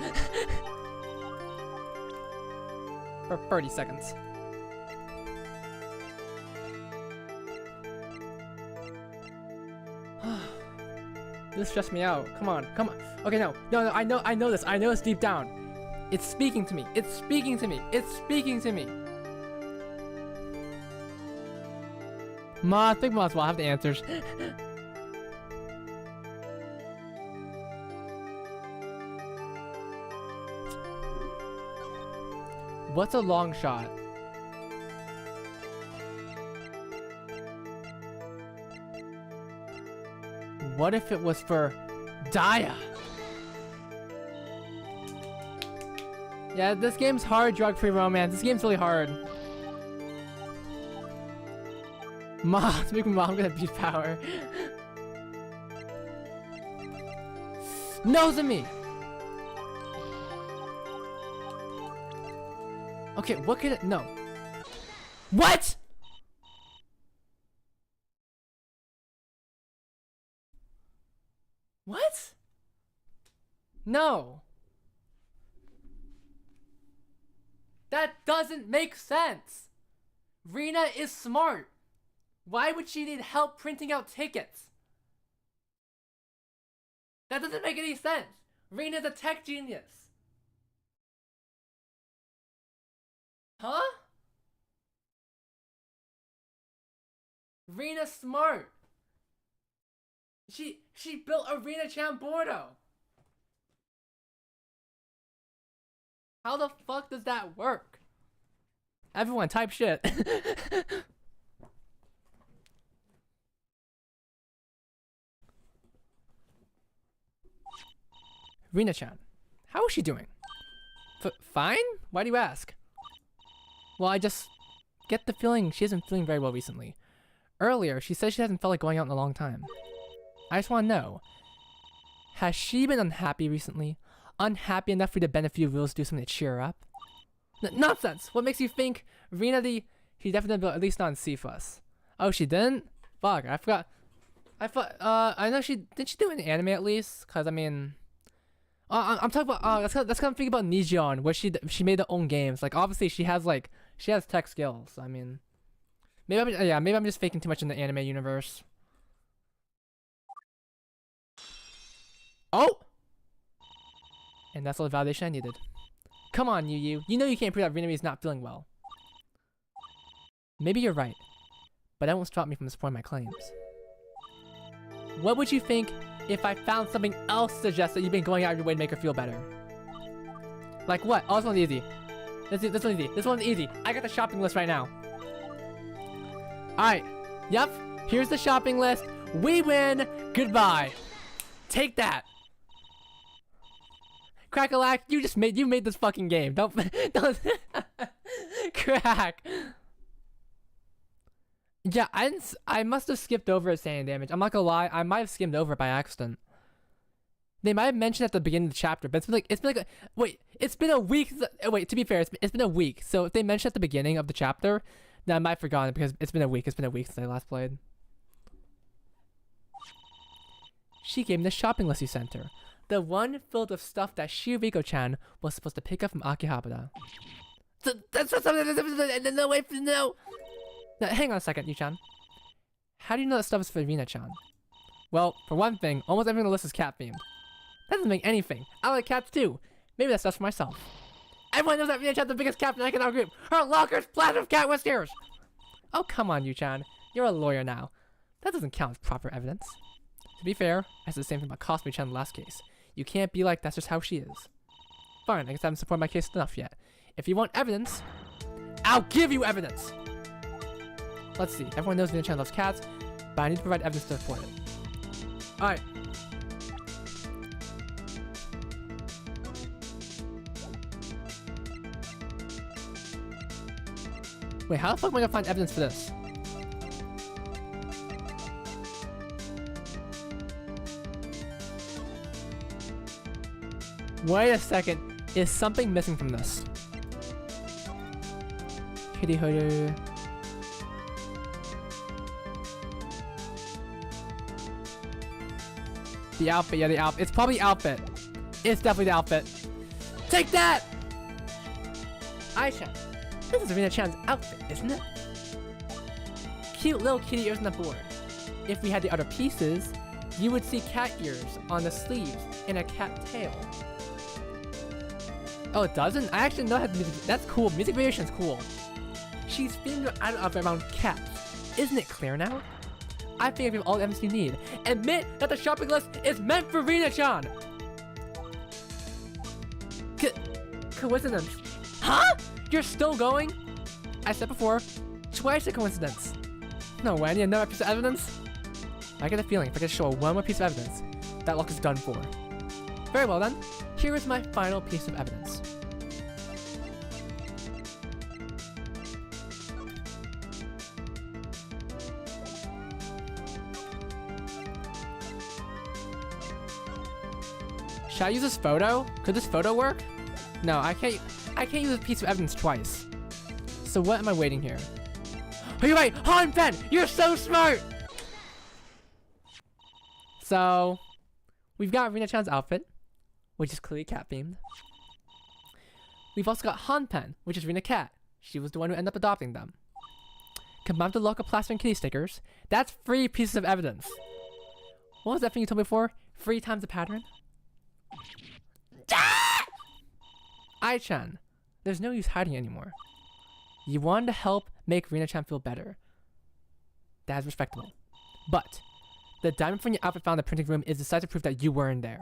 For 30 seconds. This stressed me out. Come on. Okay, no. I know this deep down. It's speaking to me. It's speaking to me. It's speaking to me. I think might as well have the answers. What's a long shot? What if it was for Daya? Yeah, this game's hard, drug-free romance. This game's really hard. Let's make Mom gonna beat power. Nose at me! Okay, what could it? No. What? What? No. That doesn't make sense. Rena is smart. Why would she need help printing out tickets? That doesn't make any sense. Rena's a tech genius. Huh? Rena's smart. She built Arena Chambordo. How the fuck does that work? Everyone type shit. Rena-chan, how is she doing? Fine? Why do you ask? Well, I just get the feeling she isn't feeling very well recently. Earlier, she said she hasn't felt like going out in a long time. I just want to know, has she been unhappy recently? Unhappy enough for you to bend a few rules to do something to cheer her up? Nonsense! What makes you think she definitely built at least not in C-Fuss? Oh, she didn't? Fuck, I forgot. I know did she do an anime at least? Cause I mean, I'm talking about, that's kind of thinking about Nijion, where she made her own games. Like, obviously she has tech skills. I mean, maybe I'm just faking too much in the anime universe. Oh! And that's all the validation I needed. Come on, Yu. You know you can't prove that Rinami is not feeling well. Maybe you're right, but that won't stop me from supporting my claims. What would you think if I found something else to suggest that you've been going out of your way to make her feel better? Like what? Oh, this one's easy. This one's easy. This one's easy. I got the shopping list right now. Alright. Yep. Here's the shopping list. We win. Goodbye. Take that. Crackalack, you made this fucking game. Don't Crack. Yeah, I must have skipped over a sand damage. I'm not gonna lie, I might have skimmed over it by accident. They might have mentioned at the beginning of the chapter, but it's been a week. Wait, to be fair, it's been a week. So if they mentioned at the beginning of the chapter, then I might have forgotten it because it's been a week. It's been a week since I last played. She gave me the shopping list you sent her. The one filled with stuff that Shiriko-chan was supposed to pick up from Akihabara. No, wait, no. Now, hang on a second, Yu-chan. How do you know that stuff is for Rina-chan? Well, for one thing, almost everything on the list is cat-themed. That doesn't make anything. I like cats too. Maybe that stuff's for myself. Everyone knows that Rina-chan's the biggest cat in our group. Her locker's platinum of cat whiskers. Oh, come on, Yu-chan. You're a lawyer now. That doesn't count as proper evidence. To be fair, I said the same thing about Cosme-chan in the last case. You can't be like that's just how she is. Fine, I guess I haven't supported my case enough yet. If you want evidence, I'll give you evidence! Let's see, everyone knows Rina-chan loves cats, but I need to provide evidence to support it. Alright. Wait, how the fuck am I gonna find evidence for this? Wait a second. Is something missing from this? Kitty hoodoo. The outfit, yeah, the outfit. It's probably outfit. It's definitely the outfit. Take that! Aisha, this is Rina-chan's outfit, isn't it? Cute little kitty ears on the board. If we had the other pieces, you would see cat ears on the sleeves and a cat tail. Oh, it doesn't? I actually know how to music. That's cool. Music variation is cool. She's themed around cats. Isn't it clear now? I think we have all the evidence you need. Admit that the shopping list is meant for Rina-chan! Coincidence. Huh? You're still going? I said before, twice a coincidence. No way, I need another piece of evidence? I get a feeling if I can show one more piece of evidence, that luck is done for. Very well then, here is my final piece of evidence. Should I use this photo? Could this photo work? No, I can't use a piece of evidence twice. So what am I waiting here? Oh, you're right! Han-pen! You're so smart! So, we've got Rina-chan's outfit, which is clearly cat-themed. We've also got Han-pen, which is Rina Cat. She was the one who ended up adopting them. Combined with the local plaster and kitty stickers, that's 3 pieces of evidence. What was that thing you told me before? 3 times the pattern? Ai-chan, there's no use hiding anymore. You wanted to help make Rina-chan feel better. That is respectable. But the diamond from your outfit found in the printing room is decisive proof that you weren't there.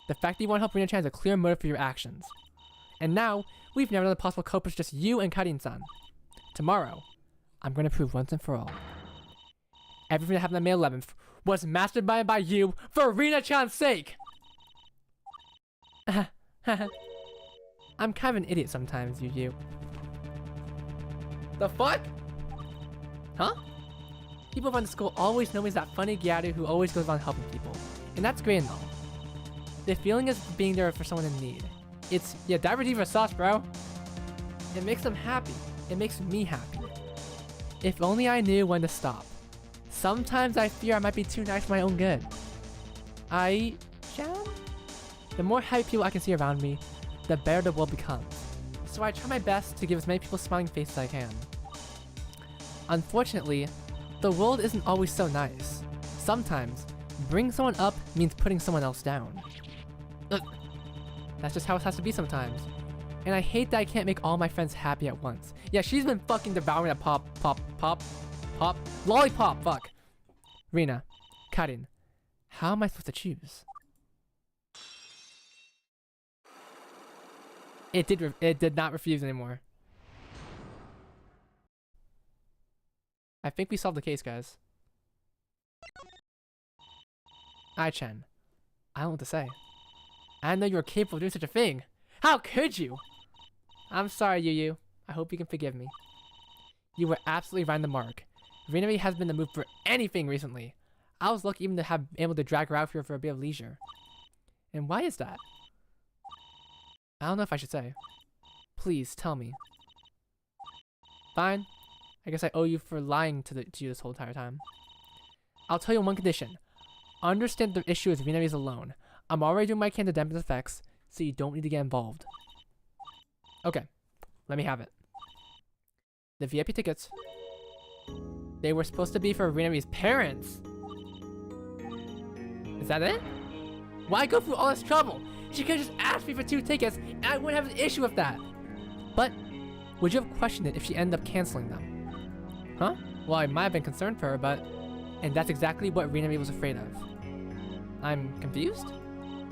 The fact that you want to help Rina-chan is a clear motive for your actions. And now, we've narrowed down the possible culprits, just you and Karin-san. Tomorrow, I'm going to prove once and for all. Everything that happened on May 11th was masterminded by you for Rina-chan's sake! I'm kind of an idiot sometimes, Yu. The fuck? Huh? People around the school always know me as that funny Gyaru who always goes around helping people. And that's great and all. The feeling is being there for someone in need. It's, yeah, Diver sauce, bro. It makes them happy. It makes me happy. If only I knew when to stop. Sometimes I fear I might be too nice for my own good. Ai-chan? The more happy people I can see around me, the better the world becomes. So I try my best to give as many people smiling faces as I can. Unfortunately, the world isn't always so nice. Sometimes, bringing someone up means putting someone else down. Ugh. That's just how it has to be sometimes. And I hate that I can't make all my friends happy at once. Yeah, she's been fucking devouring that pop, lollipop, fuck. Rina, Karin, how am I supposed to choose? It did not refuse anymore. I think we solved the case, guys. Ai-chan, I don't know what to say. I didn't know you were capable of doing such a thing. How could you? I'm sorry, Yu. I hope you can forgive me. You were absolutely right on the mark. Rina has been in the mood for anything recently. I was lucky even to have been able to drag her out here for a bit of leisure. And why is that? I don't know if I should say. Please, tell me. Fine. I guess I owe you for lying to you this whole entire time. I'll tell you on one condition. Understand the issue is Rina is alone. I'm already doing my can to dampen the effects, so you don't need to get involved. Okay. Let me have it. The VIP tickets. They were supposed to be for Rina's parents. Is that it? Why go through all this trouble? She could have just asked me for 2 tickets and I wouldn't have an issue with that. But, would you have questioned it if she ended up canceling them? Huh? Well, I might have been concerned for her, but... And that's exactly what Rina was afraid of. I'm confused?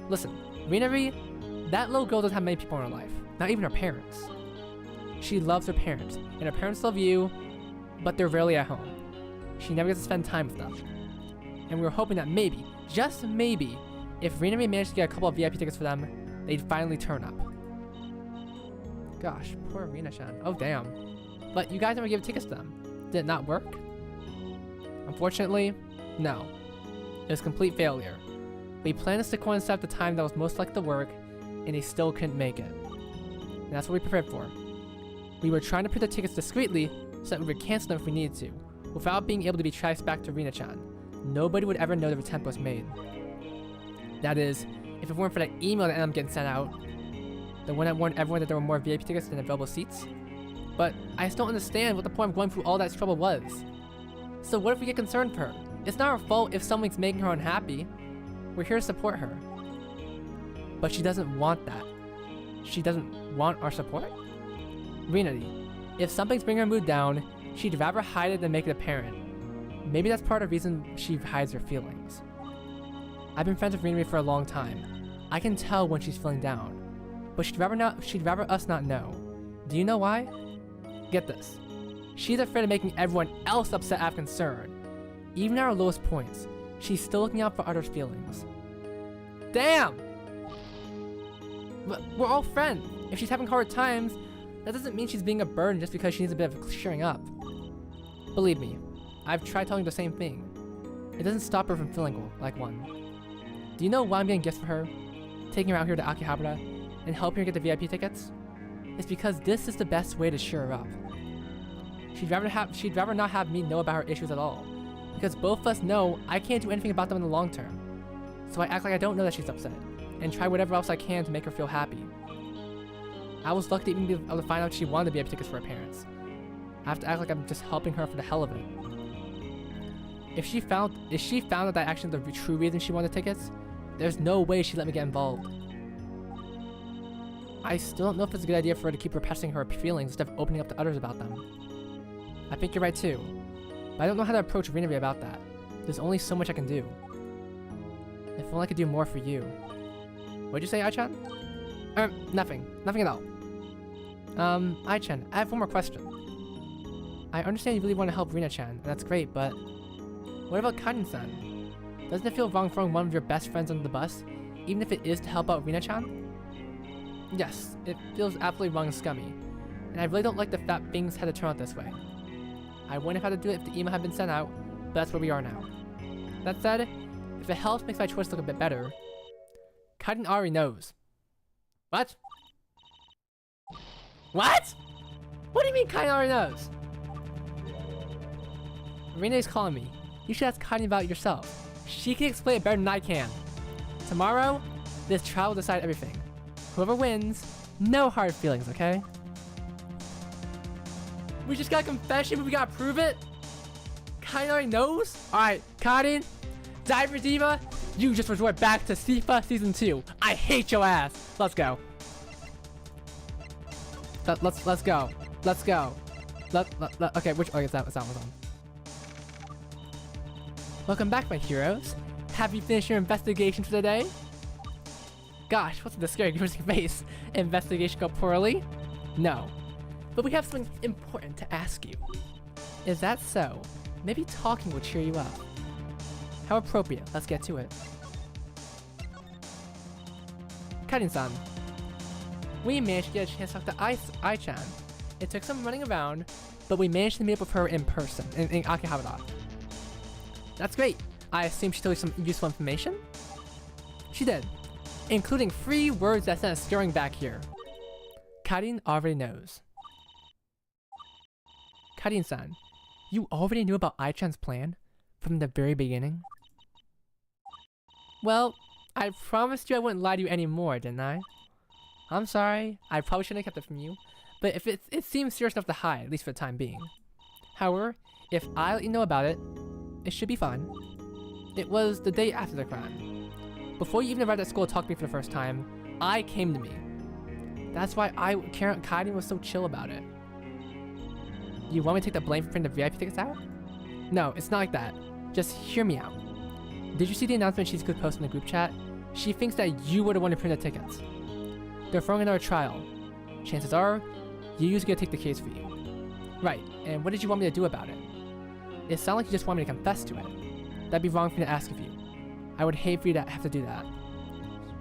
Listen, Rina, that little girl doesn't have many people in her life. Not even her parents. She loves her parents, and her parents love you, but they're rarely at home. She never gets to spend time with them. And we were hoping that maybe, just maybe, if Rina managed to get a couple of VIP tickets for them, they'd finally turn up. Gosh, poor Rina-chan. Oh, damn. But you guys never gave tickets to them. Did it not work? Unfortunately, no. It was a complete failure. We planned this to coincide with the time that was most likely to work, and they still couldn't make it. And that's what we prepared for. We were trying to print the tickets discreetly so that we would cancel them if we needed to, without being able to be traced back to Rina-chan. Nobody would ever know the attempt was made. That is, if it weren't for that email that ended up getting sent out, the one that warned everyone that there were more VIP tickets than available seats. But I just don't understand what the point of going through all that trouble was. So what if we get concerned for her? It's not our fault if someone's making her unhappy. We're here to support her. But she doesn't want that. she doesn't want our support? Renity, if something's bringing her mood down, she'd rather hide it than make it apparent. Maybe that's part of the reason she hides her feelings. I've been friends with Renity for a long time. I can tell when she's feeling down, but she'd rather us not know. Do you know why? Get this. She's afraid of making everyone else upset out of concern. Even at our lowest points, she's still looking out for others' feelings. Damn! But we're all friends. If she's having hard times, that doesn't mean she's being a burden just because she needs a bit of cheering up. Believe me, I've tried telling her the same thing. It doesn't stop her from feeling like one. Do you know why I'm getting gifts for her? Taking her out here to Akihabara and helping her get the VIP tickets? It's because this is the best way to cheer her up. She'd rather not have me know about her issues at all, because both of us know I can't do anything about them in the long term. So I act like I don't know that she's upset, and try whatever else I can to make her feel happy. I was lucky to even be able to find out she wanted the VIP tickets for her parents. I have to act like I'm just helping her for the hell of it. If she found out that actually the true reason she wanted tickets, there's no way she'd let me get involved. I still don't know if it's a good idea for her to keep repressing her feelings instead of opening up to others about them. I think you're right too, but I don't know how to approach Renary about that. There's only so much I can do. If only I could do more for you. What'd you say, Ai-chan? Nothing. Nothing at all. Ai-chan, I have one more question. I understand you really want to help Rina-chan, and that's great, but what about Karin-san? Doesn't it feel wrong throwing one of your best friends under the bus, even if it is to help out Rina-chan? Yes, it feels absolutely wrong and scummy, and I really don't like the fact things had to turn out this way. I wouldn't have had to do it if the email had been sent out, but that's where we are now. That said, if it helps makes my choice look a bit better, Karin already knows. What? What? What do you mean Karin already knows? Rene's calling me. You should ask Karin about it yourself. She can explain it better than I can. Tomorrow, this trial will decide everything. Whoever wins, no hard feelings, okay? We just got a confession, but we gotta prove it? Karin already knows? Alright, Karin, Diver Diva, you just resort back to SIFA Season 2. I hate your ass. Let's go. Let's go. Let's go. Okay, okay, that was on. Welcome back, my heroes. Have you finished your investigation for the day? Gosh, what's the scary grimacing face? Investigation go poorly? No. But we have something important to ask you. Is that so? Maybe talking will cheer you up. How appropriate. Let's get to it. Karin-san. We managed to get a chance to talk to Ai-chan. It took some running around, but we managed to meet up with her in person, in Akihabara. That's great. I assume she told you some useful information? She did, including 3 words that sent us scurrying back here. Karin already knows. Karin-san, you already knew about Ai-chan's plan from the very beginning? Well, I promised you I wouldn't lie to you anymore, didn't I? I'm sorry, I probably shouldn't have kept it from you, but if it seems serious enough to hide, at least for the time being. However, if I let you know about it, it should be fine. It was the day after the crime. Before you even arrived at school to talk to me for the first time, I came to me. That's why Karin was so chill about it. You want me to take the blame for printing the VIP tickets out? No, it's not like that. Just hear me out. Did you see the announcement she's could post in the group chat? She thinks that you were the one to print the tickets. They're throwing another trial. Chances are, Yu's gonna take the case for you. Right, and what did you want me to do about it? It sounded like you just want me to confess to it. That'd be wrong for me to ask of you. I would hate for you to have to do that.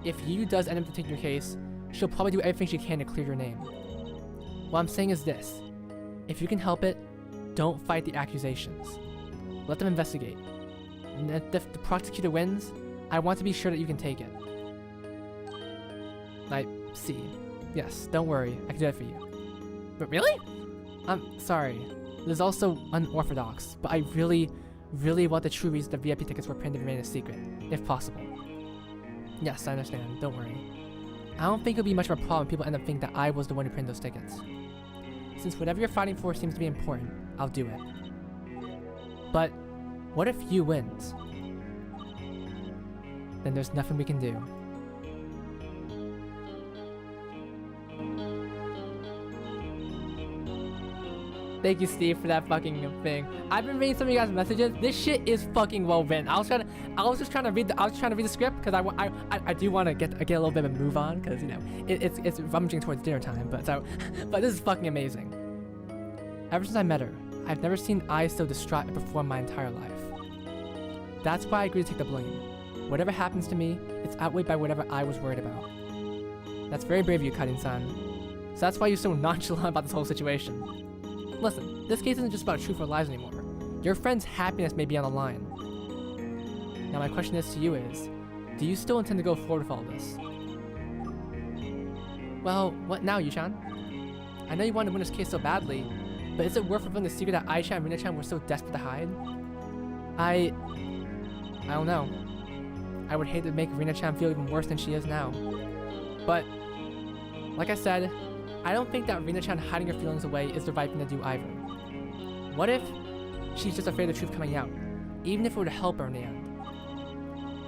If Yu does end up taking your case, she'll probably do everything she can to clear your name. What I'm saying is this. If you can help it, don't fight the accusations. Let them investigate. And if the prosecutor wins, I want to be sure that you can take it. I see. Yes, don't worry. I can do that for you. But really? I'm sorry. This is also unorthodox, but I really, really want the true reason the VIP tickets were printed to remain a secret, if possible. Yes, I understand. Don't worry. I don't think it'll be much of a problem if people end up thinking that I was the one who printed those tickets. Since whatever you're fighting for seems to be important, I'll do it. But what if Yu wins? Then there's nothing we can do. Thank you, Steve, for that fucking thing. I've been reading some of you guys' messages. This shit is fucking well written. I was just trying to read the script because I do want to get a little bit of a move on because, you know, it's rummaging towards dinner time. But this is fucking amazing. Ever since I met her, I've never seen eyes so distraught and perform my entire life. That's why I agreed to take the blame. Whatever happens to me, it's outweighed by whatever I was worried about. That's very brave of you, Karin-san. So that's why you're so nonchalant about this whole situation. Listen, this case isn't just about truth or lies anymore. Your friend's happiness may be on the line. Now my question is to you is, do you still intend to go forward with all this? Well, what now, Yu-chan? I know you wanted to win this case so badly, but is it worth revealing the secret that Ai-chan and Rina-chan were so desperate to hide? I don't know. I would hate to make Rina-chan feel even worse than she is now. But, like I said, I don't think that Rina-chan hiding her feelings away is the right thing to do either. What if she's just afraid of the truth coming out, even if it would help her in the end?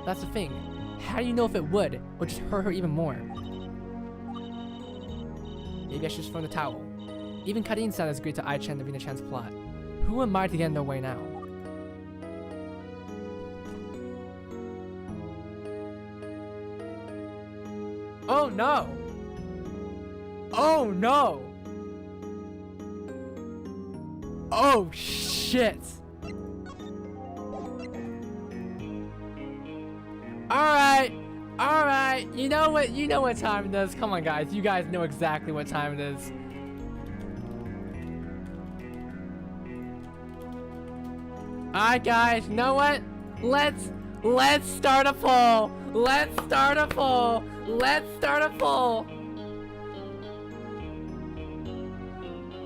That's the thing. How do you know if it would, or just hurt her even more? Maybe I should just throw in the towel. Even Karin-san has agreed to Ai-chan and Rina-chan's plot. Who am I to get in their way now? Oh no! Oh no! Oh shit! Alright, you know what time it is. Come on guys, you guys know exactly what time it is. Alright guys, you know what? Let's start a poll. Let's start a poll.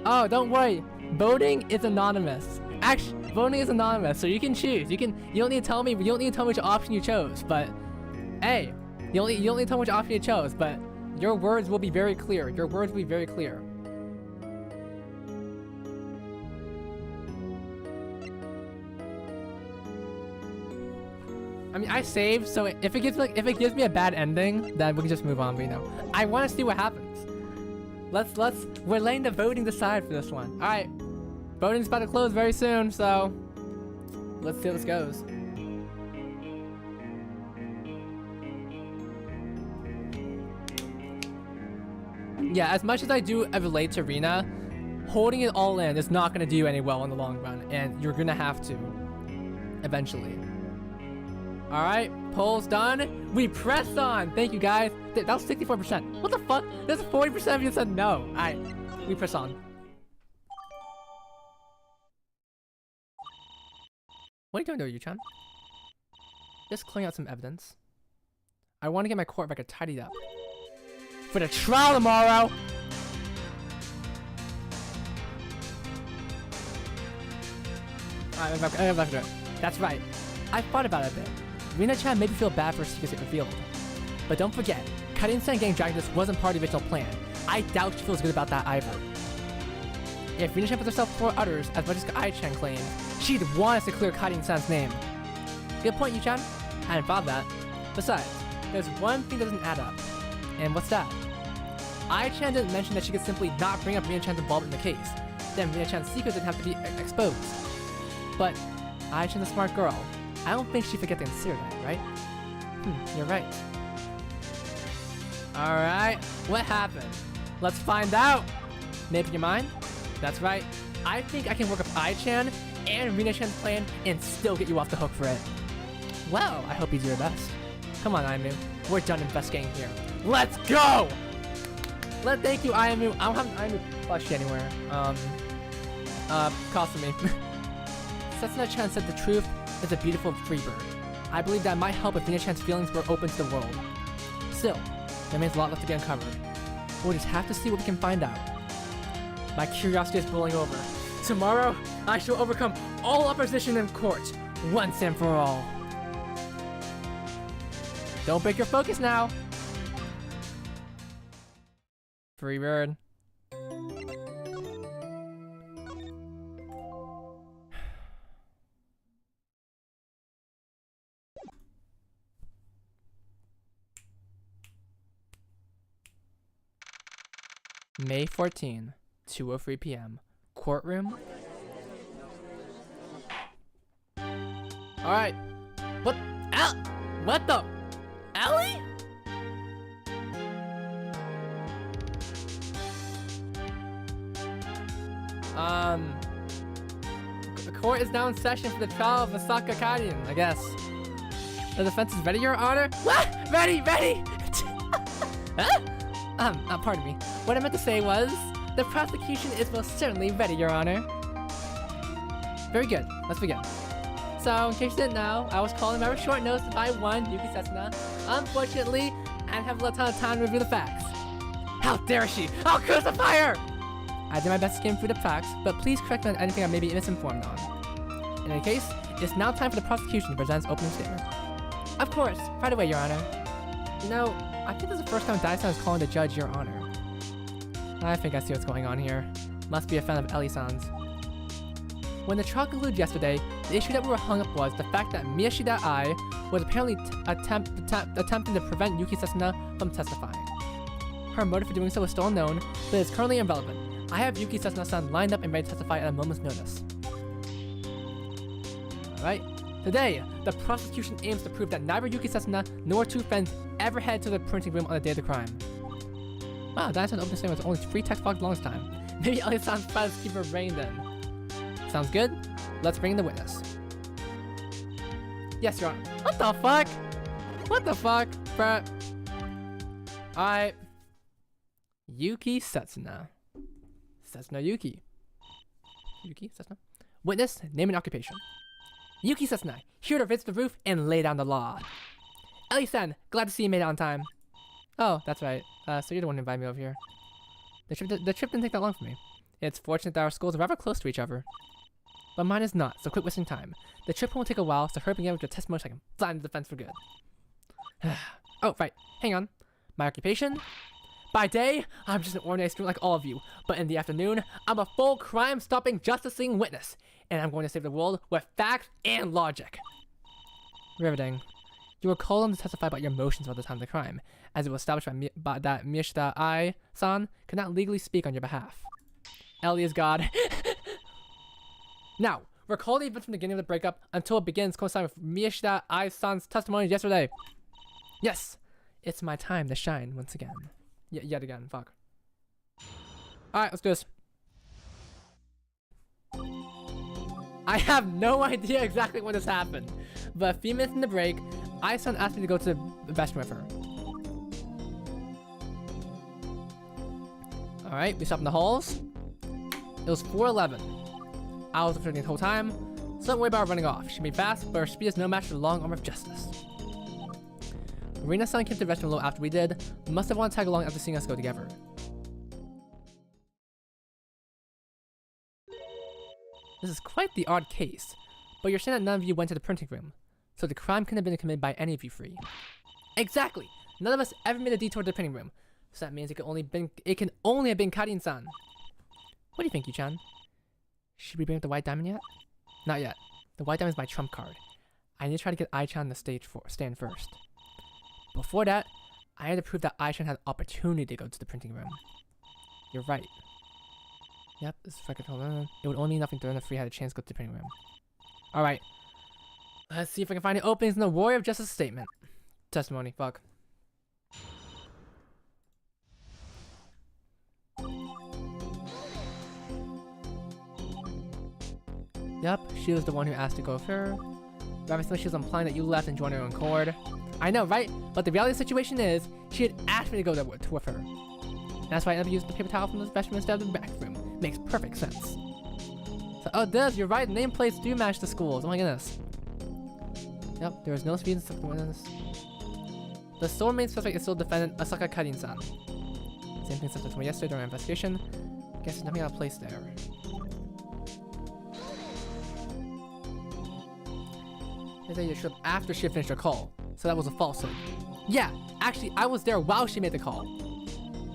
Oh, don't worry. Voting is anonymous. Actually, voting is anonymous, so you can choose. You don't need to tell me. You don't need to tell me which option you chose. But hey, you don't need to tell me which option you chose. But your words will be very clear. Your words will be very clear. I mean, I saved, so if it gives me a bad ending, then we can just move on. But you know, I want to see what happens. We're laying the voting aside for this one. All right, voting's about to close very soon, so let's see how this goes. Yeah, as much as I do relate to Rina, holding it all in is not gonna do you any well in the long run, and you're gonna have to eventually. Alright, poll's done. We press on. Thank you guys. That was 64%. What the fuck? There's 40% of you said no. Alright, we press on. What are you doing there, Yu-chan? Just clearing out some evidence. I want to get my court record tidied up for the trial tomorrow. Alright, that's right. I thought about it a bit. Rina-chan made me feel bad for her secrets get revealed. But don't forget, Karin-san getting dragged into this wasn't part of the original plan. I doubt she feels good about that either. If Rina-chan puts herself before others as much as Ai-chan claims, she'd want us to clear Karin-san's name. Good point, Yu-chan. I hadn't thought of that. Besides, there's one thing that doesn't add up. And what's that? Ai-chan didn't mention that she could simply not bring up Rina-chan's involvement in the case. Then Rina-chan's secrets didn't have to be exposed. But Ai-chan's a smart girl. I don't think she'd forget to consider that, right? You're right. Alright, what happened? Let's find out! Make up your mind? That's right. I think I can work with Ai-chan and Rina-chan's plan and still get you off the hook for it. Well, I hope you do your best. Come on, Aimu. We're done investigating here. Let's go! Thank you, Aimu. I don't have an Aimu plushie anywhere. Cost me. Setsuna-chan said the truth is a beautiful free bird. I believe that might help if Rina-chan's feelings were open to the world. Still, there remains a lot left to get uncovered. We'll just have to see what we can find out. My curiosity is boiling over. Tomorrow, I shall overcome all opposition in court, once and for all. Don't break your focus now. Free bird. May 14, 2:03 p.m. courtroom. Alright. What? What the? Ellie? The court is now in session for the trial of Asaka Kadian, I guess. The defense is ready, Your Honor? What? Ready! Huh? Pardon me. What I meant to say was, the prosecution is most certainly ready, Your Honor. Very good. Let's begin. So, in case you didn't know, I was calling very short notice by one, Yuki Setsuna. Unfortunately, I didn't have a ton of time to review the facts. How dare she! I'll crucify her! I did my best to skim through the facts, but please correct me on anything I may be misinformed on. In any case, it's now time for the prosecution to present its opening statement. Of course, right away, Your Honor. You know, I think this is the first time Dai-san is calling the judge Your Honor. I think I see what's going on here. Must be a fan of Ellie-san's. When the trial concluded yesterday, the issue that we were hung up was the fact that Miyashida Ai was apparently attempting to prevent Yuki Setsuna from testifying. Her motive for doing so is still unknown, but is currently irrelevant. I have Yuki Setsuna-san lined up and ready to testify at a moment's notice. Alright. Today, the prosecution aims to prove that neither Yuki Setsuna nor two friends ever headed to the printing room on the day of the crime. Wow, Dai-san's opening statement was only 3 text blocks long this time. Maybe Ellie-san's tries to keep her brain then. Sounds good? Let's bring in the witness. Yes, Your Honor. What the fuck? What the fuck, bruh? Alright. Yuki Setsuna. Setsuna Yuki. Yuki Setsuna. Witness, name and occupation. Yuki Setsuna, here to rinse the roof and lay down the law. Ellie-san, glad to see you made it on time. Oh, that's right. So you're the one who invited me over here. The trip didn't take that long for me. It's fortunate that our schools are rather close to each other. But mine is not, so quit wasting time. The trip won't take a while, so hurry up and get with your testimony so I can flatten the defense for good. Oh, right. Hang on. My occupation? By day, I'm just an ordinary student like all of you. But in the afternoon, I'm a full crime-stopping, justice-seeking witness. And I'm going to save the world with facts and logic. Riveting. You were called on to testify about your emotions about the time of the crime, as it was established by that Miyashida Ai-san could not legally speak on your behalf. Ellie is God. Now, recall the events from the beginning of the breakup until it begins coinciding with Miyashida Ai-san's testimony yesterday. Yes, it's my time to shine once again. Yet again, fuck. Alright, let's do this. I have no idea exactly when this happened, but a few minutes in the break, Ai-san asked me to go to the restroom with her. Alright, we stopped in the halls. It was 4:11. I was observing the whole time, so don't worry about her running off. She may be fast, but her speed is no match for the long arm of justice. Rina-san came to the restroom a little after we did. Must have wanted to tag along after seeing us go together. This is quite the odd case, but you're saying that none of you went to the printing room, so the crime couldn't have been committed by any of you three. Exactly! None of us ever made a detour to the printing room, so that means it can only have been Kadian-san. What do you think, Yu-chan? Should we bring up the white diamond yet? Not yet. The white diamond is my trump card. I need to try to get Ai-chan to stand first. Before that, I had to prove that Ai-chan had an opportunity to go to the printing room. You're right. Yep, this is if I could hold on. It would only mean nothing to them if we had a chance to go to the printing room. Alright. Let's see if I can find the openings in the Warrior of Justice statement. Testimony, fuck. Yep, she was the one who asked to go with her. Obviously, she was implying that you left and joined her own accord. I know, right? But the reality of the situation is, she had asked me to go there with her. And that's why I ended up using the paper towel from the restroom instead of the back room. Makes perfect sense. So, oh, does you're right. Nameplates do match the schools. Oh my goodness. Yep, there is no speed in witness. The sole main suspect is still defendant Asaka Kadian-san. Same thing suspect from yesterday during our investigation. Guess there's nothing out of place there. They say you showed up after she finished her call, so that was a falsehood. Yeah, actually, I was there while she made the call.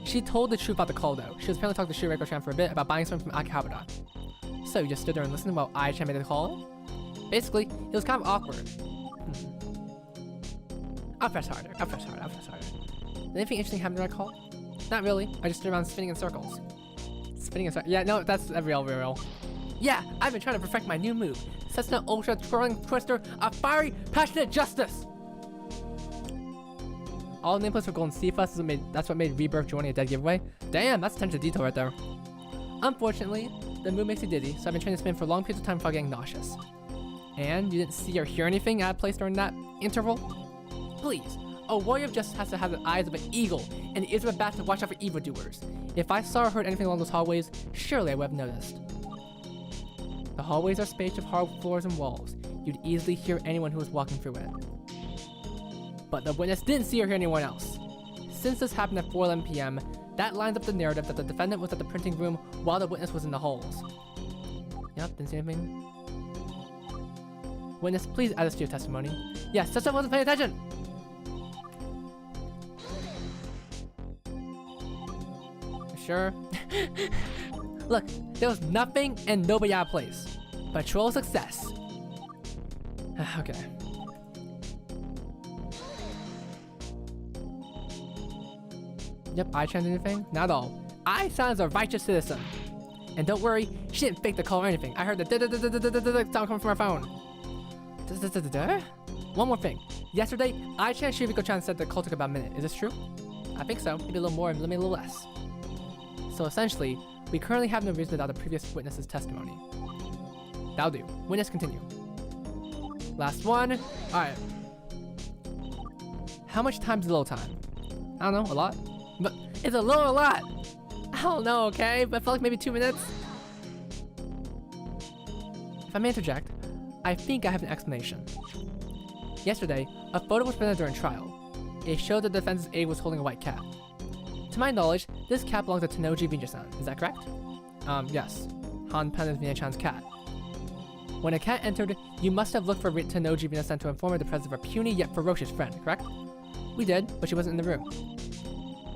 She told the truth about the call though. She was apparently talking to Shireko-chan for a bit about buying something from Akihabara. So you just stood there and listened while Ai-chan made the call? Basically, it was kind of awkward. I'll press harder. Did anything interesting happen during that call? Not really. I just stood around spinning in circles. spinning a yeah, no, that's a real. Yeah, I've been trying to perfect my new move. Cessna Ultra Twirling Twister of Fiery Passionate Justice. All nameplates for Golden Seafuss is that's what made Rebirth joining a dead giveaway. Damn, that's attention to detail right there. Unfortunately, the move makes you dizzy, so I've been trying to spin for long periods of time without getting nauseous. And you didn't see or hear anything out of place during that interval? Please, a warrior of justice has to have the eyes of an eagle and the ears of a bat to watch out for evildoers. If I saw or heard anything along those hallways, surely I would have noticed. The hallways are spaced with hard floors and walls. You'd easily hear anyone who was walking through it. But the witness didn't see or hear anyone else. Since this happened at 4:11 p.m., that lines up the narrative that the defendant was at the printing room while the witness was in the halls. Yep, didn't see anything. Witness, please add this to your testimony. Yes, just I wasn't paying attention! Sure. Look, there was nothing and nobody out of place. Patrol success. Okay. Yep, I-Chan anything? Not at all. I-Chan is a righteous citizen. And don't worry, she didn't fake the call or anything. I heard the sound coming from her phone. One more thing. Yesterday, I-Chan and Shiriko-chan said the call took about a minute. Is this true? I think so. Maybe a little more, maybe a little less. So essentially, we currently have no reason to doubt the previous witness's testimony. That'll do. Witness continue. Last one. Alright. How much time is a little time? I don't know, a lot? But it's a little a lot! I don't know, okay? But I felt like maybe 2 minutes. If I may interject, I think I have an explanation. Yesterday, a photo was presented during trial. It showed the defense's aide was holding a white cat. To my knowledge, this cat belongs to Tenoji Vinja-san, is that correct? Yes. Han-pen is Vinja-chan's cat. When a cat entered, you must have looked for Tenoji Vinja-san to inform her of the presence of a puny yet ferocious friend, correct? We did, but she wasn't in the room.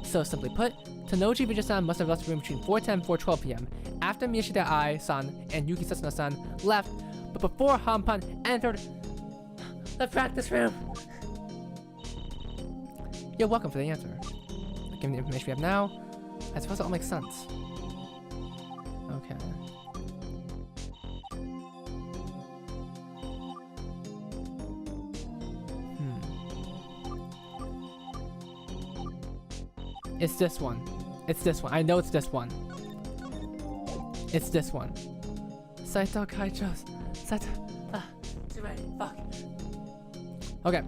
So simply put, Tenoji Vinja-san must have left the room between 4:10 and 4:12 p.m. after Miyashita Ai-san and Yuki Setsuna-san left, but before Han-pen entered the practice room. You're welcome for the answer. Given the information we have now, I suppose it all makes sense. Okay. It's this one. It's this one. I know it's this one. It's this one. Saito Kaicho's. Saito. Too many. Fuck. Okay.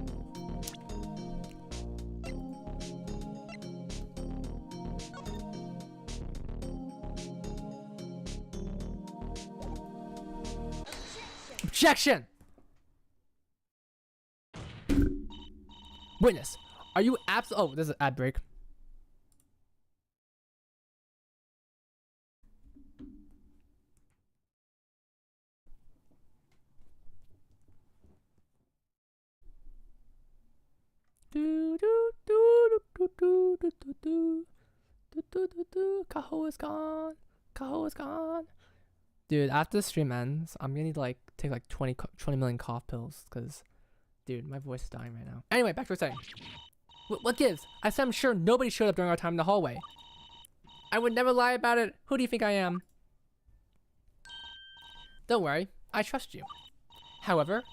Objection! Witness, are you oh, there's an ad break. Kaho is gone. Kaho is gone. Dude, after the stream ends, I'm gonna need to like take like 20 million cough pills because, dude, my voice is dying right now. Anyway, back to what I was saying. What gives? I said I'm sure nobody showed up during our time in the hallway. I would never lie about it. Who do you think I am? Don't worry, I trust you. However,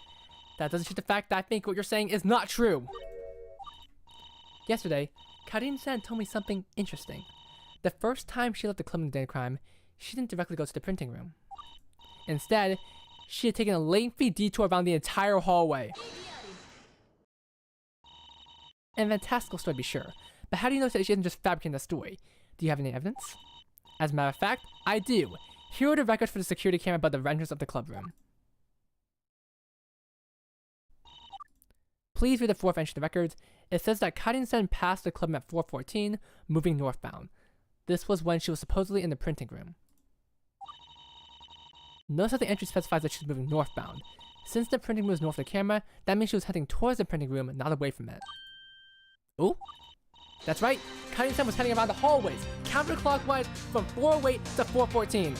that doesn't change the fact that I think what you're saying is not true. Yesterday, Karin-san told me something interesting. The first time she left the club in the day of crime, she didn't directly go to the printing room. Instead, she had taken a lengthy detour around the entire hallway. An fantastical story to be sure, but how do you know that she isn't just fabricating the story? Do you have any evidence? As a matter of fact, I do. Here are the records for the security camera about the entrance of the club room. Please read the fourth entry of the records. It says that Karin-san passed the club room at 4:14, moving northbound. This was when she was supposedly in the printing room. Notice that the entry specifies that she was moving northbound. Since the printing room was north of the camera, that means she was heading towards the printing room, not away from it. Ooh? That's right, Karin-san was heading around the hallways, counterclockwise from 4:08 to 4:14.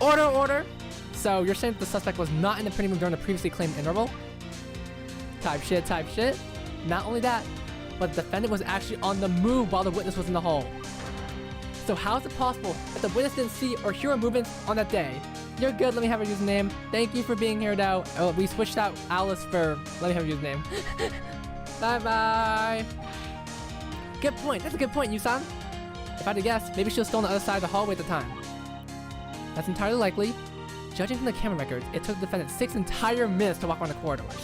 Order, order! So you're saying that the suspect was not in the printing room during the previously claimed interval? Type shit, type shit. Not only that, but the defendant was actually on the move while the witness was in the hall. So how is it possible that the witness didn't see or hear her movements on that day? You're good, let me have her username. Thank you for being here though. Oh, we switched out Alice for, let me have her username. Bye bye. Good point, that's a good point, Yusan. If I had to guess, maybe she was still on the other side of the hallway at the time. That's entirely likely. Judging from the camera records, it took the defendant 6 entire minutes to walk around the corridors.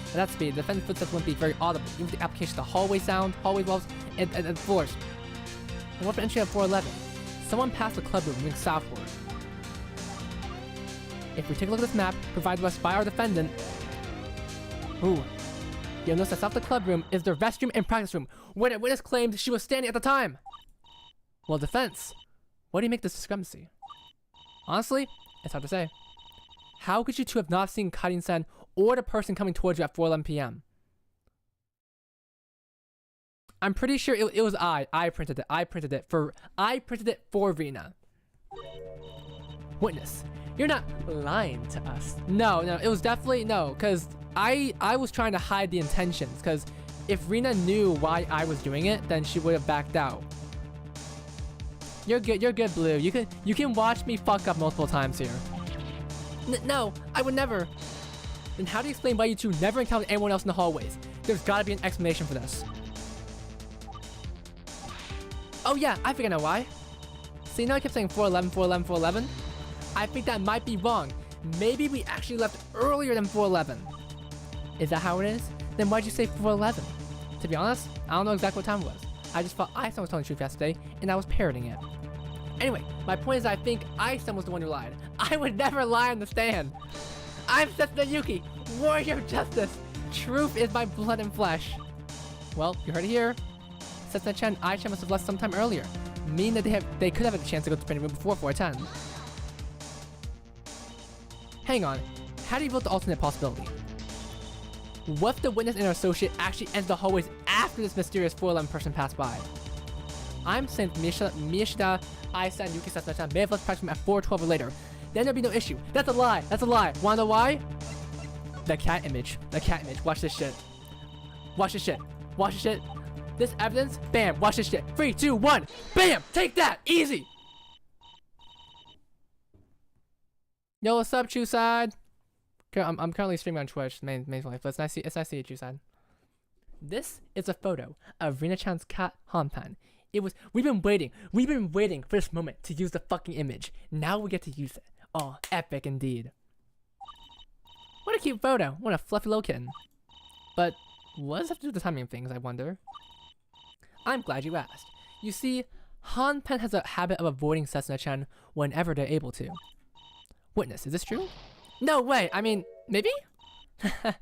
At that speed, the defendant's footsteps wouldn't be very audible, even with the application of the hallway sound, hallway walls, and floors. And what for entry at 411? Someone passed the club room moving southward. If we take a look at this map provided to us by our defendant, ooh, you'll notice that south of the club room is the restroom and practice room, where the witness claimed she was standing at the time. Well, defense, what do you make this discrepancy? Honestly, it's hard to say. How could you two have not seen Karin-san or the person coming towards you at 4:11 p.m.? I'm pretty sure it was I printed it. I printed it for Rina. Witness, you're not lying to us. No, it was definitely no, because I was trying to hide the intentions, because if Rina knew why I was doing it, then she would have backed out. You're good, Blue. You can watch me fuck up multiple times here. No, I would never. Then how do you explain why you two never encountered anyone else in the hallways? There's gotta be an explanation for this. Oh yeah, I think I know why. So you know I kept saying 4:11, 4:11, 4:11? I think that might be wrong. Maybe we actually left earlier than 4:11. Is that how it is? Then why'd you say 4:11? To be honest, I don't know exactly what time it was. I just thought Einstein was telling the truth yesterday, and I was parroting it. Anyway, my point is I think Einstein was the one who lied. I would never lie on the stand. I'm Setsuna Yuki, warrior of justice. Truth is my blood and flesh. Well, you heard it here. Setsuna-chan and Ai-chan must have left sometime earlier, meaning that they could have had a chance to go to the training room before 4:10. Hang on, how do you vote the alternate possibility? What if the witness and her associate actually entered the hallways after this mysterious 4:11 person passed by? I'm saying Miyashita, Ai-san, Yuki, Setsuna-chan may have left practice room at 4:12 or later. Then there'd be no issue. That's a lie. That's a lie. Wanna know why? The cat image. The cat image. Watch this shit. Watch this shit. Watch this shit. This evidence. Bam. Watch this shit. 3, 2, 1. Bam. Take that. Easy. Yo, what's up, Chuside? I'm currently streaming on Twitch, main life. It's nice to see you, Chuside. This is a photo of Rina-chan's cat, Hanpan. We've been waiting for this moment to use the fucking image. Now we get to use it. Oh, epic indeed. What a cute photo. What a fluffy little kitten. But what does it have to do with the timing of things, I wonder? I'm glad you asked. You see, Hanpan has a habit of avoiding Setsuna-chan whenever they're able to. Witness, is this true? No way! I mean, maybe? The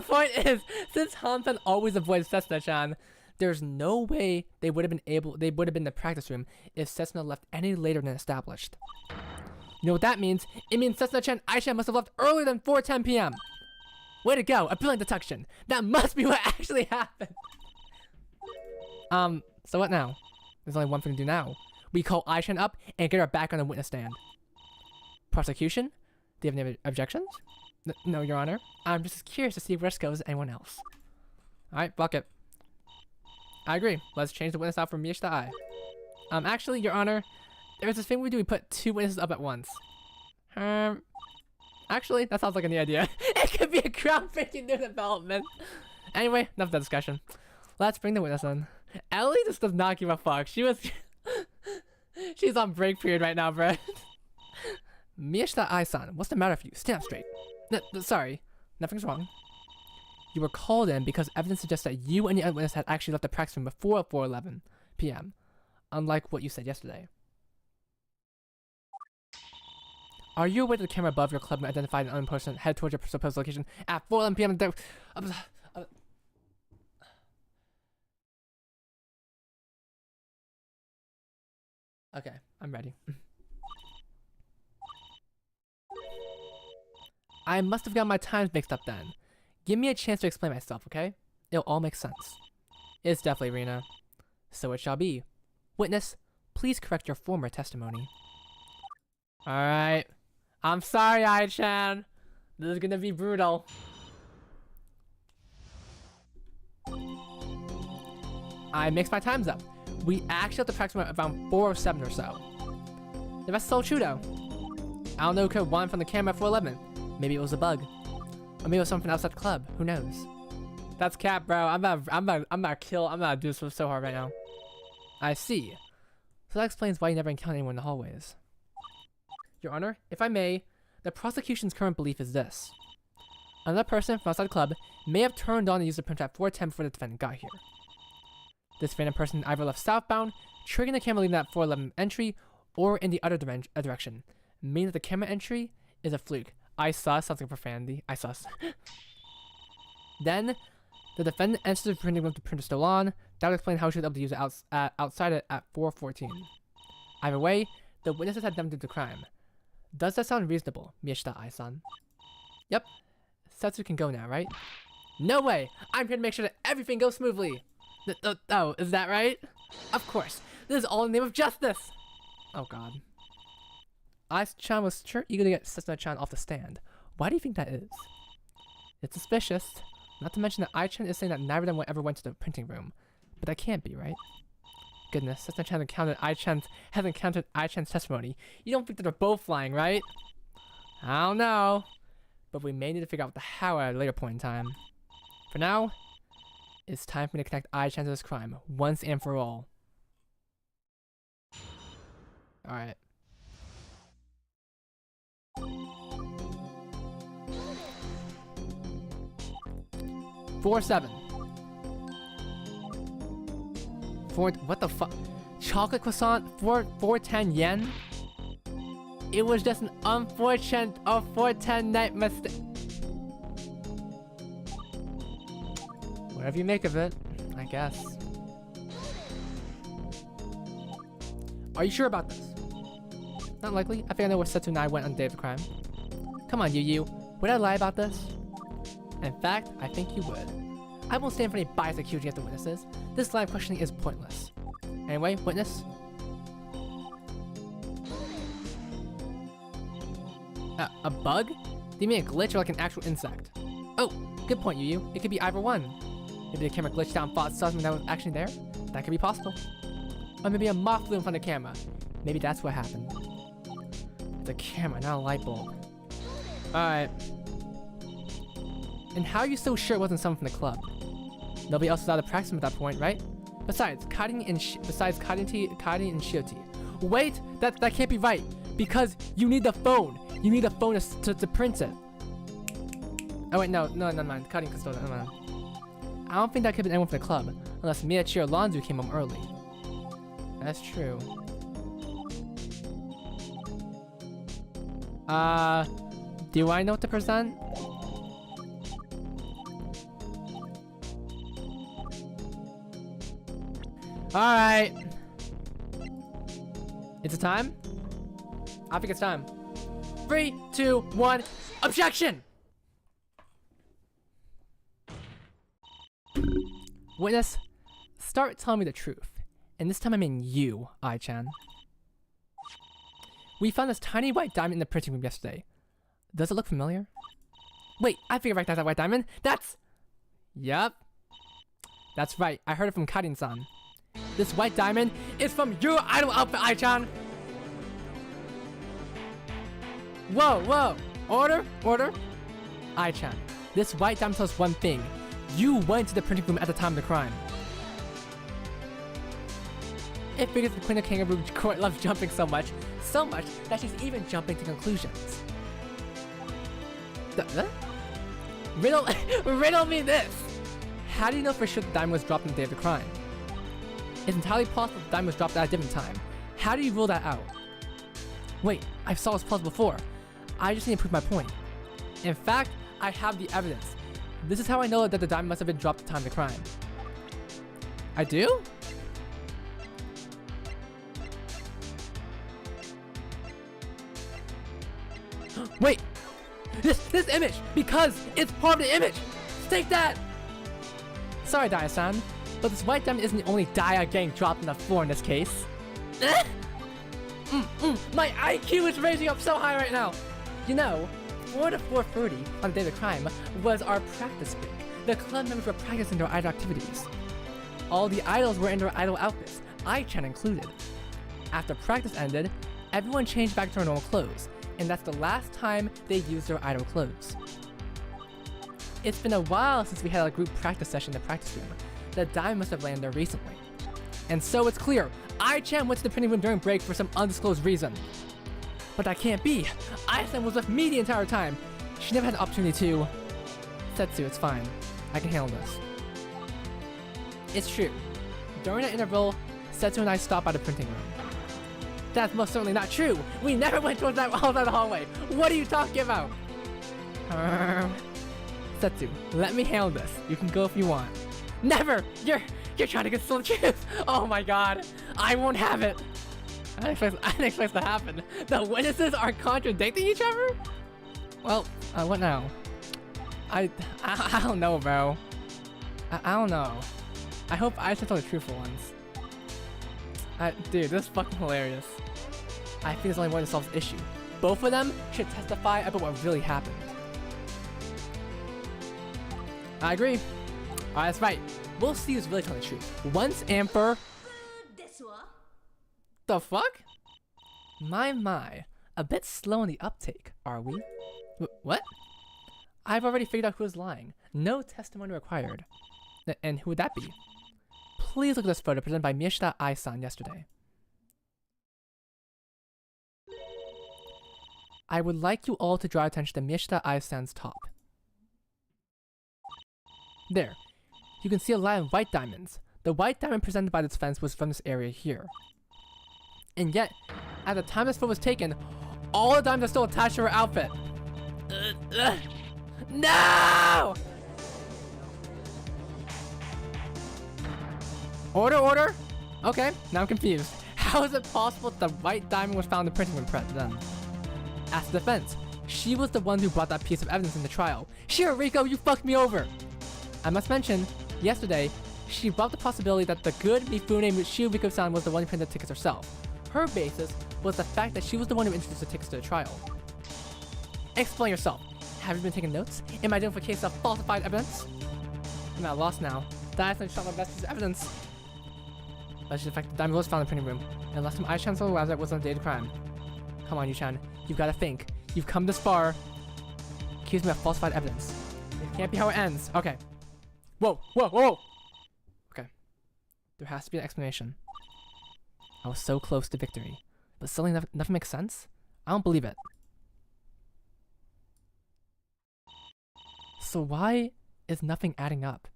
point is, since Hanpan always avoids Setsuna-chan, there's no way they would have been in the practice room if Setsuna left any later than established. You know what that means? It means Setsuna-chan Ai-chan must have left earlier than 4:10 p.m. Way to go, a brilliant deduction. That must be what actually happened. So what now? There's only one thing to do now. We call Ai-chan up and get her back on the witness stand. Prosecution? Do you have any objections? No, Your Honor. I'm just as curious to see where this goes as anyone else. Alright, fuck it. I agree. Let's change the witness out from Mish to I. Actually, Your Honor, there's this thing we do. We put 2 witnesses up at once. Actually, that sounds like a neat idea. It could be a groundbreaking new development. Anyway, enough of that discussion. Let's bring the witness in. Ellie just does not give a fuck. She's on break period right now, bro. Miyashita Ai-san, what's the matter with you? Stand up straight. Sorry, nothing's wrong. You were called in because evidence suggests that you and the other witness had actually left the practice room before 4:11 p.m., unlike what you said yesterday. Are you aware that the camera above your club identified an unknown person head towards your supposed location at 4:11 p.m.? Okay, I'm ready. I must have got my times mixed up then. Give me a chance to explain myself, okay? It'll all make sense. It's definitely Rina. So it shall be. Witness, please correct your former testimony. Alright. I'm sorry, Ai-chan. This is gonna be brutal. I mixed my times up. We actually have to practice around 4:07 or so. The rest is all true though. I don't know who could have won from the camera at 4:11. Maybe it was a bug. Or maybe it was something else at the club. Who knows? That's cap, bro. I'm about to do this so hard right now. I see. So that explains why you never encountered anyone in the hallways. Your Honor, if I may, the prosecution's current belief is this. Another person from outside the club may have turned on and used the printer at 4:10 before the defendant got here. This random person either left southbound, triggering the camera leaving at 4:11 entry, or in the other direction, meaning that the camera entry is a fluke. I sus, sounds like profanity. I sus. Then, the defendant enters the printing room with the printer still on. That would explain how she was able to use it outside it at 4:14. Either way, the witnesses had demonstrated the crime. Does that sound reasonable, Miyashita Ai-san? Yep. Setsu can go now, right? No way! I'm here to make sure that everything goes smoothly! Oh, is that right? Of course. This is all in the name of justice! Oh god. Ai-chan was sure eager to get Setsu-chan off the stand. Why do you think that is? It's suspicious. Not to mention that Ai-chan is saying that neither of them ever went to the printing room. But that can't be, right? Goodness, Setsu-chan has encountered Ai-chan's testimony. You don't think that they're both lying, right? I don't know. But we may need to figure out the how at a later point in time. For now, it's time for me to connect Ai-chan to this crime, once and for all. Alright. $4.7. What the fuck? Chocolate croissant? 410 yen? It was just an unfortunate 410 night mistake. Whatever you make of it, I guess. Are you sure about this? Not likely. I think I know where Setsu and I went on the day of the crime. Come on, Yu. Would I lie about this? In fact, I think you would. I won't stand for any biased accusing of the witnesses. This line of questioning is pointless. Anyway, witness. A bug? Do you mean a glitch or like an actual insect? Oh, good point, Yu. It could be either one. Maybe the camera glitched out and thought something that was actually there? That could be possible. Or maybe a moth flew in front of the camera. Maybe that's what happened. It's a camera, not a light bulb. Alright. And how are you so sure it wasn't someone from the club? Nobody else was out of practice at that point, right? Besides, Karin and Shioti. Wait! That can't be right! Because you need the phone! You need the phone to print it. Oh wait, no, never mind. Karin can still, never mind. I don't think that could have been anyone from the club, unless Miyachi or Lanzu came home early. That's true. Do I know what to present? Alright. Is it time? I think it's time. 3, 2, 1, objection! Witness, start telling me the truth. And this time I mean you, Ai-chan. We found this tiny white diamond in the printing room yesterday. Does it look familiar? Wait, I figured right, that's that white diamond. That's... Yup. That's right, I heard it from Karin-san. This white diamond is from your idol outfit, Ai-chan! Whoa! Order! Ai-chan, this white diamond tells us one thing. You went to the printing room at the time of the crime. It figures the Queen of Kangaroo Court loves jumping so much that she's even jumping to conclusions. Riddle me this! How do you know for sure the diamond was dropped on the day of the crime? It's entirely possible the diamond was dropped at a different time. How do you rule that out? Wait, I saw this puzzle before. I just need to prove my point. In fact, I have the evidence. This is how I know that the diamond must have been dropped at the time of the crime. I do? Wait! This image! Because it's part of the image! Take that! Sorry, Dia-san, but this white diamond isn't the only dia getting dropped on the floor in this case. My IQ is raising up so high right now! You know, 4 to 4:30 on the day of the crime was our practice break. The club members were practicing their idol activities. all the idols were in their idol outfits, Ai-chan included. After practice ended, everyone changed back to their normal clothes, and that's the last time they used their idol clothes. It's been a while since we had a group practice session in the practice room. The diamond must have landed there recently. And so it's clear, Ai-chan went to the printing room during break for some undisclosed reason. But that can't be. Ai-chan was with me the entire time. She never had the opportunity to... Setsu, it's fine. I can handle this. It's true. During that interval, Setsu and I stopped by the printing room. That's most certainly not true. We never went towards that outside the hallway. What are you talking about? Setsu, let me handle this. You can go if you want. Never! You're trying to conceal the truth! Oh my god! I won't have it! I didn't expect this to happen. The witnesses are contradicting each other? Well, what now? I don't know, bro. I don't know. I hope I should tell the truthful ones. Dude, this is fucking hilarious. I think there's only one to solve this issue. Both of them should testify about what really happened. I agree. Alright, that's right. We'll see who's really telling the truth. Once and for... The fuck? My. A bit slow on the uptake, are we? What? I've already figured out who is lying. No testimony required. And who would that be? Please look at this photo presented by Miyashita Ai-san yesterday. I would like you all to draw attention to Miyashita Ai-san's top. There. You can see a line of white diamonds. The white diamond presented by the defense was from this area here. And yet, at the time this photo was taken, all the diamonds are still attached to her outfit. No! Order? Okay, now I'm confused. How is it possible that the white diamond was found in the printing room then? Ask the defense. She was the one who brought that piece of evidence in the trial. Shiriko, you fucked me over! I must mention, yesterday, she brought the possibility that the good Mifune Shiriko-san was the one who printed the tickets herself. Her basis was the fact that she was the one who introduced the tickets to the trial. Explain yourself. Have you been taking notes? Am I doing for a case of falsified evidence? I'm at a loss now. That is not my best piece of evidence. But the fact the diamond was found in the printing room, and last time Ai-chan saw the website was on the day of the crime. Come on, Yu-chan. You've got to think. You've come this far. Accuse me of falsified evidence. It can't be how it ends. Okay. Whoa. Okay. There has to be an explanation. I was so close to victory, but suddenly nothing makes sense? I don't believe it. So why is nothing adding up?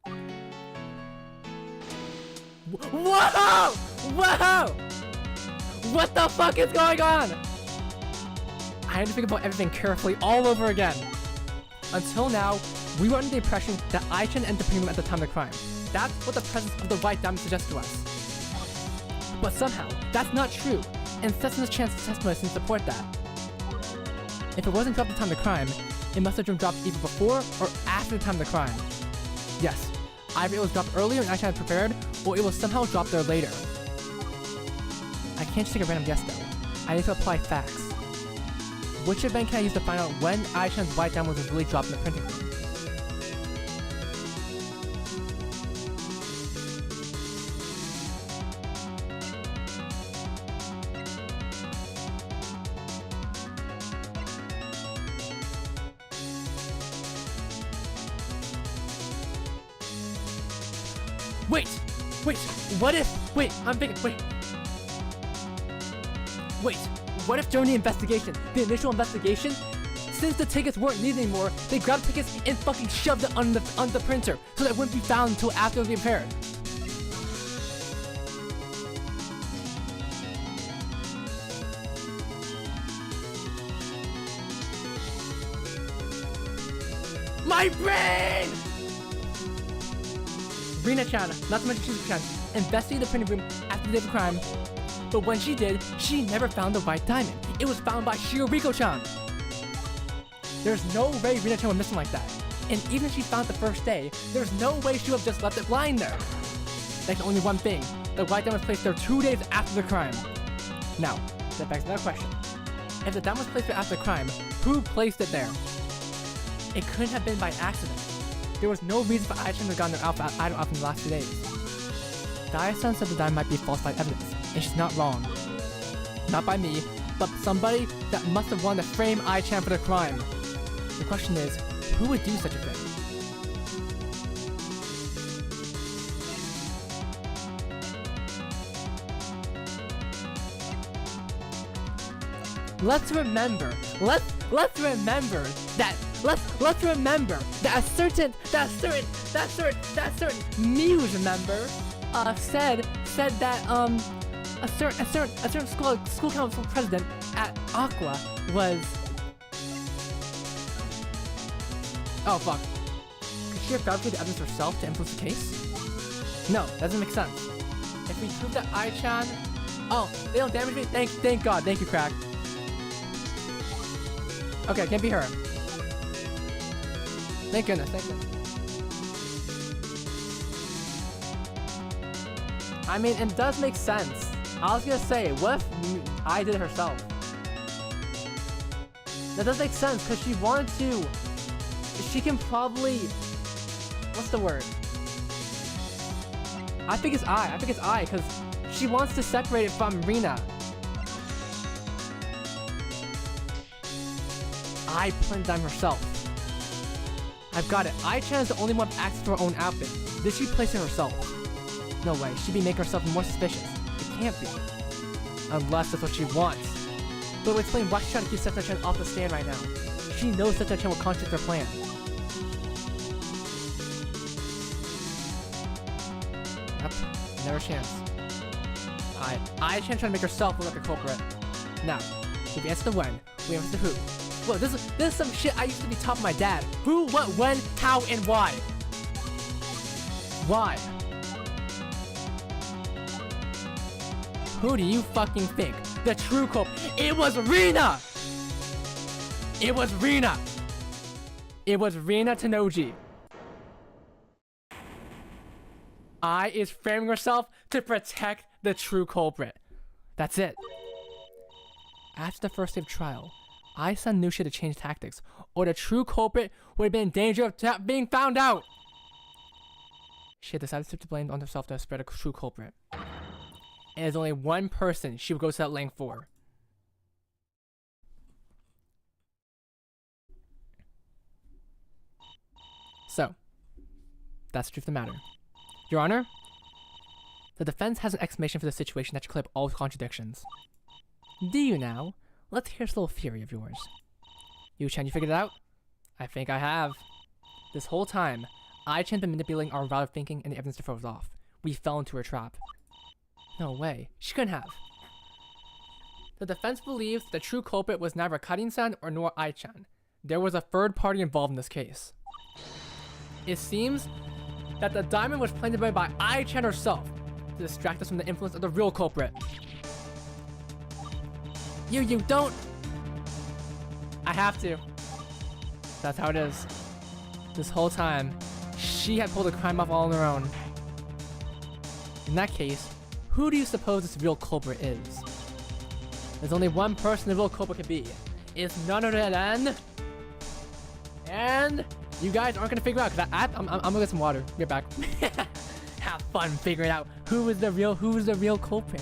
Whoa! What the fuck is going on? I had to think about everything carefully all over again. Until now, we were under the impression that Ai-chan entered the printing room at the time of the crime. That's what the presence of the white diamond suggests to us. But somehow, that's not true, and Setsuna's chance to testimony seems to support that. If it wasn't dropped at the time of the crime, it must have been dropped either before or after the time of the crime. Yes, either it was dropped earlier and Ai-chan had prepared, or it was somehow dropped there later. I can't just take a random guess though. I need to apply facts. Which event can I use to find out when Ai-chan's white diamond was really dropped in the printing room? What if during the investigation, the initial investigation, since the tickets weren't needed anymore, they grabbed tickets and fucking shoved it on the printer so that it wouldn't be found until after it was repaired? My brain! Rina-chan, not to mention Shizuka-chan, investigated the printing room after the day of the crime. But when she did, she never found the white diamond. It was found by Shiriko-chan. There's no way Rina-chan went missing like that. And even if she found it the first day, there's no way she would have just left it lying there. There's only one thing. The white diamond was placed there 2 days after the crime. Now, that begs another question. If the diamond was placed there after the crime, who placed it there? It couldn't have been by accident. There was no reason for Ai-chan to have gotten their idol out in the last 2 days. Dai-san said the diamond might be falsified evidence, and she's not wrong. Not by me, but somebody that must have wanted to frame Ai-chan for the crime. The question is, who would do such a thing? Let's remember that a certain muse member said that a certain school council president at Aqua was. Oh fuck. Could she have fabricated the evidence herself to influence the case? No, that doesn't make sense. If we prove that Ai-chan. Oh, they don't damage me? Thank God. Thank you, Crack. Okay, can't be her. Thank goodness, I mean, it does make sense. I was gonna say, what if I did it herself? That does make sense, because she wanted to... She can probably... What's the word? I think it's I, because she wants to separate it from Rina. I put them herself. I've got it. Ai-chan is the only one with access to her own outfit. Did she place it herself? No way. She'd be making herself more suspicious. It can't be. Unless that's what she wants. But we'll explain why she's trying to keep Setsuno-chan off the stand right now. She knows Setsuno-chan will contradict her plan. Yep. Never a chance. Ai-chan trying to make herself look like a culprit. Now, if we answer the when, we answer the who. Whoa, this is some shit I used to be taught by my dad. Who, what, when, how, and why. Why? Who do you fucking think? The true culprit? It was Rina! It was Rina! It was Rina Tanoji. Ai is framing herself to protect the true culprit. That's it. After the first day of trial, Ai-san knew she had to change tactics, or the true culprit would have been in danger of being found out. She had decided to blame on herself to spread a true culprit. And there's only one person she would go to that length for. So, that's the truth of the matter. Your Honor, the defense has an explanation for the situation that should clear up all contradictions. Do you now? Let's hear this little theory of yours. Yu-chan, you figured it out? I think I have. This whole time, Ai-chan's been manipulating our route of thinking and the evidence to throw us off. We fell into her trap. No way. She couldn't have. The defense believes the true culprit was neither Karin-san or nor Ai-chan. There was a third party involved in this case. It seems that the diamond was planted by Ai-chan herself to distract us from the influence of the real culprit. You don't... I have to. That's how it is. This whole time, she had pulled the crime off all on her own. In that case, who do you suppose this real culprit is? There's only one person the real culprit could be. It's none other than... And... You guys aren't gonna figure out, because I'm gonna get some water. Get back. Have fun figuring out who's the real culprit.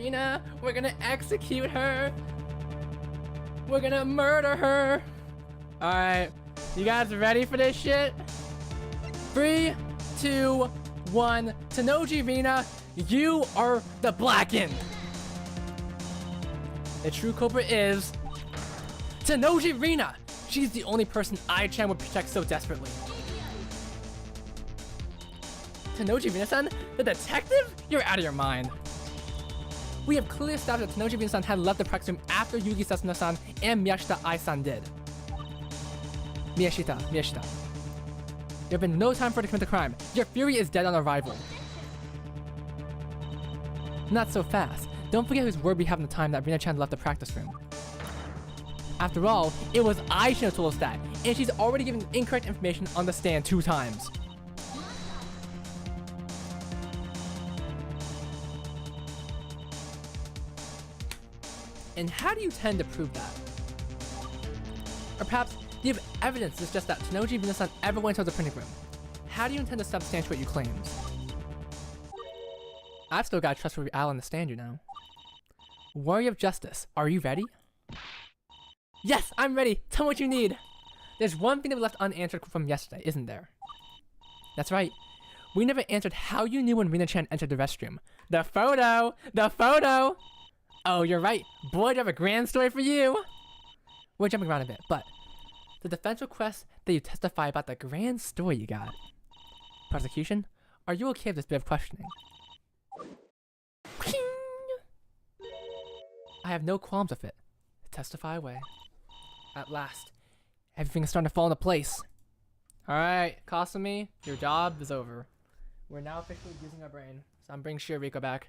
Rina, we're gonna execute her. We're gonna murder her. Alright, you guys ready for this shit? 3, 2, 1. Tanoji Rina, you are the Blackened. The true culprit is Tanoji Rina. She's the only person Ai-chan would protect so desperately. Tanoji Rina-san? The detective? You're out of your mind. We have clearly established that Tanoji Rina-san had left the practice room after Yugi Sasuna-san and Miyashita Ai-san did. Miyashita. There have been no time for her to commit the crime. Your fury is dead on arrival. Not so fast. Don't forget whose word we have in the time that Rina-chan left the practice room. After all, it was Ai-chan who told us that, and she's already given incorrect information on the stand 2 times. And how do you tend to prove that? Or perhaps, do you have evidence to suggest that Tanoji Rina-san ever went to the printing room? How do you intend to substantiate your claims? I've still got trustworthy Al on the stand, you know. Warrior of Justice, are you ready? Yes, I'm ready. Tell me what you need. There's one thing that we left unanswered from yesterday, isn't there? That's right. We never answered how you knew when Rina-chan entered the restroom. The photo! The photo! Oh, you're right. Boy, do I have a grand story for you. We're jumping around a bit, but the defense requests that you testify about the grand story you got. Prosecution, are you okay with this bit of questioning? I have no qualms with it. Testify away. At last, everything is starting to fall into place. Alright, Kasumi, your job is over. We're now officially using our brain, so I'm bringing Shiriko back.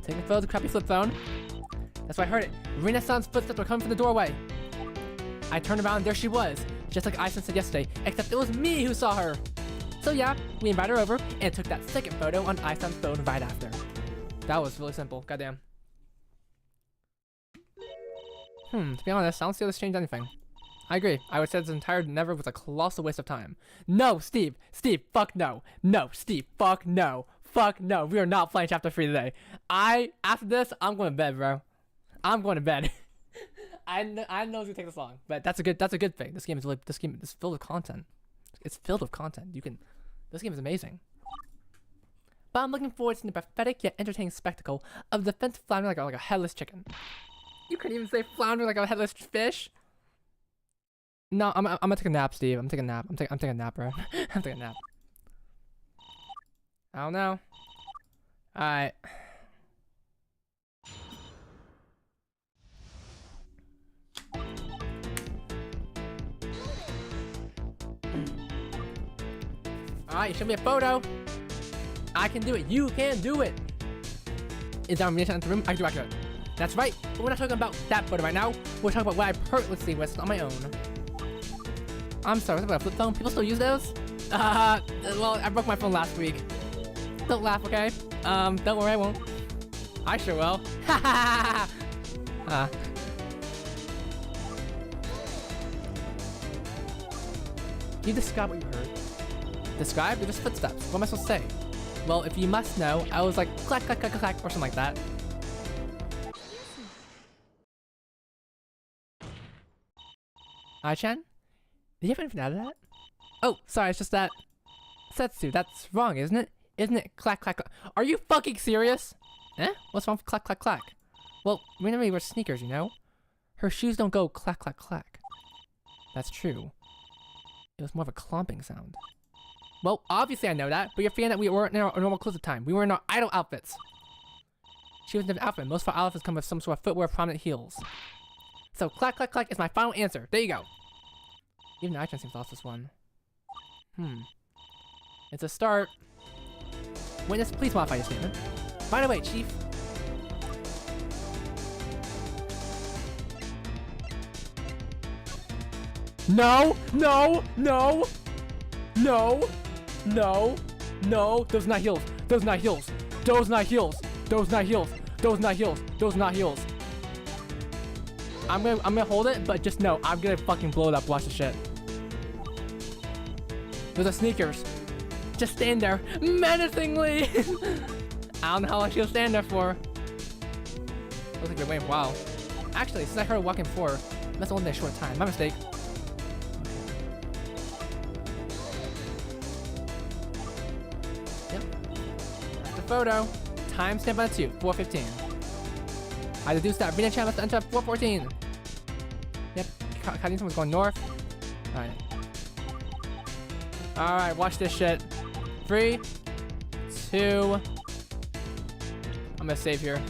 Taking a photo of the crappy flip phone. That's why I heard it. Rina-san's footsteps were coming from the doorway. I turned around and there she was, just like Ai-san said yesterday, except it was me who saw her. So yeah, we invited her over and took that second photo on Ai-san's phone right after. That was really simple, goddamn. To be honest, I don't see how this changed anything. I agree. I would say this entire endeavor was a colossal waste of time. No, Steve! Steve, fuck no! No, Steve, fuck no! Fuck no, we are not playing chapter 3 today. After this, I'm going to bed, bro. I'm going to bed. I know it's gonna take this long, but that's a good thing. This game is filled with content. It's filled with content. This game is amazing. But I'm looking forward to the pathetic yet entertaining spectacle of the defense floundering like a headless chicken. You couldn't even say floundering like a headless fish. No, I'm gonna take a nap, Steve. I'm taking a nap. I'm taking a nap, bro. I'm taking a nap. I don't know. Alright. Alright, show me a photo. I can do it. You can do it. Is that Rina-chan in the room? I can do it. That's right. But we're not talking about that photo right now. We're talking about what I purposely missed on my own. I'm sorry, what's about a flip phone? People still use those? Well, I broke my phone last week. Don't laugh, okay? Don't worry, I won't. I sure will. Ha ha ha. You describe what you heard. Describe? They're just footsteps. What am I supposed to say? Well, if you must know, I was like clack clack clack clack or something like that. Ai-chan? Did you have anything out of that? Oh, sorry, it's just that Setsu, that's wrong, isn't it? Isn't it clack clack clack? Are you fucking serious? Eh? What's wrong with clack clack clack? Well, Rina wears sneakers, you know? Her shoes don't go clack clack clack. That's true. It was more of a clomping sound. Well, obviously I know that, but you're forgetting that we weren't in our normal clothes at the time. We were in our idol outfits. She was in an outfit. Most of our outfits come with some sort of footwear, prominent heels. So clack clack clack is my final answer. There you go. Even Ai-chan seems lost this one. It's a start. Witness, please modify your statement. By the way, Chief. No, no, no, no, no, no. Those not heels. Those not heels. Those not heels. Those not heels. Those not heels. Those not heels. I'm gonna hold it, but just know I'm gonna fucking blow it up. Watch the shit. Those are sneakers. Just stand there menacingly. I don't know how long she'll stand there for. Looks like they're waiting for a while. Actually, since I heard her walking before, it must have only been a short time. My mistake. Yep. That's the photo. Timestamp on the 2, 4:15. I deduced that Rena Chan must enter at 4:14. Yep. Karin was going north. Alright. Alright, watch this shit. 3, 2. I'm gonna save here.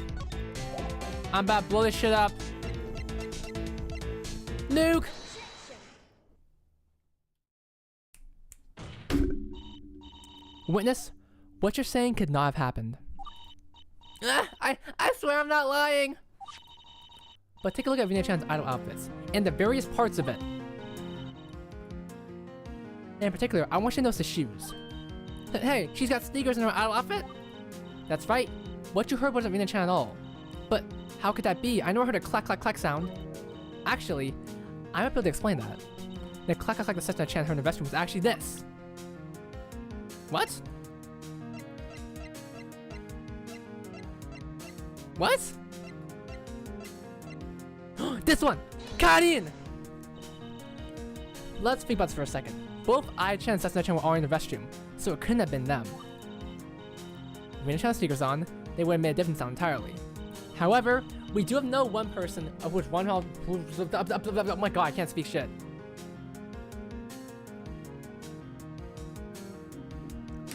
I'm about to blow this shit up. Nuke! Witness, what you're saying could not have happened. I swear I'm not lying! But take a look at Rena Chan's idol outfits and the various parts of it. In particular, I want you to notice the shoes. Hey, she's got sneakers in her idol outfit? That's right. What you heard wasn't Rena Chan at all. But how could that be? I never heard a clack clack clack sound. Actually, I might be able to explain that. The clack clack clack the Cessna Chan heard in the restroom was actually this. What? What? This one! Karin! Let's think about this for a second. Both I-Chan and Cessna Chan were already in the restroom, so it couldn't have been them. Rena Chan had sneakers on, they would have made a different sound entirely. However, we do have no one person of which one oh my god, I can't speak shit.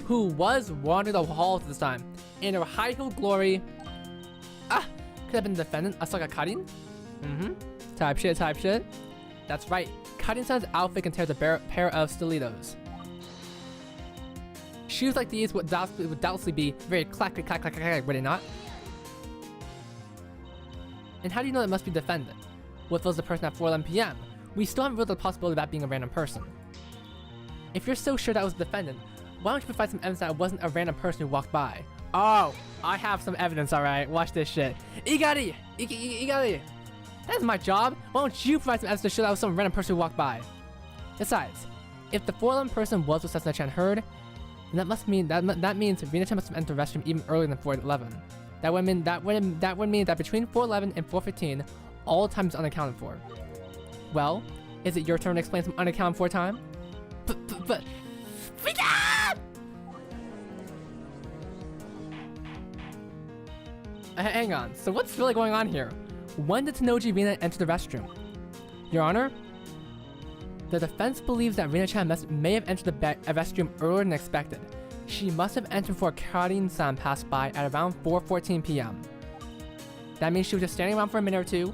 Who was wandering the halls at this time in her high-heeled glory. Could have been the defendant, Asaka Karin? Type shit. That's right, Karin-san's outfit contains a pair of stilettos. Shoes like these would doubtlessly be very clack, would they not? And how do you know it must be defendant? What if it was the person at 4:11 PM? We still haven't ruled the possibility of that being a random person. If you're so sure that was the defendant, why don't you provide some evidence that it wasn't a random person who walked by? Oh, I have some evidence, alright. Watch this shit. Igari! That's my job. Why don't you provide some evidence to show that was some random person who walked by? Besides, if the 4:11 person was what Cessna Chan heard, then that must mean that means Rena Chan must have entered the restroom even earlier than 4:11. That would mean that between 4:11 and 4:15, all time is unaccounted for. Well, is it your turn to explain some unaccounted for time? But hang on. So what's really going on here? When did Tanoji Rena enter the restroom? Your Honor, the defense believes that Rena Chan may have entered the restroom earlier than expected. She must have entered before Karin-san passed by at around 4:14 PM. That means she was just standing around for a minute or two,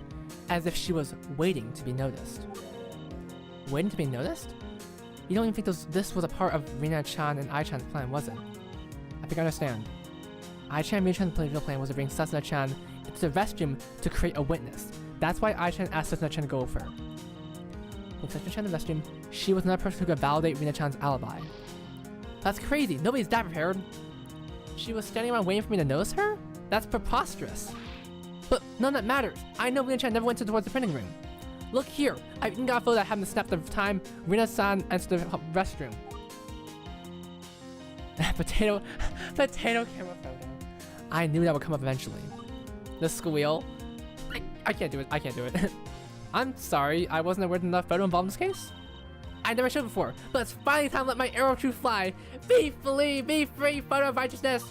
as if she was waiting to be noticed. Waiting to be noticed? You don't even think this was a part of Rena Chan and I-Chan's plan, was it? I think I understand. I-Chan and Rena Chan's original plan was to bring Cessna Chan into the restroom to create a witness. That's why I-Chan asked Cessna Chan to go with her. With Cessna Chan in the restroom, she was another person who could validate Rena Chan's alibi. That's crazy. Nobody's that prepared. She was standing around waiting for me to notice her? That's preposterous. But none of that matters. I know Rena Chan never went towards the printing room. Look here. I even got a photo that happened to snap the time Rena-san entered the restroom. potato camera photo. I knew that would come up eventually. The squeal. I can't do it. I'm sorry. I wasn't aware of enough photo involved in this case. I never showed before, but it's finally time to let my arrow truth fly. Be free, photo of righteousness.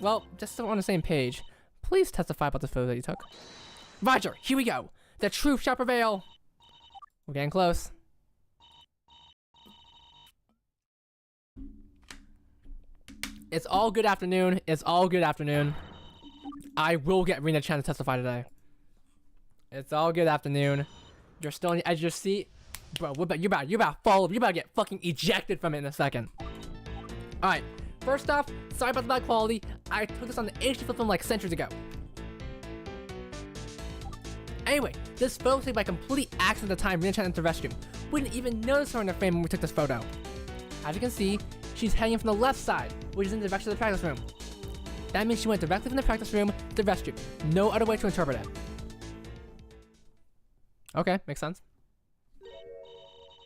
Well, just so we're on the same page, please testify about the photo that you took. Roger, here we go. The truth shall prevail. We're getting close. It's all good afternoon. I will get Rena Chan to testify today. It's all good afternoon. You're still on the edge of your seat. Bro, you're about to fall over. You're about to get fucking ejected from it in a second. Alright, first off, sorry about the bad quality. I took this on the HD flip phone like centuries ago. Anyway, this photo was taken by complete accident at the time Rena Chan entered the restroom. We didn't even notice her in the frame when we took this photo. As you can see, she's heading in from the left side, which is in the direction of the practice room. That means she went directly from the practice room to the restroom. No other way to interpret it. Okay, makes sense.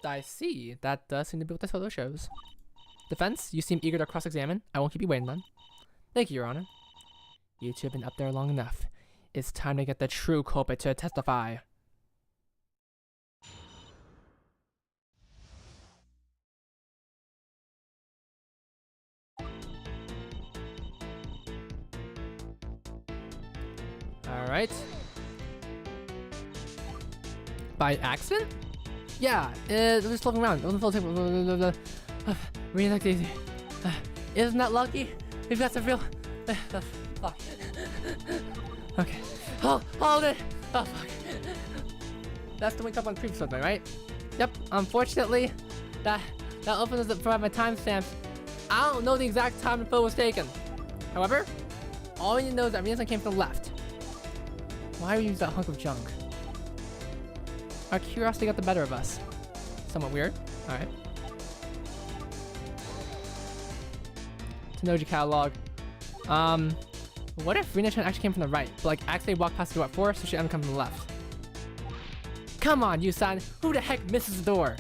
I see. That does seem to be what this photo shows. Defense, you seem eager to cross-examine. I won't keep you waiting then. Thank you, Your Honor. You two have been up there long enough. It's time to get the true culprit to testify. Alright. By accident? Yeah, it was floating around. It wasn't floating. Really like easy. Isn't that lucky? We've got some real. Fuck. Okay. Hold it! Oh, fuck. That's the wake up on previous one, right? Yep, unfortunately, that opens doesn't provide my timestamps. I don't know the exact time the photo was taken. However, all you know is that Rina-san came from the left. Why would you use that hunk of junk? Our curiosity got the better of us. Somewhat weird. Alright. Tenoji catalog. What if Rina-chan actually came from the right, but like actually walked past the door at 4, so she ended up coming from the left? Come on, Yu-san, who the heck misses the door?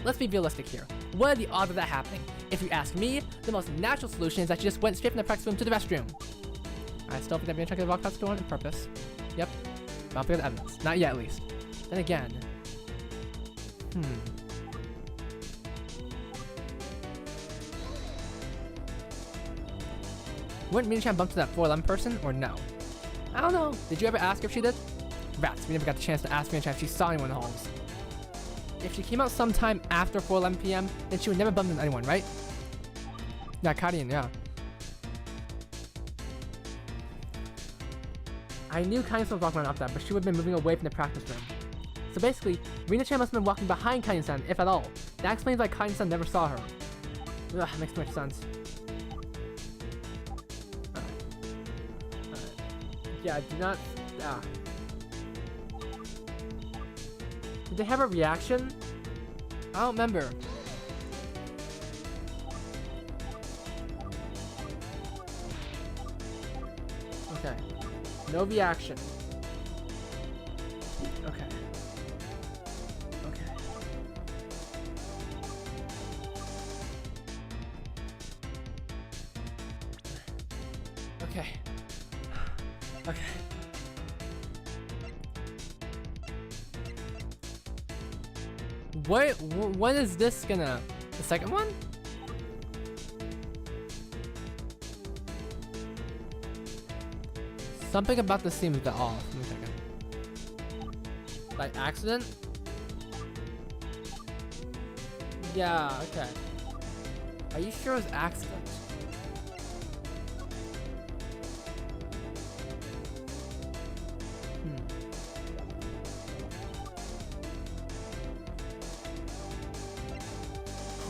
Let's be realistic here. What are the odds of that happening? If you ask me, the most natural solution is that she just went straight from the practice room to the restroom. I still think that Rina-chan could walk past the door on purpose. Yep. Not because of evidence. Not yet, at least. Then again... Wouldn't Rina-chan bump to that 411 person, or no? I don't know. Did you ever ask her if she did? Rats, we never got the chance to ask Rina-chan if she saw anyone in the halls. If she came out sometime after 4:11 p.m., then she would never bump into anyone, right? Yeah, Karian, yeah. I knew Karian was walking around up there, but she would have been moving away from the practice room. So basically, Rina-chan must have been walking behind Karian-san, if at all. That explains why Karian-san never saw her. Ugh, makes too much sense. Yeah, do not... Did they have a reaction? I don't remember. Okay. No reaction. Okay. Okay. Okay. Okay. When is this gonna... The second one? Something about this seems a bit off. Let me check it. By accident? Yeah, okay. Are you sure it was accident?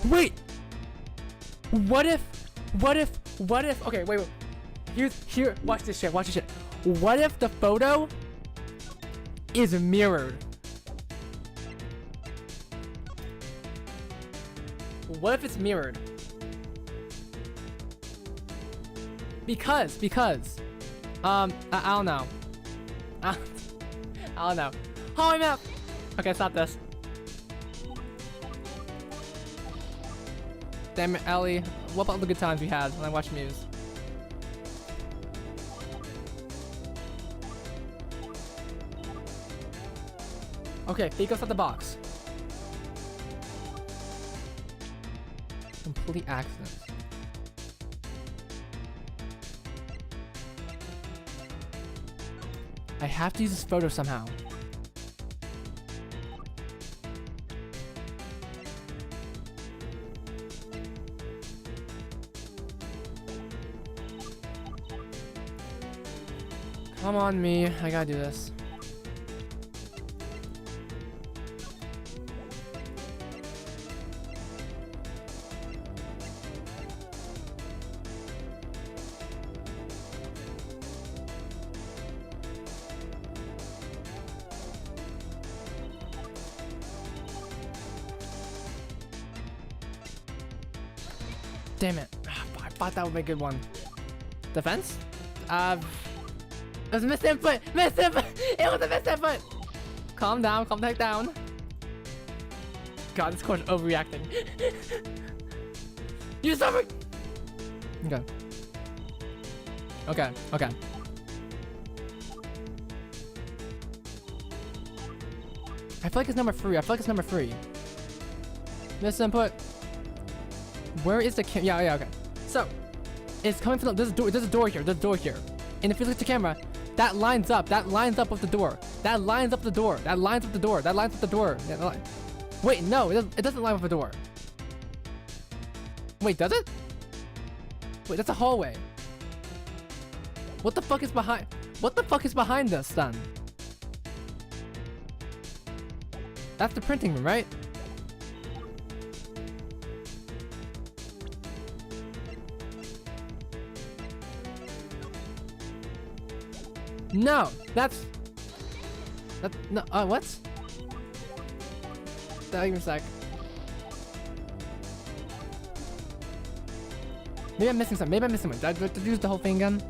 Wait! What if, okay, wait, here, watch this shit. What if the photo is mirrored? What if it's mirrored? Because, I don't know. I don't know. Holy map! Okay, stop this. Damn it, Ellie. What about the good times we had when I watched Muse? Okay, fake us at the box. Complete accident. I have to use this photo somehow. Come on, me. I gotta do this. Damn it. I thought that would be a good one. Defense? It was a missed input! Missed input! It was a missed input! Calm down, calm the heck down. God, this course is overreacting. You suffered! Okay. Okay, okay. I feel like it's number 3. I feel like it's number 3. This input. Where is the camera? Yeah, okay. So, it's coming from there's a door here. There's a door here. And if you look at the camera, that lines up. That lines up with the door. That lines up the door. That lines up the door. That lines up the door. Wait, no, it doesn't line up with the door. Wait, does it? Wait, that's a hallway. What the fuck is behind? What the fuck is behind us then? That's the printing room, right? No, that's no. What? Give me a sec. Maybe I'm missing something. Maybe I'm missing one. Did I use the whole thing again?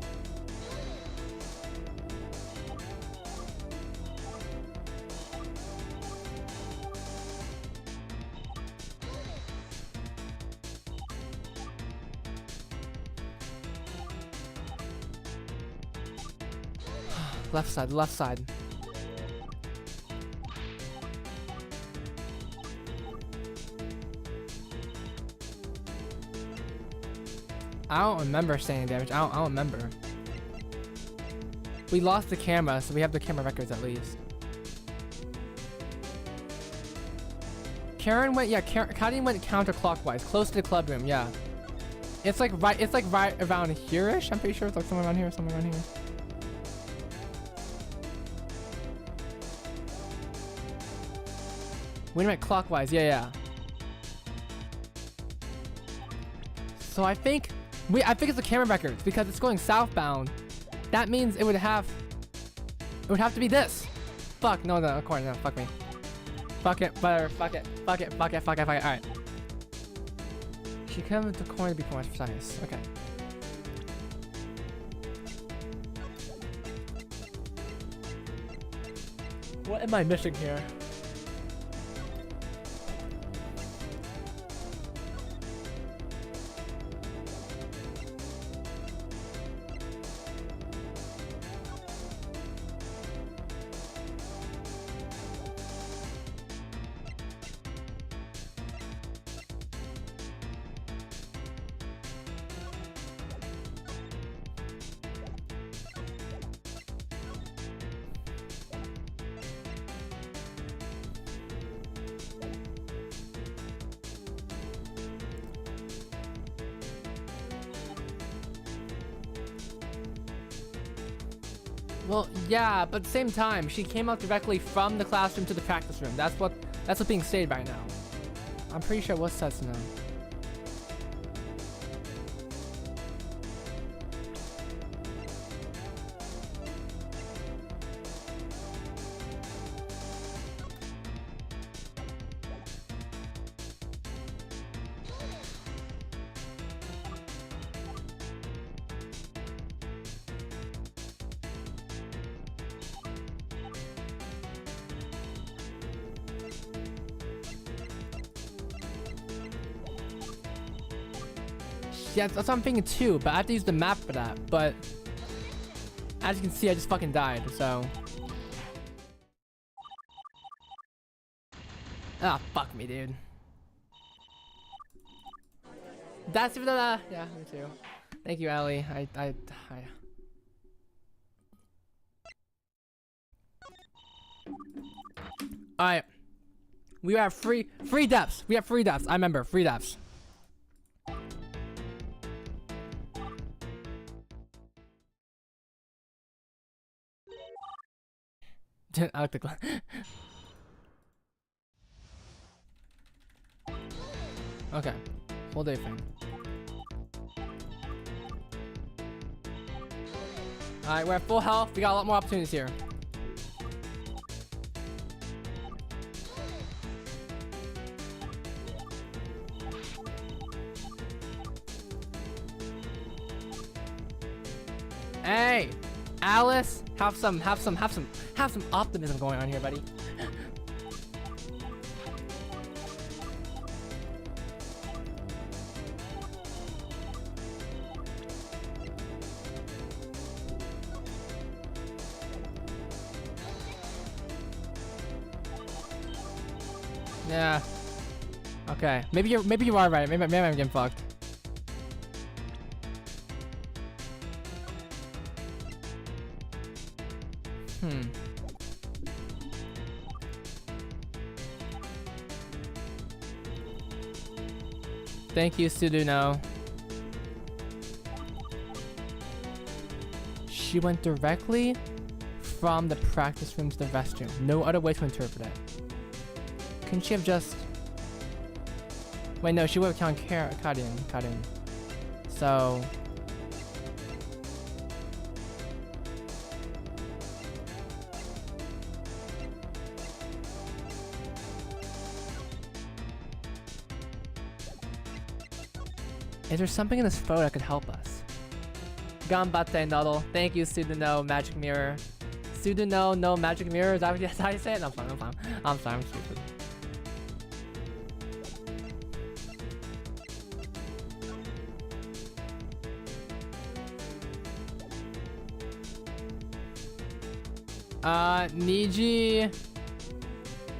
Left side, left side. I don't remember staying damage. I don't remember. We lost the camera, so we have the camera records at least. Karen went, yeah, Karen went counterclockwise, close to the club room, yeah. It's like right around here-ish. I'm pretty sure it's like somewhere around here, somewhere around here. We went clockwise, yeah. So I think it's the camera records because it's going southbound. That means it would have to be this. Fuck, no, of course, no, fuck me. Fuck it, whatever, fuck it. Alright. She came with the corner to be more precise. Okay. What am I missing here? Well, yeah, but at the same time, she came out directly from the classroom to the practice room. That's what's being stated right now. I'm pretty sure it was said now. Yeah, that's what I'm thinking too, but I have to use the map for that. But as you can see, I just fucking died, so. Ah, fuck me, dude. That's even yeah, me too. Thank you, Ellie. I Alright. We have free depths. We have free depths. I remember, free depths. I like the okay. Whole day thing. Alright, we're at full health. We got a lot more opportunities here. Hey, Alice, have some optimism going on here, buddy. Yeah. Okay. Maybe you are right. Maybe I'm getting fucked. Thank you, Suduno. She went directly from the practice room to the restroom. No other way to interpret it. Couldn't she have just... Wait, no, she would have cut in. So... Is there something in this photo that could help us? Ganbatte Noddle. Thank you, Suduno Magic Mirror. Suduno no Magic Mirror. Is that how you say it? I'm fine. I'm sorry, I'm stupid.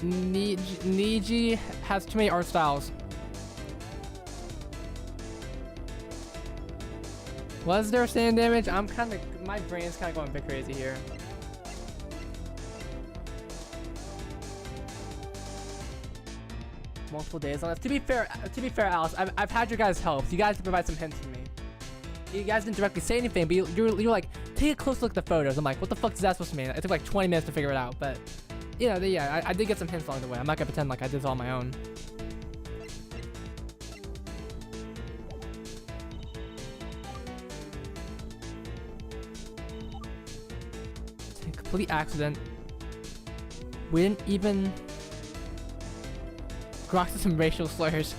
Niji has too many art styles. Was there sand damage? My brain's kind of going a bit crazy here. Multiple days on this. To be fair, Alice, I've had your guys' help. You guys can provide some hints for me. You guys didn't directly say anything, but you're like, take a close look at the photos. I'm like, what the fuck is that supposed to mean? It took like 20 minutes to figure it out, but you know, yeah, I did get some hints along the way. I'm not gonna pretend like I did this all on my own. Complete accident. We didn't even grok to some racial slurs.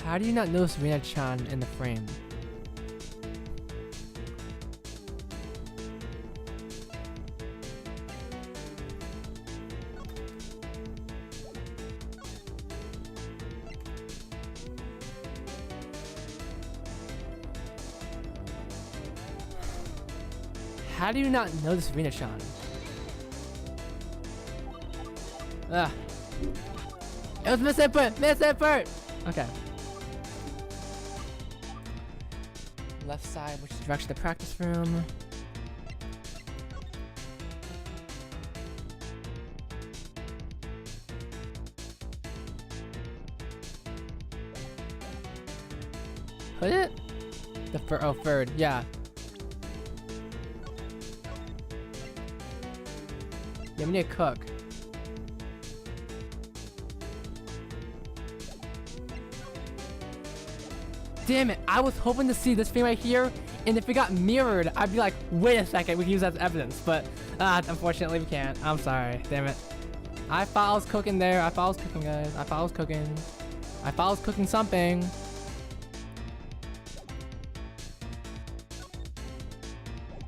How do you not notice Rina-chan in the frame? How do you not notice Rina-chan? Ugh. It was misinput! Okay. Left side, which is the direction of the practice room. Put it? Third, yeah. Yeah, we need to cook. Damn it, I was hoping to see this thing right here, and if it got mirrored, I'd be like, wait a second, we can use that as evidence, but unfortunately we can't. I'm sorry, damn it. I thought I was cooking there. I thought I was cooking, guys. I thought I was cooking. I thought I was cooking something.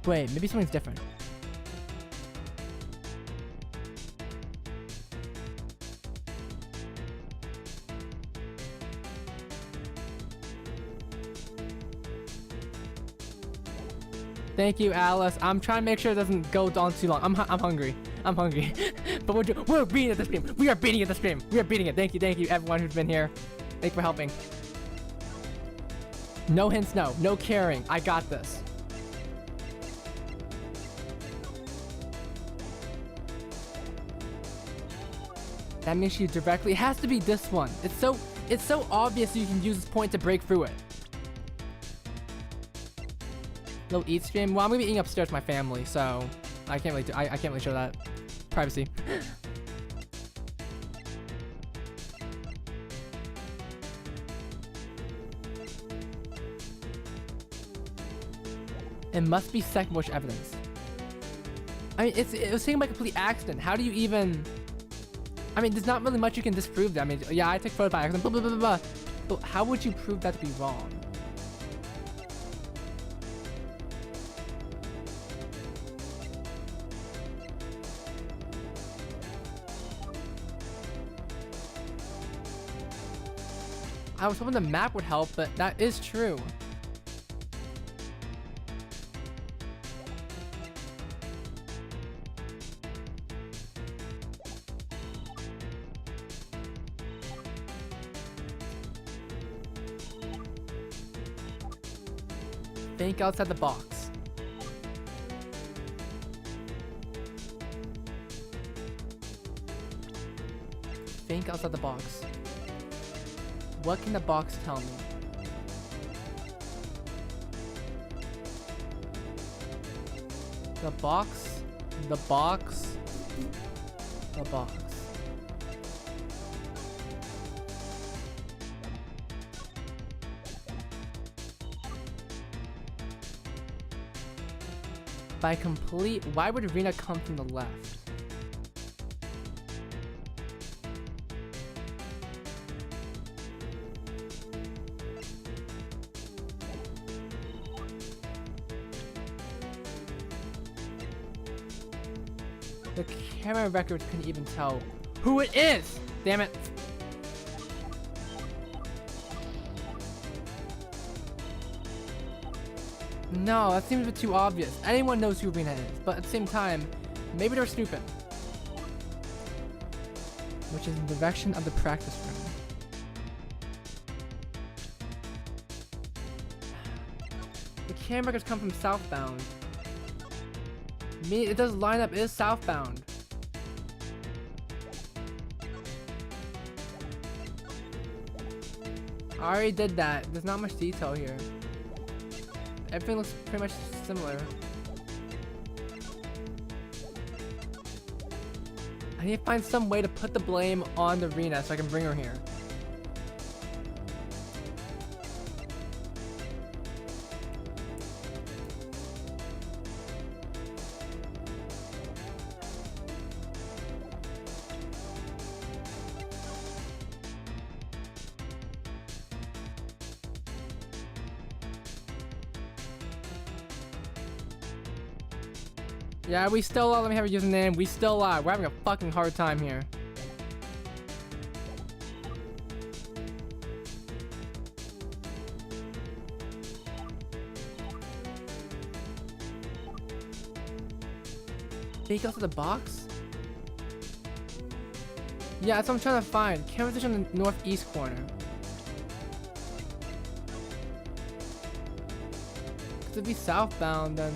Wait, maybe something's different. Thank you, Alice. I'm trying to make sure it doesn't go on too long. I'm hungry. I'm hungry. But we're beating at the stream. We are beating at the stream. We are beating it. Thank you, everyone who's been here. Thank you for helping. No hints, no. No caring. I got this. That means you directly. It has to be this one. It's so obvious you can use this point to break through it. Little eat stream. Well, I'm gonna be eating upstairs with my family, so I can't really I can't really show that. Privacy. It must be second bush evidence. I mean, it was taken by complete accident. How do you even? I mean, there's not really much you can disprove that. I mean, yeah, I took photos by accident. Blah blah blah blah. But how would you prove that to be wrong? I was hoping the map would help, but that is true. Think outside the box. Think outside the box. What can the box tell me? The box. The box. The box. By complete, why would arena come from the left? The camera records couldn't even tell who it is! Damn it! No, that seems a bit too obvious. Anyone knows who Arena is, but at the same time, maybe they're stupid. Which is in the direction of the practice room. The camera records come from southbound. I mean, it does line up, it is southbound. I already did that. There's not much detail here. Everything looks pretty much similar. I need to find some way to put the blame on the arena so I can bring her here. Yeah, we still let me have a username. We still are. We're having a fucking hard time here. Can he go to the box? Yeah, that's what I'm trying to find. Camera position in the northeast corner. Cause it'd be southbound then.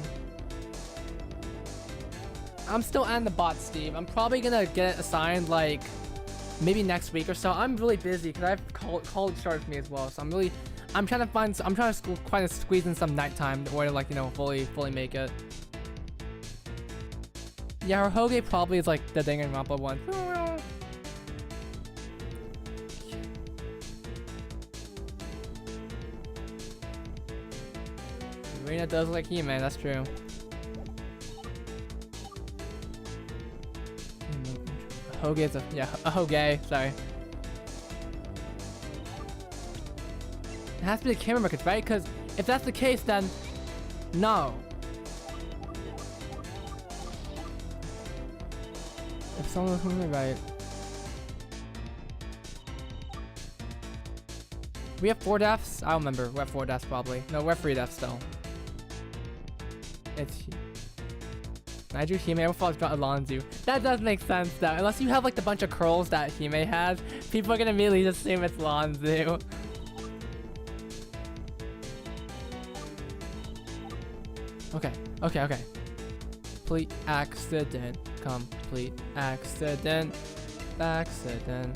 I'm still on the bot, Steve. I'm probably gonna get it assigned like maybe next week or so. I'm really busy because I have college started for me as well. So I'm trying to squeeze in some nighttime in order to, like, you know, fully make it. Yeah, her Hoge probably is like the Danganronpa one. Arena does like He-Man, that's true. Hoge is a Hoge, sorry. It has to be the camera records, right? Because if that's the case, then no. If someone's right. We have 4 deaths? I don't remember. We have 4 deaths probably. No, we have 3 deaths still. It's I drew Hime, I thought about Alonzu. That does make sense though. Unless you have like the bunch of curls that Hime has, people are gonna immediately just assume it's Alonzu. Okay. Complete accident. Complete accident. Accident.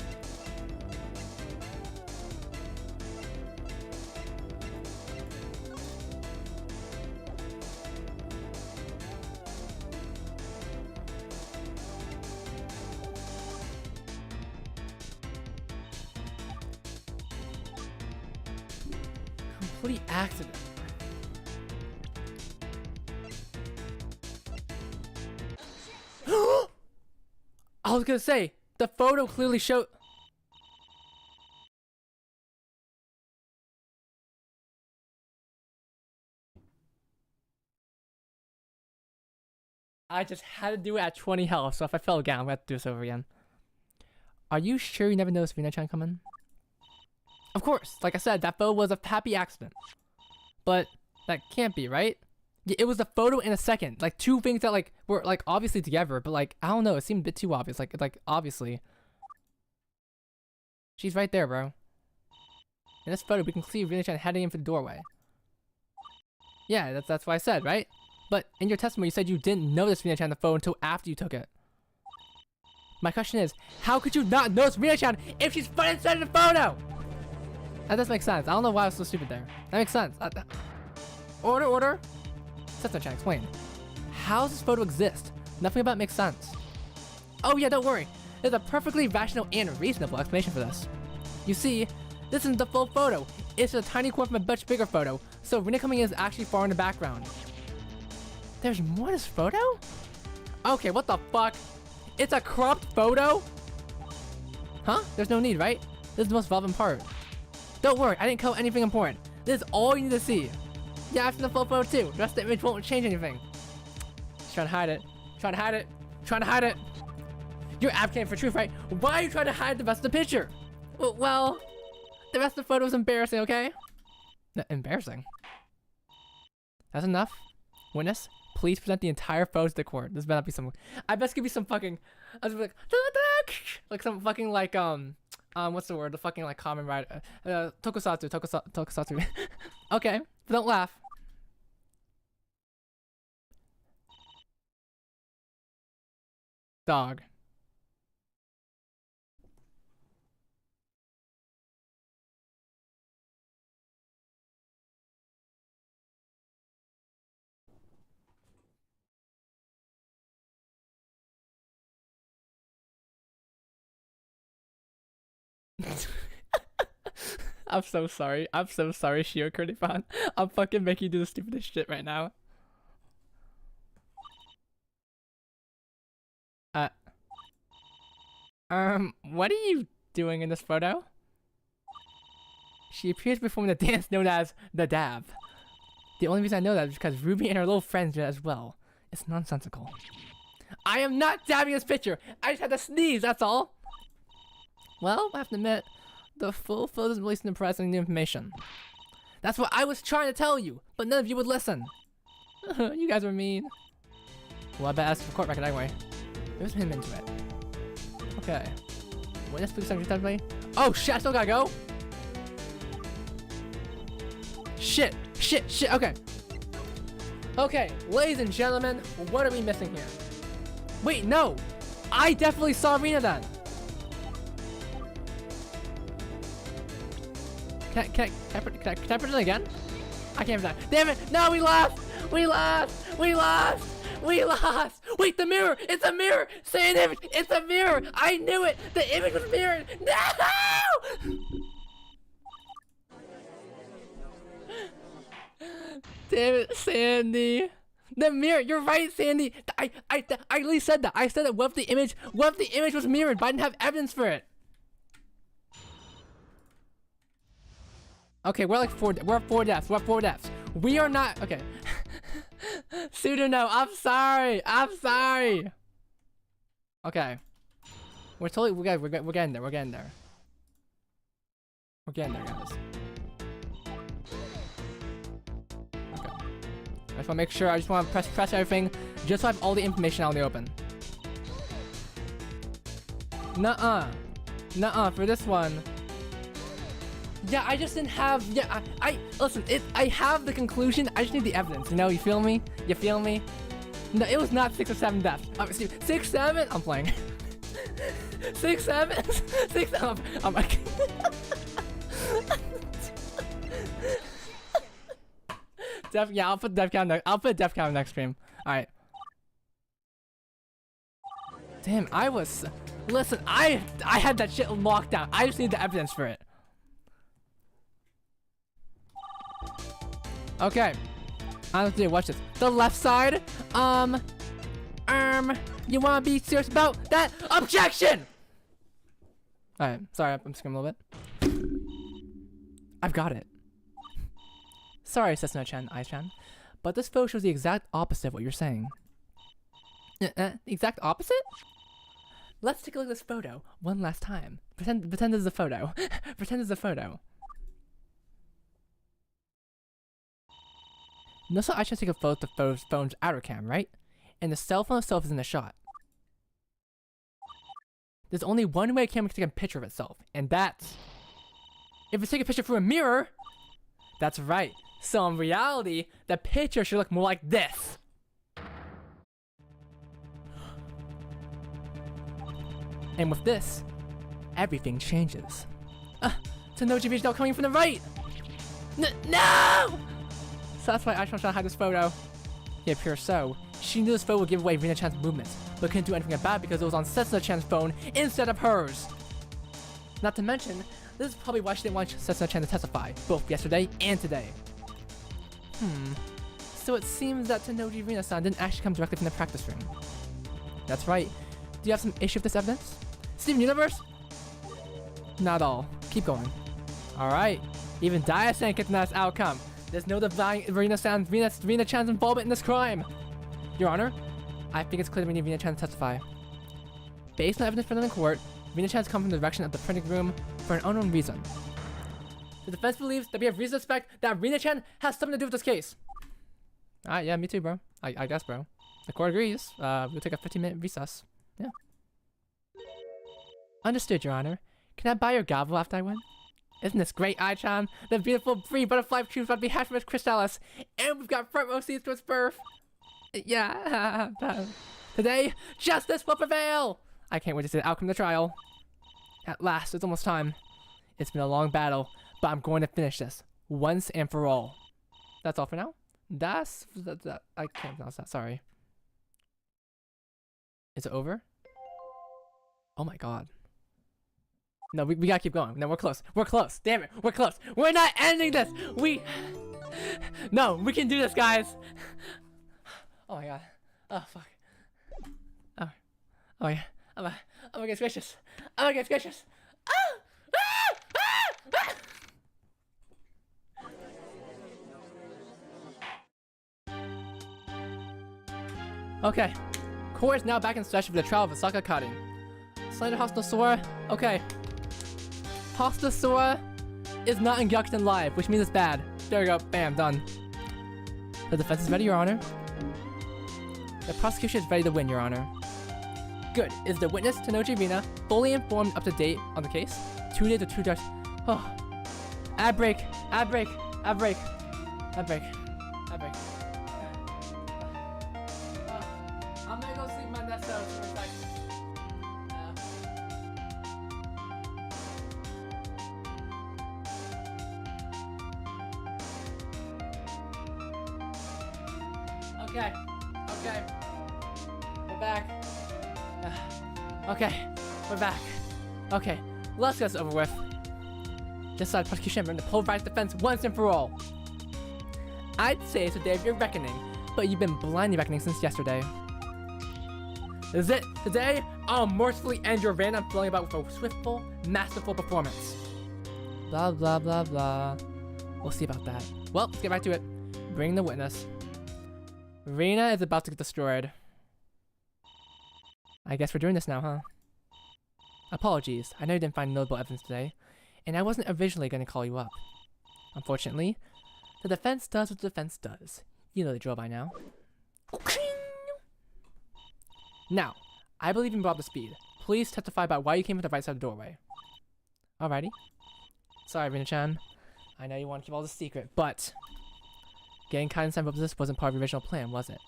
Complete accident. I was gonna say, the photo clearly showed. I just had to do it at 20 health, so if I fell again, I'm gonna have to do this over again. Are you sure you never noticed Rina-chan coming? Of course, like I said, that photo was a happy accident. But that can't be, right? It was a photo in a second. Like, two things that, like, were, like, obviously together, but, like, I don't know. It seemed a bit too obvious. Like obviously. She's right there, bro. In this photo, we can see Rina-chan heading in for the doorway. Yeah, that's what I said, right? But in your testimony, you said you didn't notice Rina-chan on the phone until after you took it. My question is, how could you not notice Rina-chan if she's front and center in the photo? That doesn't make sense. I don't know why I was so stupid there. That makes sense. Order. Setsuna-chan, explain. How does this photo exist? Nothing about it makes sense. Oh yeah, don't worry. There's a perfectly rational and reasonable explanation for this. You see, this isn't the full photo. It's a tiny corner from a much bigger photo, so Rina coming in is actually far in the background. There's more to this photo? Okay, what the fuck? It's a cropped photo? Huh? There's no need, right? This is the most relevant part. Don't worry, I didn't cut anything important. This is all you need to see. Yeah, I've seen the full photo too. The rest of the image won't change anything. She's trying to hide it. Trying to hide it. Trying to hide it. You're advocating for truth, right? Why are you trying to hide the rest of the picture? Well, the rest of the photo is embarrassing, okay? Embarrassing? That's enough? Witness, please present the entire photo to the court. This better not be some... I bet it's gonna be some fucking... I was like some fucking like, what's the word? The fucking like common writer. Tokusatsu. Okay, but don't laugh. Dog. I'm so sorry. Shio Kurdi-fan. I'm fucking making you do the stupidest shit right now. What are you doing in this photo? She appears performing the dance known as the dab. The only reason I know that is because Ruby and her little friends do it as well. It's nonsensical. I am not dabbing this picture. I just had to sneeze, that's all. Well, I have to admit, the full photo doesn't release surprising new information. That's what I was trying to tell you, but none of you would listen. You guys were mean. Well, I bet ask for court record anyway. There's him into it. Okay. Witness, please send me. Oh shit! I still gotta go. Shit! Okay. Okay, ladies and gentlemen, what are we missing here? Wait, no! I definitely saw Rina then! Can I put it again? I can't that. Damn it! No, we lost! Wait, the mirror! It's a mirror! Say an image! It's a mirror! I knew it! The image was mirrored! No! Damn it, Sandy. The mirror, you're right, Sandy. I at least said that. I said that what if the image was mirrored, but I didn't have evidence for it. Okay, we're at 4 deaths. We are not okay. Pseudo no, I'm sorry. Okay. We're getting there, guys. I just want to make sure. I just want to press everything, just so I have all the information out in the open. Nuh-uh. For this one. Yeah, I just didn't have. Yeah, listen. I have the conclusion. I just need the evidence. You know, you feel me? No, it was not 6 or 7 deaths. 6, 7. I'm playing. 6, 7. 6. I'm like. Yeah, I'll put death count next stream. All right. Damn, listen, I had that shit locked down. I just need the evidence for it. Okay. I don't know, watch this. The left side. You wanna be serious about that? Objection! Alright, sorry, I'm skipping a little bit. I've got it. Sorry, Setsuna-chan, Ai-chan, but this photo shows the exact opposite of what you're saying. The exact opposite? Let's take a look at this photo one last time. Pretend this is a photo. Pretend this is a photo. Notice how I should take a photo of the phone's outer cam, right? And the cell phone itself is in the shot. There's only one way a camera can take a picture of itself, and that's if it's taking a picture through a mirror. That's right. So in reality, the picture should look more like this. And with this, everything changes. Tenoji V's now coming from the right! No! So that's why Aishwan had this photo. It appears so. She knew this photo would give away Rina-chan's movements, but couldn't do anything about it because it was on Setsuna-chan's phone instead of hers. Not to mention, this is probably why she didn't want Setsuna-chan to testify, both yesterday and today. So it seems that Tenoji Rina-san didn't actually come directly from the practice room. That's right. Do you have some issue with this evidence? Steven Universe? Not all. Keep going. Alright. Even Dia-san gets a nice outcome. There's no denying Rina-chan's involvement in this crime. Your Honor, I think it's clear that we need Rina-chan to testify. Based on evidence presented in court, Rina-chan's come from the direction of the printing room for an unknown reason. The defense believes that we have reason to suspect that Rina-chan has something to do with this case. Alright, yeah, me too, bro. I guess, bro. The court agrees. We'll take a 15-minute recess. Yeah. Understood, Your Honor. Can I buy your gavel after I win? Isn't this great, Ai-chan? The beautiful free butterfly truth about to be hatched from its chrysalis. And we've got front row seats to its birth. Yeah. Today, justice will prevail! I can't wait to see the outcome of the trial. At last, it's almost time. It's been a long battle, but I'm going to finish this. Once and for all. That's all for now? I can't pronounce that, sorry. Is it over? Oh my god. No, we gotta keep going. No, we're close. We're close. Damn it. We're close. We're not ending this. No, we can do this, guys. Oh my god. Oh, fuck. Oh my god. Oh my god, gracious. Oh my god, gracious. Okay. Court is now back in session for the trial of Asaka Karin. Slander Hostile Sora. Okay. Hostile Sora is not in GYAKUTEN Live, which means it's bad. There we go. Bam, done. The defense is ready, Your Honor. The prosecution is ready to win, Your Honor. Good. Is the witness, Tenoji Rina, fully informed, up to date on the case? 2 days or 2 judges. Oh. Ad break. Ad break. Ad break. Ad break. Ad break. I'm gonna go sleep my nest out for a second. Okay. Okay. We're back. Okay. We're back. Okay. Let's get this over with. Just like prosecution and the pulverized defense once and for all. I'd say it's the day of your reckoning, but you've been blindly reckoning since yesterday. Is it? Today, I'll mercifully end your random flowing about with a swiftful, masterful performance. Blah, blah, blah, blah. We'll see about that. Well, let's get right to it. Bring the witness. Rina is about to get destroyed. I guess we're doing this now, huh? Apologies, I know you didn't find notable evidence today, and I wasn't originally going to call you up. Unfortunately, the defense does what the defense does. You know the drill by now. Now, I believe in Bob the Speed. Please testify about why you came from the right side of the doorway. Alrighty. Sorry, Rina-chan. I know you want to keep all this secret, but getting Kaiden-san involved in this wasn't part of your original plan, was it?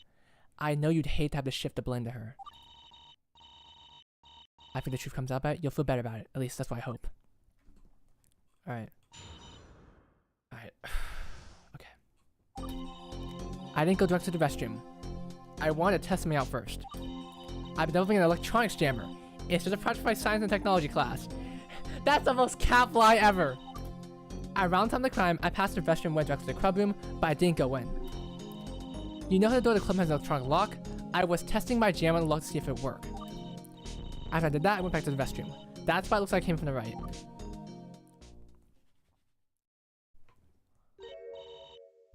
I know you'd hate to have to shift the blame to her. I think the truth comes out about it, you'll feel better about it. At least that's what I hope. Alright. Alright. Okay. I didn't go direct to the restroom. I wanted to test me out first. I've been developing an electronics jammer. It's just a project for my science and technology class. That's the most cap lie ever. Around the time of the crime, I passed the restroom and went direct to the club room, but I didn't go in. You know how the door to the club has an electronic lock? I was testing my jammer on the lock to see if it worked. After I did that, I went back to the restroom. That's why it looks like I came from the right.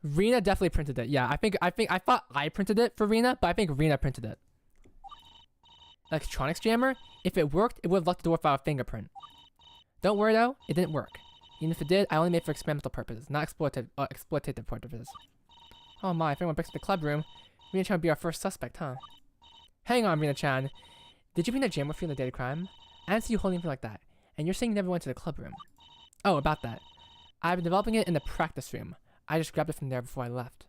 Rina definitely printed it. Yeah, I thought I printed it for Rina, but I think Rina printed it. Electronics jammer? If it worked, it would have locked the door without a fingerprint. Don't worry though, it didn't work. Even if it did, I only made it for experimental purposes, not exploitative purposes. Oh my, if anyone breaks into the club room, Rina-chan would be our first suspect, huh? Hang on, Rina-chan. Did you bring the jam with you on the day of crime? I didn't see you holding anything like that. And you're saying you never went to the club room. Oh, about that. I've been developing it in the practice room. I just grabbed it from there before I left.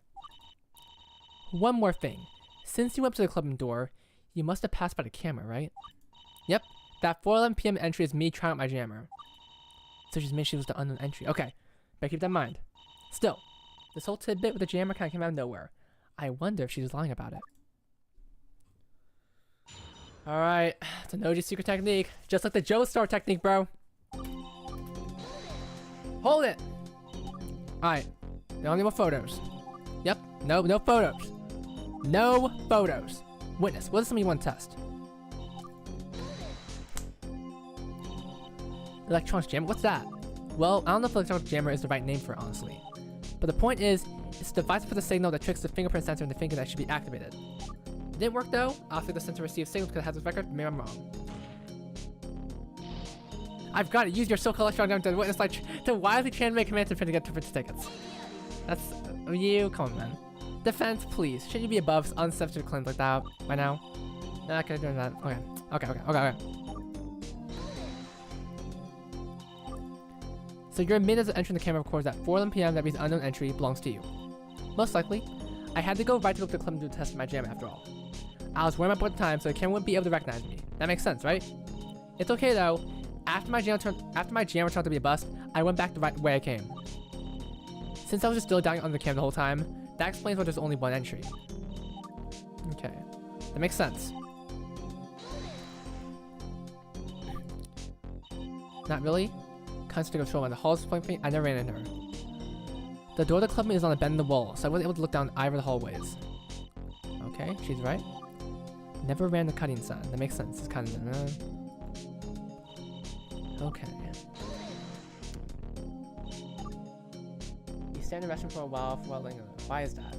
One more thing. Since you went up to the club room door, you must have passed by the camera, right? Yep. That 4:11 p.m. entry is me trying out my jammer. So she's made she was the unknown entry. Okay. Better keep that in mind. Still, this whole tidbit with the jammer kind of came out of nowhere. I wonder if she's lying about it. Alright, it's an OG secret technique. Just like the Joestar technique, bro. Hold it! Alright, no more photos. Yep, no photos. No photos. Witness, what is something you want to test? Electronic jammer? What's that? Well, I don't know if electronic jammer is the right name for it, honestly. But the point is, it's a device for the signal that tricks the fingerprint sensor in the finger that should be activated. It didn't work though. Obviously the sensor received signals because it has this record. Maybe I'm wrong. I've got to use your so-called electronic jammer to witness to wisely translate commands to get to tickets. That's you. Come on, man. Defense, please. Shouldn't you be above uncensored claims like that by now? Not gonna do that. Okay. So your admitted as entering the camera records at 4:11 p.m. that means unknown entry belongs to you. Most likely. I had to go right to look at the club and do a test of my jam after all. I was wearing my board at the time, so the camera wouldn't be able to recognize me. That makes sense, right? It's okay though. After my jam turned out to be a bust, I went back the right way I came. Since I was just still down on the cam the whole time, that explains why there's only one entry. Okay, that makes sense. Not really. Constant control on the hall's point. I never ran into her. The door of the club is on a bend in the wall, so I wasn't able to look down either of the hallways. Okay, she's right. Never ran the cutting sign. That makes sense. It's kind of. Okay. You stand in the restroom for a while for lingering. Why is that?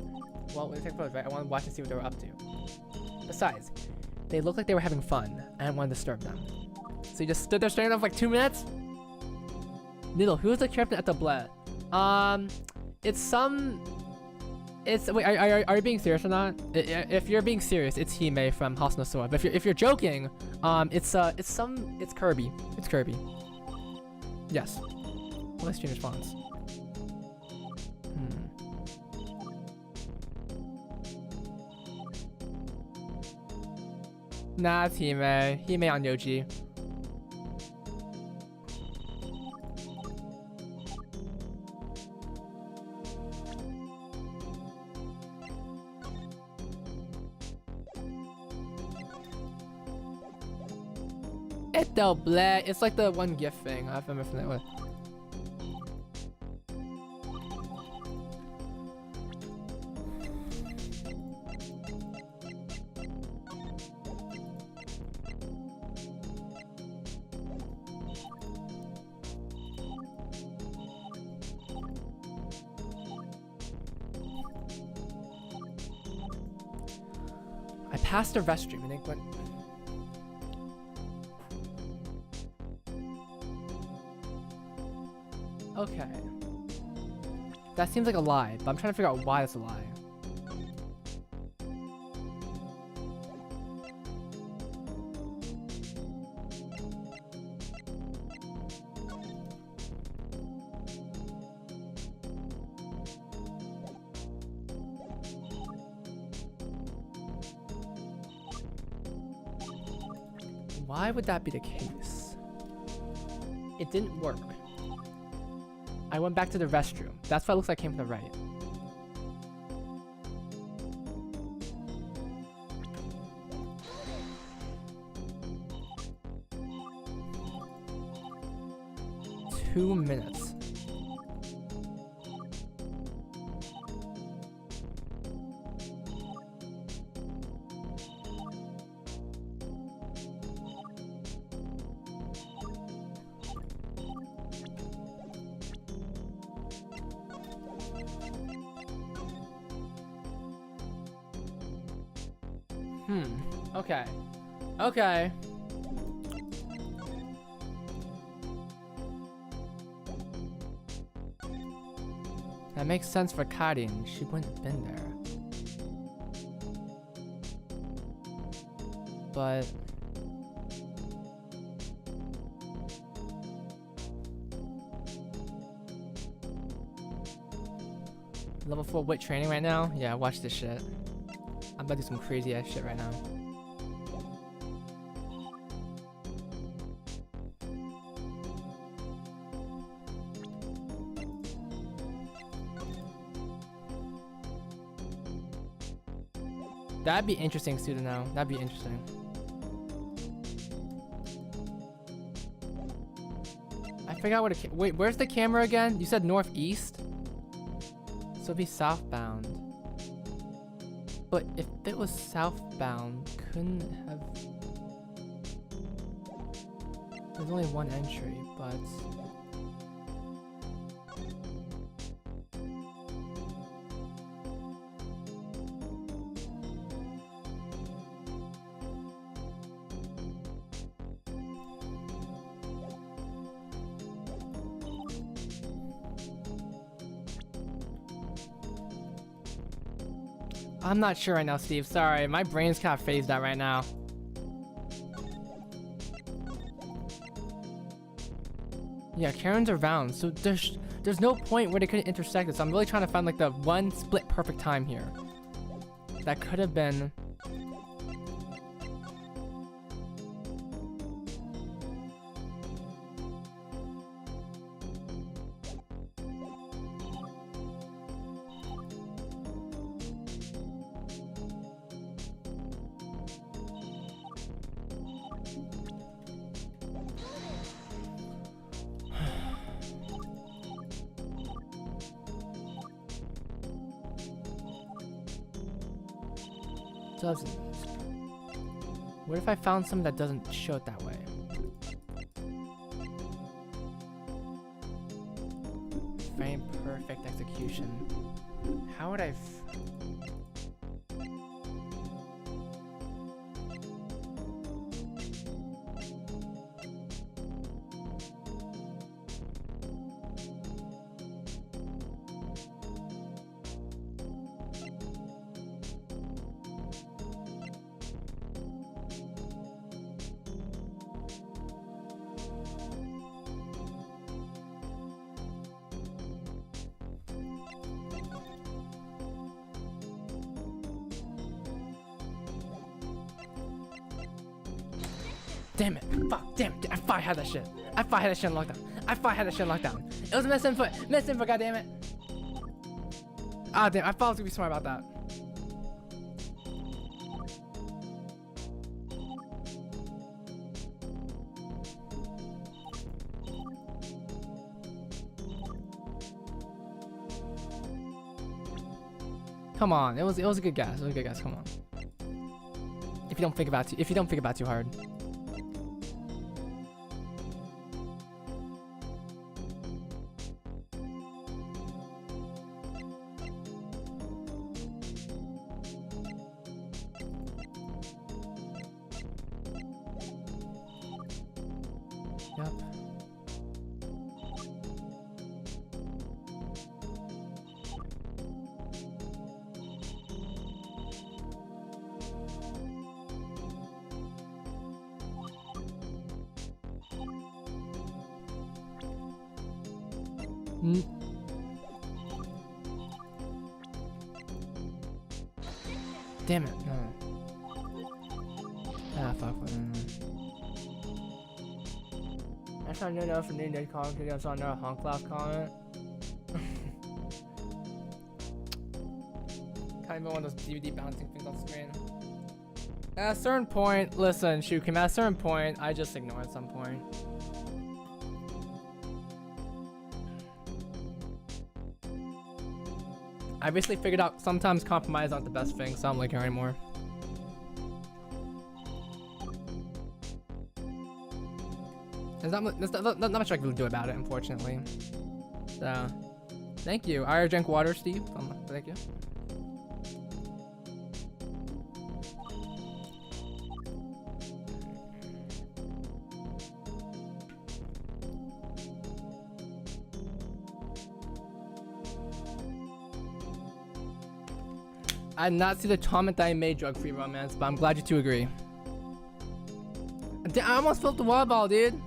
Well, when they take photos, right? I want to watch and see what they were up to. Besides, they looked like they were having fun. I didn't want to disturb them. So you just stood there staring at them for like 2 minutes? Niddle, who is the captain at the bled? Wait, are you being serious or not? If you're being serious, it's Hime from House no Sora. But if you're joking, it's Kirby. It's Kirby. Yes. Let's change response. Nah, it's Hime. Hime on Yoji. It's like the one gift thing. I remember from that one. I passed the restroom and it went. Okay. That seems like a lie, but I'm trying to figure out why it's a lie. Why would that be the case? It didn't work. I went back to the restroom. That's why it looks like I came from the right. Two minutes. Okay. Okay. That makes sense for Karin. She wouldn't have been there. but level 4 wit training right now? Yeah, watch this shit. I'm about to do some crazy ass shit right now. That'd be interesting too to know. That'd be interesting. I forgot what wait, where's the camera again? You said northeast? So it'd be southbound. But if it was southbound, couldn't have... There's only one entry, but... I'm not sure right now, Steve. Sorry, my brain's kind of phased out right now. Yeah, Karen's around, so there's no point where they couldn't intersect it. So I'm really trying to find like the one split perfect time here. That could have been. Doesn't. What if I found something that doesn't show it that way? Frame perfect execution. How would I? Damn it. Fuck. Damn it. I thought I had that shit. I thought I had that shit in lockdown. I thought I had that shit in lockdown. It was miss input. Miss input, goddammit. Ah, damn. I thought I was gonna be smart about that. Come on. It was a good guess. It was a good guess. Come on. If you don't think about it too hard. Yep. Damn it, no. Ah, fuck. I saw no note from the new comment because I saw another honk laugh comment. Kind of one of those DVD bouncing things on screen. At a certain point, listen, Shukim, at a certain point, I just ignore at some point. I basically figured out sometimes compromise aren't the best thing, so I'm like here anymore. There's not much I can do about it, unfortunately. So, thank you. I drank water, Steve. Thank you. I did not see the comment that I made drug-free romance, but I'm glad you two agree. I almost flipped the water ball, dude.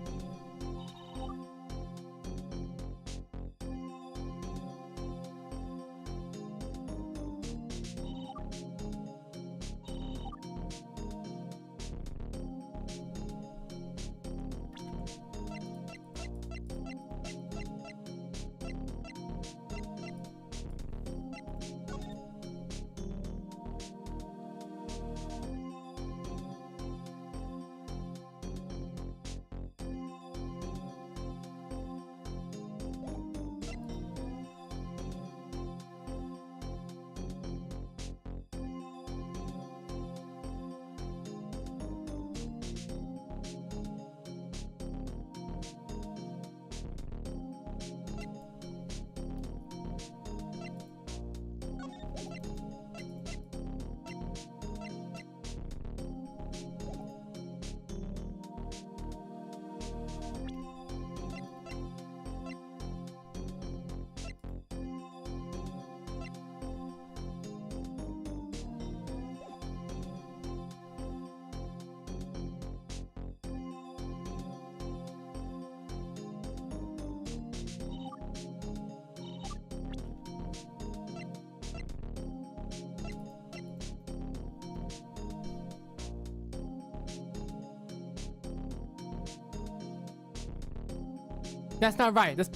That's not right. This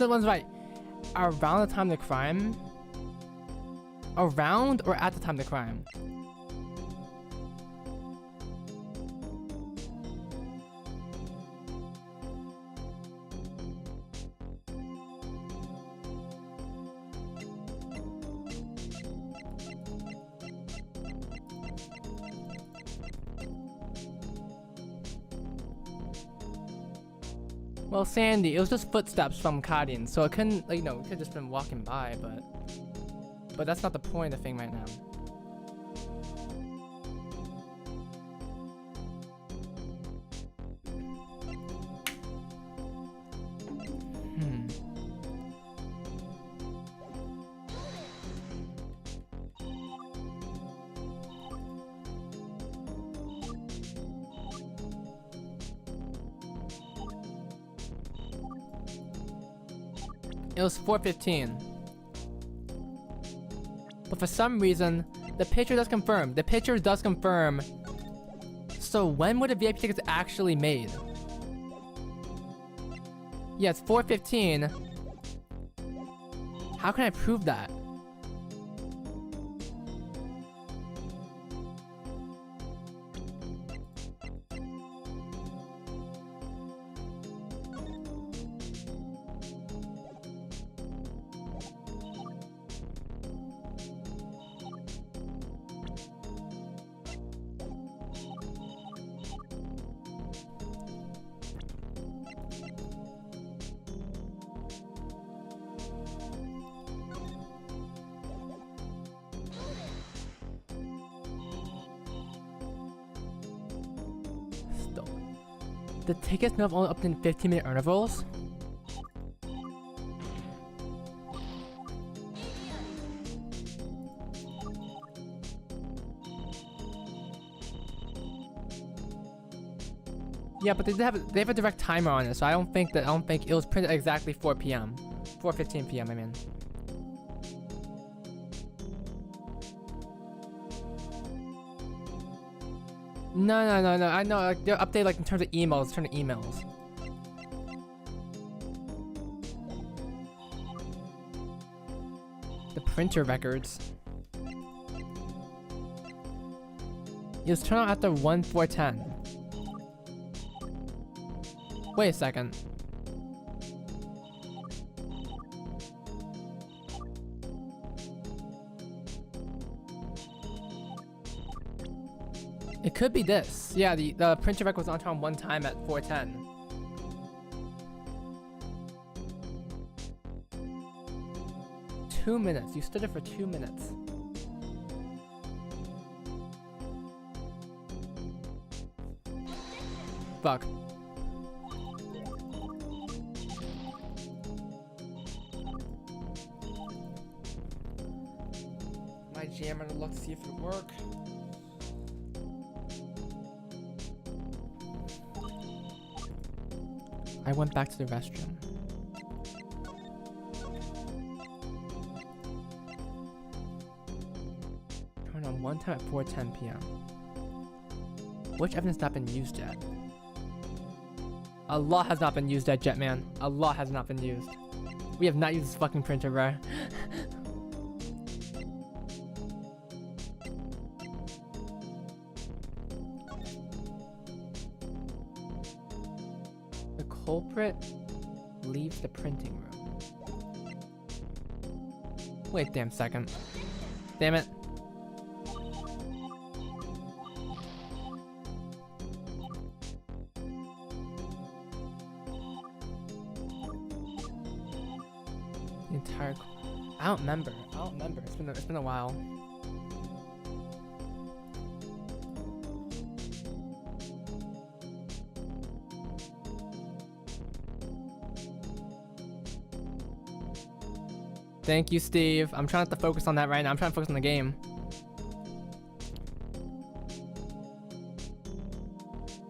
one's right. Around the time of the crime? Around or at the time of the crime? Well, Sandy, it was just footsteps from Kadian, so it couldn't, like, it could have just been walking by, but that's not the point of the thing right now. It was 4:15. But for some reason, the picture does confirm. The picture does confirm. So when were the VIP tickets actually made? Yeah, it's 4:15. How can I prove that? The tickets may have only opened in 15-minute intervals? Yeah, but they have a direct timer on it, so I don't think it was printed at exactly 4 p.m. 4:15 p.m. I mean. No. I know, like, they're updated, like, in terms of emails, The printer records. It was turned on after 1/4/10. Wait a second. It could be this. Yeah, the printer record was on time one time at 4:10. Two minutes. You stood there for 2 minutes. Fuck. My jammer to look to see if it work. I went back to the restroom. Turn on one time at 4:10 p.m. Which evidence not been used yet? A lot has not been used yet, Jetman. A lot has not been used. We have not used this fucking printer, bro. The culprit leaves the printing room. Wait a damn second. Damn it. Entire. I don't remember. It's been a while. Thank you, Steve. I'm trying not to focus on that right now. I'm trying to focus on the game.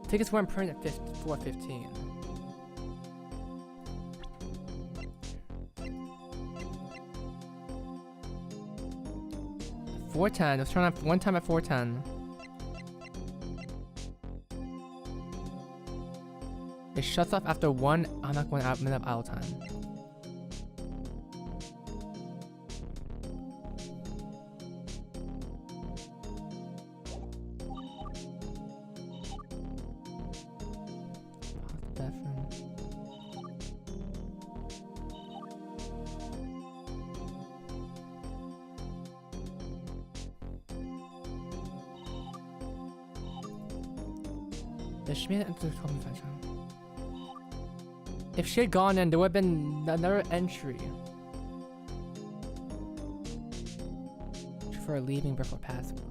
Tickets weren't printed at 4:15. 4:10. It was turned on one time at 4:10. It shuts off after 1 minute of idle time. She made it into the comment section. If she had gone in, there would have been another entry for leaving before password.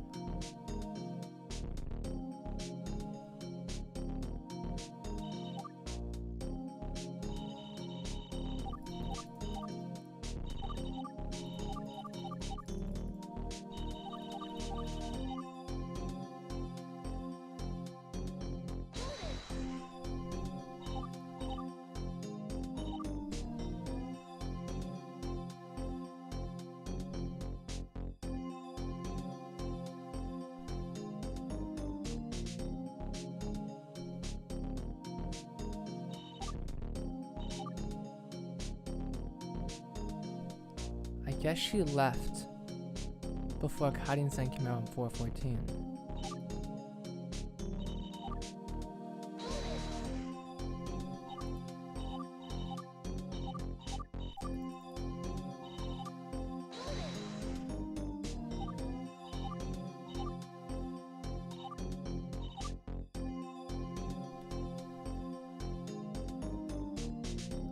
I guess she left before Kaiden-san came out on 4:14.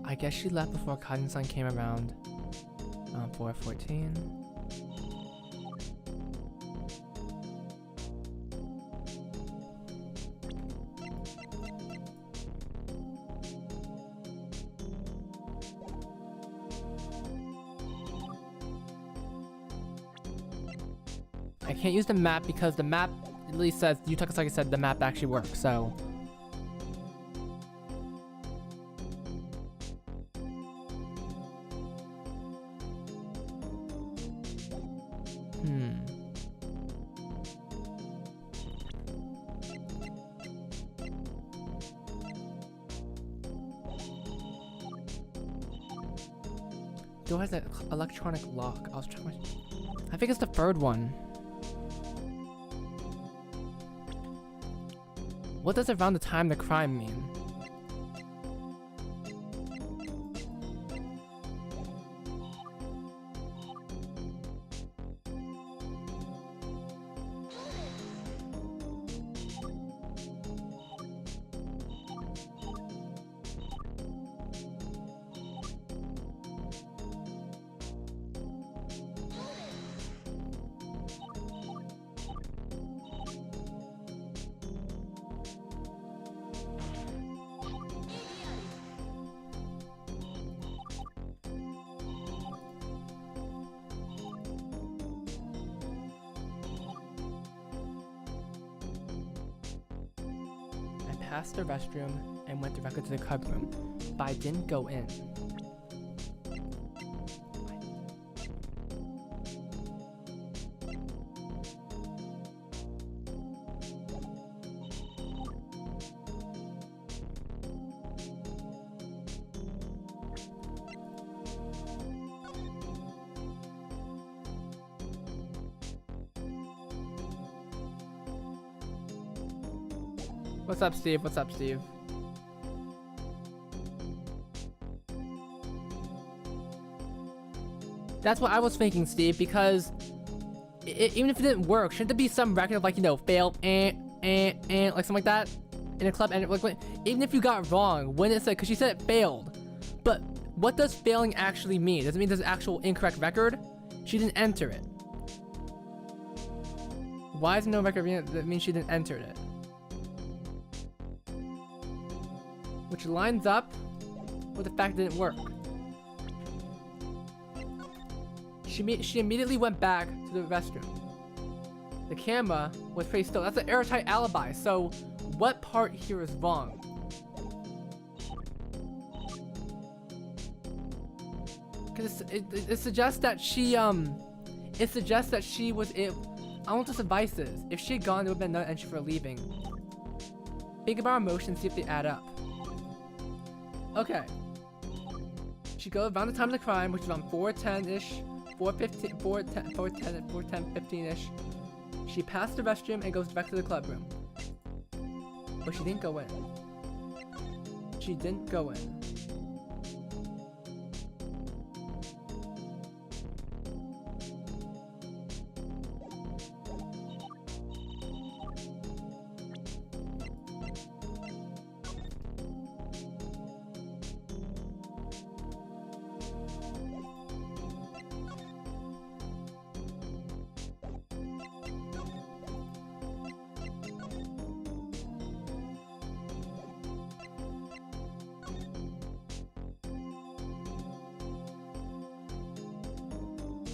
I guess she left before Kaiden-san came around. 4:14. I can't use the map because the map at least says Yutakasaki said the map actually works, so Door has an electronic lock. I was trying to... I think it's the third one. What does around the time the crime mean? Past the restroom, and went directly to the club room, but I didn't go in. What's up, Steve? What's up, Steve? That's what I was thinking, Steve, because even if it didn't work, shouldn't there be some record of, like, you know, failed, like something like that in a club? And like, even if you got wrong, when it said, because she said it failed, but what does failing actually mean? Does it mean there's an actual incorrect record? She didn't enter it. Why is no record? That means she didn't enter it. Which lines up with the fact it didn't work. She immediately went back to the restroom. The camera was pretty still. That's an airtight alibi. So what part here is wrong? Because it suggests that she was I don't know what this advice is. If she had gone, there would have been another entry for leaving. Think about our emotions, see if they add up. Okay. She goes around the time of the crime, which is around 4:10-ish, 4:15, 4:10, 15-ish. She passed the restroom and goes back to the club room. But she didn't go in. She didn't go in.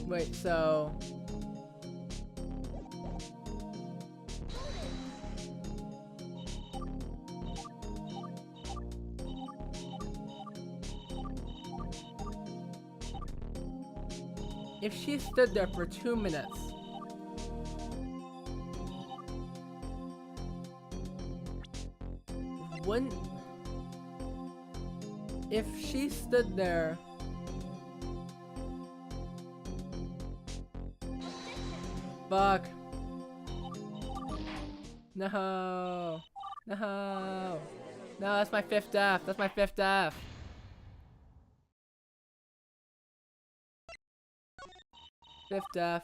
Wait, so... if she stood there for 2 minutes... wouldn't... if she stood there... Fuck. No. No. No, that's my 5th death. That's my 5th death. Fifth death.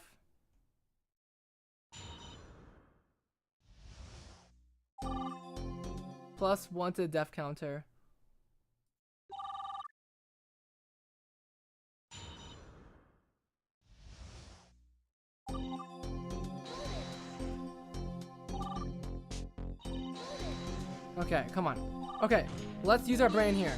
+1 to the death counter. Okay, come on. Okay, let's use our brain here.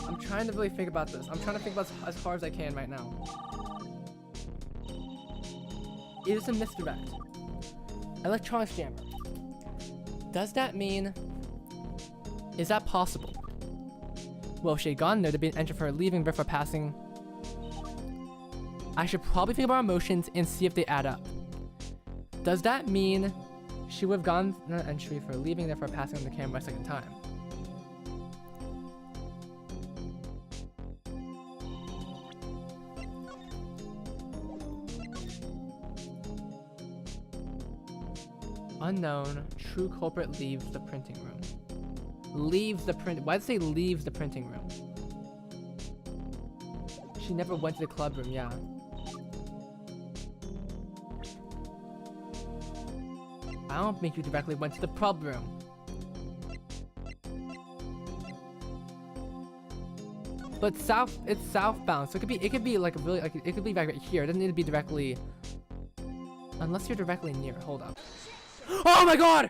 I'm trying to really think about this. I'm trying to think about this as hard as I can right now. It is a misdirect. Electronics jammer. Does that mean... is that possible? Well, if she had gone there, there'd be an entry for her leaving before passing... I should probably think about our emotions and see if they add up. Does that mean she would have gone an entry for leaving, therefore passing on the camera a second time? Unknown. True culprit leaves the printing room. Leaves the print. Why did it say leaves the printing room? She never went to the club room, yeah. I don't think you directly went to the pub room. But it's southbound, so it could be like really, like, it could be right here. It doesn't need to be directly, unless you're directly near. Hold up. Oh my god!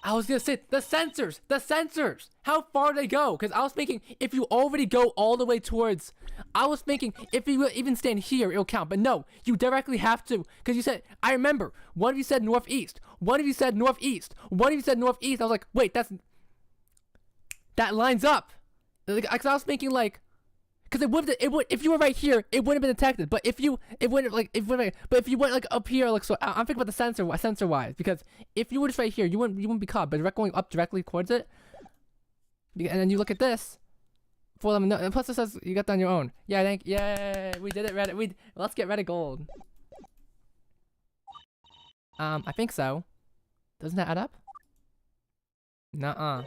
I was gonna say the sensors. The sensors. How far do they go? Because I was thinking if you already go all the way towards, I was thinking if you even stand here, it'll count. But no, you directly have to. Because you said, I remember, one of you said northeast. One of you said northeast. One of you said northeast. I was like, wait, that lines up. Because I was thinking like, because it would if you were right here, it wouldn't have been detected. But if you but if you went like up here, like so, I'm thinking about the sensor wise. Because if you were just right here, you wouldn't be caught. But going up directly towards it, and then you look at this, for them. And plus it says you got that on your own. Yeah, yeah, we did it. Reddit. Let's get Reddit gold. I think so. Doesn't that add up? Nuh-uh.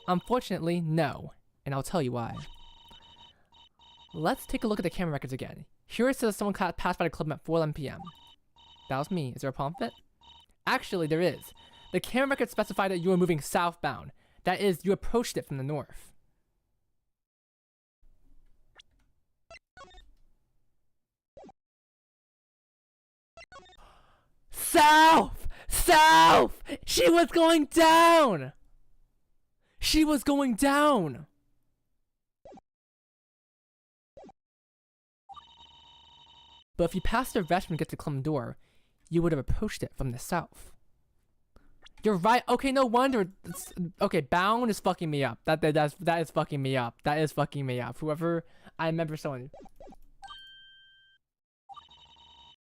Unfortunately, no. And I'll tell you why. Let's take a look at the camera records again. Here it says someone passed by the club at 4:11 p.m. That was me. Is there a problem with it? Actually, there is. The camera records specify that you were moving southbound. That is, you approached it from the north. South! South! She was going down! She was going down! But if you passed the restroom and get to the club door, you would have approached it from the south. You're right. Okay, no wonder. Okay, bound is fucking me up. That is fucking me up. That is fucking me up. Whoever, I remember someone.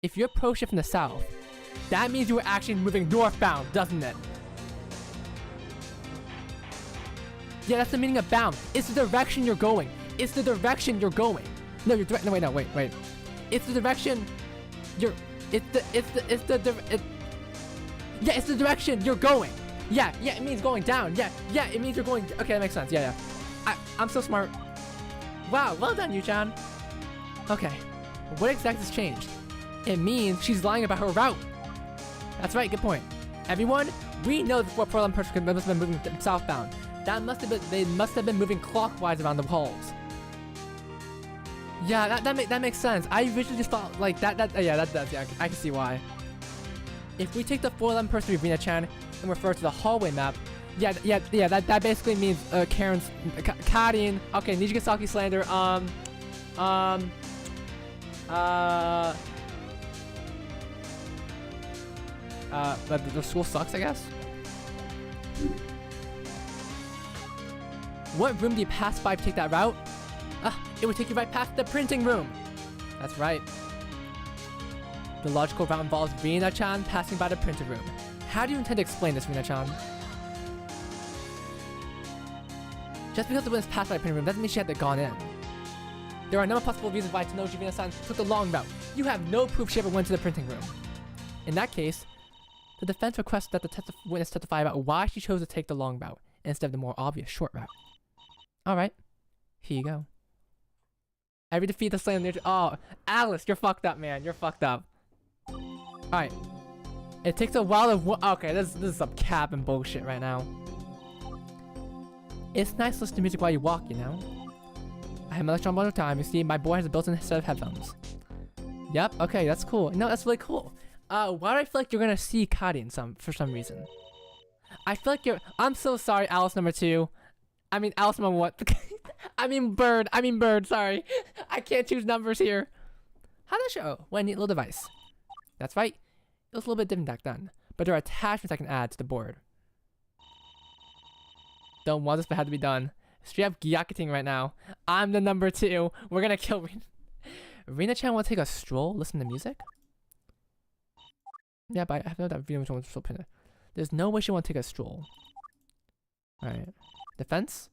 If you approach it from the south, that means you were actually moving northbound, doesn't it? Yeah, that's the meaning of bound. It's the direction you're going. It's the direction you're going. No, you're no, wait. It's the direction you're. It's the direction you're going. Yeah, it means going down. Yeah, it means you're going. Okay, that makes sense. Yeah. I'm so smart. Wow, well done, Yu-chan. Okay, what exactly has changed? It means she's lying about her route. That's right, good point. Everyone, we know the 4:11 person must have been moving southbound. They must have been moving clockwise around the halls. Yeah, that makes sense. I originally just thought like that does. Yeah, I can see why. If we take the 4:11 person Rina-chan and refer to the hallway map, that basically means Karen's Karin. Okay, Nijigasaki slander. But the school sucks, I guess. What room do you pass by to take that route? It would take you right past the printing room. That's right. The logical route involves Rina-chan passing by the printing room. How do you intend to explain this, Rina-chan? Just because the witness passed by the printing room doesn't mean she had to gone in. There are a number of possible reasons why Tanoji Rina-san took the long route. You have no proof she ever went to the printing room. In that case, the defense requests that the witness testify about why she chose to take the long route instead of the more obvious short route. Alright, here you go. Every defeat the slam ninja. Oh, Alice, you're fucked up, man. You're fucked up. Alright. It takes a while to. Okay, this is some cap and bullshit right now. It's nice listening to music while you walk, you know? I have my electron all the time. You see, my boy has a built-in set of headphones. Yep, okay, that's cool. No, that's really cool. Why do I feel like you're gonna see Karin for some reason? I feel like you're. I'm so sorry, Alice number 2. I mean, Alice number 1. I mean bird, sorry. I can't choose numbers here. How'd that show? What a neat little device. That's right. It was a little bit different back then. But there are attachments I can add to the board. Don't want this, but had to be done. Straight up GYAKUTEN right now. I'm the number 2. We're gonna kill Rina. Rina-chan want to take a stroll, listen to music? Yeah, but I have no doubt Rina-chan wants to stroll. There's no way she want to take a stroll. Alright. Defense?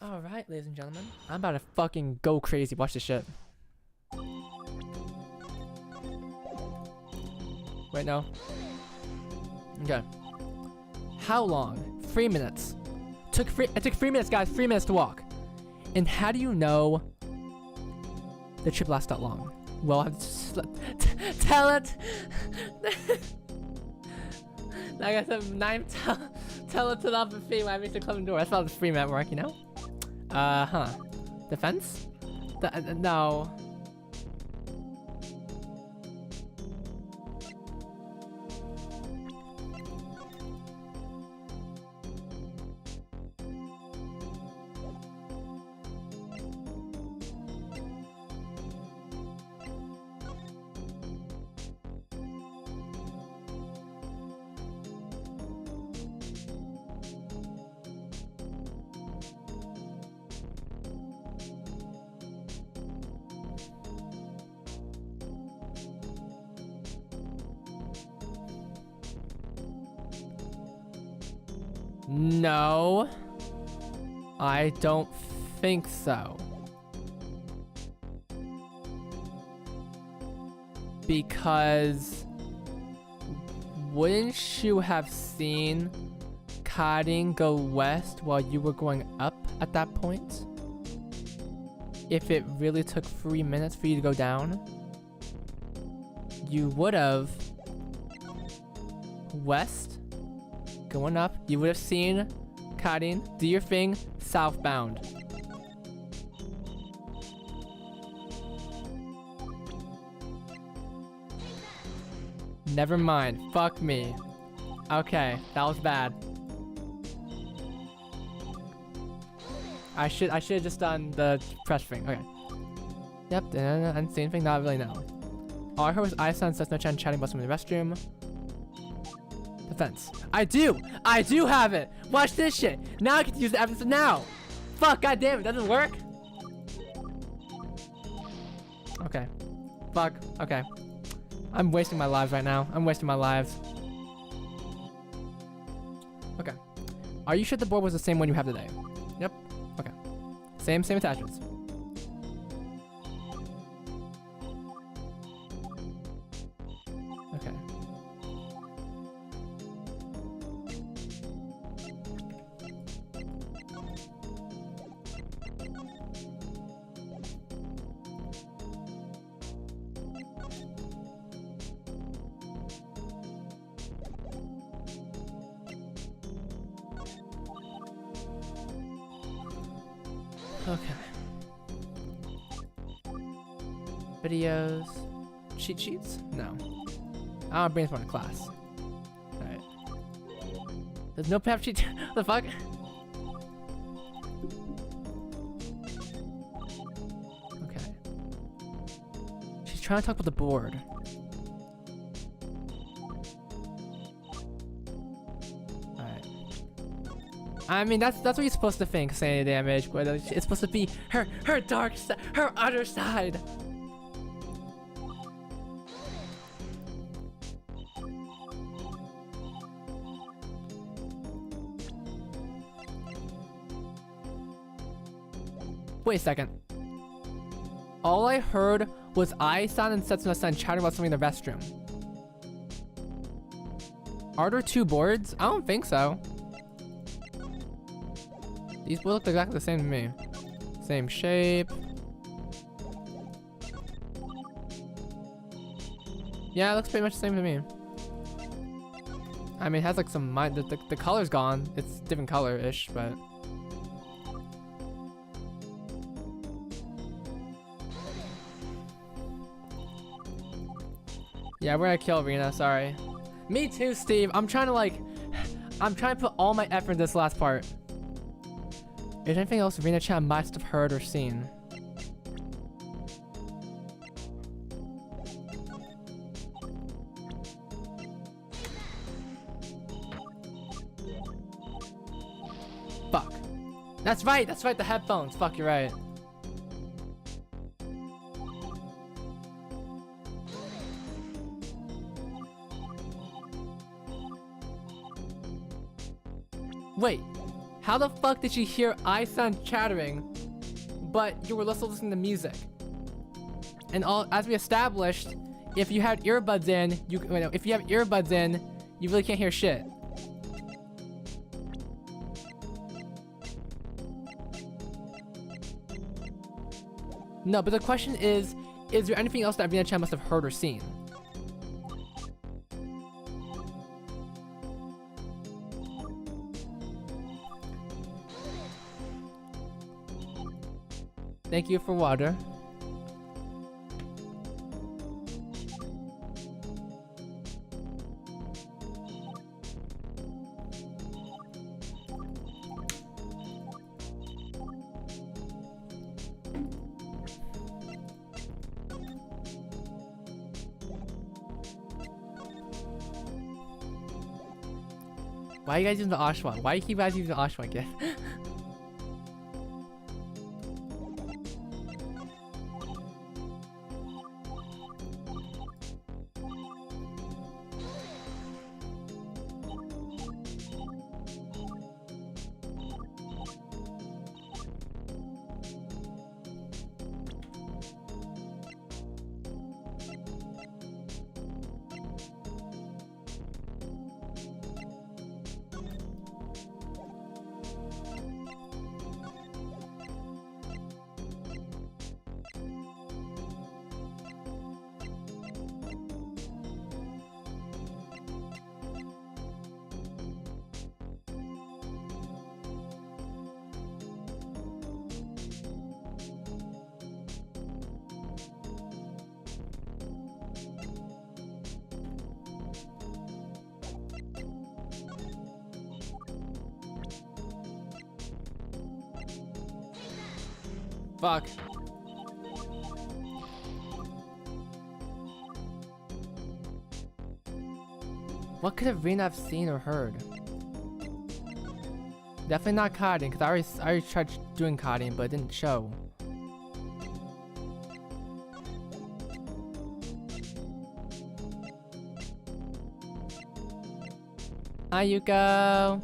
Alright, ladies and gentlemen. I'm about to fucking go crazy. Watch this shit. Wait, no. Okay. How long? 3 minutes. It took 3 minutes, guys. 3 minutes to walk. And how do you know the trip lasts that long? Well, I have to tell it. Like I said, tell it to the upper feet when I reach the club door. That's about the 3 minute mark, you know? Defense? No. No. I don't think so. Because wouldn't you have seen Karin go west while you were going up at that point? If it really took 3 minutes for you to go down, you would have west going up. You would have seen Karin do your thing southbound. Never mind. Fuck me. Okay, that was bad. I should have just done the press thing. Okay. Yep. And same thing. Not really. No. All I heard was Isan says no chan chatting about someone in the restroom. Defense. I do have it. Watch this shit. Now I get to use the evidence now. Fuck. God damn it. Doesn't work. Okay. Fuck. Okay. I'm wasting my lives right now. I'm wasting my lives. Okay. Are you sure the board was the same one you have today? Yep. Okay. Same attachments. Okay. Okay. Videos. Cheat sheets? No. I don't bring this one to class. Alright. There's no pep sheet. What the fuck? Okay. She's trying to talk about the board. I mean, that's what you're supposed to think, sanity damage, but it's supposed to be her dark side, her other side. Wait a second. All I heard was Ai-san and Setsuna-san chatting about something in the restroom. Are there two boards? I don't think so. These both look exactly the same to me. Same shape. Yeah, it looks pretty much the same to me. I mean, it has like some the color's gone. It's different color-ish, but... Yeah, we're gonna kill Rena, sorry. Me too, Steve. I'm trying to put all my effort in this last part. Is there anything else Rena-chan must have heard or seen? Fuck. That's right, the headphones. Fuck, you're right. Wait. How the fuck did she hear Ai-san chattering, but you were still listening to music? And as we established, if you had earbuds in, you really can't hear shit. No, but the question is there anything else that Rena-chan must have heard or seen? Thank you for water. Why are you guys using the Oshwa? Why do you keep guys using the Oshwa again? Fuck. What could Rena have seen or heard? Definitely not coding, because I already tried doing coding, but it didn't show. Hi, Yuko.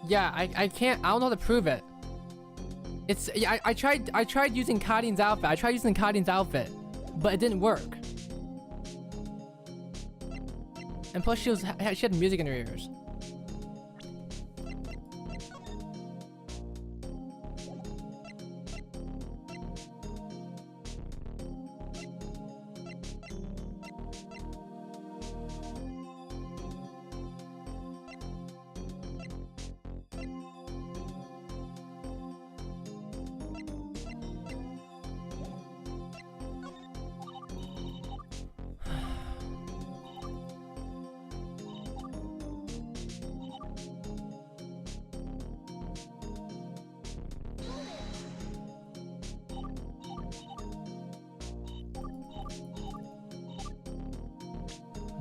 Yeah, I can't. I don't know how to prove it. It's yeah. I tried using Kadian's outfit. But it didn't work. And plus, she had music in her ears.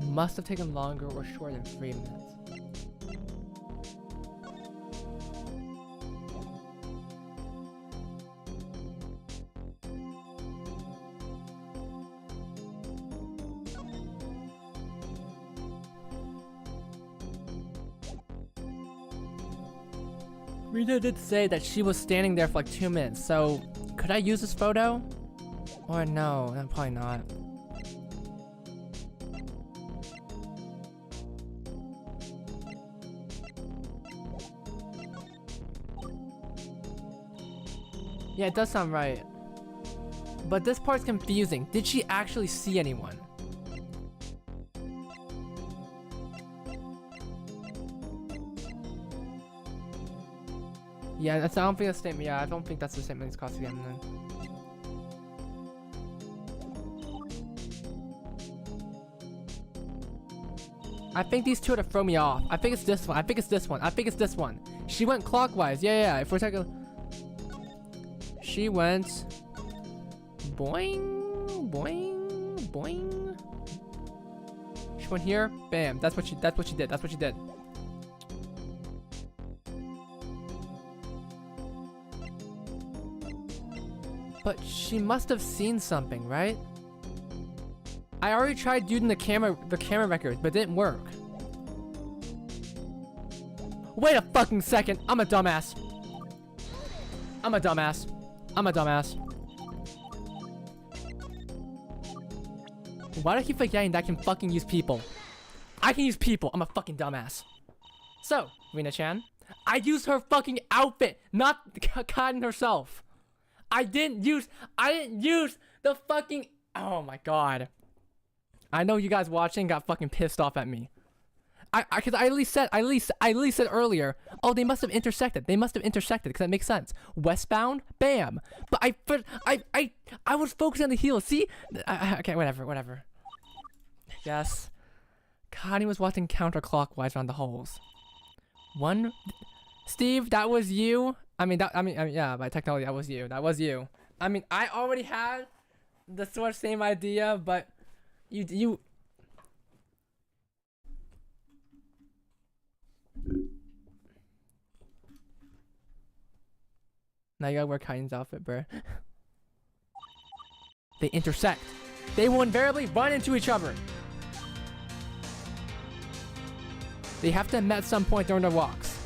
Must have taken longer or shorter than 3 minutes. Rita did say that she was standing there for like 2 minutes, so could I use this photo? Or no, probably not. Yeah, it does sound right. But this part's confusing. Did she actually see anyone? Yeah, I don't think that's the statement. Yeah, I don't think that's the statement he's causing him then. I think these two are to throw me off. I think it's this one. I think it's this one. I think it's this one. She went clockwise. Yeah. If we're taking... She went... Boing, boing, boing. She went here. Bam. That's what she did. But she must have seen something, right? I already tried doing the camera record, but it didn't work. Wait a fucking second. I'm a dumbass. Why do I keep forgetting that I can fucking use people? I can use people. I'm a fucking dumbass. So, Rina-chan, I used her fucking outfit, not Kaden herself. I didn't use the fucking... Oh my god. I know you guys watching got fucking pissed off at me. Cause I at least said earlier, oh, they must have intersected. Because that makes sense. Westbound, bam. But I was focusing on the heels. See? Okay, whatever. Yes. Connie was walking counterclockwise around the holes. Steve, that was you. I mean, yeah, by technology, that was you. I mean, I already had the sort of same idea, but you. Now you gotta wear Kaiden's outfit, bruh. They intersect. They will invariably run into each other. They have to have met at some point during their walks.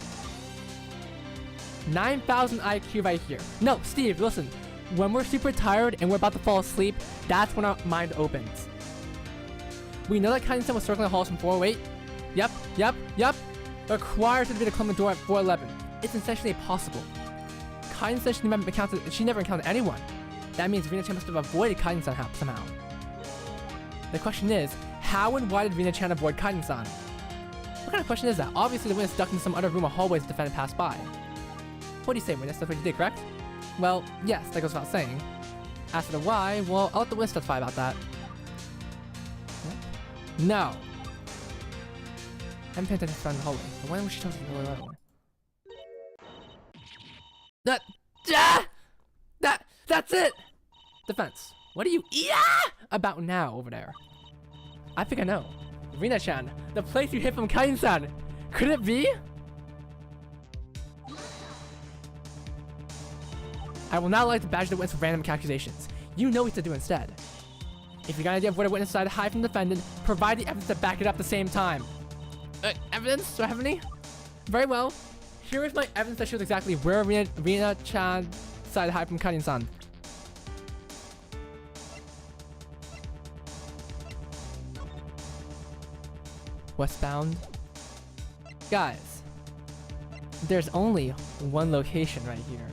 9,000 IQ right here. No, Steve, listen. When we're super tired and we're about to fall asleep, that's when our mind opens. We know that Kaiden was circling the halls from 408. Yep. Requires her to be the Clement door at 411. It's essentially impossible. Kaiden said she never encountered anyone. That means Rina-chan must have avoided Kaiden somehow. The question is, how and why did Rina-chan avoid Kaiden-san? What kind of question is that? Obviously, the witness ducked in some other room or hallway as the defendant passed by. What do you say, witness? That's what you did, correct? Well, yes, that goes without saying. As for the why, well, I'll let the witness testify about that. No. I'm paying attention to the hallway. When was she told to the hallway? That's it! Defense. What are you about now over there? I think I know. Rina-chan, the place you hid from Kain-san. Could it be? I will not like to badge the witness with random accusations. You know what to do instead. If you got an idea of where the witness decided to hide from the defendant, provide the evidence to back it up at the same time. Evidence? Do I have any? Very well. Here is my evidence that shows exactly where Rina-chan decided to hide from Kain-san. Westbound. Guys, there's only one location right here.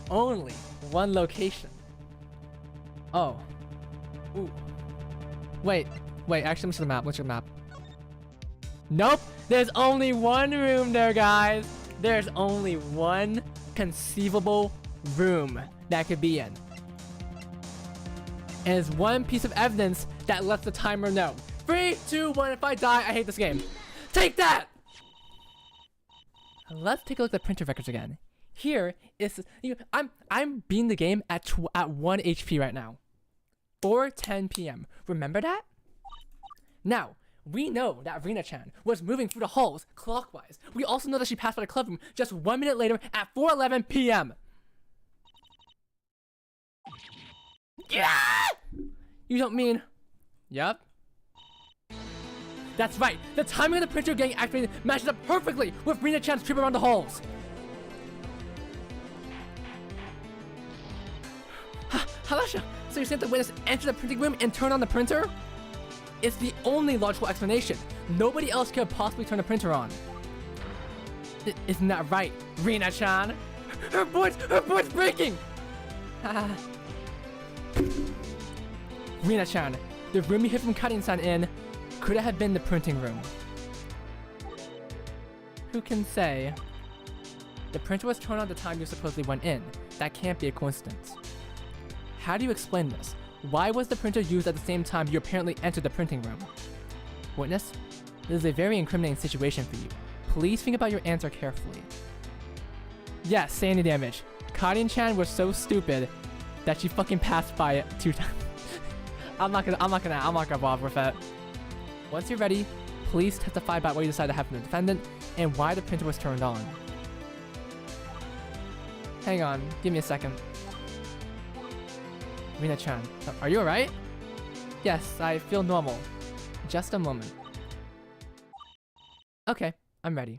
Only one location. Oh. Ooh. Wait, actually, let me see the map. Let's see the map. Nope, there's only one room there, guys. There's only one conceivable room that could be in. And it's one piece of evidence that lets the timer know. 3, 2, 1, if I die, I hate this game. Take that! Let's take a look at the printer records again. Here is, I'm beating the game at 1 HP right now. 4:10 p.m. Remember that? Now, we know that Rina-chan was moving through the halls clockwise. We also know that she passed by the club room just 1 minute later at 4:11 p.m. Yeah! You don't mean... Yup. That's right. The timing of the printer getting activated matches up perfectly with Rina-chan's trip around the halls. Halasha, so you're saying the witness entered the printing room and turned on the printer? It's the only logical explanation. Nobody else could possibly turn the printer on. Isn't that right, Rina-chan? Her board's breaking! Rina-chan, the room you hid from Karin-san in could have been the printing room. Who can say? The printer was turned on the time you supposedly went in. That can't be a coincidence. How do you explain this? Why was the printer used at the same time you apparently entered the printing room? Witness, this is a very incriminating situation for you. Please think about your answer carefully. Yes, sanity damage. Karin-chan was so stupid that she fucking passed by it 2 times. I'm not gonna bother with it. Once you're ready, please testify about what you decided to have from the defendant and why the printer was turned on. Hang on, give me a second. Rina-chan, are you alright? Yes, I feel normal. Just a moment. Okay, I'm ready.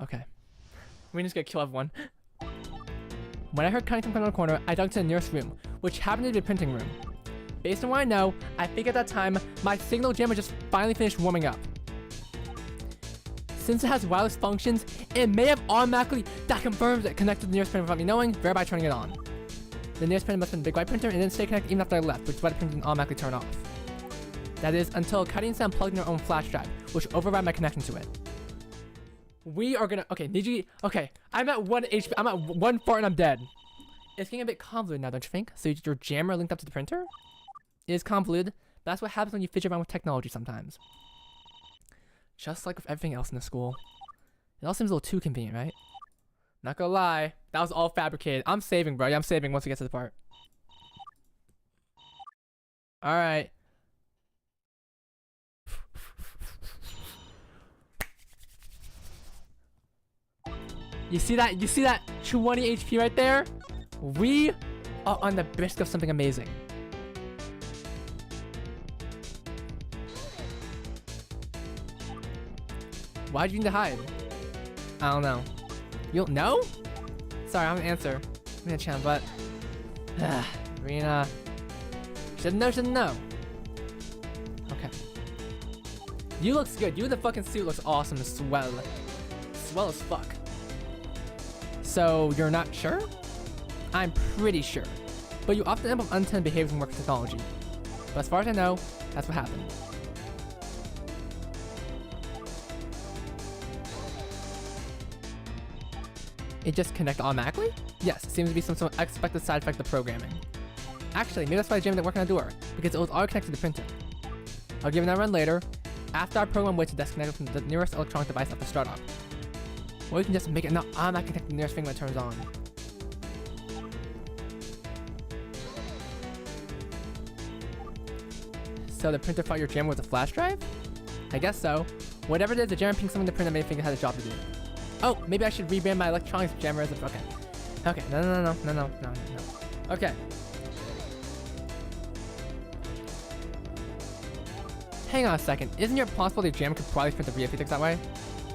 Okay. Rina's gonna kill everyone. When I heard cutting from the corner, I dug to the nearest room, which happened to be the printing room. Based on what I know, I think at that time, my signal jammer just finally finished warming up. Since it has wireless functions, it may have automatically, that confirms it, connected to the nearest printer without me knowing, thereby turning it on. The nearest printer must have been the big white printer and didn't stay connected even after I left, which is why the printer didn't automatically turn off. That is, until Karin-san plugged in her own flash drive, which override my connection to it. We are gonna, okay, okay, I'm at 1 HP, I'm at 1 fart and I'm dead. It's getting a bit convoluted now, don't you think? So your jammer linked up to the printer? It is convoluted, but that's what happens when you fidget around with technology sometimes. Just like with everything else in the school. It all seems a little too convenient, right? Not gonna lie, that was all fabricated. I'm saving, bro. Yeah, I'm saving once we get to the part. Alright. You see that 20 HP right there? We are on the brisk of something amazing. Why'd you need to hide? I don't know. You don't know? Sorry, I have an answer. Rina-chan, but... Rina... Shouldn't know. Okay. You looks good. You, the fucking suit looks awesome as swell. Swell as fuck. So, you're not sure? I'm pretty sure. But you often end up with unintended behaviors in work technology. But as far as I know, that's what happened. It just connected automatically? Yes, it seems to be some sort of unexpected side effect of programming. Actually, maybe that's why I jammed it working on the door, because it was already connected to the printer. I'll give it another run later, after our program waits to disconnect it from the nearest electronic device after startup. Or you can just make it not automatically connect to the nearest thing when it turns on. So the printer thought your jammer was a flash drive? I guess so. Whatever it is, the jammer pinged something in the printer made it think it had a job to do. Oh, maybe I should rebrand my electronics jammer as a... Okay. Okay, no. Okay. Hang on a second. Isn't it possible the jammer could probably print the real physics that way?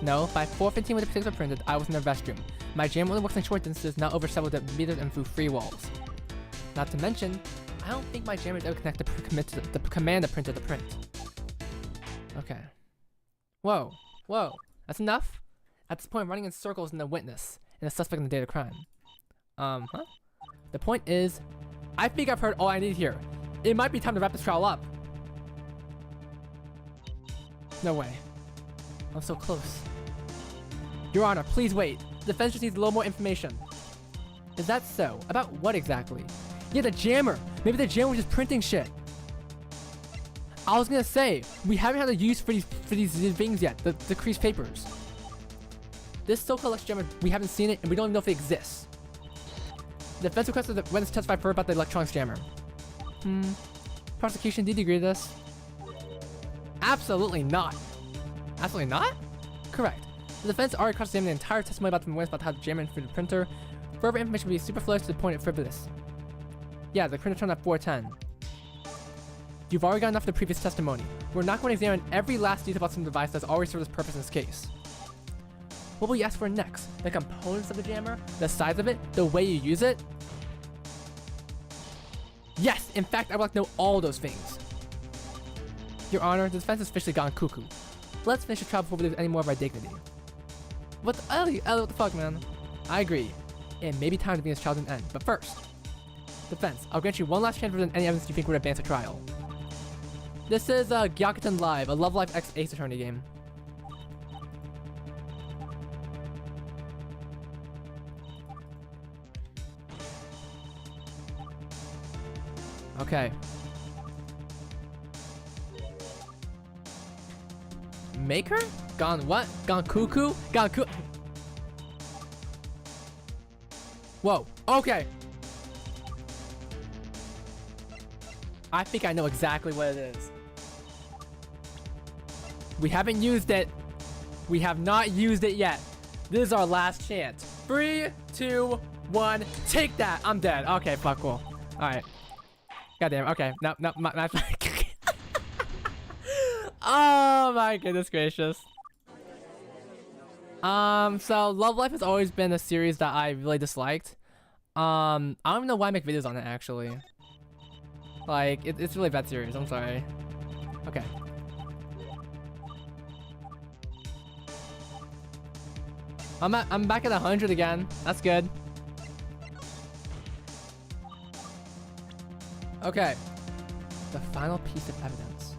No, by 4:15 when the physics were printed, I was in the restroom. My jammer only works in short distances, not over several meters and through free walls. Not to mention, I don't think my jammer is ever connected to command the printer to print. Okay. Whoa. That's enough? At this point, I'm running in circles in the witness and the suspect in the date of crime. Huh? The point is, I think I've heard all I need here. It might be time to wrap this trial up. No way. I'm so close. Your Honor, please wait. The defense just needs a little more information. Is that so? About what exactly? Yeah, the jammer. Maybe the jammer was just printing shit. I was gonna say, we haven't had a use for these things yet, the decreased papers. This so-called jammer, we haven't seen it, and we don't even know if it exists. The defense requested that witness testify further about the electronics jammer. Prosecution, did you agree to this? Absolutely not. Absolutely not? Correct. The defense already cross-examined the entire testimony about the witness about how the jammer through the printer. Further information will be superfluous to the point of frivolous. Yeah, the printer turned at 410. You've already got enough of the previous testimony. We're not going to examine every last detail about some device that's already served its purpose in this case. What will you ask for next? The components of the jammer? The size of it? The way you use it? Yes! In fact, I would like to know all those things. Your Honor, the defense has officially gone cuckoo. Let's finish the trial before we lose any more of our dignity. What the fuck, man? I agree. It may be time to bring this trial to an end, but first, defense, I'll grant you one last chance to present any evidence you think would advance the trial. This is GYAKUTEN Live, a Love Life X Ace Attorney game. Okay. Maker? Gone what? Gone cuckoo? Gone coo- Whoa. Okay. I think I know exactly what it is. We haven't used it. We have not used it yet. This is our last chance. 3, 2, 1. Take that. I'm dead. Okay, fuck, cool. Alright. Goddamn. Okay. No. Oh my goodness gracious. So Love Life has always been a series that I really disliked. I don't even know why I make videos on it actually. Like, it's really a bad series, I'm sorry. Okay. I'm back at 100 again. That's good. Okay. The final piece of evidence.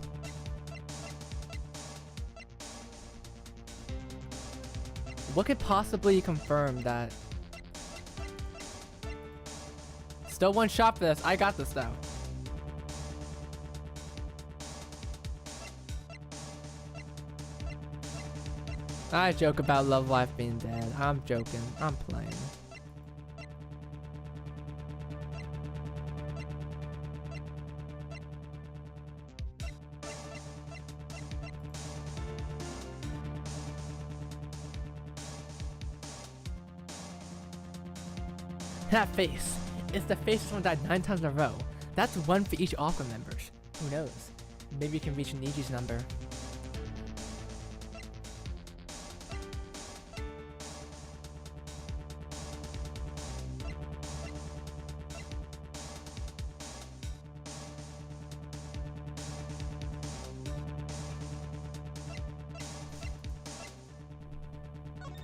What could possibly confirm that? Still one shot for this. I got this though. I joke about Love Life being dead. I'm joking. I'm playing. That face. It's the face of someone died 9 times in a row. That's one for each Aqua members. Who knows? Maybe we can reach Niji's number.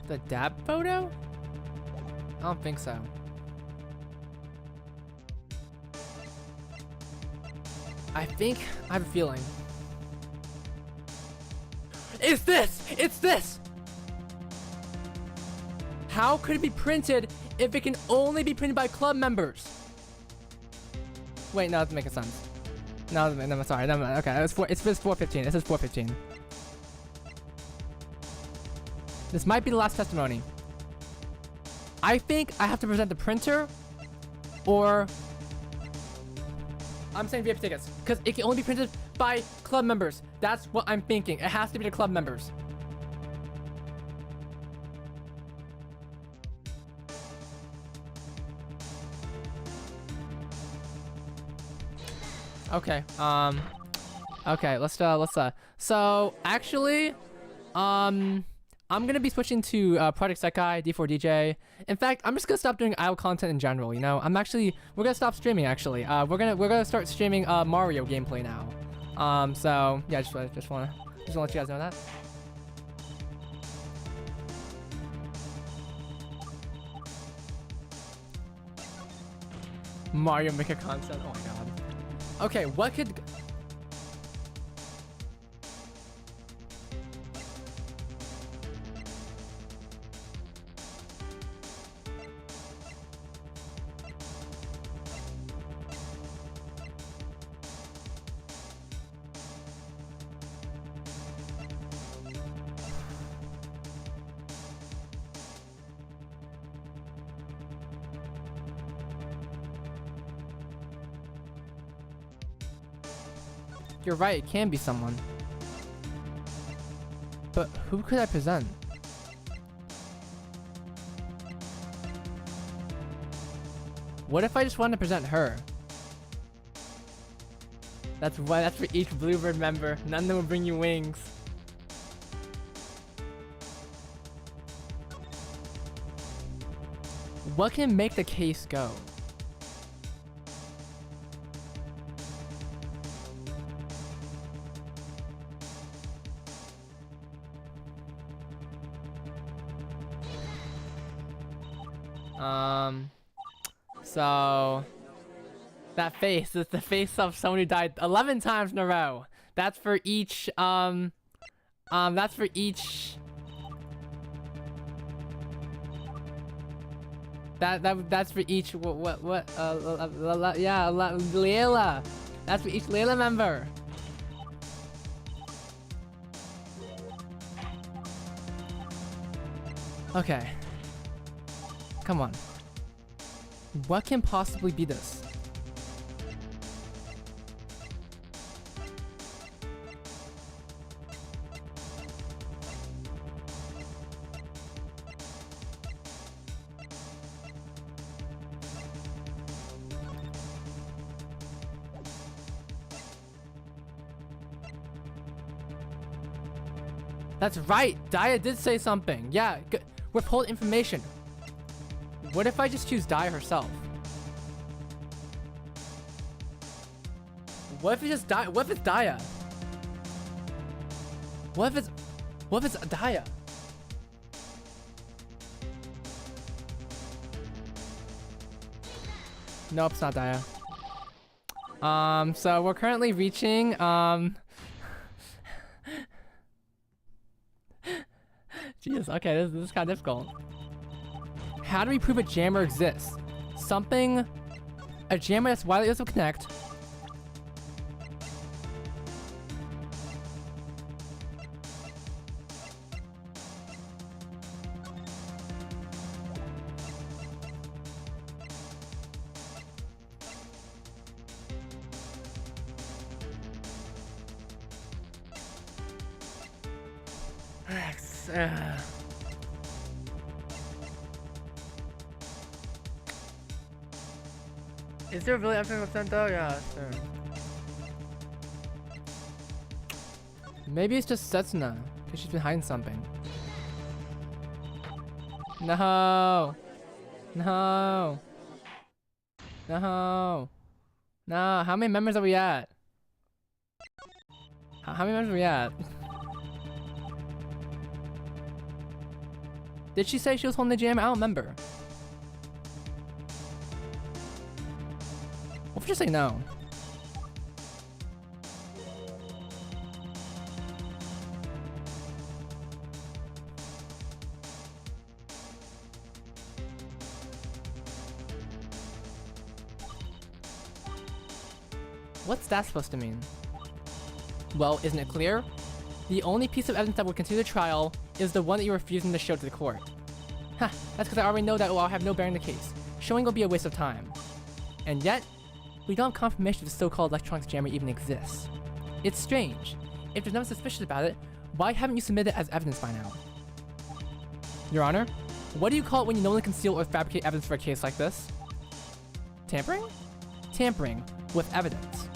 The dab photo? I don't think so. I think I have a feeling. It's this! It's this! How could it be printed if it can only be printed by club members? Wait, no, that doesn't make sense. No, I'm sorry. No, okay, it's 415. This is 415. This might be the last testimony. I think I have to present the printer, or I'm saying VIP tickets, because it can only be printed by club members. That's what I'm thinking. It has to be the club members. Okay. Okay. So actually, I'm gonna be switching to Project Sekai D4DJ. In fact, I'm just gonna stop doing idle content in general. You know, we're gonna stop streaming. Actually, we're gonna start streaming Mario gameplay now. So yeah, just wanna let you guys know that. Mario Maker content. Oh my god. Okay, what could... You're right, it can be someone. But who could I present? What if I just wanted to present her? That's for each Bluebird member. None of them will bring you wings. What can make the case go? So that face is the face of someone who died 11 times in a row. That's for each that's for each that's for each yeah, Layla. That's for each Layla member. Okay. Come on. What can possibly be this? That's right! Daya did say something! Yeah, withhold information. What if I just choose Daya herself? What if it's just Daya? What if it's Daya? What if it's Daya? Nope, it's not Daya. So we're currently reaching, Jesus, okay, this is kind of difficult. How do we prove a jammer exists? A jammer that's widely used to connect. Is there really everything though? Yeah, sure. Maybe it's just Setsuna, because she's been hiding something. No! No! No! No! How many members are we at? How many members are we at? Did she say she was holding the jam? I don't remember. What if you just say no? What's that supposed to mean? Well, isn't it clear? The only piece of evidence that will continue the trial is the one that you're refusing to show to the court. Ha, that's because I already know that will have no bearing in the case. Showing will be a waste of time. And yet, we don't have confirmation the so-called electronics jammer even exists. It's strange. If there's nothing suspicious about it, why haven't you submitted it as evidence by now? Your Honor, what do you call it when you knowingly conceal or fabricate evidence for a case like this? Tampering? Tampering with evidence.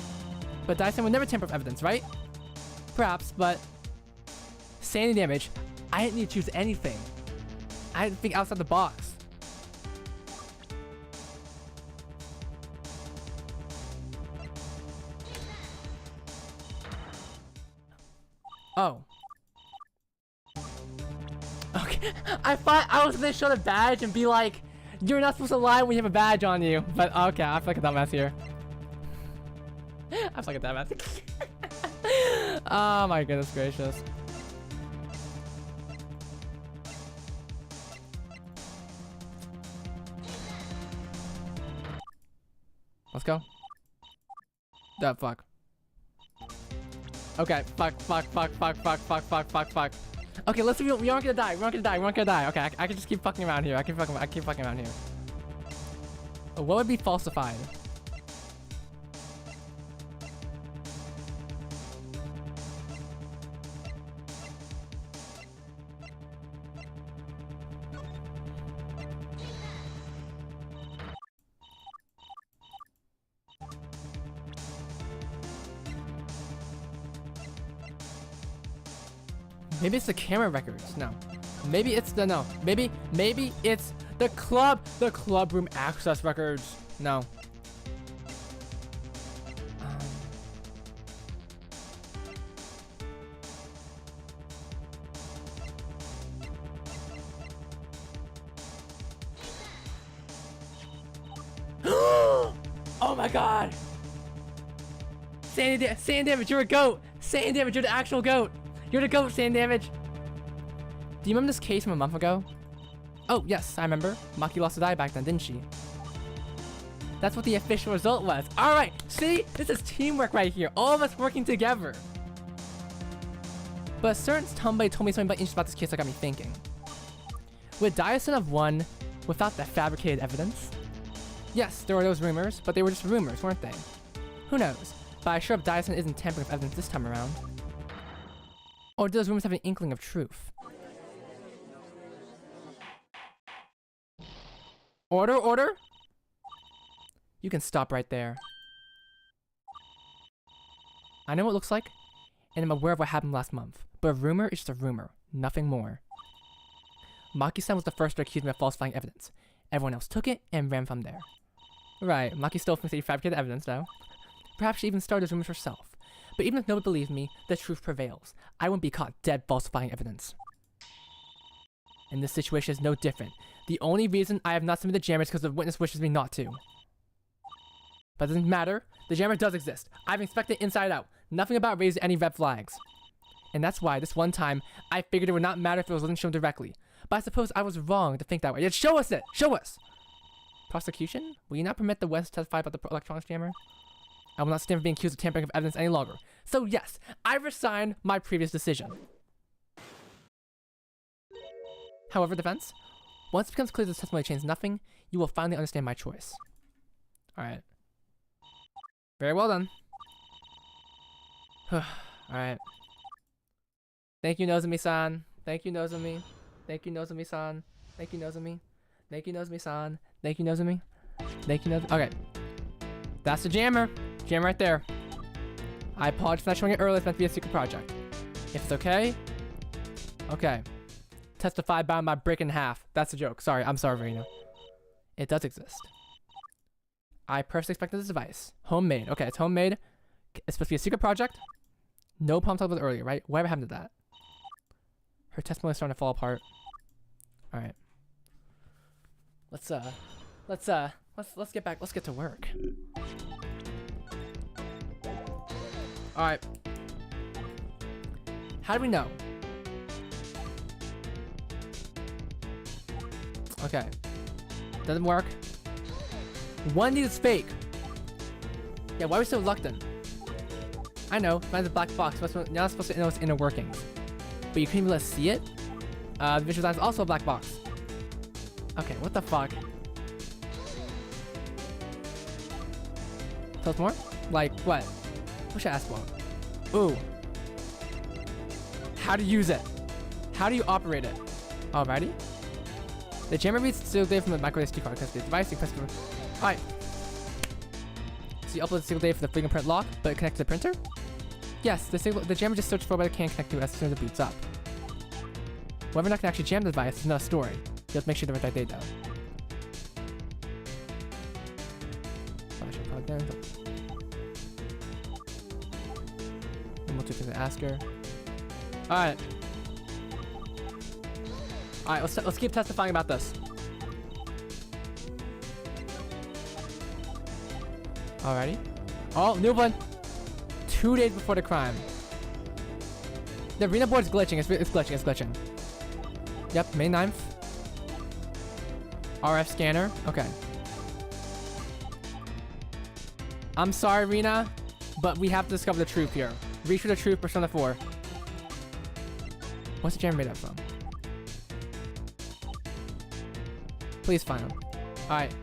But Dyson would never tamper with evidence, right? Perhaps, but... Sanity damage, I didn't need to choose anything. I had to think outside the box. Oh. Okay, I thought I was gonna show the badge and be like, you're not supposed to lie when you have a badge on you. But okay, I feel like a dumbass here. I feel like a dumbass. Oh my goodness gracious. Let's go. Oh, fuck. Okay, fuck. Okay, let's see. We aren't gonna die. Okay, I can just keep fucking around here. I keep fucking around here. What would be falsified? Maybe it's the camera records. No. Maybe it's the no. Maybe it's the club room access records. No. Oh my god! Sand damage, you're a goat! Sand damage, you're the actual goat! You're the goat, Sand Damage! Do you remember this case from a month ago? Oh, yes, I remember. Maki lost a eye back then, didn't she? That's what the official result was. Alright, see? This is teamwork right here. All of us working together. But a certain somebody told me something interesting about this case that got me thinking. Would Dyson have won without the fabricated evidence? Yes, there were those rumors, but they were just rumors, weren't they? Who knows? But I'm sure if Dyson isn't tampering with evidence this time around. Or do those rumors have an inkling of truth? Order? You can stop right there. I know what it looks like, and I'm aware of what happened last month. But a rumor is just a rumor, nothing more. Maki-san was the first to accuse me of falsifying evidence. Everyone else took it and ran from there. Right, Maki still thinks that he fabricated evidence, though. Perhaps she even started those rumors herself. But even if nobody believes me, the truth prevails. I wouldn't be caught dead falsifying evidence. And this situation is no different. The only reason I have not submitted the jammer is because the witness wishes me not to. But it doesn't matter. The jammer does exist. I've inspected it inside out. Nothing about raising any red flags. And that's why this one time, I figured it would not matter if it wasn't shown directly. But I suppose I was wrong to think that way. Yet show us it! Show us! Prosecution? Will you not permit the West to testify about the electronics jammer? I will not stand for being accused of tampering of evidence any longer. So yes, I resign my previous decision. However, defense, once it becomes clear this testimony changes nothing, you will finally understand my choice. Alright. Very well done. Alright. Thank you, Nozomi-san. Thank you, Nozomi. Thank you, Nozomi-san. Thank you, Nozomi. Thank you, Nozomi-san. Thank you, Nozomi. Thank you, Nozomi. Okay. That's the jammer. Jammer right there. I apologize for not showing it earlier. It's meant to be a secret project. If it's okay. Okay. Testify by my brick in half. That's a joke. Sorry. I'm sorry, Verena. It does exist. I personally expected this device. Homemade. Okay, it's homemade. It's supposed to be a secret project. No problem talking about it earlier, right? Whatever happened to that? Her testimony is starting to fall apart. Alright. Let's get back. Let's get to work. Alright. How do we know? Okay. Doesn't work. One is fake. Yeah, why are we so reluctant? I know, mine's a black box. You're not supposed to know its inner workings. But you couldn't even let us see it? The visual design is also a black box. Okay, what the fuck? Tell us more? Like, what? What should I ask for? Ooh. How to use it? How do you operate it? Alrighty. The jammer reads single data from the micro SD card because the device you press for. Alright. So you upload the single data for the fingerprint lock, but it connects to the printer? Yes, the jammer just searches for whether it can connect to it as soon as it boots up. Whether or not can actually jam the device is another story. You have to make sure the right data though. Flash it plugged in. And we'll do things to ask her. Alright. Alright, let's keep testifying about this. Alrighty. Oh, new one. 2 days before the crime. The arena board's glitching. It's glitching. Yep, May 9th. RF scanner. Okay. I'm sorry, Rena, but we have to discover the truth here. Reach for the truth, Persona 4. What's the jammer made up from? Please find him. Alright.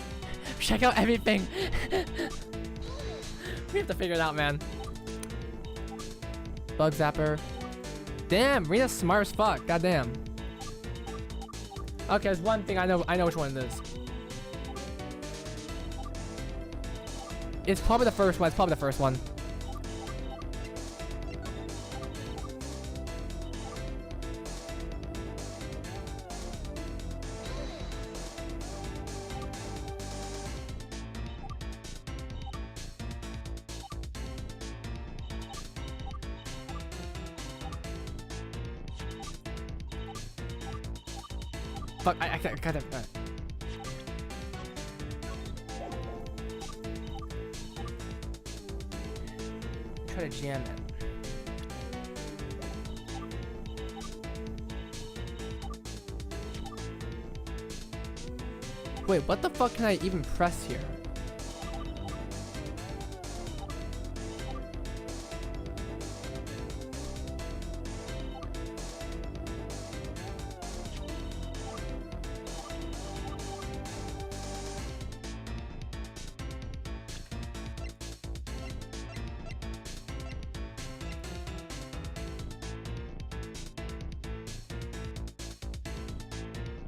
Check out everything. We have to figure it out, man. Bug zapper. Damn, Rena's smart as fuck. Goddamn. Okay, there's one thing I know which one it is. It's probably the first one. Fuck, I got it. Right. Try to jam it. Wait, what the fuck can I even press here?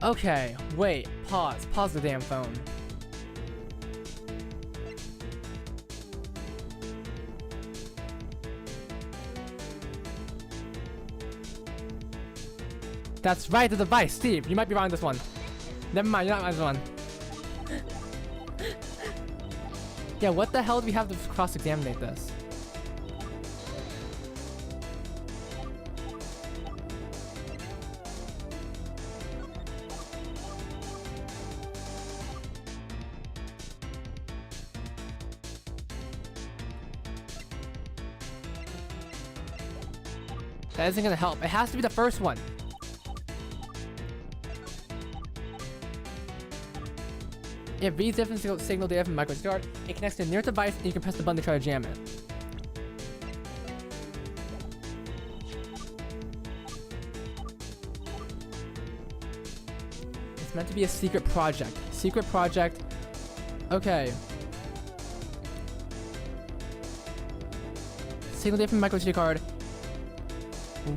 Okay, wait, pause the damn phone. That's right, the device, Steve. You might be wrong on this one. Never mind, you're not on this one. Yeah, what the hell do we have to cross-examine this? That isn't gonna help. It has to be the first one. It reads different signal data from micro SD card. It connects to the nearest device, and you can press the button to try to jam it. It's meant to be a secret project. Secret project. Okay. Signal data from micro SD card.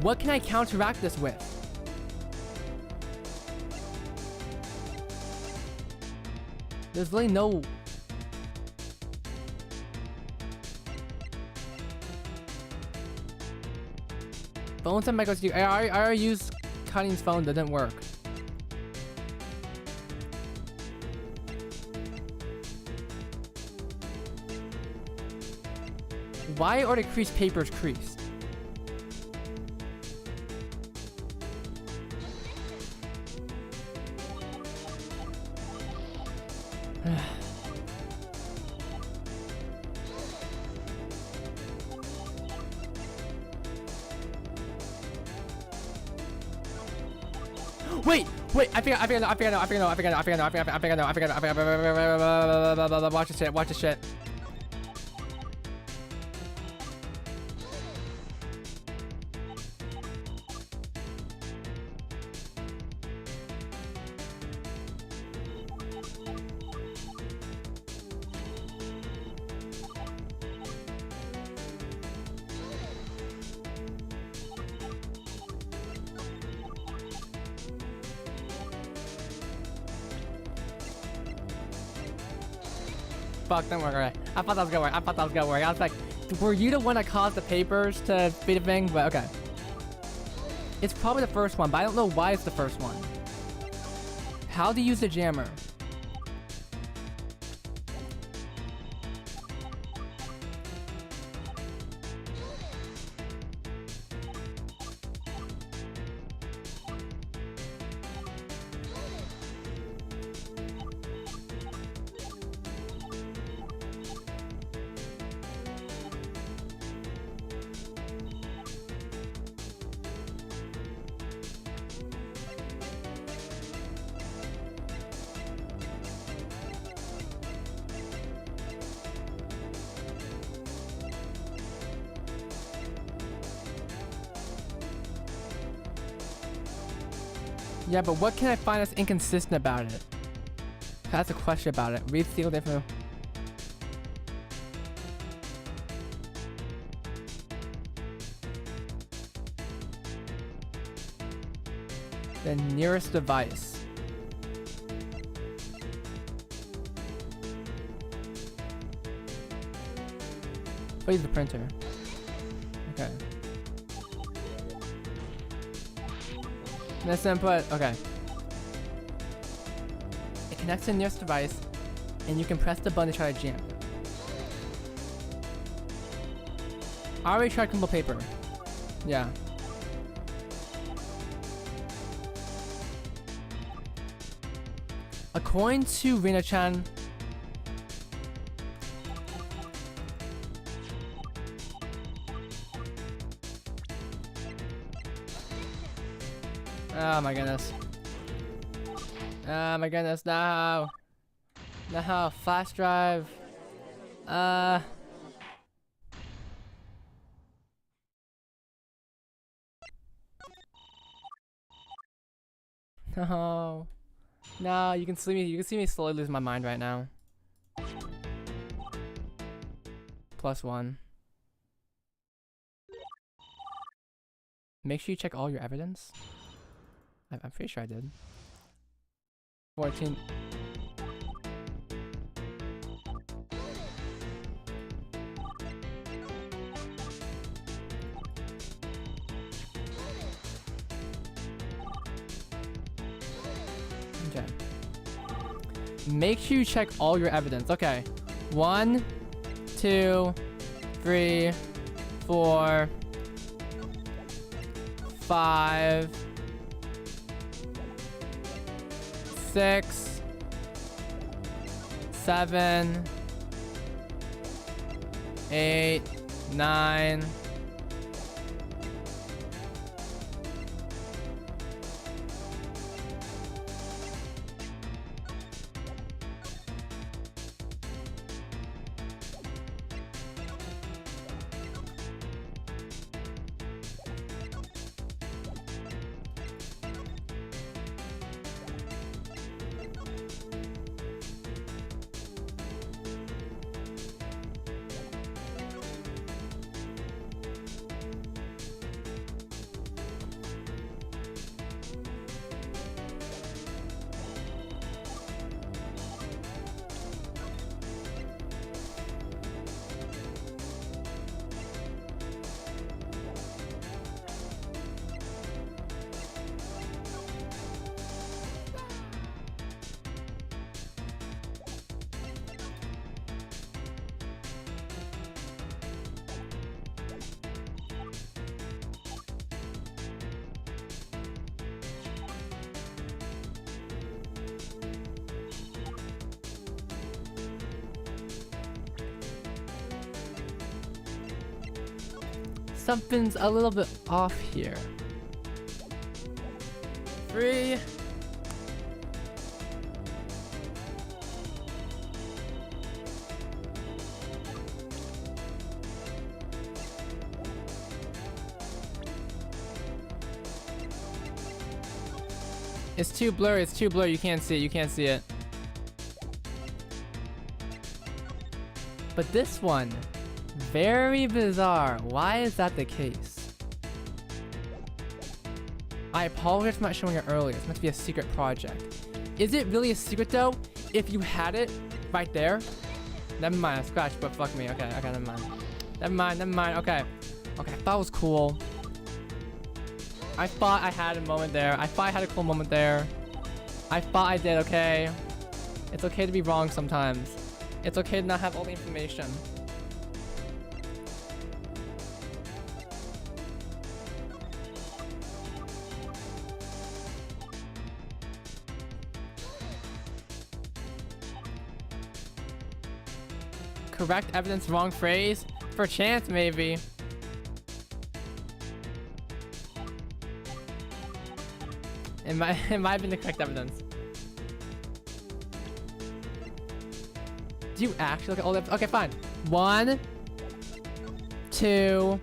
What can I counteract this with? There's really no... Phones and micro SD. I already used Cunning's phone, that didn't work. Why are the creased papers creased? Wait, I think I know. Watch this shit. fuck, don't worry. I thought that was gonna work. I thought that was gonna work. I was like, were you the one that caused the papers to be the thing? But okay. It's probably the first one, but I don't know why it's the first one. How to use the jammer. Yeah, but what can I find that's inconsistent about it? That's a question about it. Read sealed info. The nearest device. Please the printer. Okay. Next input, okay. It connects to the nearest device, and you can press the button to try to jam. I already tried crumple paper. Yeah. According to Rina-chan, oh my goodness. Oh my goodness, no. No, flash drive. No. No, you can see me slowly lose my mind right now. +1. Make sure you check all your evidence. I'm pretty sure I did. 14. Okay. Make sure you check all your evidence. Okay. 1, 2, 3, 4, 5, 6, 7, 8, 9. Something's a little bit off here. 3. It's too blurry, it's too blurry, you can't see it, you can't see it. But this one, very bizarre. Why is that the case? I apologize for not showing it earlier. It's meant to be a secret project. Is it really a secret though? If you had it right there, Never mind. Scratch, but fuck me. Okay, never mind. Never mind. Okay, I thought it was cool. I thought I had a moment there. I thought I had a cool moment there. I thought I did, okay? It's okay to be wrong sometimes. It's okay to not have all the information. Correct evidence, wrong phrase? For chance, maybe. It might have been the correct evidence. Do you actually look at all the... Okay, fine. 1, 2...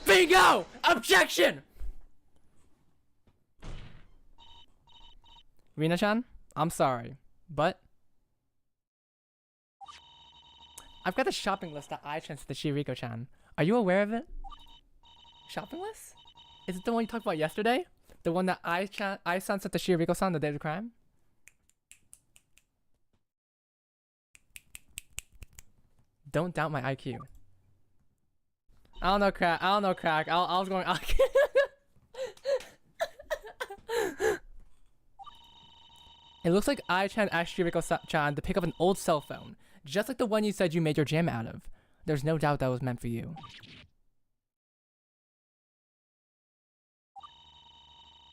Bingo! Objection! Rina-chan, I'm sorry, but I've got a shopping list that I sent to the Shiriko-chan. Are you aware of it? Shopping list? Is it the one you talked about yesterday? The one that I sent to the Shiriko-san the day of the crime? Don't doubt my IQ. I don't know, crack. I was going. It looks like I-chan asked Shiriko-chan to pick up an old cell phone, just like the one you said you made your jam out of. There's no doubt that was meant for you.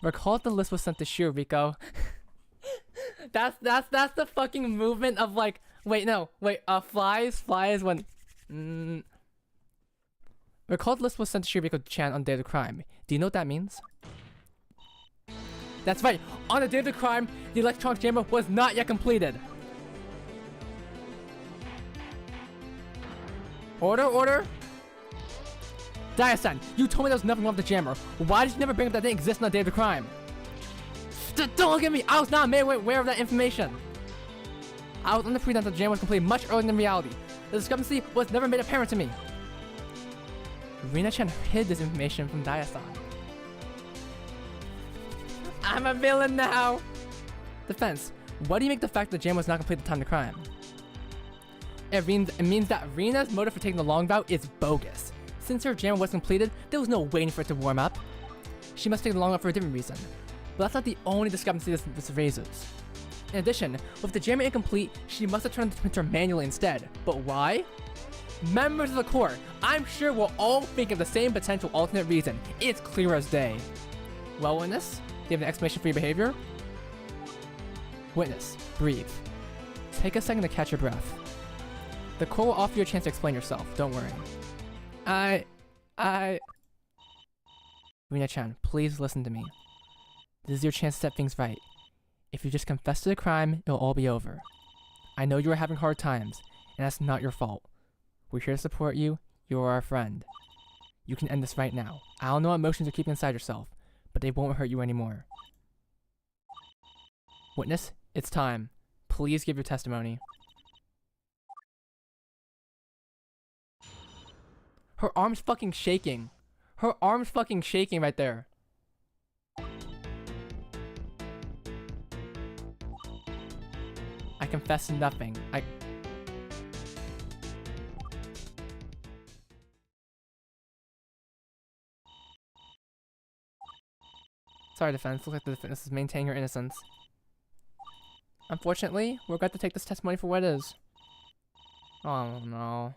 Recall if the list was sent to Shiriko. That's the fucking movement of like. Flies when. Recall the list was sent to Shiriko-chan on the day of the crime. Do you know what that means? That's right! On the day of the crime, the electronic jammer was not yet completed! Order? Dia-san, you told me there was nothing wrong with the jammer. Why did you never bring up that didn't exist on the day of the crime? Don't look at me! I was not made aware of that information! I was under the that the jammer was completed much earlier than reality. The discrepancy was never made apparent to me. Rina-chan hid this information from Dia-san. I'm a villain now! Defense. What do you make the fact that the jam was not complete at the time of the crime? It means that Rina's motive for taking the long route is bogus. Since her jam was completed, there was no waiting for it to warm up. She must take the long route for a different reason. But that's not the only discrepancy this raises. In addition, with the jammer incomplete, she must have turned the printer manually instead. But why? Members of the court, I'm sure we'll all think of the same potential alternate reason. It's clear as day. Well, witness, do you have an explanation for your behavior? Witness, breathe. Take a second to catch your breath. The court will offer you a chance to explain yourself, don't worry. Rina-chan, please listen to me. This is your chance to set things right. If you just confess to the crime, it'll all be over. I know you are having hard times, and that's not your fault. We're here to support you. You're our friend. You can end this right now. I don't know what emotions you're keeping inside yourself, but they won't hurt you anymore. Witness, it's time. Please give your testimony. Her arm's fucking shaking. Her arm's fucking shaking right there. I confess to nothing. Sorry, defense. Looks like the defense is maintaining her innocence. Unfortunately, we're going to take this testimony for what it is. Oh no.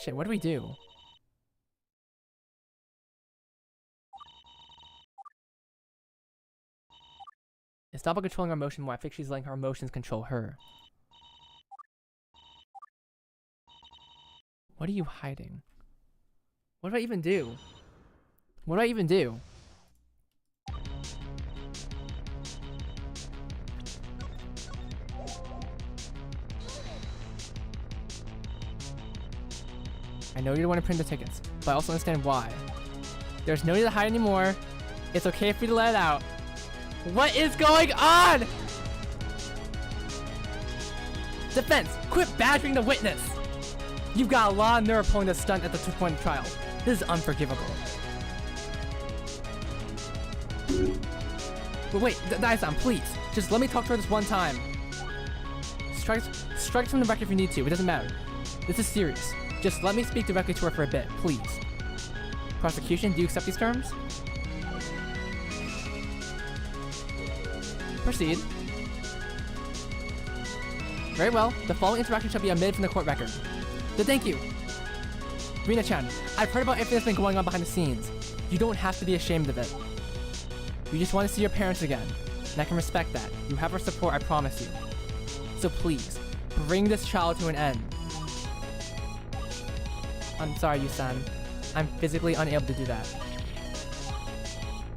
Shit, what do we do? It's not about controlling her emotion more. I think she's letting her emotions control her. What are you hiding? What did I even do? What do I even do? I know you don't want to print the tickets, but I also understand why. There's no need to hide anymore. It's okay for you to let it out. What is going on? Defense, quit badgering the witness. You've got a lot of nerve pulling this stunt at the 2-point trial. This is unforgivable. But wait, Dai-san, please. Just let me talk to her this one time. Strike from the record if you need to. It doesn't matter. This is serious. Just let me speak directly to her for a bit, please. Prosecution, do you accept these terms? Proceed. Very well. The following interaction shall be omitted from the court record. So thank you. Rina-chan, I've heard about everything that's been going on behind the scenes. You don't have to be ashamed of it. You just want to see your parents again, and I can respect that. You have our support, I promise you. So please, bring this trial to an end. I'm sorry, Yu-san. I'm physically unable to do that.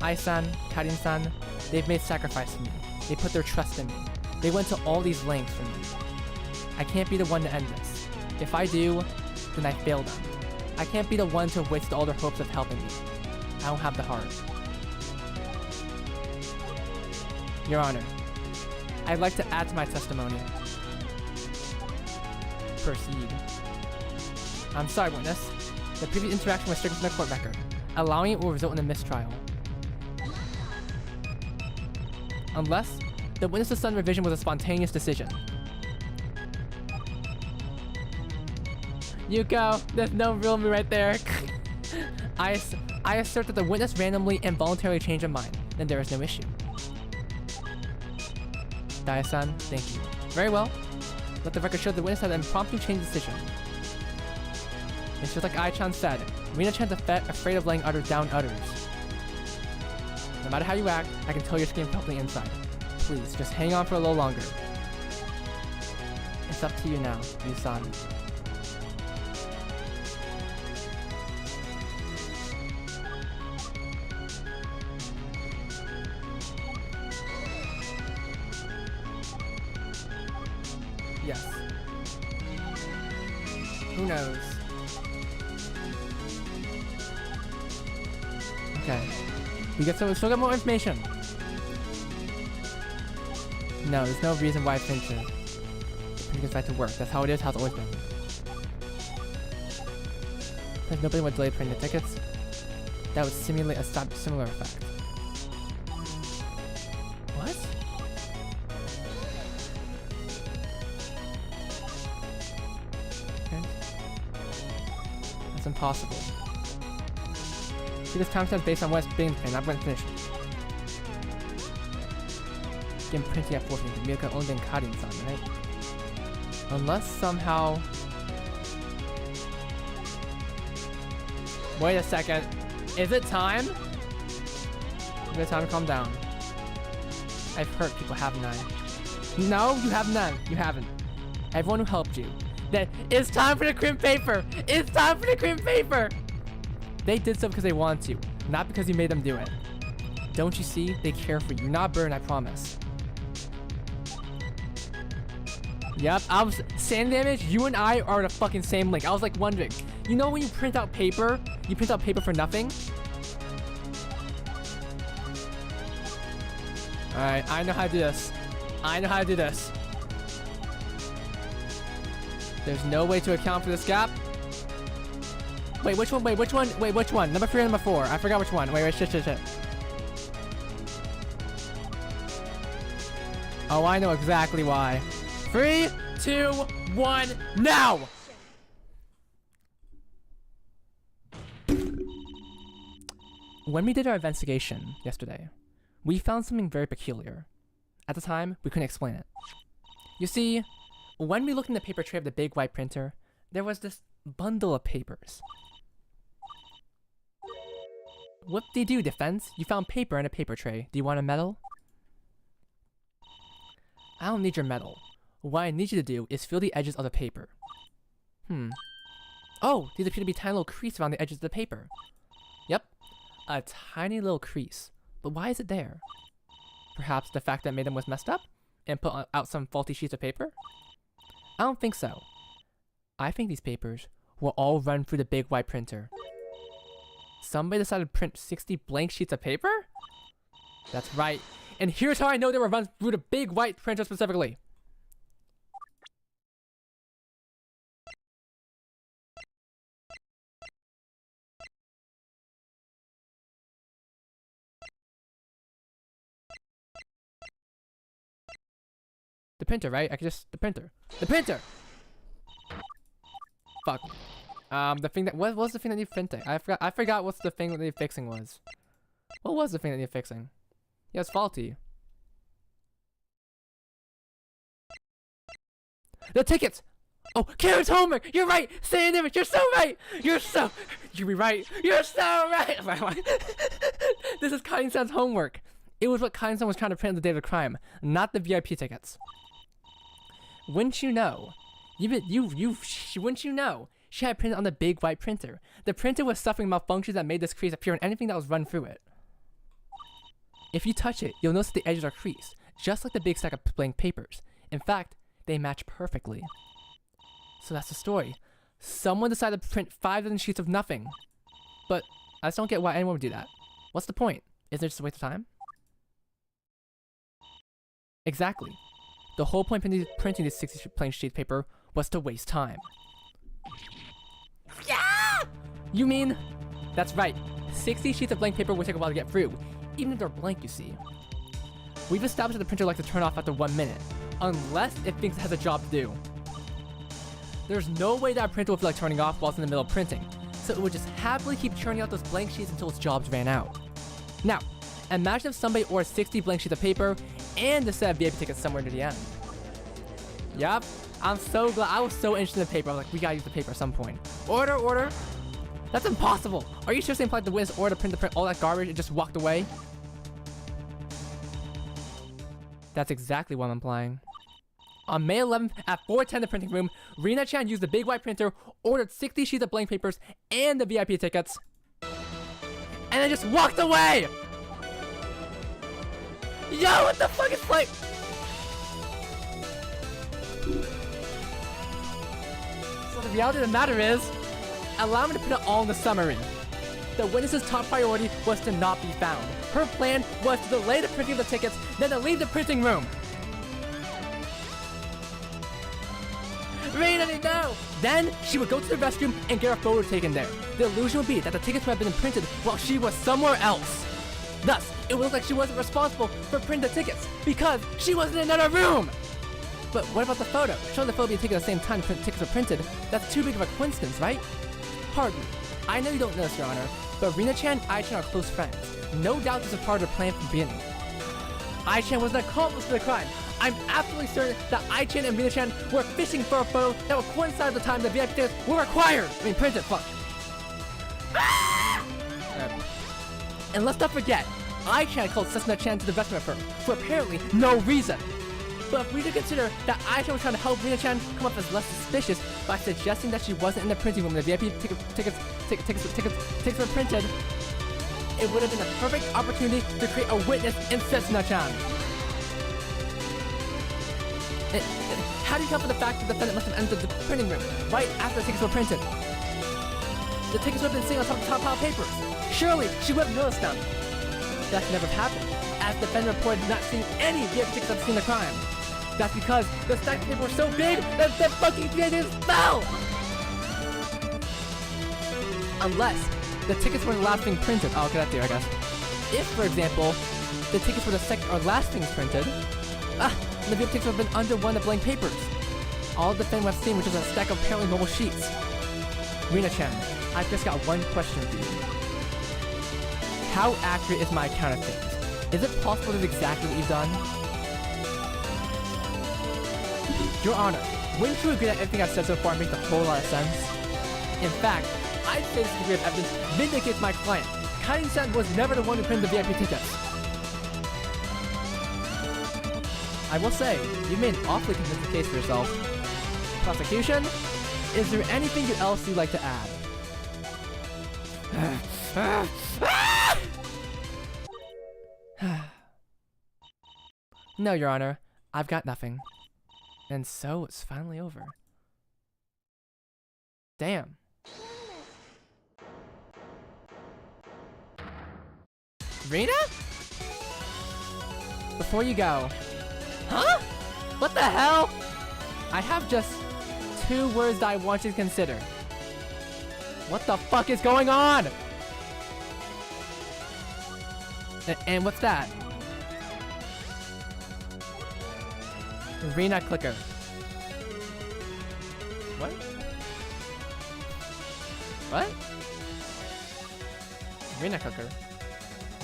Ai-san, Karin-san, they've made sacrifice for me. They put their trust in me. They went to all these lengths for me. I can't be the one to end this. If I do, then I fail them. I can't be the one to waste all their hopes of helping me. I don't have the heart. Your Honor, I'd like to add to my testimony. Proceed. I'm sorry, witness. The previous interaction was stricken from the court record. Allowing it will result in a mistrial. Unless the witness's sudden revision was a spontaneous decision. Yuko, there's no real me right there. I assert that the witness randomly and voluntarily changed her mind. Then there is no issue. Dai-san, thank you. Very well. Let the record show the witness had an impromptu change decision. It's just like Ai-chan said, Rina-chan's afraid of letting others down others. No matter how you act, I can tell you're screaming from the inside. Please, just hang on for a little longer. It's up to you now, Yu-san. Yes. Who knows? Okay. We still got more information. No, there's no reason why I think to. The printer gets back to work. That's how it is, how it's always been. There's nobody would delay printing the tickets. That would simulate a similar effect. What? Okay. That's impossible. See, this timestamp based on what's being printed, not when it's finished. Again, printing at 14, the Miyaka only been Karin-san, right? Unless somehow... Wait a second. Is it time? Is it time to calm down? I've hurt people, haven't I? No, you have none. You haven't. Everyone who helped you. Then it's time for the crimp paper! It's time for the crimp paper! They did so because they want to, not because you made them do it. Don't you see? They care for you. You're not burned, I promise. Yep, sand damage, you and I are the fucking same link. I was like wondering, you know when you print out paper, you print out paper for nothing? Alright, I know how to do this. I know how to do this. There's no way to account for this gap. Wait, which one? Wait, which one? Wait, which one? Number 3 or number 4? I forgot which one. Wait, shit. Oh, I know exactly why. 3, 2, 1, now! When we did our investigation yesterday, we found something very peculiar. At the time, we couldn't explain it. You see, when we looked in the paper tray of the big white printer, there was this bundle of papers. Whoop-de-doo, defense. You found paper in a paper tray. Do you want a medal? I don't need your medal. What I need you to do is feel the edges of the paper. Oh, these appear to be tiny little creases around the edges of the paper. Yep. a tiny little crease. But why is it there? Perhaps the fact that made them was messed up and put out some faulty sheets of paper? I don't think so. I think these papers will all run through the big white printer. Somebody decided to print 60 blank sheets of paper? That's right. And here's how I know they were run through the big white printer specifically. The printer, right? I could just... The printer! Fuck. The thing that... What was the thing that needed printing? I forgot what's the thing that needed fixing was. What was the thing that needed fixing? Yeah, it's faulty. The tickets! Oh, Karen's homework! You're right! Stay in image! You're so right! You're so right! You're so right! This is Kain-san's homework. It was what Kain-san was trying to print on the day of the crime, not the VIP tickets. Wouldn't you know? Wouldn't you know? She had printed on the big white printer. The printer was suffering malfunctions that made this crease appear in anything that was run through it. If you touch it, you'll notice the edges are creased, just like the big stack of blank papers. In fact, they match perfectly. So that's the story. Someone decided to print 5 dozen sheets of nothing. But I just don't get why anyone would do that. What's the point? Isn't it just a waste of time? Exactly. The whole point of printing this 60 plain sheet of paper was to waste time. Yeah! You mean? That's right. 60 sheets of blank paper would take a while to get through, even if they're blank, you see. We've established that the printer likes to turn off after 1 minute, unless it thinks it has a job to do. There's no way that a printer would feel like turning off while it's in the middle of printing, so it would just happily keep churning out those blank sheets until its jobs ran out. Now, imagine if somebody ordered 60 blank sheets of paper and a set of VIP tickets somewhere near the end. Yup, I'm so glad. I was so interested in the paper. I was like, we gotta use the paper at some point. Order. That's impossible. Are you seriously implying the witness ordered to print all that garbage and just walked away? That's exactly what I'm implying. On May 11th at 4:10 the printing room, Rina Chan used the big white printer, ordered 60 sheets of blank papers and the VIP tickets, and then just walked away! Yo, what the fuck is like? So the reality of the matter is, allow me to put it all in the summary. The witness's top priority was to not be found. Her plan was to delay the printing of the tickets, then to leave the printing room. Rina didn't know! Then, she would go to the restroom and get her photo taken there. The illusion would be that the tickets would have been printed while she was somewhere else. Thus, it would look like she wasn't responsible for printing the tickets because she was in another room! But what about the photo? Showing the photo being taken at the same time the tickets were printed, that's too big of a coincidence, right? Pardon me. I know you don't know this, Your Honor, but Rina Chan and Ai-chan are close friends. No doubt this is part of the plan from the beginning. Ai-chan was an accomplice to the crime. I'm absolutely certain that Ai-chan and Rina Chan were fishing for a photo that would coincide with the time the VIP tickets were required! Printed, fuck. And let's not forget, Ai-chan called Sesuna Chan to the restroom of her for apparently no reason. But if we do consider that Ai-chan was trying to help Rina Chan come up as less suspicious by suggesting that she wasn't in the printing room when the VIP tickets were printed, it would have been a perfect opportunity to create a witness in Sesuna Chan. How do you account for the fact that the defendant must have entered the printing room right after the tickets were printed? The tickets would have been sitting on top of the pile of papers. Surely she would have noticed them. That never happened, as the defendant reported not seeing any VIP tickets at the scene of the crime. That's because the stack of paper were so big that the fucking tickets fell! Unless the tickets were the last thing printed. Oh, okay, that's there, I guess. If, for example, the tickets were the second or last things printed, the VIP tickets would have been under one of the blank papers. All the defendant would have seen, which was a stack of apparently normal sheets. Rina Chan, I've just got one question for you. How accurate is my account of things? Is it possible that exactly what you've done? Your Honor, wouldn't you agree that everything I've said so far makes a whole lot of sense? In fact, I'd say this degree of evidence vindicates my client. Kain-san was never the one who printed the VIP tickets. I will say, you've made an awfully convincing case for yourself. Prosecution, is there anything else you'd like to add? No, Your Honor. I've got nothing. And so it's finally over. Damn. Rena? Before you go. Huh? What the hell? I have just 2 words that I want you to consider. What the fuck is going on? And what's that? Rena clicker. What? What? Rena clicker.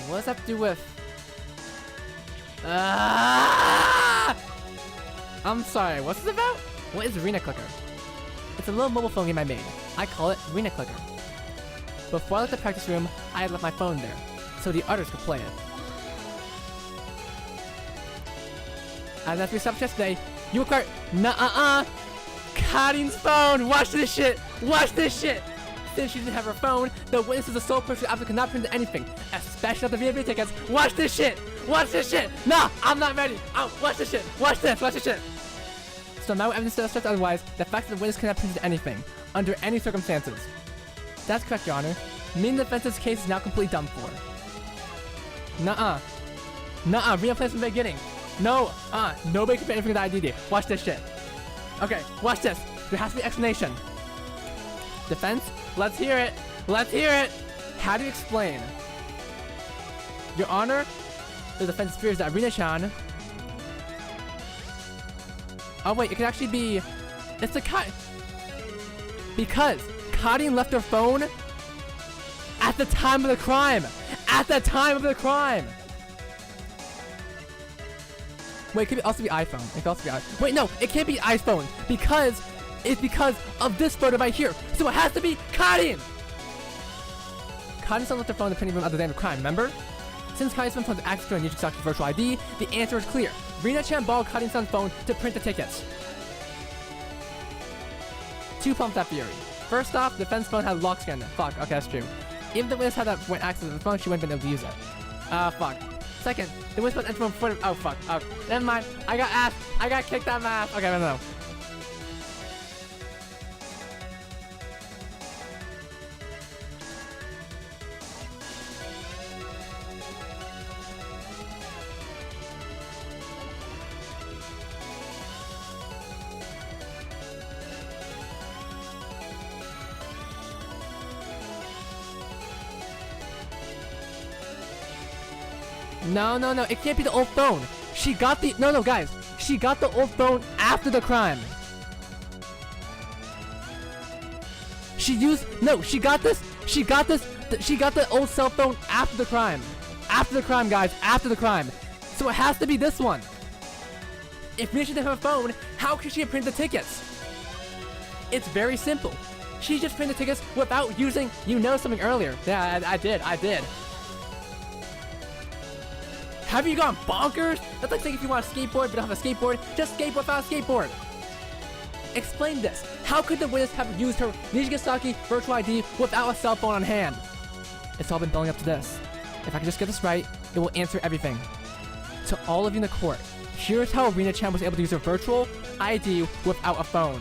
What does that have to do with? I'm sorry, what's this about? What is Rena Clicker? It's a little mobile phone game I made. I call it Rena Clicker. Before I left the practice room, I had left my phone there, so the others could play it. As we stopped yesterday, you acquired Karin's phone! Watch this shit! Watch this shit! Since she didn't have her phone, the witness is the sole person who could not print anything, especially not the VIP tickets. Watch this shit! Watch this shit! Nah, I'm not ready! Watch this shit! Watch this! Watch this shit! So now evidence says otherwise, the fact that the witness cannot print anything, under any circumstances. That's correct, Your Honor. Meaning the defense's case is now completely done for. Nuh-uh. Nuh-uh, replay from the beginning. No, nobody can print anything with the ID. Watch this shit. Okay, watch this. There has to be explanation. Defense, let's hear it. Let's hear it. How do you explain? Your Honor, the defense fears that Rina-chan. Oh wait, it could actually be. It's a cut. Because Karin left her phone at the time of the crime. At the time of the crime. Wait, it could also be iPhone. It could also be iPhone. Wait, no, it can't be iPhone because it's because of this photo right here. So it has to be Karin. Karin left her phone in the printing room at the time of the crime. Remember? Since Karin's phone has access to a Nijikasaki's virtual ID, the answer is clear. Rina-chan borrowed Karin's phone to print the tickets. 2 pumps that theory. First off, the defense phone had lock scan. Fuck, okay, that's true. Even if the witness had that access to the phone, she wouldn't have been able to use it. Fuck. Second, the witness entered from front of. Oh, fuck. Oh, never mind. I got ass. I got kicked out of my ass. Okay, no. No, it can't be the old phone. She got the, no, guys. She got the old phone after the crime. She got the old cell phone after the crime. After the crime, guys, after the crime. So it has to be this one. If Misha didn't have a phone, how could she have printed the tickets? It's very simple. She just printed the tickets without using, something earlier. Yeah, I did. Have you gone bonkers? That's like saying if you want a skateboard but don't have a skateboard, just skateboard without a skateboard. Explain this. How could the witness have used her Nijikasaki's virtual ID without a cell phone on hand? It's all been building up to this. If I can just get this right, it will answer everything. To all of you in the court, here's how Rina-chan was able to use her virtual ID without a phone.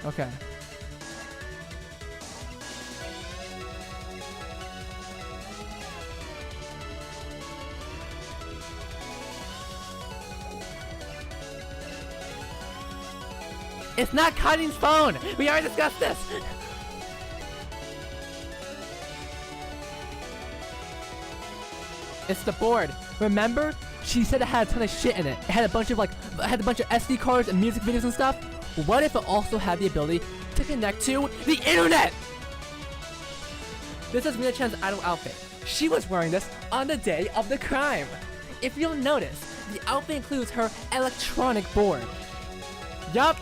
Okay. It's not Karin's phone! We already discussed this! It's the board. Remember? She said it had a ton of shit in it. It had a bunch of SD cards and music videos and stuff. What if it also had the ability to connect to the internet? This is Rina-chan's idol outfit. She was wearing this on the day of the crime. If you'll notice, the outfit includes her electronic board. Yup.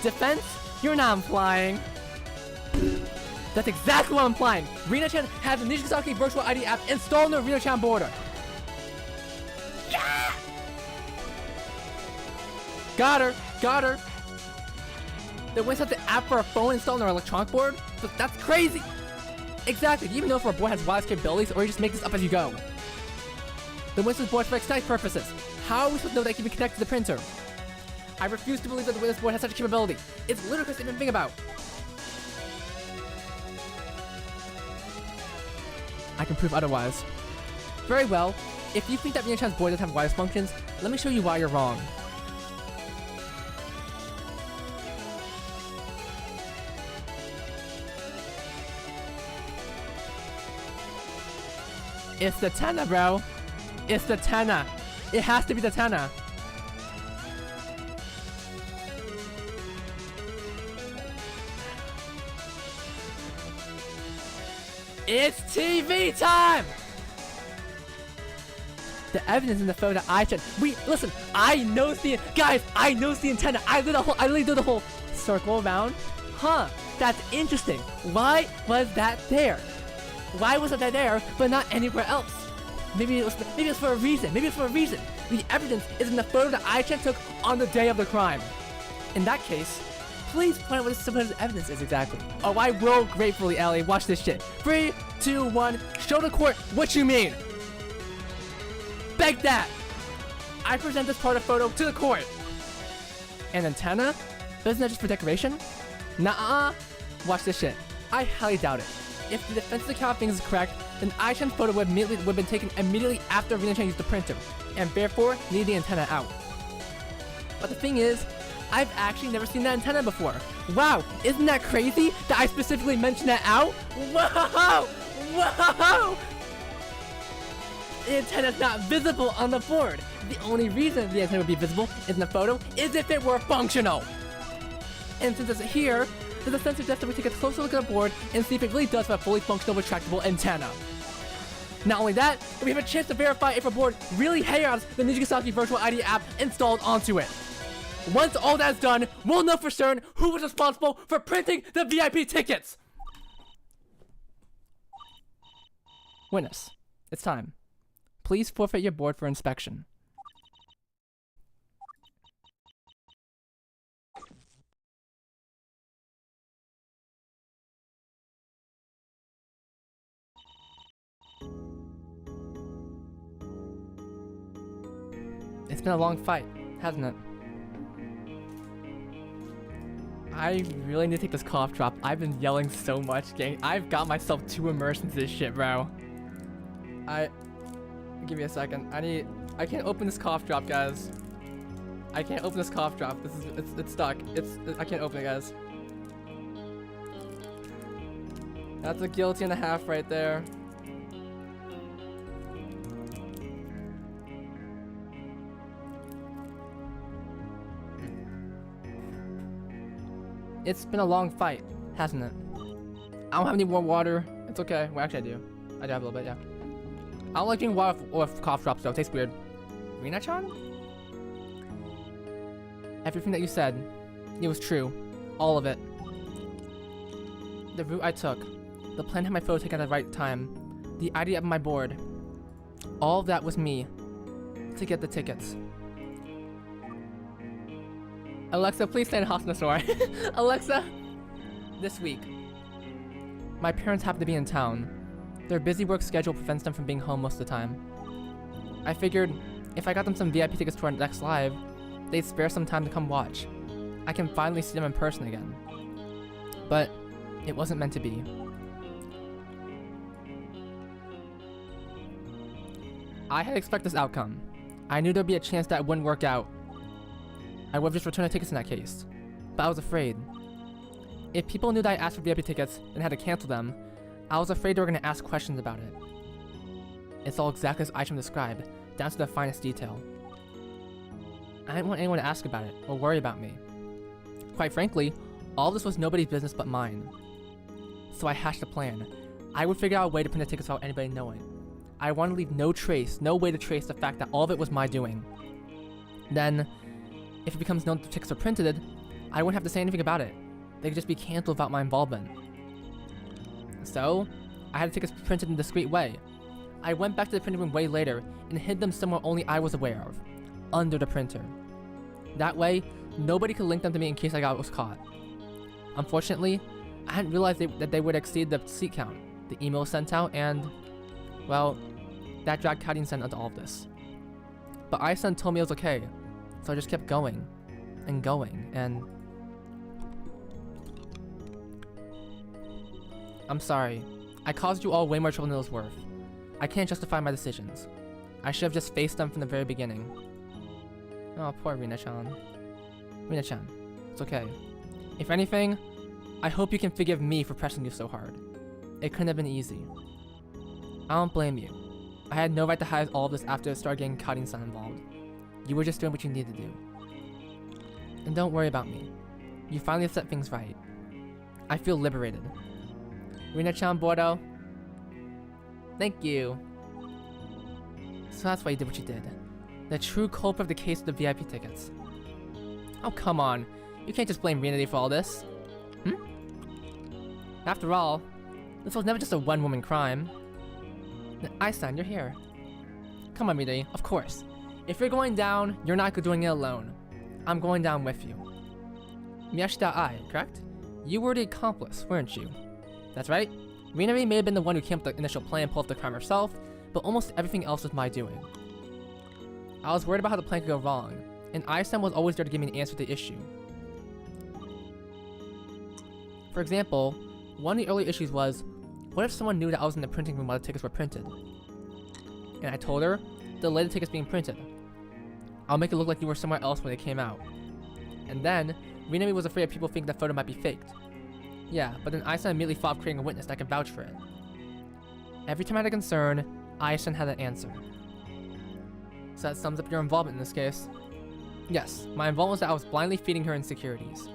Defense, you're not implying. That's exactly what I'm implying. Rina-chan has the Nijikasaki virtual ID app installed on the Rina-chan board. Yeah! Got her. The Winston has the app for a phone installed on our electronic board? That's crazy! Exactly, do you even know if our board has wireless capabilities, or you just make this up as you go? The Winston's board for external purposes. How are we supposed to know that it can be connected to the printer? I refuse to believe that the Windows board has such a capability. It's ludicrous to even think about. I can prove otherwise. Very well. If you think that Renichan's board doesn't have wireless functions, let me show you why you're wrong. It's the Tenna, bro. It's the Tenna. It has to be the Tenna. It's TV time! The evidence in the photo that I checked. Listen, I know the guys. I know the antenna. I literally did the whole circle around. Huh? That's interesting. Why was that there? Why wasn't that there, but not anywhere else? Maybe it was for a reason. Maybe it's for a reason. The evidence is in the photo that I took on the day of the crime. In that case, please point out what some of the evidence is exactly. Oh, I will gratefully, Ellie. Watch this shit. 3, 2, 1. Show the court what you mean. Beg that. I present this part of the photo to the court. An antenna? Isn't that just for decoration? Nuh-uh. Watch this shit. I highly doubt it. If the defense's account of things is correct, then Aichan's photo would have been taken immediately after Renichan used the printer, and therefore need the antenna out. But the thing is, I've actually never seen that antenna before. Wow, isn't that crazy that I specifically mentioned that out? Whoa! Whoa! The antenna's not visible on the board. The only reason the antenna would be visible in the photo is if it were functional. And since it's here, the defense suggests that we take a closer look at the board and see if it really does have a fully functional retractable antenna. Not only that, but we have a chance to verify if our board really has the Nijigasaki Virtual ID app installed onto it. Once all that's done, we'll know for certain who was responsible for printing the VIP tickets! Witness, it's time. Please forfeit your board for inspection. It's been a long fight, hasn't it? I really need to take this cough drop. I've been yelling so much, gang. I've got myself too immersed into this shit, bro. Give me a second. I can't open this cough drop, guys. I can't open this cough drop. It's stuck. I can't open it, guys. That's a guilty and a half right there. It's been a long fight, hasn't it? I don't have any more water. It's okay. Well, actually, I do. I do have a little bit, yeah. I don't like drinking water with cough drops, though. It tastes weird. Rina-chan? Everything that you said, it was true. All of it. The route I took, the plan had my photo taken at the right time, the idea of my board. All of that was me to get the tickets. Alexa, please stay in Hospinosaur. Alexa, this week, my parents happen to be in town. Their busy work schedule prevents them from being home most of the time. I figured if I got them some VIP tickets to our next live, they'd spare some time to come watch. I can finally see them in person again. But it wasn't meant to be. I had expected this outcome. I knew there'd be a chance that it wouldn't work out. I would have just returned the tickets in that case. But I was afraid. If people knew that I asked for VIP tickets and had to cancel them, I was afraid they were going to ask questions about it. It's all exactly as Aichan described, down to the finest detail. I didn't want anyone to ask about it or worry about me. Quite frankly, all this was nobody's business but mine. So I hatched a plan. I would figure out a way to print the tickets without anybody knowing. I wanted to leave no way to trace the fact that all of it was my doing. Then, if it becomes known that the tickets are printed, I wouldn't have to say anything about it. They could just be cancelled without my involvement. So, I had the tickets printed in a discreet way. I went back to the printing room way later and hid them somewhere only I was aware of. Under the printer. That way, nobody could link them to me in case I was caught. Unfortunately, I hadn't realized that they would exceed the seat count, the email sent out, and, well, that dragged Karin-san into all of this. But Ai-san told me it was okay, so I just kept going, and going, and... I'm sorry. I caused you all way more trouble than it was worth. I can't justify my decisions. I should have just faced them from the very beginning. Oh, poor Rina-chan. Rina-chan, it's okay. If anything, I hope you can forgive me for pressing you so hard. It couldn't have been easy. I don't blame you. I had no right to hide all of this after it started getting Karin-san involved. You were just doing what you needed to do. And don't worry about me. You finally have set things right. I feel liberated. Rina-chan Bordo. Thank you. So that's why you did what you did. The true culprit of the case of the VIP tickets. Oh, come on. You can't just blame Rina for all this. After all, this was never just a one-woman crime. Ai-san, you're here. Come on, Rina, of course. If you're going down, you're not doing it alone. I'm going down with you. Miyashita Ai, correct? You were the accomplice, weren't you? That's right. Rina may have been the one who came up with the initial plan and pulled off the crime herself, but almost everything else was my doing. I was worried about how the plan could go wrong, and Ai-san was always there to give me an answer to the issue. For example, one of the early issues was, what if someone knew that I was in the printing room while the tickets were printed? And I told her, delay the tickets being printed. I'll make it look like you were somewhere else when they came out. And then, Rina was afraid of people thinking the photo might be faked. Yeah, but then Ai-san immediately thought of creating a witness that could vouch for it. Every time I had a concern, Ai-san had an answer. So that sums up your involvement in this case. Yes, my involvement was that I was blindly feeding her insecurities.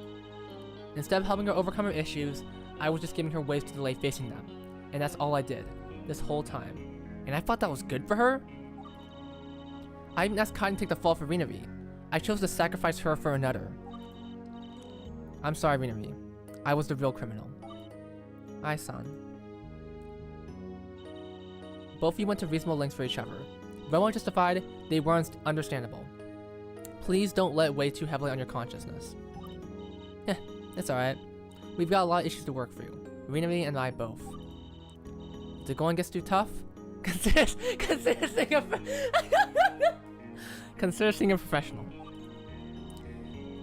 Instead of helping her overcome her issues, I was just giving her ways to delay facing them. And that's all I did, this whole time. And I thought that was good for her? I even asked Karin to take the fall for Rina-ri. I chose to sacrifice her for another. I'm sorry, Rina-ri. I was the real criminal. Ai-san. Both of you went to reasonable lengths for each other. When one justified, they weren't understandable. Please don't let it weigh too heavily on your consciousness. It's alright. We've got a lot of issues to work through. Rina-ri and I both. If the going gets too tough, consider seeing a professional.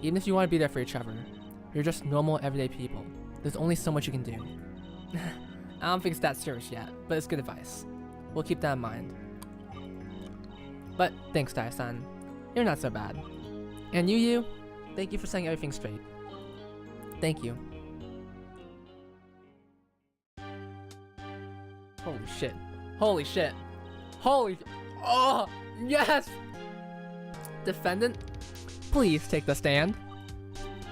Even if you want to be there for each other, you're just normal, everyday people. There's only so much you can do. I don't think it's that serious yet, but it's good advice. We'll keep that in mind. But thanks, Dai-san. You're not so bad. And you, thank you for setting everything straight. Thank you. Holy shit. Holy shit. Holy... Oh, yes! Defendant, please take the stand.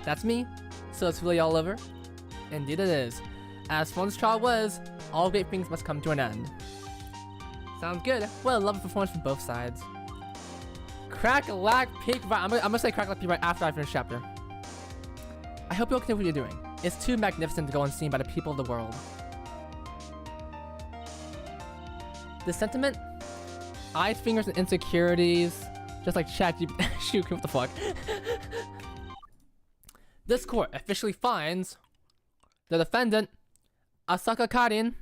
That's me. So it's really all over? Indeed it is. As fun as trial was, all great things must come to an end. Sounds good. Well, a lovely performance from both sides. Crack-a-lack peak right. I'm gonna say crack-a-lack peak right after I finish chapter. I hope you'll continue what you're doing. It's too magnificent to go unseen by the people of the world. The sentiment? Eyes, fingers, and insecurities. Just like ChatGPT. Shoot, what the fuck? This court officially finds the defendant, Asaka Karin,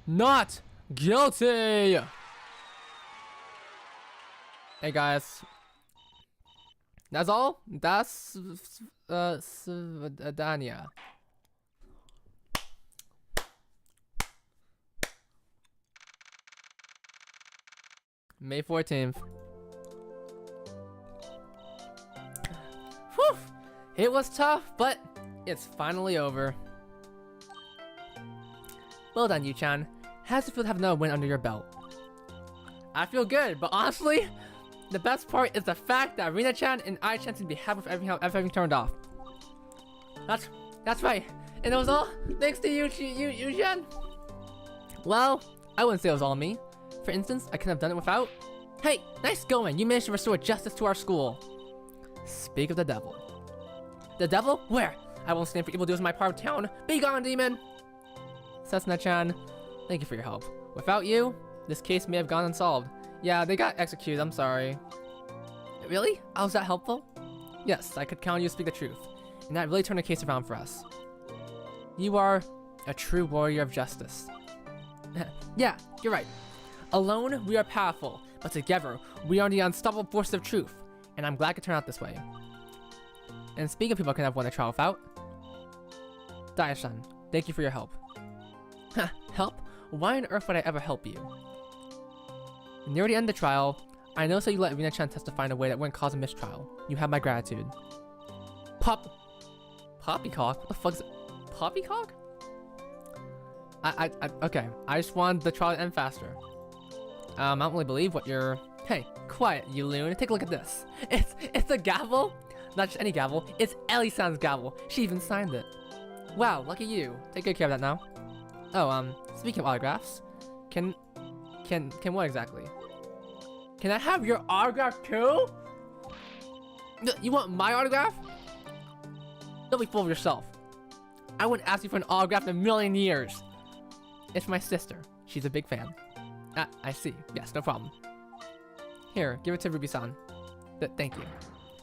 not guilty! Hey guys. That's all? That's... Dania. May 14th. Whew! It was tough, but it's finally over. Well done, Yu-chan. How's it feel to have another win under your belt? I feel good, but honestly, the best part is the fact that Rina-chan and Ai-chan seem to be happy with everything turned off. That's right. And it was all thanks to Yu-chan. Well, I wouldn't say it was all me. For instance, I couldn't have done it without... Hey, nice going! You managed to restore justice to our school. Speak of the devil. The devil? Where? I won't stand for evildoers in my part of town. Be gone, demon! Setsuna-chan, thank you for your help. Without you, this case may have gone unsolved. Yeah, they got executed, I'm sorry. Really? I was that helpful? Yes, I could count on you to speak the truth. and that really turned the case around for us. You are a true warrior of justice. Yeah, you're right. Alone, we are powerful, but together, we are the unstoppable force of truth, and I'm glad it turned out this way. And speaking of people I can have won a trial without, Daishan, thank you for your help. Help? Why on earth would I ever help you? Near the end of the trial, I noticed that you let Rina-chan testify in a way that wouldn't cause a mistrial. You have my gratitude. Poppycock? What the fuck is it? Poppycock? Okay. I just wanted the trial to end faster. I don't really believe what you're... Hey, quiet, you loon. Take a look at this. It's a gavel? Not just any gavel. It's Ellie-san's gavel. She even signed it. Wow, lucky you. Take good care of that now. Oh, speaking of autographs, can what exactly? Can I have your autograph too? You want my autograph? Don't be full of yourself. I wouldn't ask you for an autograph in a million years. It's my sister. She's a big fan. I see. Yes, no problem. Here, give it to Ruby-san. Thank you.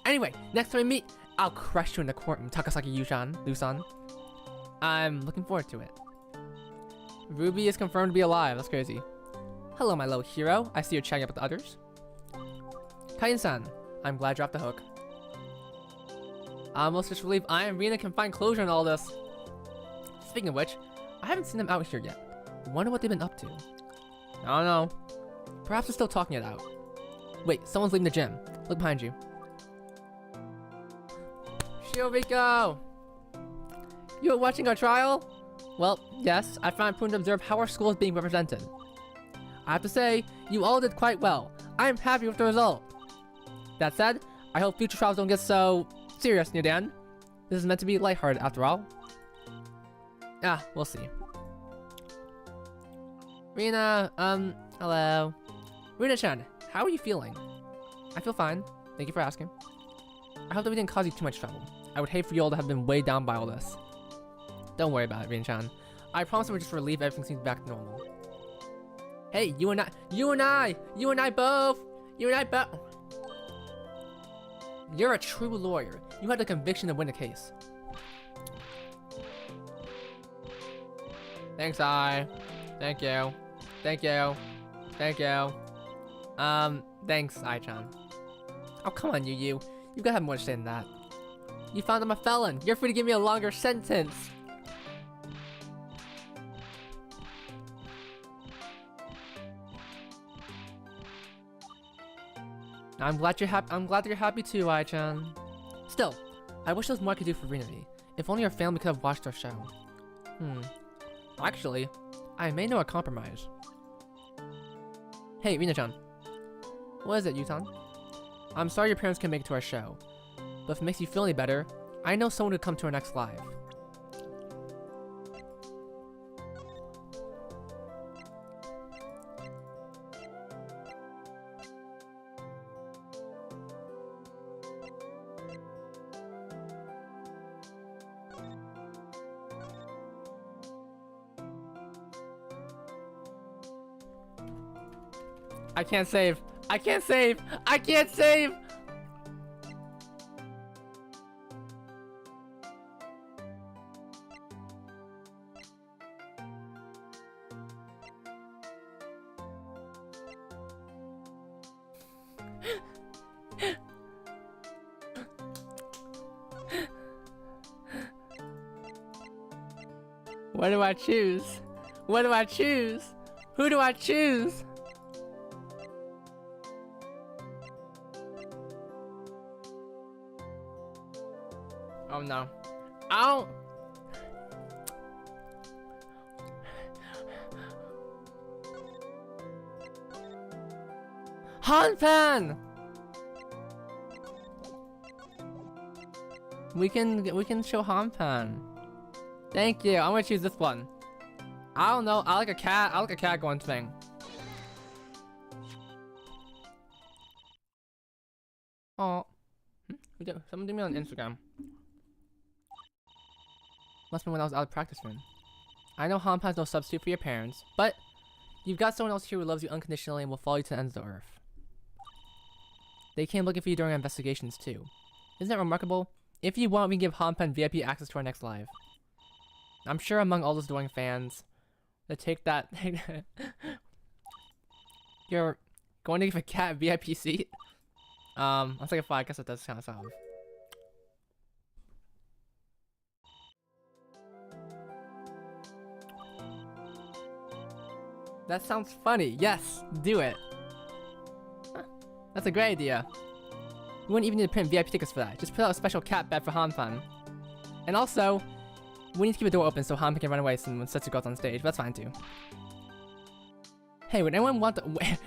Anyway, next time we meet, I'll crush you in the courtroom, Takasaki Lusan. I'm looking forward to it. Ruby is confirmed to be alive. That's crazy. Hello, my little hero. I see you're chatting up with the others. Kain-san, I'm glad you dropped the hook. I'm almost just relieved I and Rina can find closure in all this. Speaking of which, I haven't seen them out here yet. Wonder what they've been up to. I don't know. Perhaps they're still talking it out. Wait, someone's leaving the gym. Look behind you. Shioriko! You were watching our trial? Well, yes, I found it important to observe how our school is being represented. I have to say, you all did quite well. I am happy with the result. That said, I hope future trials don't get so serious near the end. This is meant to be lighthearted after all. We'll see. Rina, hello. Rina-chan, how are you feeling? I feel fine. Thank you for asking. I hope that we didn't cause you too much trouble. I would hate for you all to have been weighed down by all this. Don't worry about it, Rina-chan. I promise we'll just relieve everything seems back to normal. Hey, you and I both! You're a true lawyer. You had the conviction to win the case. Thanks, Thank you. Thanks, Ai-chan. Oh, come on, you. You gotta have more to say than that. You found I'm a felon. You're free to give me a longer sentence. I'm glad you're happy. I'm glad that you're happy too, Ai-chan. Still, I wish there was more I could do for Rina-V. If only our family could have watched our show. Actually, I may know a compromise. Hey, Rina-chan. What is it, Yutan? I'm sorry your parents can't make it to our show, but if it makes you feel any better, I know someone who come to our next live. I can't save. I can't save. I can't save. What do I choose? What do I choose? Who do I choose? Oh no. Ow! Hanpan! We can show Hanpan. Thank you. I'm gonna choose this one. I don't know. I like a cat. I like a cat going thing. Oh. Someone did me on Instagram. Must be when I was out of practice room. I know Hanpan's no substitute for your parents, but you've got someone else here who loves you unconditionally and will follow you to the ends of the earth. They came looking for you during our investigations too. Isn't that remarkable? If you want, we can give Hanpen VIP access to our next live. I'm sure among all those Doing fans, that take that. You're going to give a cat VIP seat? Let's take a 5. I guess that does kind of sound. That sounds funny. Yes, do it. Huh. That's a great idea. We wouldn't even need to print VIP tickets for that. Just put out a special cat bed for Hanpan. And also, we need to keep the door open so Hanpan can run away when Setsu goes on stage. But that's fine too. Hey, would anyone want to?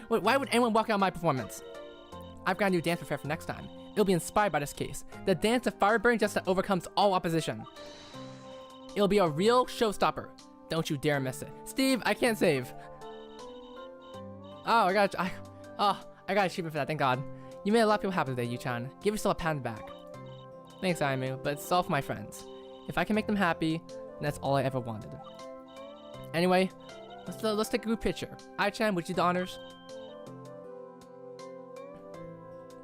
Why would anyone walk out my performance? I've got a new dance prepared for next time. It'll be inspired by this case. The dance of Fireburn just that overcomes all opposition. It'll be a real showstopper. Don't you dare miss it. Steve, I can't save. Oh, I got achievement for that, thank God. You made a lot of people happy today, Yu-chan. Give yourself a pat on the back. Thanks, Aimu, but it's all for my friends. If I can make them happy, then that's all I ever wanted. Anyway, let's take a group picture. Ai-chan, would you do the honors?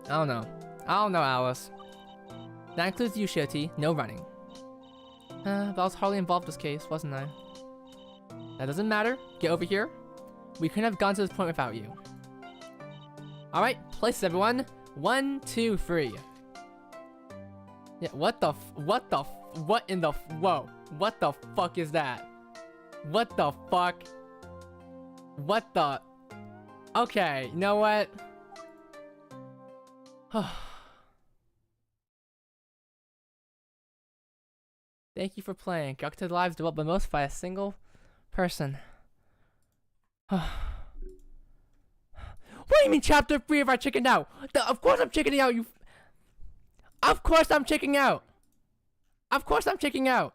I don't know, Alice. That includes you, Shoti. No running. But I was hardly involved in this case, wasn't I? That doesn't matter. Get over here. We couldn't have gone to this point without you. Alright, places everyone. 1, 2, 3. Yeah, what in the whoa. What the fuck is that? What the fuck? What the? Okay, you know what? Thank you for playing. GYAKUTEN lives developed the most by a single person. What do you mean chapter 3 if I chickened out? Of course I'm chickening out, you... Of course I'm chickening out! Of course I'm chickening out!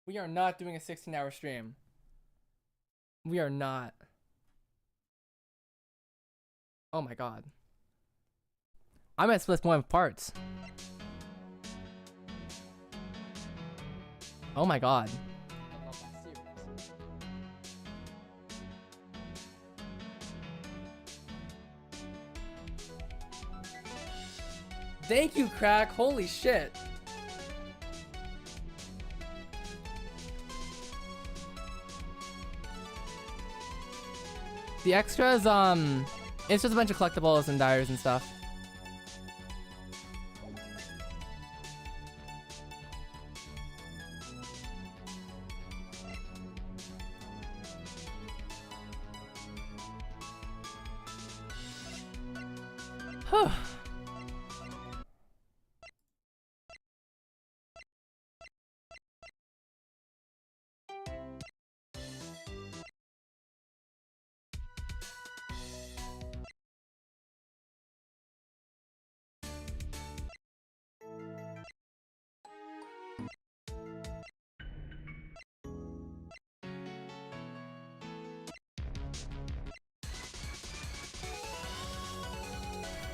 We are not doing a 16-hour stream. We are not. Oh my god. I might split more in parts. Oh my god. Thank you, Crack. Holy shit. The extras, it's just a bunch of collectibles and diaries and stuff. Whew.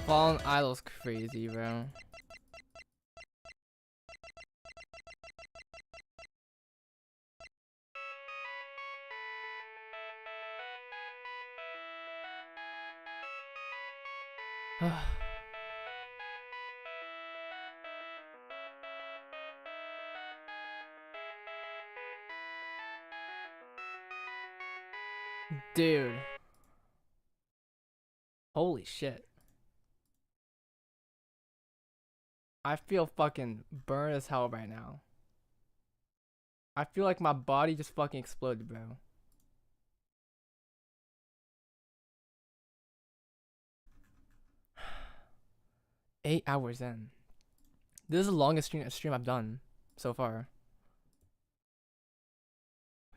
Fallen Idol's crazy, bro. Dude. Holy shit. I feel fucking burned as hell right now. I feel like my body just fucking exploded, bro. Eight hours in. This is the longest stream I've done so far.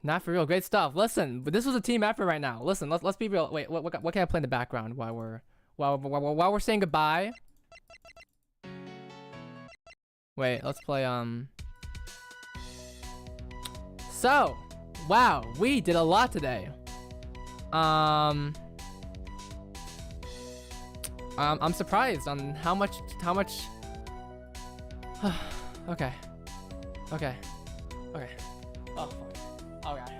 Not for real. Great stuff. Listen, but this was a team effort right now. Listen, let's be real. Wait, what can I play in the background while we're saying goodbye? Wait, let's play So, wow, we did a lot today. I'm surprised on how much okay. Okay. Okay. Oh, fuck. Oh, God.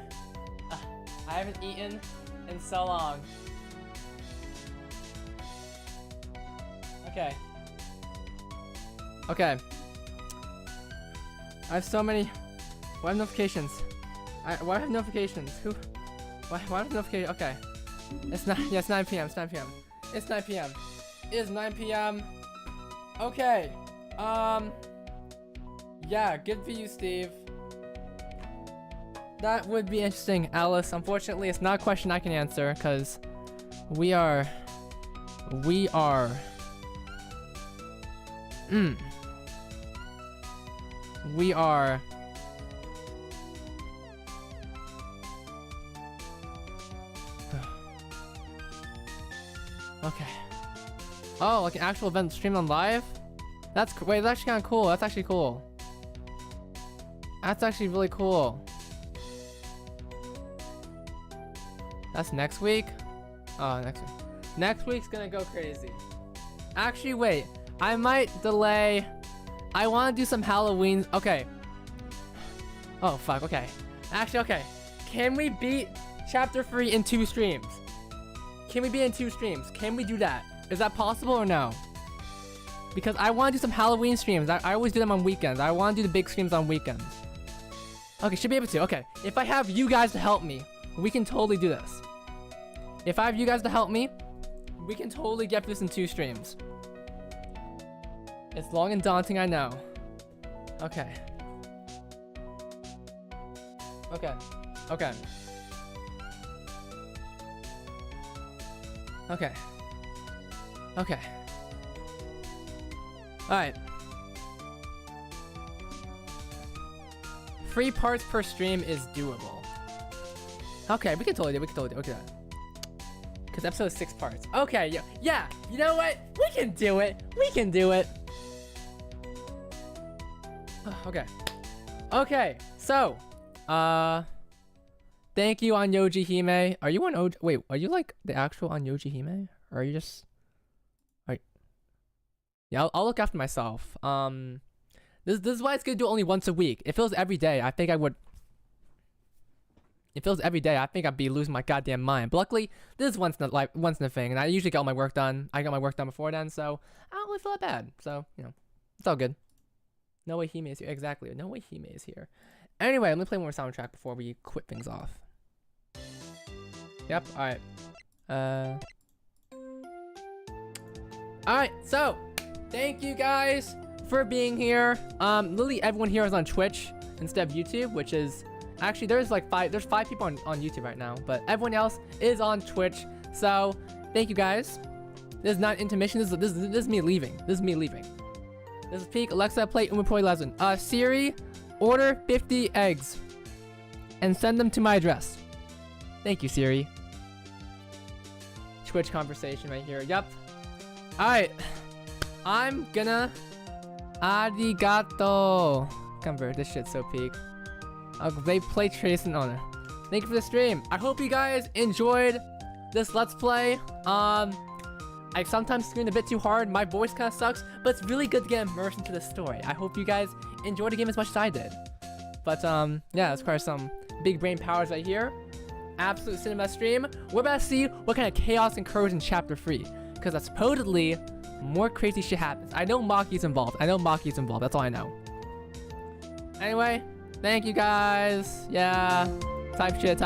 I haven't eaten in so long. Okay. Okay. I have so many. Why have notifications? Why have notifications? Who? Why have notifications? Okay. It's not. Yeah, it's 9 p.m. It's 9 p.m. It's 9 p.m. It is 9 p.m. Okay. Yeah, good for you, Steve. That would be interesting, Alice. Unfortunately, it's not a question I can answer because we are. We are. Okay. Oh, like an actual event streamed on live? Wait, that's actually kind of cool. That's actually cool. That's actually really cool. That's next week? Oh, next week. Next week's gonna go crazy. Actually, wait. I might delay. I want to do some Halloween. Okay. Oh, fuck. Okay. Actually, okay. Can we beat Chapter 3 in 2 streams? Can we be in 2 streams? Can we do that? Is that possible or no? Because I want to do some Halloween streams. I always do them on weekends. I want to do the big streams on weekends. Okay, should be able to. Okay. If I have you guys to help me, we can totally do this. If I have you guys to help me, we can totally get this in 2 streams. It's long and daunting, I know. Okay. Okay. Okay. Okay. Okay. Alright. 3 parts per stream is doable. Okay, we can totally do it. We can totally do it. Okay. Because episode is 6 parts. Okay, yeah. You know what? We can do it. We can do it. Okay. Okay. So, thank you on Yoji Hime. Are you on OG? Wait, are you like the actual on Yoji Hime? Or are you just? Yeah, I'll look after myself. This is why it's gonna do only once a week. If it was every day, I think I would. If it was every day, I think I'd be losing my goddamn mind. But luckily, this is once in a thing, and I usually get all my work done. I got my work done before then, so I don't really feel that bad. So it's all good. No way Hime is here. Exactly. No way Hime is here. Anyway, let me play one more soundtrack before we quit things off. Yep. All right. All right. So, thank you guys for being here. Literally everyone here is on Twitch instead of YouTube, which is actually there's 5 people on YouTube right now, but everyone else is on Twitch. So, thank you guys. This is not intermission. This is me leaving. This is me leaving. This is Peak. Alexa, play Umapoi Lesson. Siri, order 50 eggs and send them to my address. Thank you, Siri. Twitch conversation right here. Yep. Alright. I'm gonna... Arigato. Convert. This shit's so peak. They play Trace and Honor. Thank you for the stream. I hope you guys enjoyed this Let's Play. I sometimes scream a bit too hard. My voice kind of sucks, but it's really good to get immersed into the story. I hope you guys enjoyed the game as much as I did. But yeah, that's quite some big brain powers right here. Absolute cinema stream. We're about to see what kind of chaos occurs in Chapter 3, because supposedly more crazy shit happens. I know Maki's involved. That's all I know. Anyway, thank you guys. Yeah, type shit.